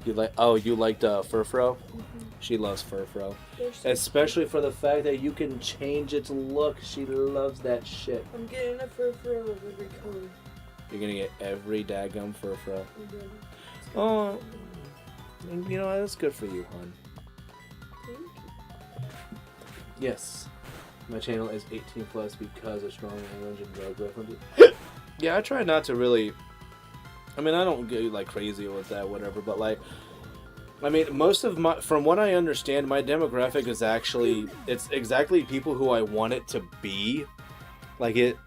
You liked Furfro? Mm-hmm. She loves Furfro. So Especially for the fact that you can change its look. She loves that shit. I'm getting a Furfro of every color. You're gonna get every daggum Furfro. Okay. Oh, you know, that's good for you, hon. Thank you. Yes. My channel is 18 plus because of strong language and drug references. Yeah, I try not to really. I mean, I don't go like crazy with that, whatever. But like, I mean, from what I understand, my demographic is actually it's exactly people who I want it to be, like it.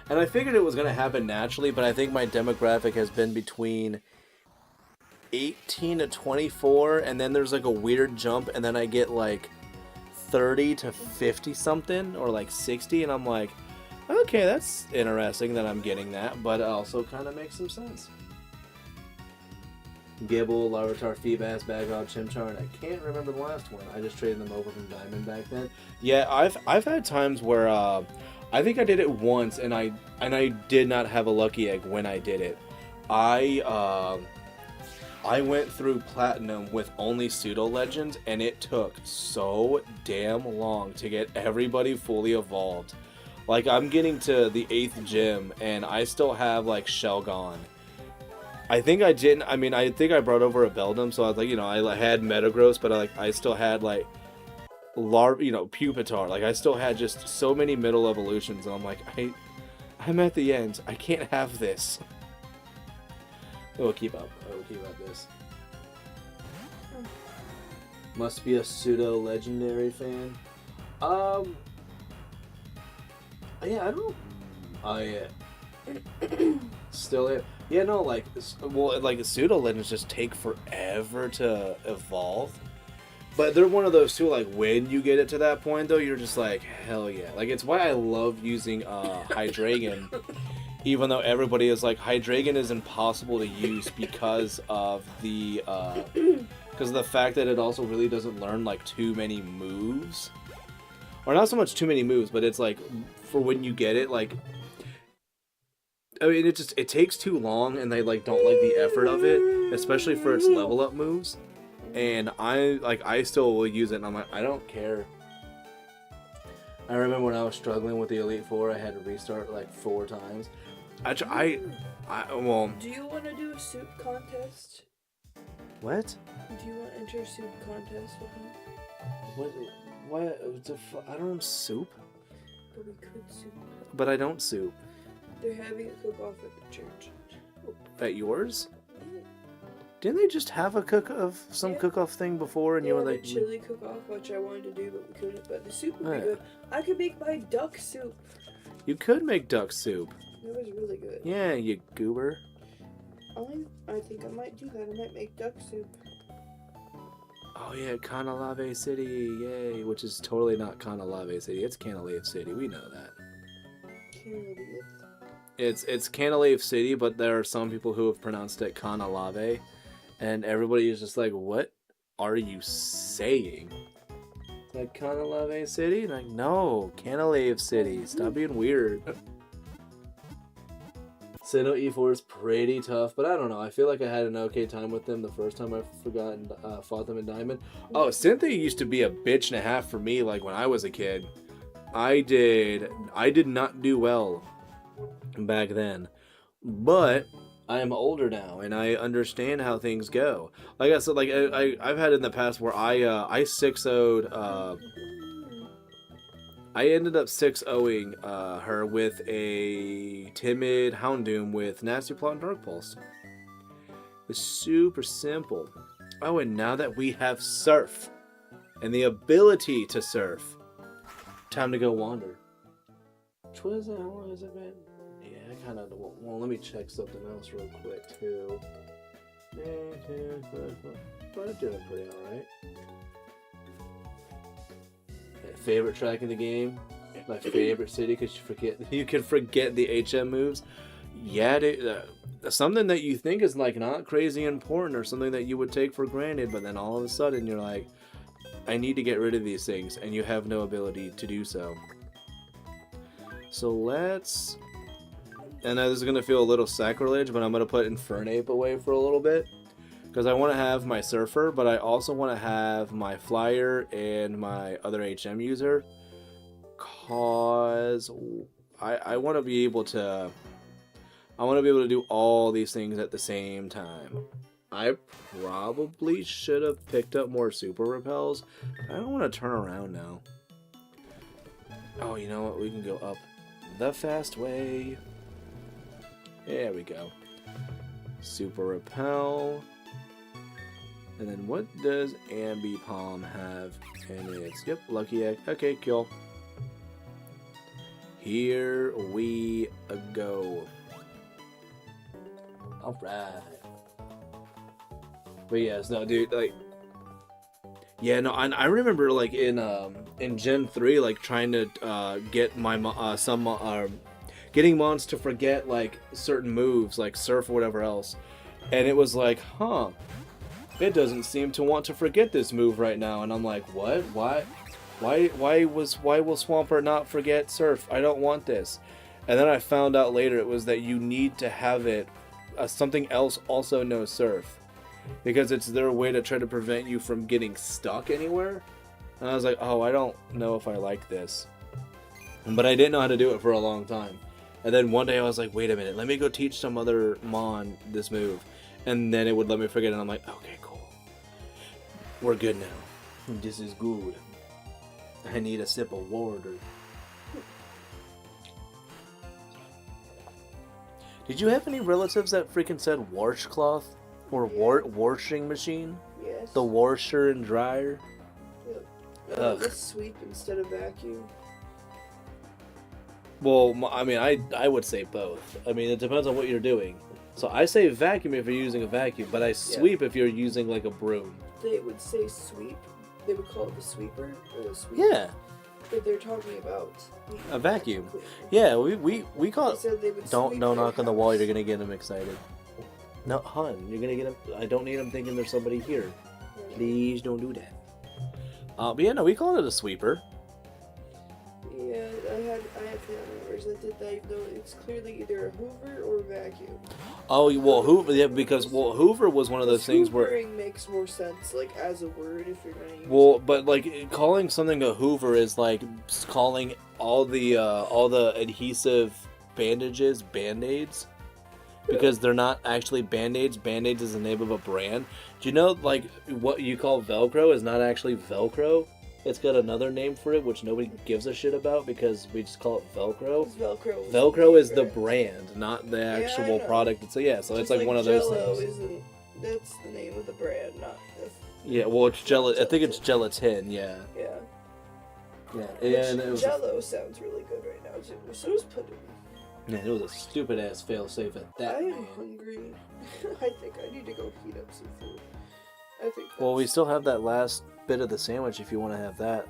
And I figured it was gonna happen naturally, but I think my demographic has been between 18 to 24, and then there's like a weird jump, and then I get like 30 to 50 something, or like 60, and I'm like, okay, that's interesting that I'm getting that, but it also kind of makes some sense. Gibble, Larvitar, Feebas, Bagog, Chimchar, and I can't remember the last one. I just traded them over from Diamond back then. Yeah, I've had times where I think I did it once, and I did not have a lucky egg when I did it. I went through Platinum with only Pseudo Legends, and it took so damn long to get everybody fully evolved. Like, I'm getting to the 8th gym, and I still have, like, Shelgon. I think I didn't, I mean, I think I brought over a Beldum, so I was like, you know, I had Metagross, but I still had, like, Pupitar. Like, I still had just so many middle evolutions, and I'm like, I'm at the end. I can't have this. I will keep up this. Must be a pseudo legendary fan. Yeah, I don't. Oh yeah. Still, yeah, no, like, well, like pseudo legends just take forever to evolve. But they're one of those too. Like, when you get it to that point, though, you're just like, hell yeah. Like, it's why I love using Hydreigon. Even though everybody is like, Hydreigon is impossible to use because of the fact that it also really doesn't learn like too many moves, or not so much too many moves, but it's like for when you get it, like, I mean, it takes too long, and they like don't like the effort of it, especially for its level up moves. And I still will use it, and I'm like, I don't care. I remember when I was struggling with the Elite Four, I had to restart like 4 times. Well. Do you want to do a soup contest? What? Do you want to enter a soup contest with me? What? I don't soup. But we could soup. But I don't soup. They're having a cook-off at the church. At yours? Didn't they just have a cook-off thing before? And you were the like, chili cook-off, which I wanted to do, but we couldn't. But the soup would Oh, be yeah. good. I could make my duck soup. you could make duck soup. It was really good. Yeah, you goober. I think I might do that. I might make duck soup. Oh yeah, Canalave City, yay! Which is totally not Canalave City. It's Canalave City. We know that. It's Canalave City, but there are some people who have pronounced it Canalave, and everybody is just like, "What are you saying?" Like Canalave City? Like, no, Canalave City. Stop being weird. Sinnoh E4 is pretty tough, but I don't know. I feel like I had an okay time with them the first time I fought them in Diamond. Oh, Cynthia used to be a bitch and a half for me, like when I was a kid. I did not do well back then, but I am older now and I understand how things go. Like I said, like I've had in the past where I 6-0'd. I ended up 6-0'ing her with a timid Houndoom with Nasty Plot and Dark Pulse. It's super simple. Oh, and now that we have Surf and the ability to surf, time to go wander. How long has it been? Yeah, I kind of. Well, let me check something else real quick too. But I'm doing pretty alright. Favorite track in the game, my favorite city, because you can forget the HM moves. Yeah, dude, something that you think is like not crazy important or something that you would take for granted, but then all of a sudden you're like, I need to get rid of these things, and you have no ability to do so. So let's, and this is gonna feel a little sacrilege, but I'm gonna put Infernape away for a little bit. Because I want to have my Surfer, but I also want to have my Flyer and my other HM user. Cause I want to be able to. I want to be able to do all these things at the same time. I probably should have picked up more Super Repels. I don't want to turn around now. Oh, you know what? We can go up the fast way. There we go. Super Repel. And then what does Ambipom have in its... Yep, Lucky Egg. Okay, kill. Here we go. Alright. But yes, no, dude, like... Yeah, no, I remember, like, in Gen 3, like, trying to get my getting mons to forget, like, certain moves, like Surf or whatever else. And it was like, huh... It doesn't seem to want to forget this move right now, and I'm like, what? Why will Swampert not forget Surf? I don't want this. And then I found out later it was that you need to have it something else also knows Surf, because it's their way to try to prevent you from getting stuck anywhere. And I was like, oh, I don't know if I like this, but I didn't know how to do it for a long time. And then one day I was like, wait a minute, let me go teach some other Mon this move. And then it would let me forget, and I'm like, okay, cool. We're good now. This is good. I need a sip of water. Did you have any relatives that freaking said washcloth? Or washing machine? Yes. The washer and dryer? Yep. Let's sweep instead of vacuum. Well, I mean, I would say both. I mean, it depends on what you're doing. So I say vacuum if you're using a vacuum, but I sweep if you're using like a broom. They would say sweep. They would call it the sweeper or the sweep. Yeah. But they're talking about A vacuum. Yeah, we call it. They would Don't sweep knock their on the wall. house. You're gonna get them excited. No, hun, you're gonna get them. I don't need them thinking there's somebody here. Please don't do that. But yeah, no, we call it a sweeper. Yeah, I had family members that did that, even though it's clearly either a Hoover or a vacuum. Oh well, Hoover. Yeah, because Hoover was one of those things where. Hoovering makes more sense, like as a word, if you're gonna use. Well, it. but like calling something a Hoover is like calling all the adhesive bandages Band-Aids, because they're not actually Band-Aids. Band-Aids is the name of a brand. Do you know like what you call Velcro is not actually Velcro? It's got another name for it, which nobody gives a shit about because we just call it Velcro. Velcro is the brand, not the actual product. So yeah, so it's like one of those Jell-O things. Isn't That's the name of the brand, not the. Yeah, well, it's gelatin. I think it's gelatin. Yeah. Yeah. Yeah, And and it was Jello sounds really good right now too. So does pudding. man, it was a stupid ass fail safe at that. I am Man. hungry. I think I need to go heat up some food. I think. Well, we still have that last bit of the sandwich if you want to have that.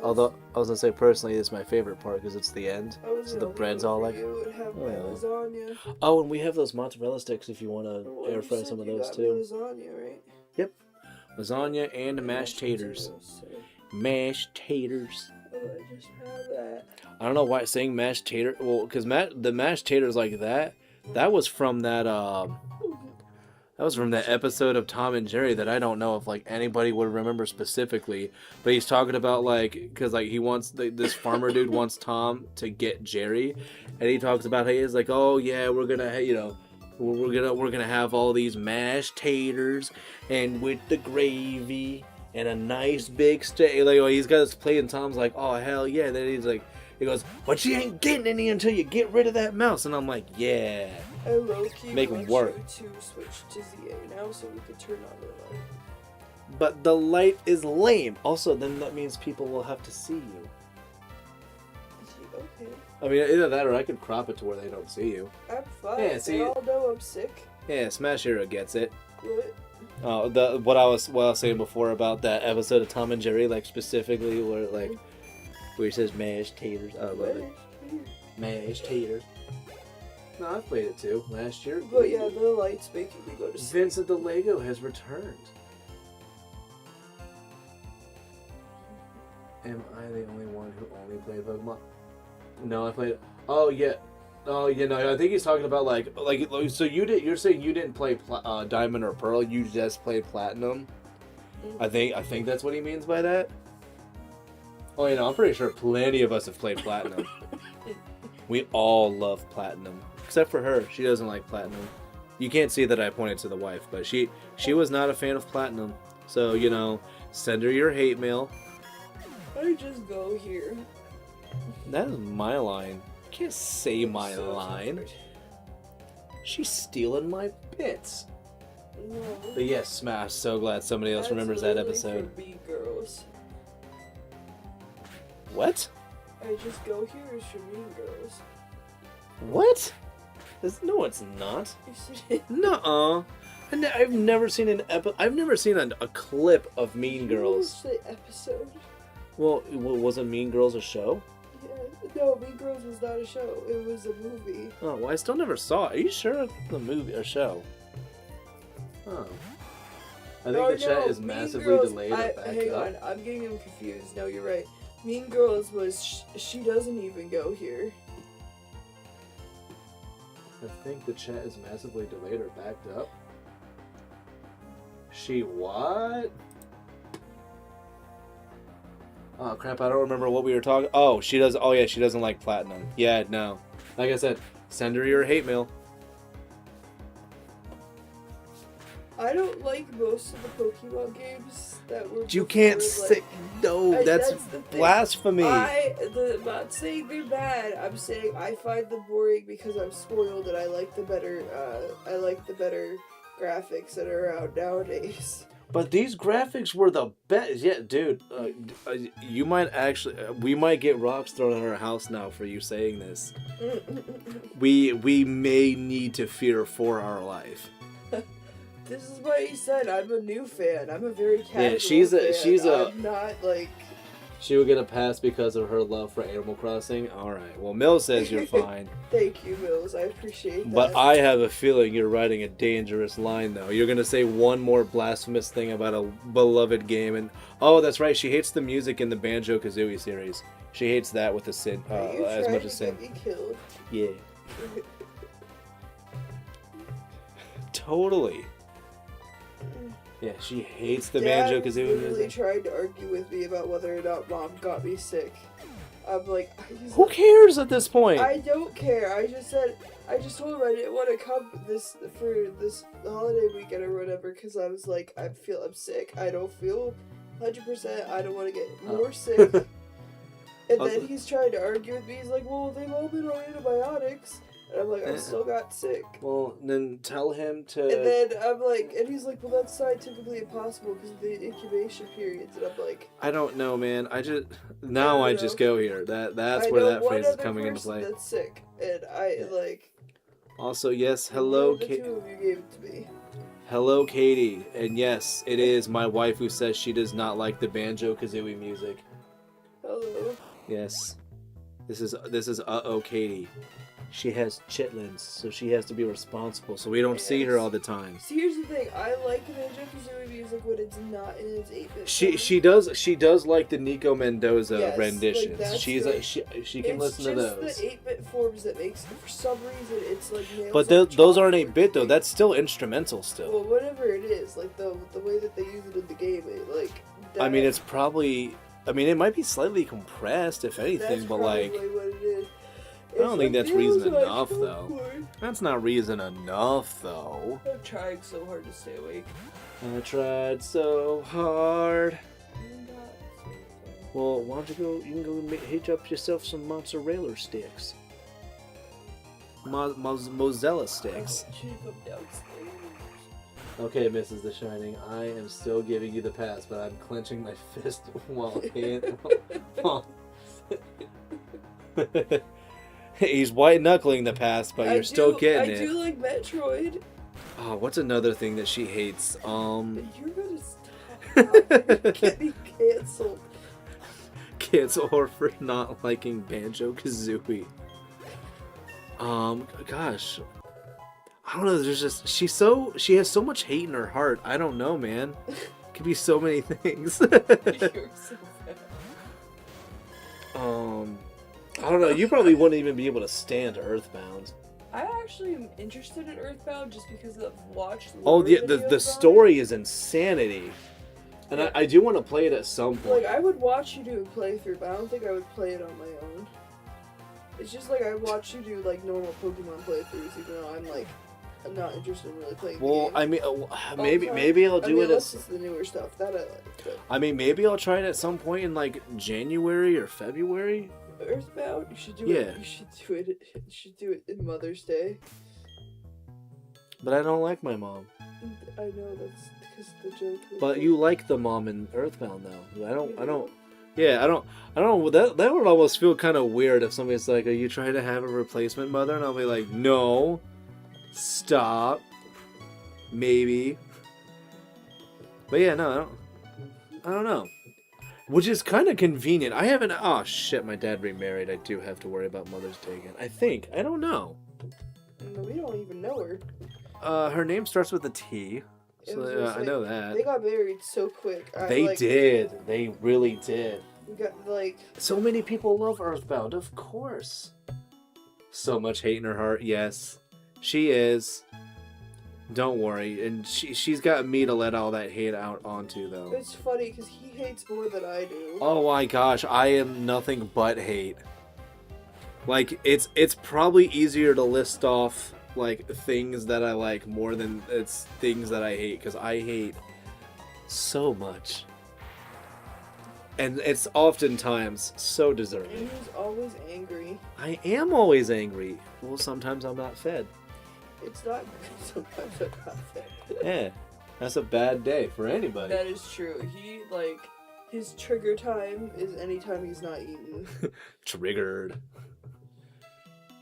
Although I was gonna say personally, it's my favorite part because it's the end. So the bread's all like. You would have my lasagna. Oh, and we have those mozzarella sticks if you want to Well, air you fry said some of you those got me too. Lasagna, right? Yep. Lasagna and mashed taters. Mashed taters. Oh, I just have that. I don't know why saying mashed tater. Well, because the mashed taters like that. That was from that. That was from that episode of Tom and Jerry that I don't know if like anybody would remember specifically. But he's talking about like because like he wants this farmer dude wants Tom to get Jerry, and he talks about hey, he's like, oh yeah, we're gonna we're gonna have all these mashed taters and with the gravy and a nice big steak. Like he's got this plate and Tom's like, oh hell yeah. Then he's like, he goes, but you ain't getting any until you get rid of that mouse. And I'm like, yeah. I low-key Make 'em want work. you to switch to ZA now so we could turn on the light. But the light is lame. Also, then that means people will have to see you. Okay. I mean, either that or I could crop it to where they don't see you. I'm fine. Yeah, see- They all know I'm sick. Yeah, Smash Hero gets it. What? Oh, what I was saying before about that episode of Tom and Jerry, like specifically where he says mashed taters. I love it. Mashed taters. No, I played it too last year. But yeah, the light's making me go to sleep. Vincent the Lego has returned. Am I the only one who only played Pokemon? No, I played. Oh yeah. Oh yeah. No, I think he's talking about like. So you're saying you didn't play Diamond or Pearl. You just played Platinum. I think that's what he means by that. Oh, I'm pretty sure plenty of us have played Platinum. We all love Platinum, except for her. She doesn't like Platinum. You can't see that I pointed to the wife, but she was not a fan of Platinum. So send her your hate mail. I just go here. That is my line. You can't say my So line. tired. She's stealing my bits. No. But yes, Smash. So glad somebody else That's remembers that literally episode. For Mean Girls. What? I just go here is for Mean Girls. What? No, it's not. You see? Nuh-uh. I've never seen I've never seen a clip of Mean Girls. The episode. Well, wasn't Mean Girls a show? Yeah. No, Mean Girls was not a show. It was a movie. Oh, well, I still never saw it. Are you sure it's a movie, a show? Oh. I think the chat is Mean massively Girls, delayed or backed hang up. on, I'm getting them confused. No, you're right. Mean Girls was she doesn't even go here. I think the chat is massively delayed or backed up. She what? Oh crap, I don't remember what we were talking. Oh, she does. Oh yeah, she doesn't like Platinum. Yeah, no. Like I said, send her your hate mail. I don't like most of the Pokemon games that were. You before, can't like, say no. That's the thing. blasphemy. I'm not saying they're bad. I'm saying I find them boring because I'm spoiled and I like the better. I like the better graphics that are out nowadays. But these graphics were the best. Yeah, dude. You might actually. We might get rocks thrown at our house now for you saying this. We may need to fear for our life. This is why he said I'm a new fan. I'm a very casual Yeah, I'm not like. She will get a pass because of her love for Animal Crossing. All right. Well, Mill says you're fine. Thank you, Mills. I appreciate that. But I have a feeling you're writing a dangerous line, though. You're gonna say one more blasphemous thing about a beloved game, and oh, that's right. She hates the music in the Banjo-Kazooie series. She hates that with a sin as much as sin. Get me killed? Yeah. Totally. Yeah, she hates the Banjo-Kazooie literally music. tried to argue with me about whether or not Mom got me sick. I'm like, Who cares at this point? I don't care. I just told him I didn't want to come for this holiday weekend or whatever because I was like, I'm sick. I don't feel 100%. I don't want to get more sick. And then he's trying to argue with me. He's like, well, they've all been on antibiotics. And I'm like, I still got sick. Well, then tell him to... And then I'm like, and he's like, well, that's scientifically impossible because of the incubation periods. And I'm like... I don't know, man. I just go here. That's where that phrase is coming into play. That's sick. And I, like... Also, yes, hello, Katie. The two of you gave it to me. Hello, Katie. And yes, it is my wife who says she does not like the Banjo-Kazooie music. Hello. Yes. This is uh-oh, Katie. She has chitlins, so she has to be responsible, so we don't see her all the time. See, here's the thing. I like Banjo-Kazooie music when it's not in its 8-bit She does like the Nico Mendoza renditions. Like she can listen to those. It's just the 8-bit forms that makes, for some reason, it's like... But those aren't 8-bit, though. That's still instrumental, still. Well, whatever it is, like, the way that they use it in the game, I mean, it's probably... I mean, it might be slightly compressed, if anything, but, like... That's probably what it is. I don't think that's reason enough, though. That's not reason enough, though. I'm trying so hard to stay awake. I tried so hard. Well, why don't you can go hitch up yourself some mozzarella sticks. Mozzarella sticks. Okay, Mrs. The Shining, I am still giving you the pass, but I'm clenching my fist while he's white-knuckling the pass, but you're still getting it. I do like Metroid. Oh, what's another thing that she hates? You're gonna stop. You're getting canceled. Cancel her for not liking Banjo-Kazooie. Gosh. I don't know, there's just... She has so much hate in her heart. I don't know, man. It could be so many things. You're so bad. I don't know, you probably wouldn't even be able to stand Earthbound. I actually am interested in Earthbound just because I've watched the story is insanity. And yeah. I do want to play it at some point. Like, I would watch you do a playthrough, but I don't think I would play it on my own. It's just like I watch you do, like, normal Pokemon playthroughs, even though I'm not interested in really playing the game. I mean, maybe I'll do it as... It's the newer stuff, that I like. But... I mean, maybe I'll try it at some point in, like, January or February. Earthbound? You should do it. You should do it in Mother's Day. But I don't like my mom. I know, that's because the joke. But you like the mom in Earthbound, though. I don't. Yeah, I don't know. That would almost feel kind of weird if somebody's like, "Are you trying to have a replacement mother?" And I'll be like, "No, stop, maybe." But yeah, no, I don't know. Which is kind of convenient. I haven't... Oh, shit, my dad remarried. I do have to worry about Mother's Day again. I think. I don't know. We don't even know her. Her name starts with a T. So I know that. They got married so quick. They did. They really did. We got, like... So many people love Earthbound, of course. So much hate in her heart, yes. She is. Don't worry, and she's got me to let all that hate out onto, though. It's funny, because he hates more than I do. Oh my gosh, I am nothing but hate. Like, it's probably easier to list off, like, things that I like more than it's things that I hate, because I hate so much. And it's oftentimes so deserving. And he's always angry. I am always angry. Well, sometimes I'm not fed. It's not good sometimes I'm not fed. Yeah, that's a bad day for anybody. That is true. He, like, his trigger time is anytime he's not eating. Triggered.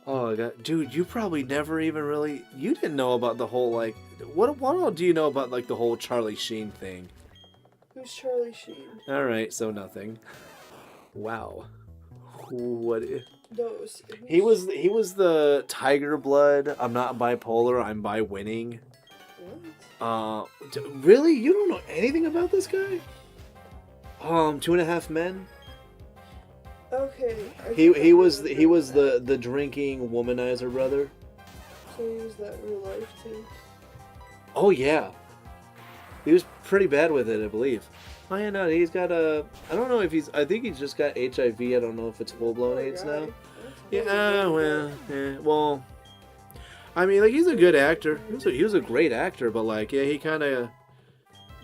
Oh my god. Dude, you probably never even really... You didn't know about the whole, like... What all do you know about, like, the whole Charlie Sheen thing? Who's Charlie Sheen? Alright, so nothing. Wow. What... No, he was the Tiger Blood. I'm not bipolar. I'm bi winning. What? Really? You don't know anything about this guy? 2.5 Men. Okay. He was the drinking womanizer brother. So he was that in real life too. Oh yeah. He was pretty bad with it, I believe. Oh yeah, no, he's got a... I don't know if he's... I think he's just got HIV. I don't know if it's full-blown AIDS now. Yeah, well, yeah, well... I mean, like, he's a good actor. He was a great actor, but, like, yeah, he kind of,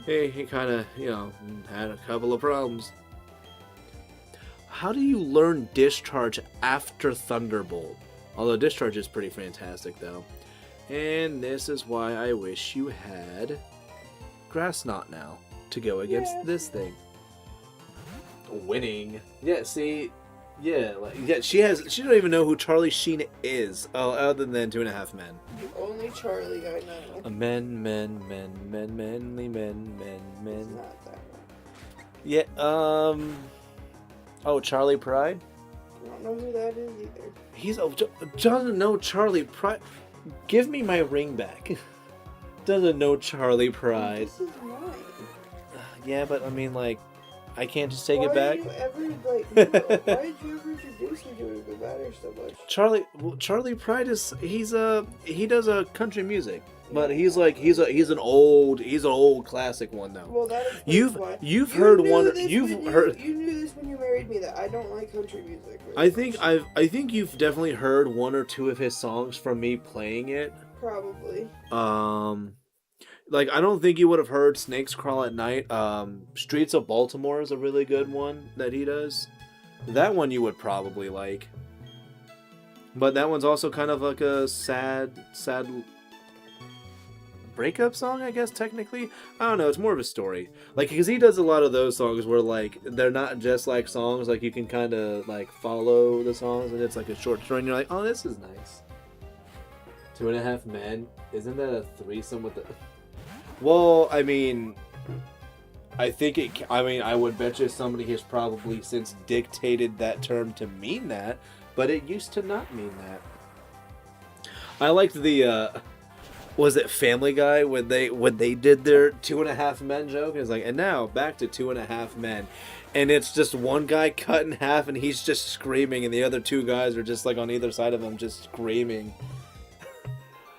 you know, had a couple of problems. How do you learn Discharge after Thunderbolt? Although Discharge is pretty fantastic, though. And this is why I wish you had Grass Knot now to go against this thing. Winning. Yeah, see, yeah, she don't even know who Charlie Sheen is, other than 2.5 Men. The only Charlie I know. Men. It's not that one. Yeah, oh, Charlie Pride? I don't know who that is either. He's doesn't know Charlie Pride. Give me my ring back. Doesn't know Charlie Pride. This is mine. Yeah, but I mean, like, I can't just take it back. Why did you ever introduce me to him if it matters so much? Charlie Pride he does a country music, but he's an old classic one though. Well, that you've heard one. You knew this when you married me that I don't like country music. I think you've definitely heard one or two of his songs from me playing it. Probably. Like, I don't think you would have heard Snakes Crawl at Night. Streets of Baltimore is a really good one that he does. That one you would probably like. But that one's also kind of like a sad breakup song, I guess, technically. I don't know, it's more of a story. Like, because he does a lot of those songs where, like, they're not just like songs, like, you can kind of, like, follow the songs, and it's like a short story, and you're like, oh, this is nice. 2.5 Men? Isn't that a threesome with the... Well, I mean, I would bet you somebody has probably since dictated that term to mean that, but it used to not mean that. I liked the, was it Family Guy when they did their 2.5 Men joke? It's like, and now back to 2.5 Men, and it's just one guy cut in half and he's just screaming, and the other two guys are just like on either side of him just screaming.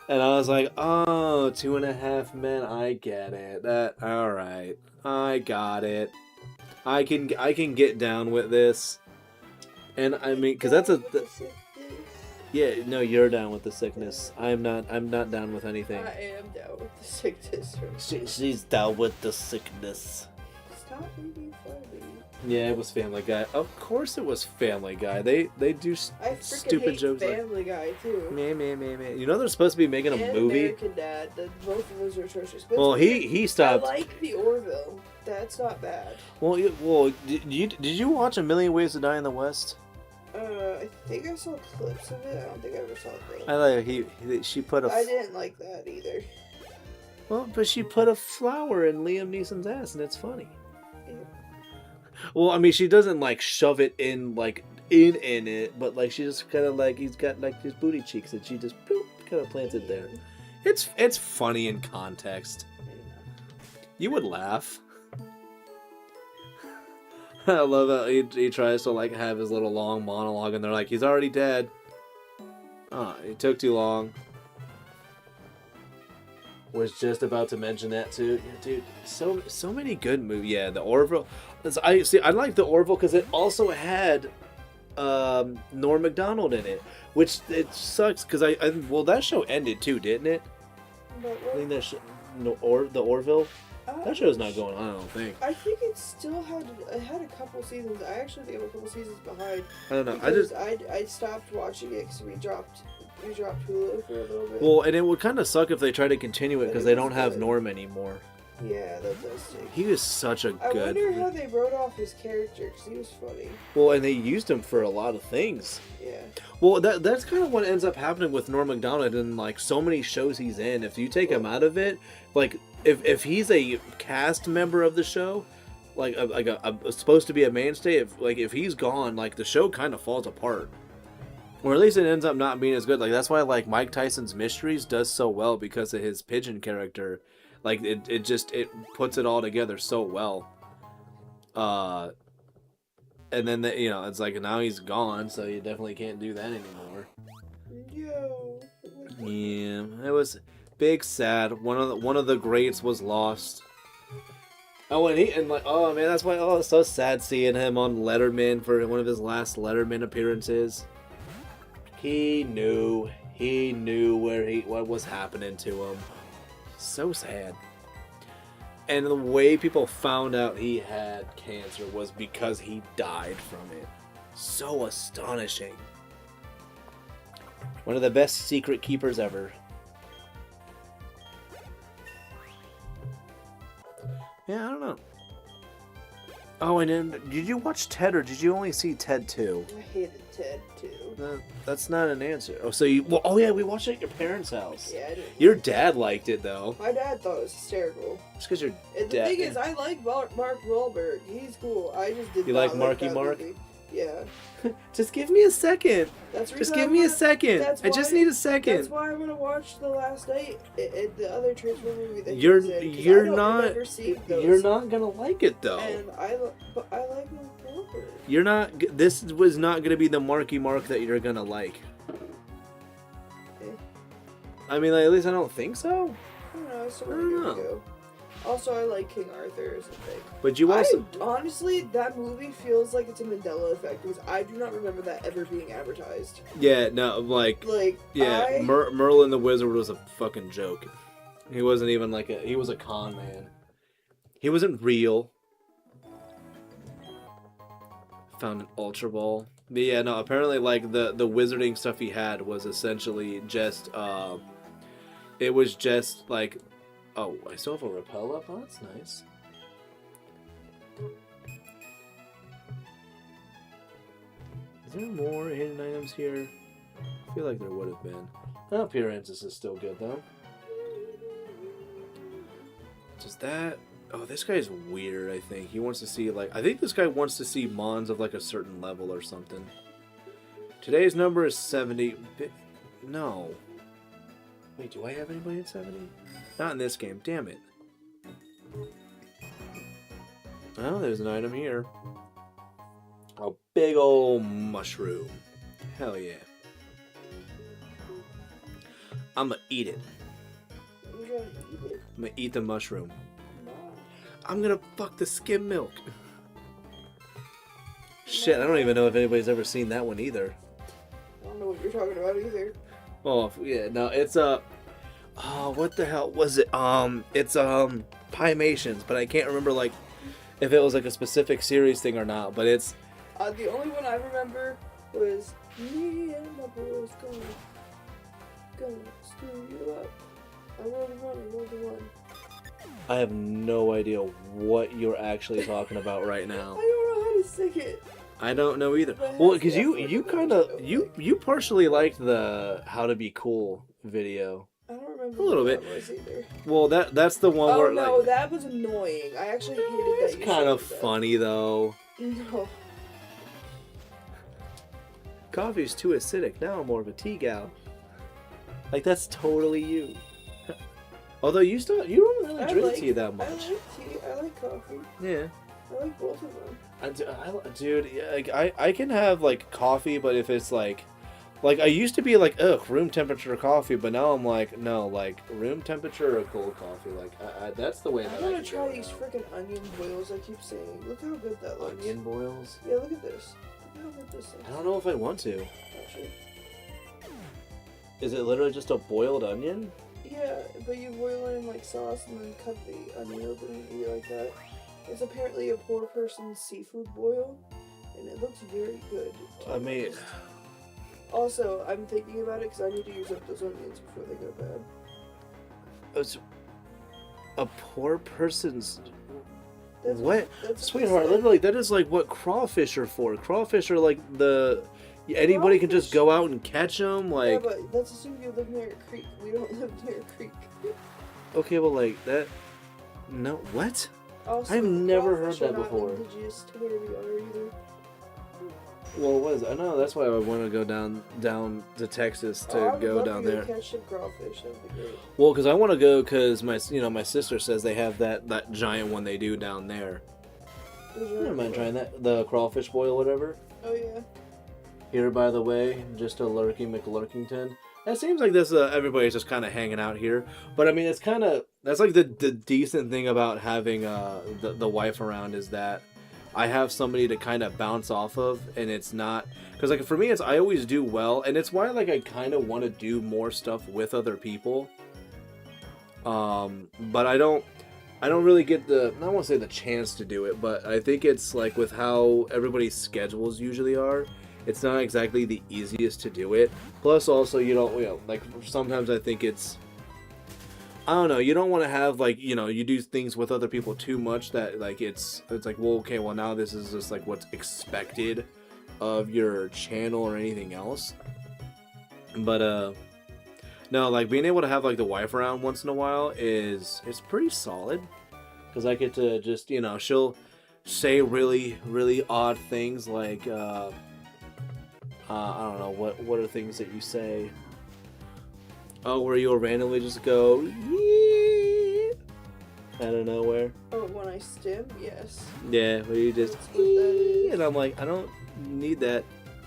And I was like, oh, 2.5 Men, I get it. Alright. I got it. I can get down with this. And I mean, because that's yeah, no, you're down with the sickness. I'm not down with anything. I am down with the sickness. She's down with the sickness. Stop making fun of me. Yeah, it was Family Guy. Of course it was Family Guy. They do stupid jokes. Family Guy too. Man. You know they're supposed to be making a movie? American Dad. Both of those are atrocious. Well, he stopped. I like the Orville. That's not bad. Well, did you watch A Million Ways to Die in the West? I think I saw clips of it. I don't think I ever saw it. I like she put a. I didn't like that either. Well, but she put a flower in Liam Neeson's ass, and it's funny. Yeah. Well, I mean, she doesn't like shove it in like in it, but like she just kind of like he's got like his booty cheeks, and she just kind of plants it there. It's funny in context. You would laugh. I love how he tries to like have his little long monologue, and they're like, he's already dead. Oh, it took too long. Was just about to mention that too, yeah, dude. So many good movies. Yeah, the Orville. I like the Orville because it also had Norm Macdonald in it, which it sucks because well that show ended too, didn't it? I think that the Orville. That show's not going on, I don't think. I think it still had a couple seasons. I actually think I'm a couple seasons behind. I don't know. I stopped watching it because we dropped Hulu for a little bit. Well, and it would kind of suck if they try to continue it because they don't have Norm anymore. Yeah, that does take. He was such a good. I wonder how they wrote off his character because he was funny. Well, and they used him for a lot of things. Yeah. Well, that's kind of what ends up happening with Norm Macdonald and like so many shows he's in. If you take him out of it, like if he's a cast member of the show, like supposed to be a mainstay, if he's gone, like the show kind of falls apart. Or at least it ends up not being as good. Like that's why like Mike Tyson's Mysteries does so well because of his pigeon character. Like it puts it all together so well. And then it's like now he's gone, so you definitely can't do that anymore. Yo. Yeah, it was big sad. One of the greats was lost. Oh, oh man, that's why it's so sad seeing him on Letterman for one of his last Letterman appearances. He knew what was happening to him. So sad. And the way people found out he had cancer was because he died from it. So astonishing. One of the best secret keepers ever. Yeah, I don't know. Oh, and then, did you watch Ted, or did you only see Ted 2? I hated Ted too. That's not an answer. Oh, so you... Well, oh, yeah, we watched it at your parents' house. Yeah, I didn't. Your dad liked it, though. My dad thought it was hysterical. It's because your And the dad... thing is, I like Mark Wahlberg. He's cool. I just did You not like Marky that Mark? movie. Yeah. Just give me a second. That's the Just reason give I me a wanna- second. that's I just why- need a second. That's why I'm gonna watch The Last Night, the other Transformer movie that You're he was in, 'cause you're I don't not remember seeing those. you're not gonna like it though. And but I like Mark Wahlberg. You're not. This was not gonna be the Marky Mark that you're gonna like. Eh. I mean, like, at least I don't think so. I don't know. It's I still don't really know. good to go. Also, I like King Arthur as a thing. But you also. Honestly, that movie feels like it's a Mandela effect because I do not remember that ever being advertised. Yeah. No. Like. Like, Yeah. Merlin the Wizard was a fucking joke. He wasn't even like a. He was a con man. He wasn't real. Found an Ultra Ball. But yeah, no, apparently like the wizarding stuff he had was essentially just it was just like, oh, I still have a rappel up. Oh, that's nice. Is there more hidden items here? I feel like there would have been. Appearances is still good though. Does that... Oh, this guy's weird, I think. He wants to see, like... I think this guy wants to see Mons of, like, a certain level or something. Today's number is 70... No. Wait, do I have anybody at 70? Not in this game. Damn it. Oh, there's an item here. A big old mushroom. Hell yeah. I'm gonna eat it. I'm gonna eat it. I'm gonna eat the mushroom. No. I'm gonna fuck the skim milk. Shit, I don't even know if anybody's ever seen that one either. I don't know what you're talking about either. Oh, yeah, no, it's oh, what the hell was it? It's Pymations, but I can't remember, like, if it was, like, a specific series thing or not, but it's... The only one I remember was me and my boys gonna screw you up. I rolled a one. I have no idea what you're actually talking about right now. I don't know how to sing it. I don't know either. But Well, it's because you definitely kind what of, you you partially liked the How to Be Cool video. I don't remember A little what bit. that was either. Well, that's the one Oh where, no, like... that was annoying. I actually hated It's that. You kind of said that. funny, though. No. Coffee's too acidic. Now I'm more of a tea gal. Like, that's totally you. Although you don't really drink tea that I much. like tea. I like coffee. Yeah. I like both of them. Dude, yeah, like, I can have, like, coffee, but if it's, like, I used to be like, ugh, room temperature coffee, but now I'm like, no, like, room temperature or cold coffee. Like, that's the way that I I want can to go try these now. freaking onion boils I keep saying. Look how good that looks. Onion boils? Yeah, look at this. Look how good this looks. I don't know if I want to. Actually. Is it literally just a boiled onion? Yeah, but you boil it in like sauce and then cut the onion open and eat it like that. It's apparently a poor person's seafood boil, and it looks very good. to be I mean... honest. Also, I'm thinking about it because I need to use up those onions before they go bad. It's a poor person's... That's What? That's Sweetheart, what literally, that is like what crawfish are for. Crawfish are like the... Anybody can just Crawfish? go out and catch them, Yeah, like... but let's assume you live near a creek. We don't live near a creek. Okay, well, like, that... No, what? Also, I've never heard crawfish are that not before. indigenous to where we are either. Well, what is it? I know, that's why I want to go down to Texas to I would go love down to there. catch some crawfish. That'd be great. Well, because I want to go because my sister says they have that giant one they do down there. I don't mind trying that. The crawfish boil, whatever. Oh yeah. Here, by the way, just a lurking McLurkington. It seems like this. Everybody's just kind of hanging out here, but I mean, it's kind of that's like the decent thing about having the wife around is that I have somebody to kind of bounce off of, and it's not because like for me, it's I always do well, and it's why like I kind of want to do more stuff with other people. But I don't really get I don't want to say the chance to do it, but I think it's like with how everybody's schedules usually are. it's not exactly the easiest to do it. Plus, also, you don't, like, sometimes I think it's, I don't know, you don't want to have, like, you do things with other people too much that, like, it's like, well, okay, well, now this is just, like, what's expected of your channel or anything else. But, no, like, being able to have, like, the wife around once in a while is pretty solid. Because I get to just, she'll say really, really odd things like, I don't know, what are things that you say? Oh, where you'll randomly just go, "Yee," out of nowhere. Oh, when I stim, yes. Yeah, where you just, That's what that is. and I'm like, I don't need that.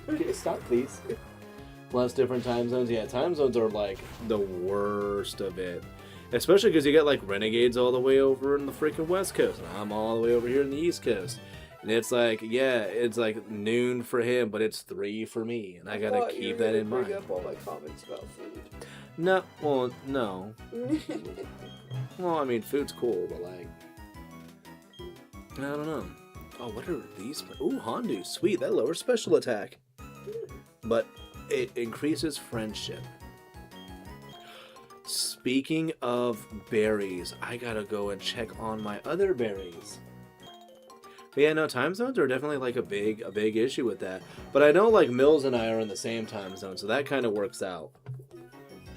Okay, stop, please. Plus different time zones. Yeah, time zones are like the worst of it. Especially because you get like renegades all the way over in the freaking West Coast, and I'm all the way over here in the East Coast. And it's like, yeah, it's like noon for him, but it's 3 for me, and I gotta thought you keep were that gonna in bring mind. up all my comments about food. No, well, no. Well, I mean, food's cool, but like, I don't know. Oh, what are these? Ooh, Hondu, sweet. That lowers special attack, but it increases friendship. Speaking of berries, I gotta go and check on my other berries. But yeah, no, time zones are definitely like a big issue with that. But I know like Mills and I are in the same time zone, so that kind of works out.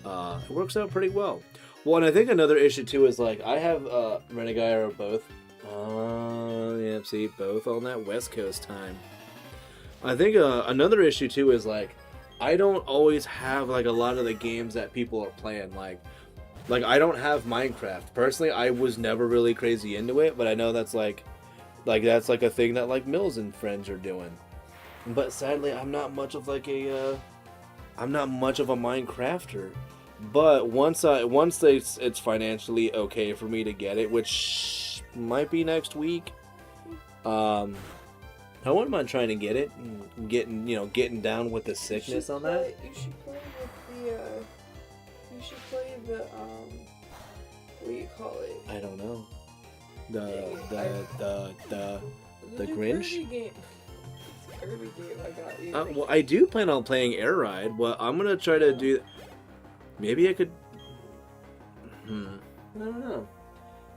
It works out pretty well. Well, and I think another issue too is like I have Ren and Guy are both. Yeah, see, both on that West Coast time. I think another issue too is like I don't always have like a lot of the games that people are playing. Like I don't have Minecraft. Personally, I was never really crazy into it, but I know that's like that's like a thing that like Mills and friends are doing. But sadly, I'm not much of like a Minecrafter. But once it's financially okay for me to get it, which might be next week, I wouldn't mind trying to get it and getting down with the sickness on that. You should play with the you should play the what do you call it? I don't know. The new Grinch? Kirby game. It's a Kirby game I got you. Well, I do plan on playing Air Ride. Well, I'm gonna try to do. Maybe I could. I don't know.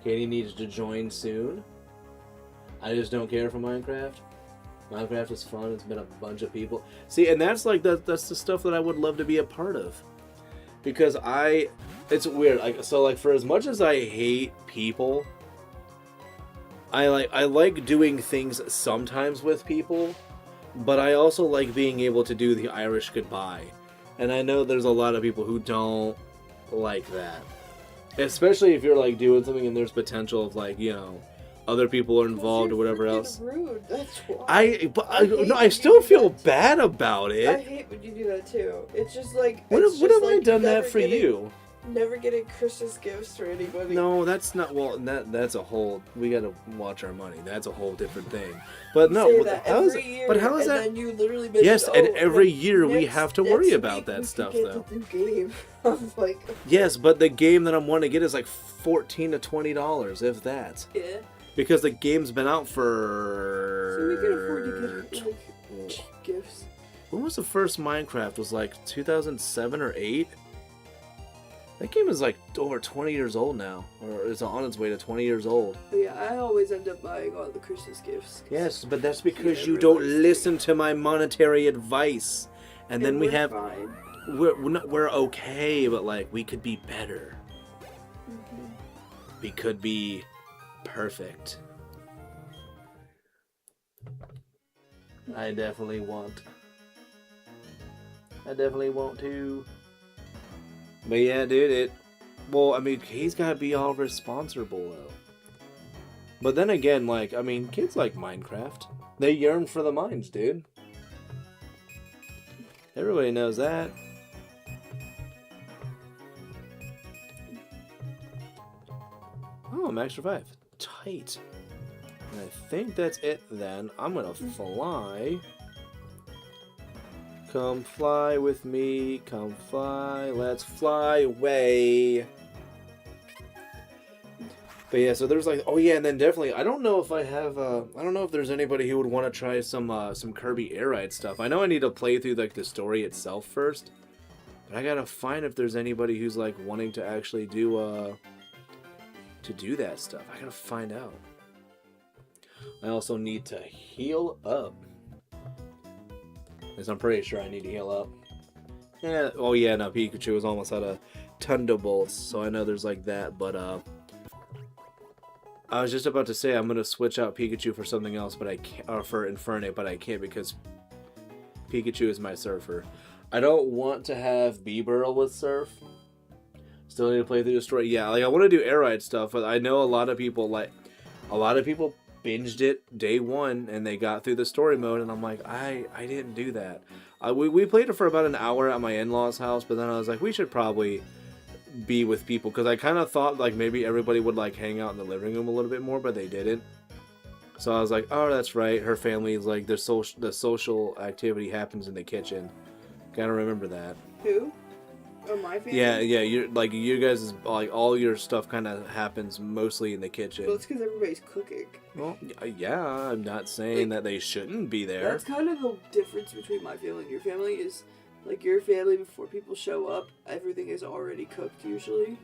Katie needs to join soon. I just don't care for Minecraft. Minecraft is fun. It's been a bunch of people. See, and that's like that's the stuff that I would love to be a part of. Because it's weird. Like for as much as I hate people, I like doing things sometimes with people, but I also like being able to do the Irish goodbye. And I know there's a lot of people who don't like that. Especially if you're like doing something and there's potential of like, other people are involved or whatever else. Rude. That's why. I still feel bad about I it. hate when you do that too. It's just like What have I done that for getting, you? Never getting Christmas gifts for anybody. No, that's not. Well, that's a whole. We gotta watch our money. That's a whole different thing. But no, Say that how is every year, but how is and that? Then you literally mention, Yes, and oh, every year we next- have to worry next about week that we stuff, can get though. the new game. I'm like, Yes, but the game that I'm wanting to get is like $14 to $20, if that. yeah. Because the game's been out for. So we can afford to get like gifts. When was the first Minecraft? Was like 2007 or 8? That game is like over 20 years old now, or is on its way to 20 years old. But yeah, I always end up buying all the Christmas gifts. Yes, but that's because Yeah, you don't everybody's listen to my monetary advice. And then we we're have fine. we're okay, but like we could be better. Mm-hmm. We could be perfect. I definitely want to. But yeah, dude, well, I mean, he's gotta be all responsible though. But then again, like, I mean, kids like Minecraft. They yearn for the mines, dude. Everybody knows that. Oh, max revive. Tight. And I think that's it then. I'm gonna fly. Come fly with me. Come fly. Let's fly away. But yeah, so there's like, oh yeah, and then definitely, I don't know if I have, I don't know if there's anybody who would want to try some Kirby Air Ride stuff. I know I need to play through like the story itself first, but I gotta find if there's anybody who's like wanting to actually do that stuff. I gotta find out. I also need to heal up. Because I'm pretty sure I need to heal up. Yeah. Oh yeah, no, Pikachu is almost out of Thunderbolts, so I know there's like that, but I was just about to say I'm gonna switch out Pikachu for something else, but I can't, or for Infernape, but I can't because Pikachu is my Surfer. I don't want to have Beeburl with Surf. Still need to play through the story. Yeah, like I want to do Air Ride stuff, but I know a lot of people binged it day one and they got through the story mode, and I'm like, I didn't do that. We played it for about an hour at my in-laws' house, but then I was like, we should probably be with people, because I kind of thought like maybe everybody would like hang out in the living room a little bit more, but they didn't. So I was like, oh, that's right, her family is like the social activity happens in the kitchen. Gotta remember that. Who? Oh, my family? Yeah, you're like, you guys, like all your stuff kind of happens mostly in the kitchen. Well, it's because everybody's cooking. Well, yeah, I'm not saying that they shouldn't be there. That's kind of the difference between my family and your family is, like, your family, before people show up, everything is already cooked usually,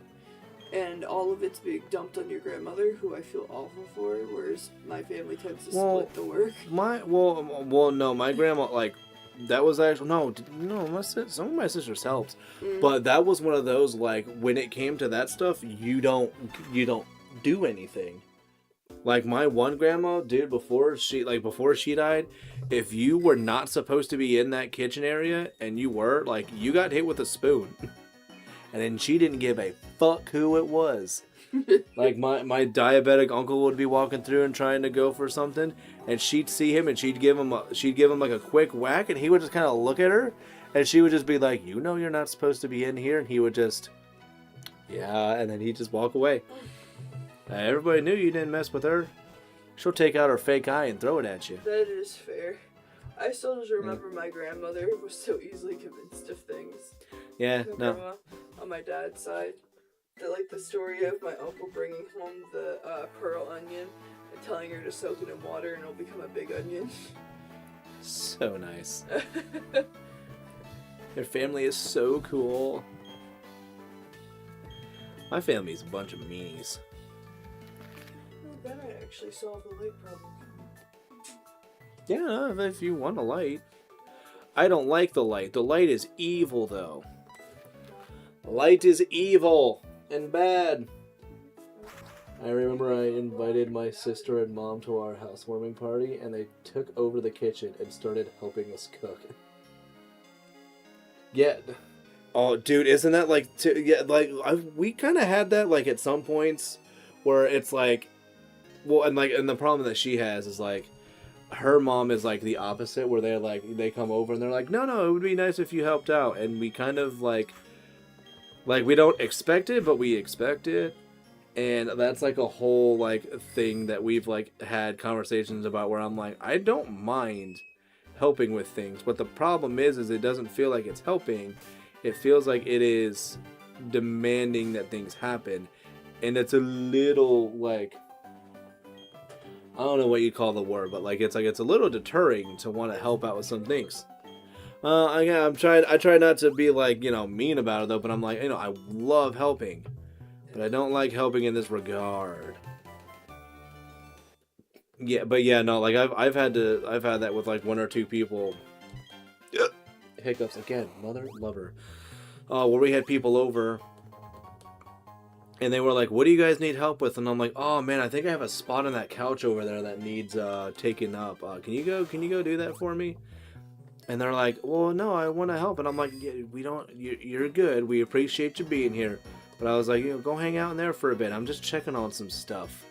and all of it's being dumped on your grandmother, who I feel awful for, whereas my family tends to split the work. No, my grandma, like, that was actually, some of my sisters helped, but that was one of those, like, when it came to that stuff, you don't do anything. Like, my one grandma, dude, before she died, if you were not supposed to be in that kitchen area, and you were, like, you got hit with a spoon. And then she didn't give a fuck who it was. Like, my diabetic uncle would be walking through and trying to go for something, and she'd see him, and she'd give him like a quick whack, and he would just kind of look at her, and she would just be like, you know you're not supposed to be in here, and he would just, yeah, and then he'd just walk away. Everybody knew you didn't mess with her. She'll take out her fake eye and throw it at you. That is fair. I still just remember my grandmother was so easily convinced of things. Yeah, no. Grandma on my dad's side. The story of my uncle bringing home the pearl onion and telling her to soak it in water and it'll become a big onion. So nice. Their family is so cool. My family's a bunch of meanies. Well, that might actually solve the light problem. Yeah, if you want a light. I don't like the light. The light is evil, though. Light is evil and bad. I remember I invited my sister and mom to our housewarming party, and they took over the kitchen and started helping us cook. Yeah. Oh, dude, isn't that like... we kind of had that, like, at some points, where it's like... Well, and the problem that she has is, like, her mom is, like, the opposite, where they're, like, they come over and they're like, no, it would be nice if you helped out, and we kind of, like, we don't expect it, but we expect it, and that's, like, a whole, like, thing that we've, like, had conversations about, where I'm like, I don't mind helping with things, but the problem is it doesn't feel like it's helping. It feels like it is demanding that things happen, and it's a little, like, I don't know what you call the word, but it's a little deterring to want to help out with some things. I try not to be, like, mean about it though, but I'm like, I love helping, but I don't like helping in this regard. Yeah, but yeah, no, like I've had that with like one or two people. Hiccups again, mother lover. Where we had people over, and they were like, what do you guys need help with? And I'm like, oh man, I think I have a spot on that couch over there that needs taken up. Can you go do that for me? And they're like, well, no, I want to help. And I'm like, yeah, you're good. We appreciate you being here. But I was like, go hang out in there for a bit. I'm just checking on some stuff.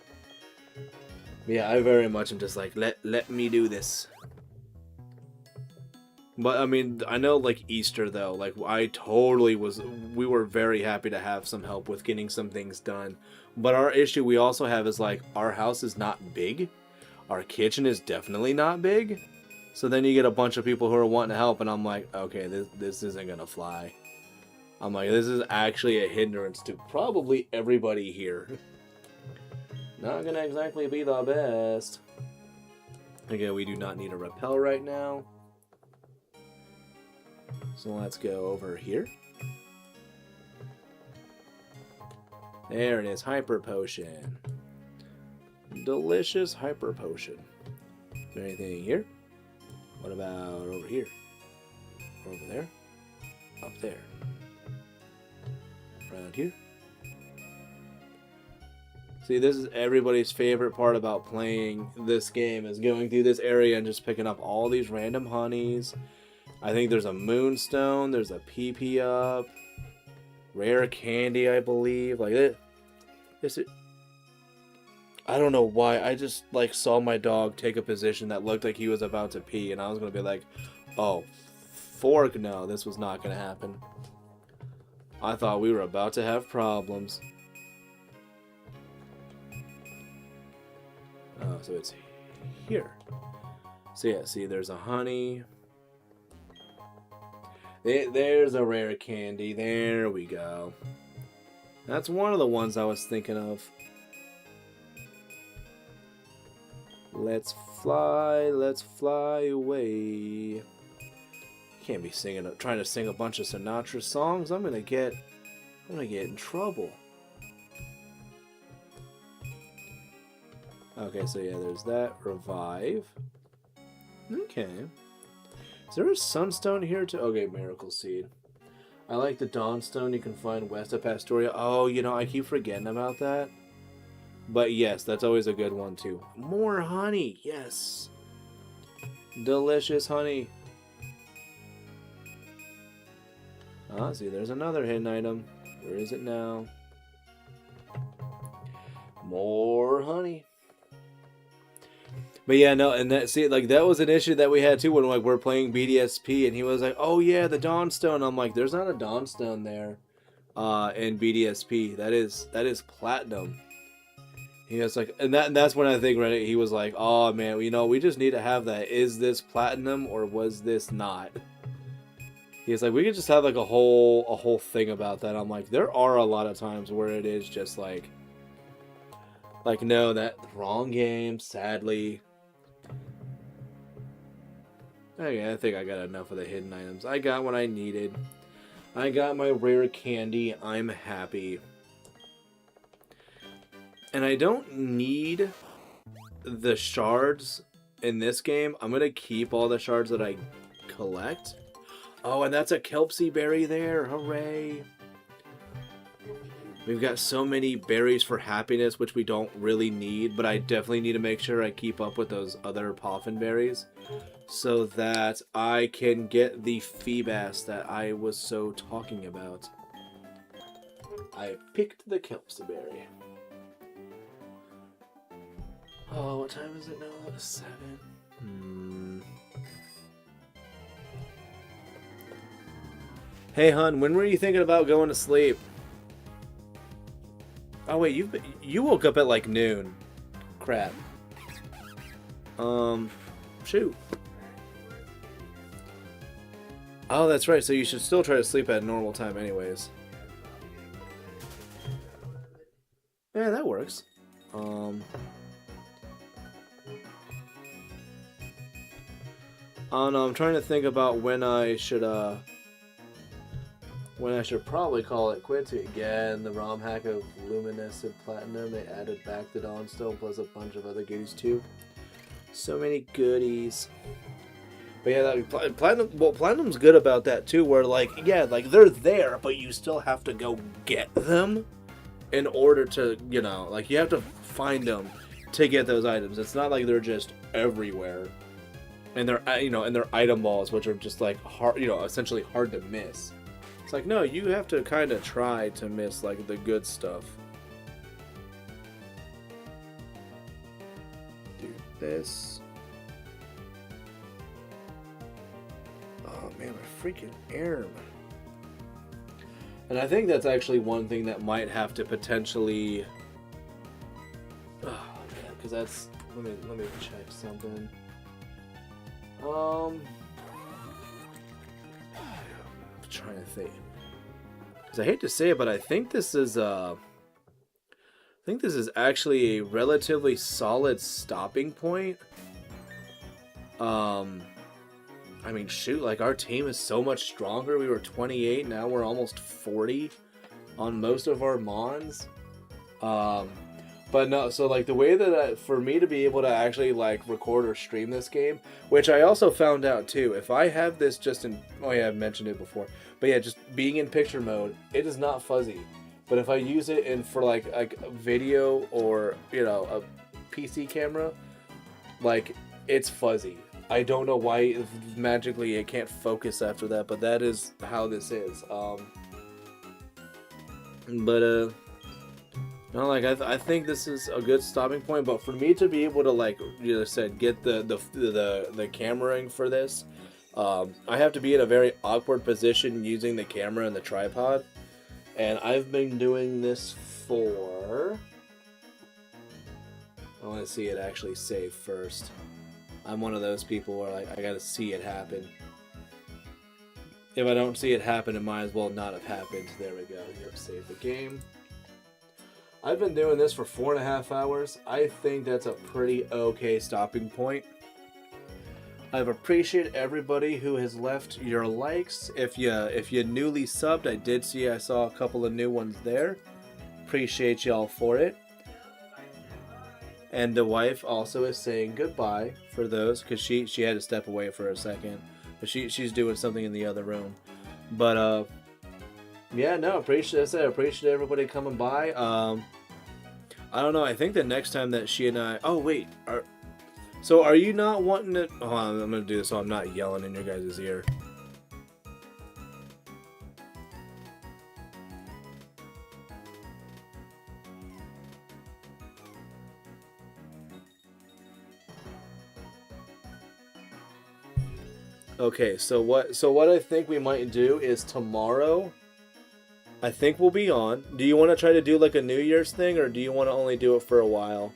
Yeah, I very much am just like, let me do this. But, I mean, I know, like, Easter, though, like, we were very happy to have some help with getting some things done. But our issue we also have is, like, our house is not big. Our kitchen is definitely not big. So then you get a bunch of people who are wanting to help, and I'm like, okay, this isn't gonna fly. I'm like, this is actually a hindrance to probably everybody here. Not gonna exactly be the best. Again, we do not need a repel right now. So let's go over here. There it is, Hyper Potion. Delicious Hyper Potion. Is there anything here? What about over here? Over there? Up there? Around here? See, this is everybody's favorite part about playing this game, is going through this area and just picking up all these random honeys. I think there's a moonstone, there's a PP up, rare candy, I believe. Like it. I don't know why. I just like saw my dog take a position that looked like he was about to pee, and I was gonna be like, "Oh, fork! No, this was not gonna happen." I thought we were about to have problems. Oh, so it's here. So yeah, see, there's a honey. There's a rare candy. There we go. That's one of the ones I was thinking of. Let's fly away. Can't be trying to sing a bunch of Sinatra songs. I'm gonna get in trouble. Okay, so yeah, there's that. Revive. Okay. Is there a sunstone here too? Okay, Miracle Seed. I like the Dawnstone you can find west of Pastoria. Oh, you know, I keep forgetting about that. But yes, that's always a good one too. More honey, yes. Delicious honey. Ah, see, there's another hidden item. Where is it now? More honey. But yeah, no, and that, see, like, that was an issue that we had too when, like, we're playing BDSP, and he was like, "Oh yeah, the Dawnstone." I'm like, "There's not a Dawnstone there, in BDSP. That is platinum." He was like, and that's when I think, right? He was like, "Oh man, you know, we just need to have that. Is this platinum or was this not?" He's like, "We could just have like a whole thing about that." I'm like, there are a lot of times where it is just like, no, that wrong game, sadly. Okay, I think I got enough of the hidden items. I got what I needed. I got my rare candy. I'm happy. And I don't need the shards in this game. I'm going to keep all the shards that I collect. Oh, and that's a Kelpsy berry there. Hooray. We've got so many berries for happiness, which we don't really need, but I definitely need to make sure I keep up with those other Poffin berries so that I can get the Feebas that I was so talking about. I picked the Kelpsy berry. Oh, what time is it now? 7. Hey, hun, when were you thinking about going to sleep? Oh wait, you woke up at like noon. Crap. Shoot. Oh, that's right. So you should still try to sleep at a normal time, anyways. Yeah, that works. Oh no, I'm trying to think about when I should probably call it quits. Again, the ROM hack of Luminescent Platinum. They added back the Dawnstone plus a bunch of other goodies too. So many goodies. But yeah, that Platinum. Well, Platinum's good about that too. Where like, yeah, like they're there, but you still have to go get them in order to, you know, like you have to find them to get those items. It's not like they're just everywhere. And they're, you know, and they're item balls, which are just like hard, you know, essentially hard to miss. It's like, no, you have to kind of try to miss like the good stuff. Do this. Oh man, my freaking arm. And I think that's actually one thing that might have to potentially. Oh man, because that's. Let me check something. I'm trying to think. Because I hate to say it, but I think this is think this is actually a relatively solid stopping point. I mean, shoot, like, our team is so much stronger. We were 28, now we're almost 40 on most of our mons. But no, so, like, the way that for me to be able to actually, like, record or stream this game, which I also found out, too, if I have this just in, oh yeah, I've mentioned it before, but yeah, just being in picture mode, it is not fuzzy. But if I use it in for, like video or, you know, a PC camera, like, it's fuzzy. I don't know why magically it can't focus after that, but that is how this is. No, like I think this is a good stopping point. But for me to be able to, like you said, get the cameraing for this, I have to be in a very awkward position using the camera and the tripod, and I've been doing this for. I want to see it actually save first. I'm one of those people where, like, I gotta see it happen. If I don't see it happen, it might as well not have happened. There we go. Yep, save the game. I've been doing this for 4.5 hours. I think that's a pretty okay stopping point. I appreciate everybody who has left your likes. If you newly subbed, I saw a couple of new ones there. Appreciate y'all for it. And the wife also is saying goodbye for those, because she had to step away for a second, but she's doing something in the other room. But yeah, no, appreciate everybody coming by. I don't know. I think the next time that she and I, oh wait, are you not wanting to? Hold on, I'm gonna do this so I'm not yelling in your guys' ear. Okay, so what I think we might do is tomorrow, I think we'll be on. Do you want to try to do like a New Year's thing, or do you want to only do it for a while?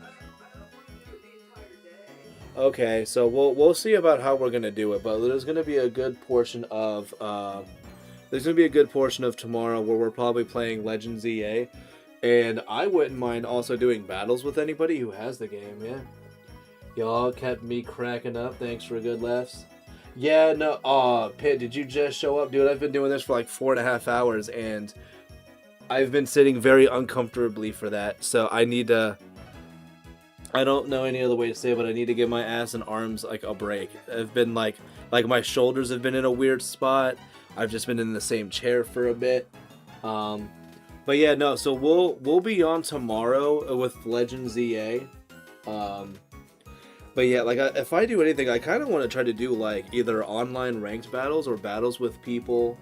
I don't want to do it the entire day. Okay, so we'll see about how we're gonna do it, but there's gonna be a good portion of tomorrow where we're probably playing Legends EA, and I wouldn't mind also doing battles with anybody who has the game. Yeah. Y'all kept me cracking up. Thanks for good laughs. Yeah, no, Pitt, did you just show up? Dude, I've been doing this for like 4.5 hours, and I've been sitting very uncomfortably for that, so I need to... I don't know any other way to say it, but I need to give my ass and arms, like, a break. I've been, like my shoulders have been in a weird spot. I've just been in the same chair for a bit. But yeah, no, so we'll be on tomorrow with Legends EA. But yeah, like, if I do anything, I kind of want to try to do, like, either online ranked battles or battles with people,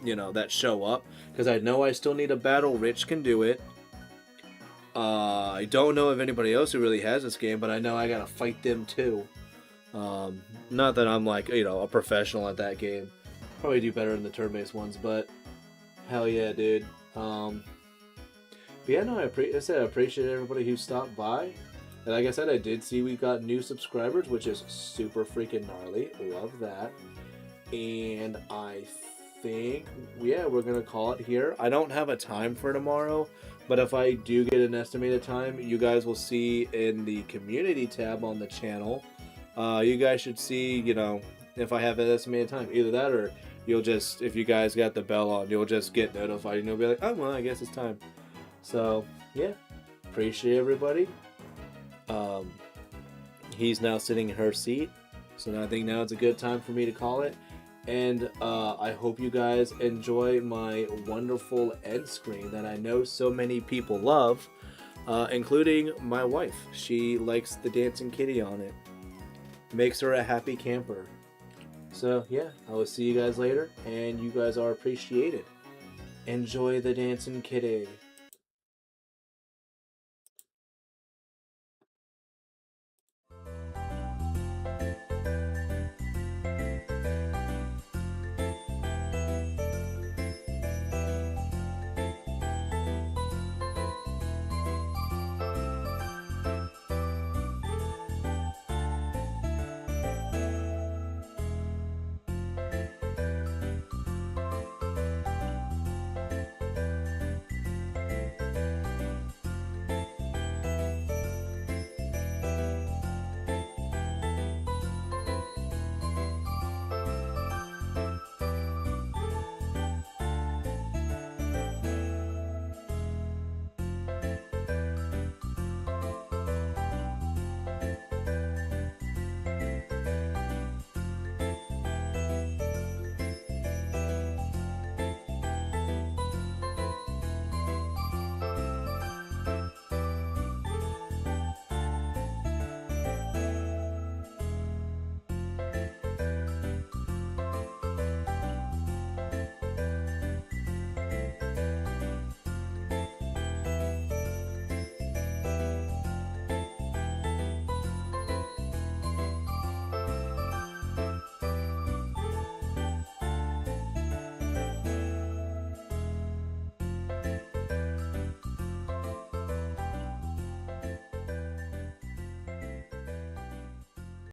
you know, that show up. Because I know I still need a battle. Rich can do it. I don't know of anybody else who really has this game, but I know I gotta fight them too. Not that I'm, like, you know, a professional at that game. Probably do better in the turn-based ones, but hell yeah, dude. But yeah, no, I appreciate everybody who stopped by. And like I said, I did see we got new subscribers, which is super freaking gnarly. Love that. And I think, yeah, we're going to call it here. I don't have a time for tomorrow, but if I do get an estimated time, you guys will see in the community tab on the channel. You guys should see, you know, if I have an estimated time. Either that, or you'll just, if you guys got the bell on, you'll just get notified and you'll be like, oh, well, I guess it's time. So, yeah, appreciate everybody. He's now sitting in her seat, so now I think now it's a good time for me to call it. And I hope you guys enjoy my wonderful end screen that I know so many people love, including my wife. She likes the dancing kitty on it. Makes her a happy camper. So yeah, I will see you guys later, and you guys are appreciated. Enjoy the dancing kitty.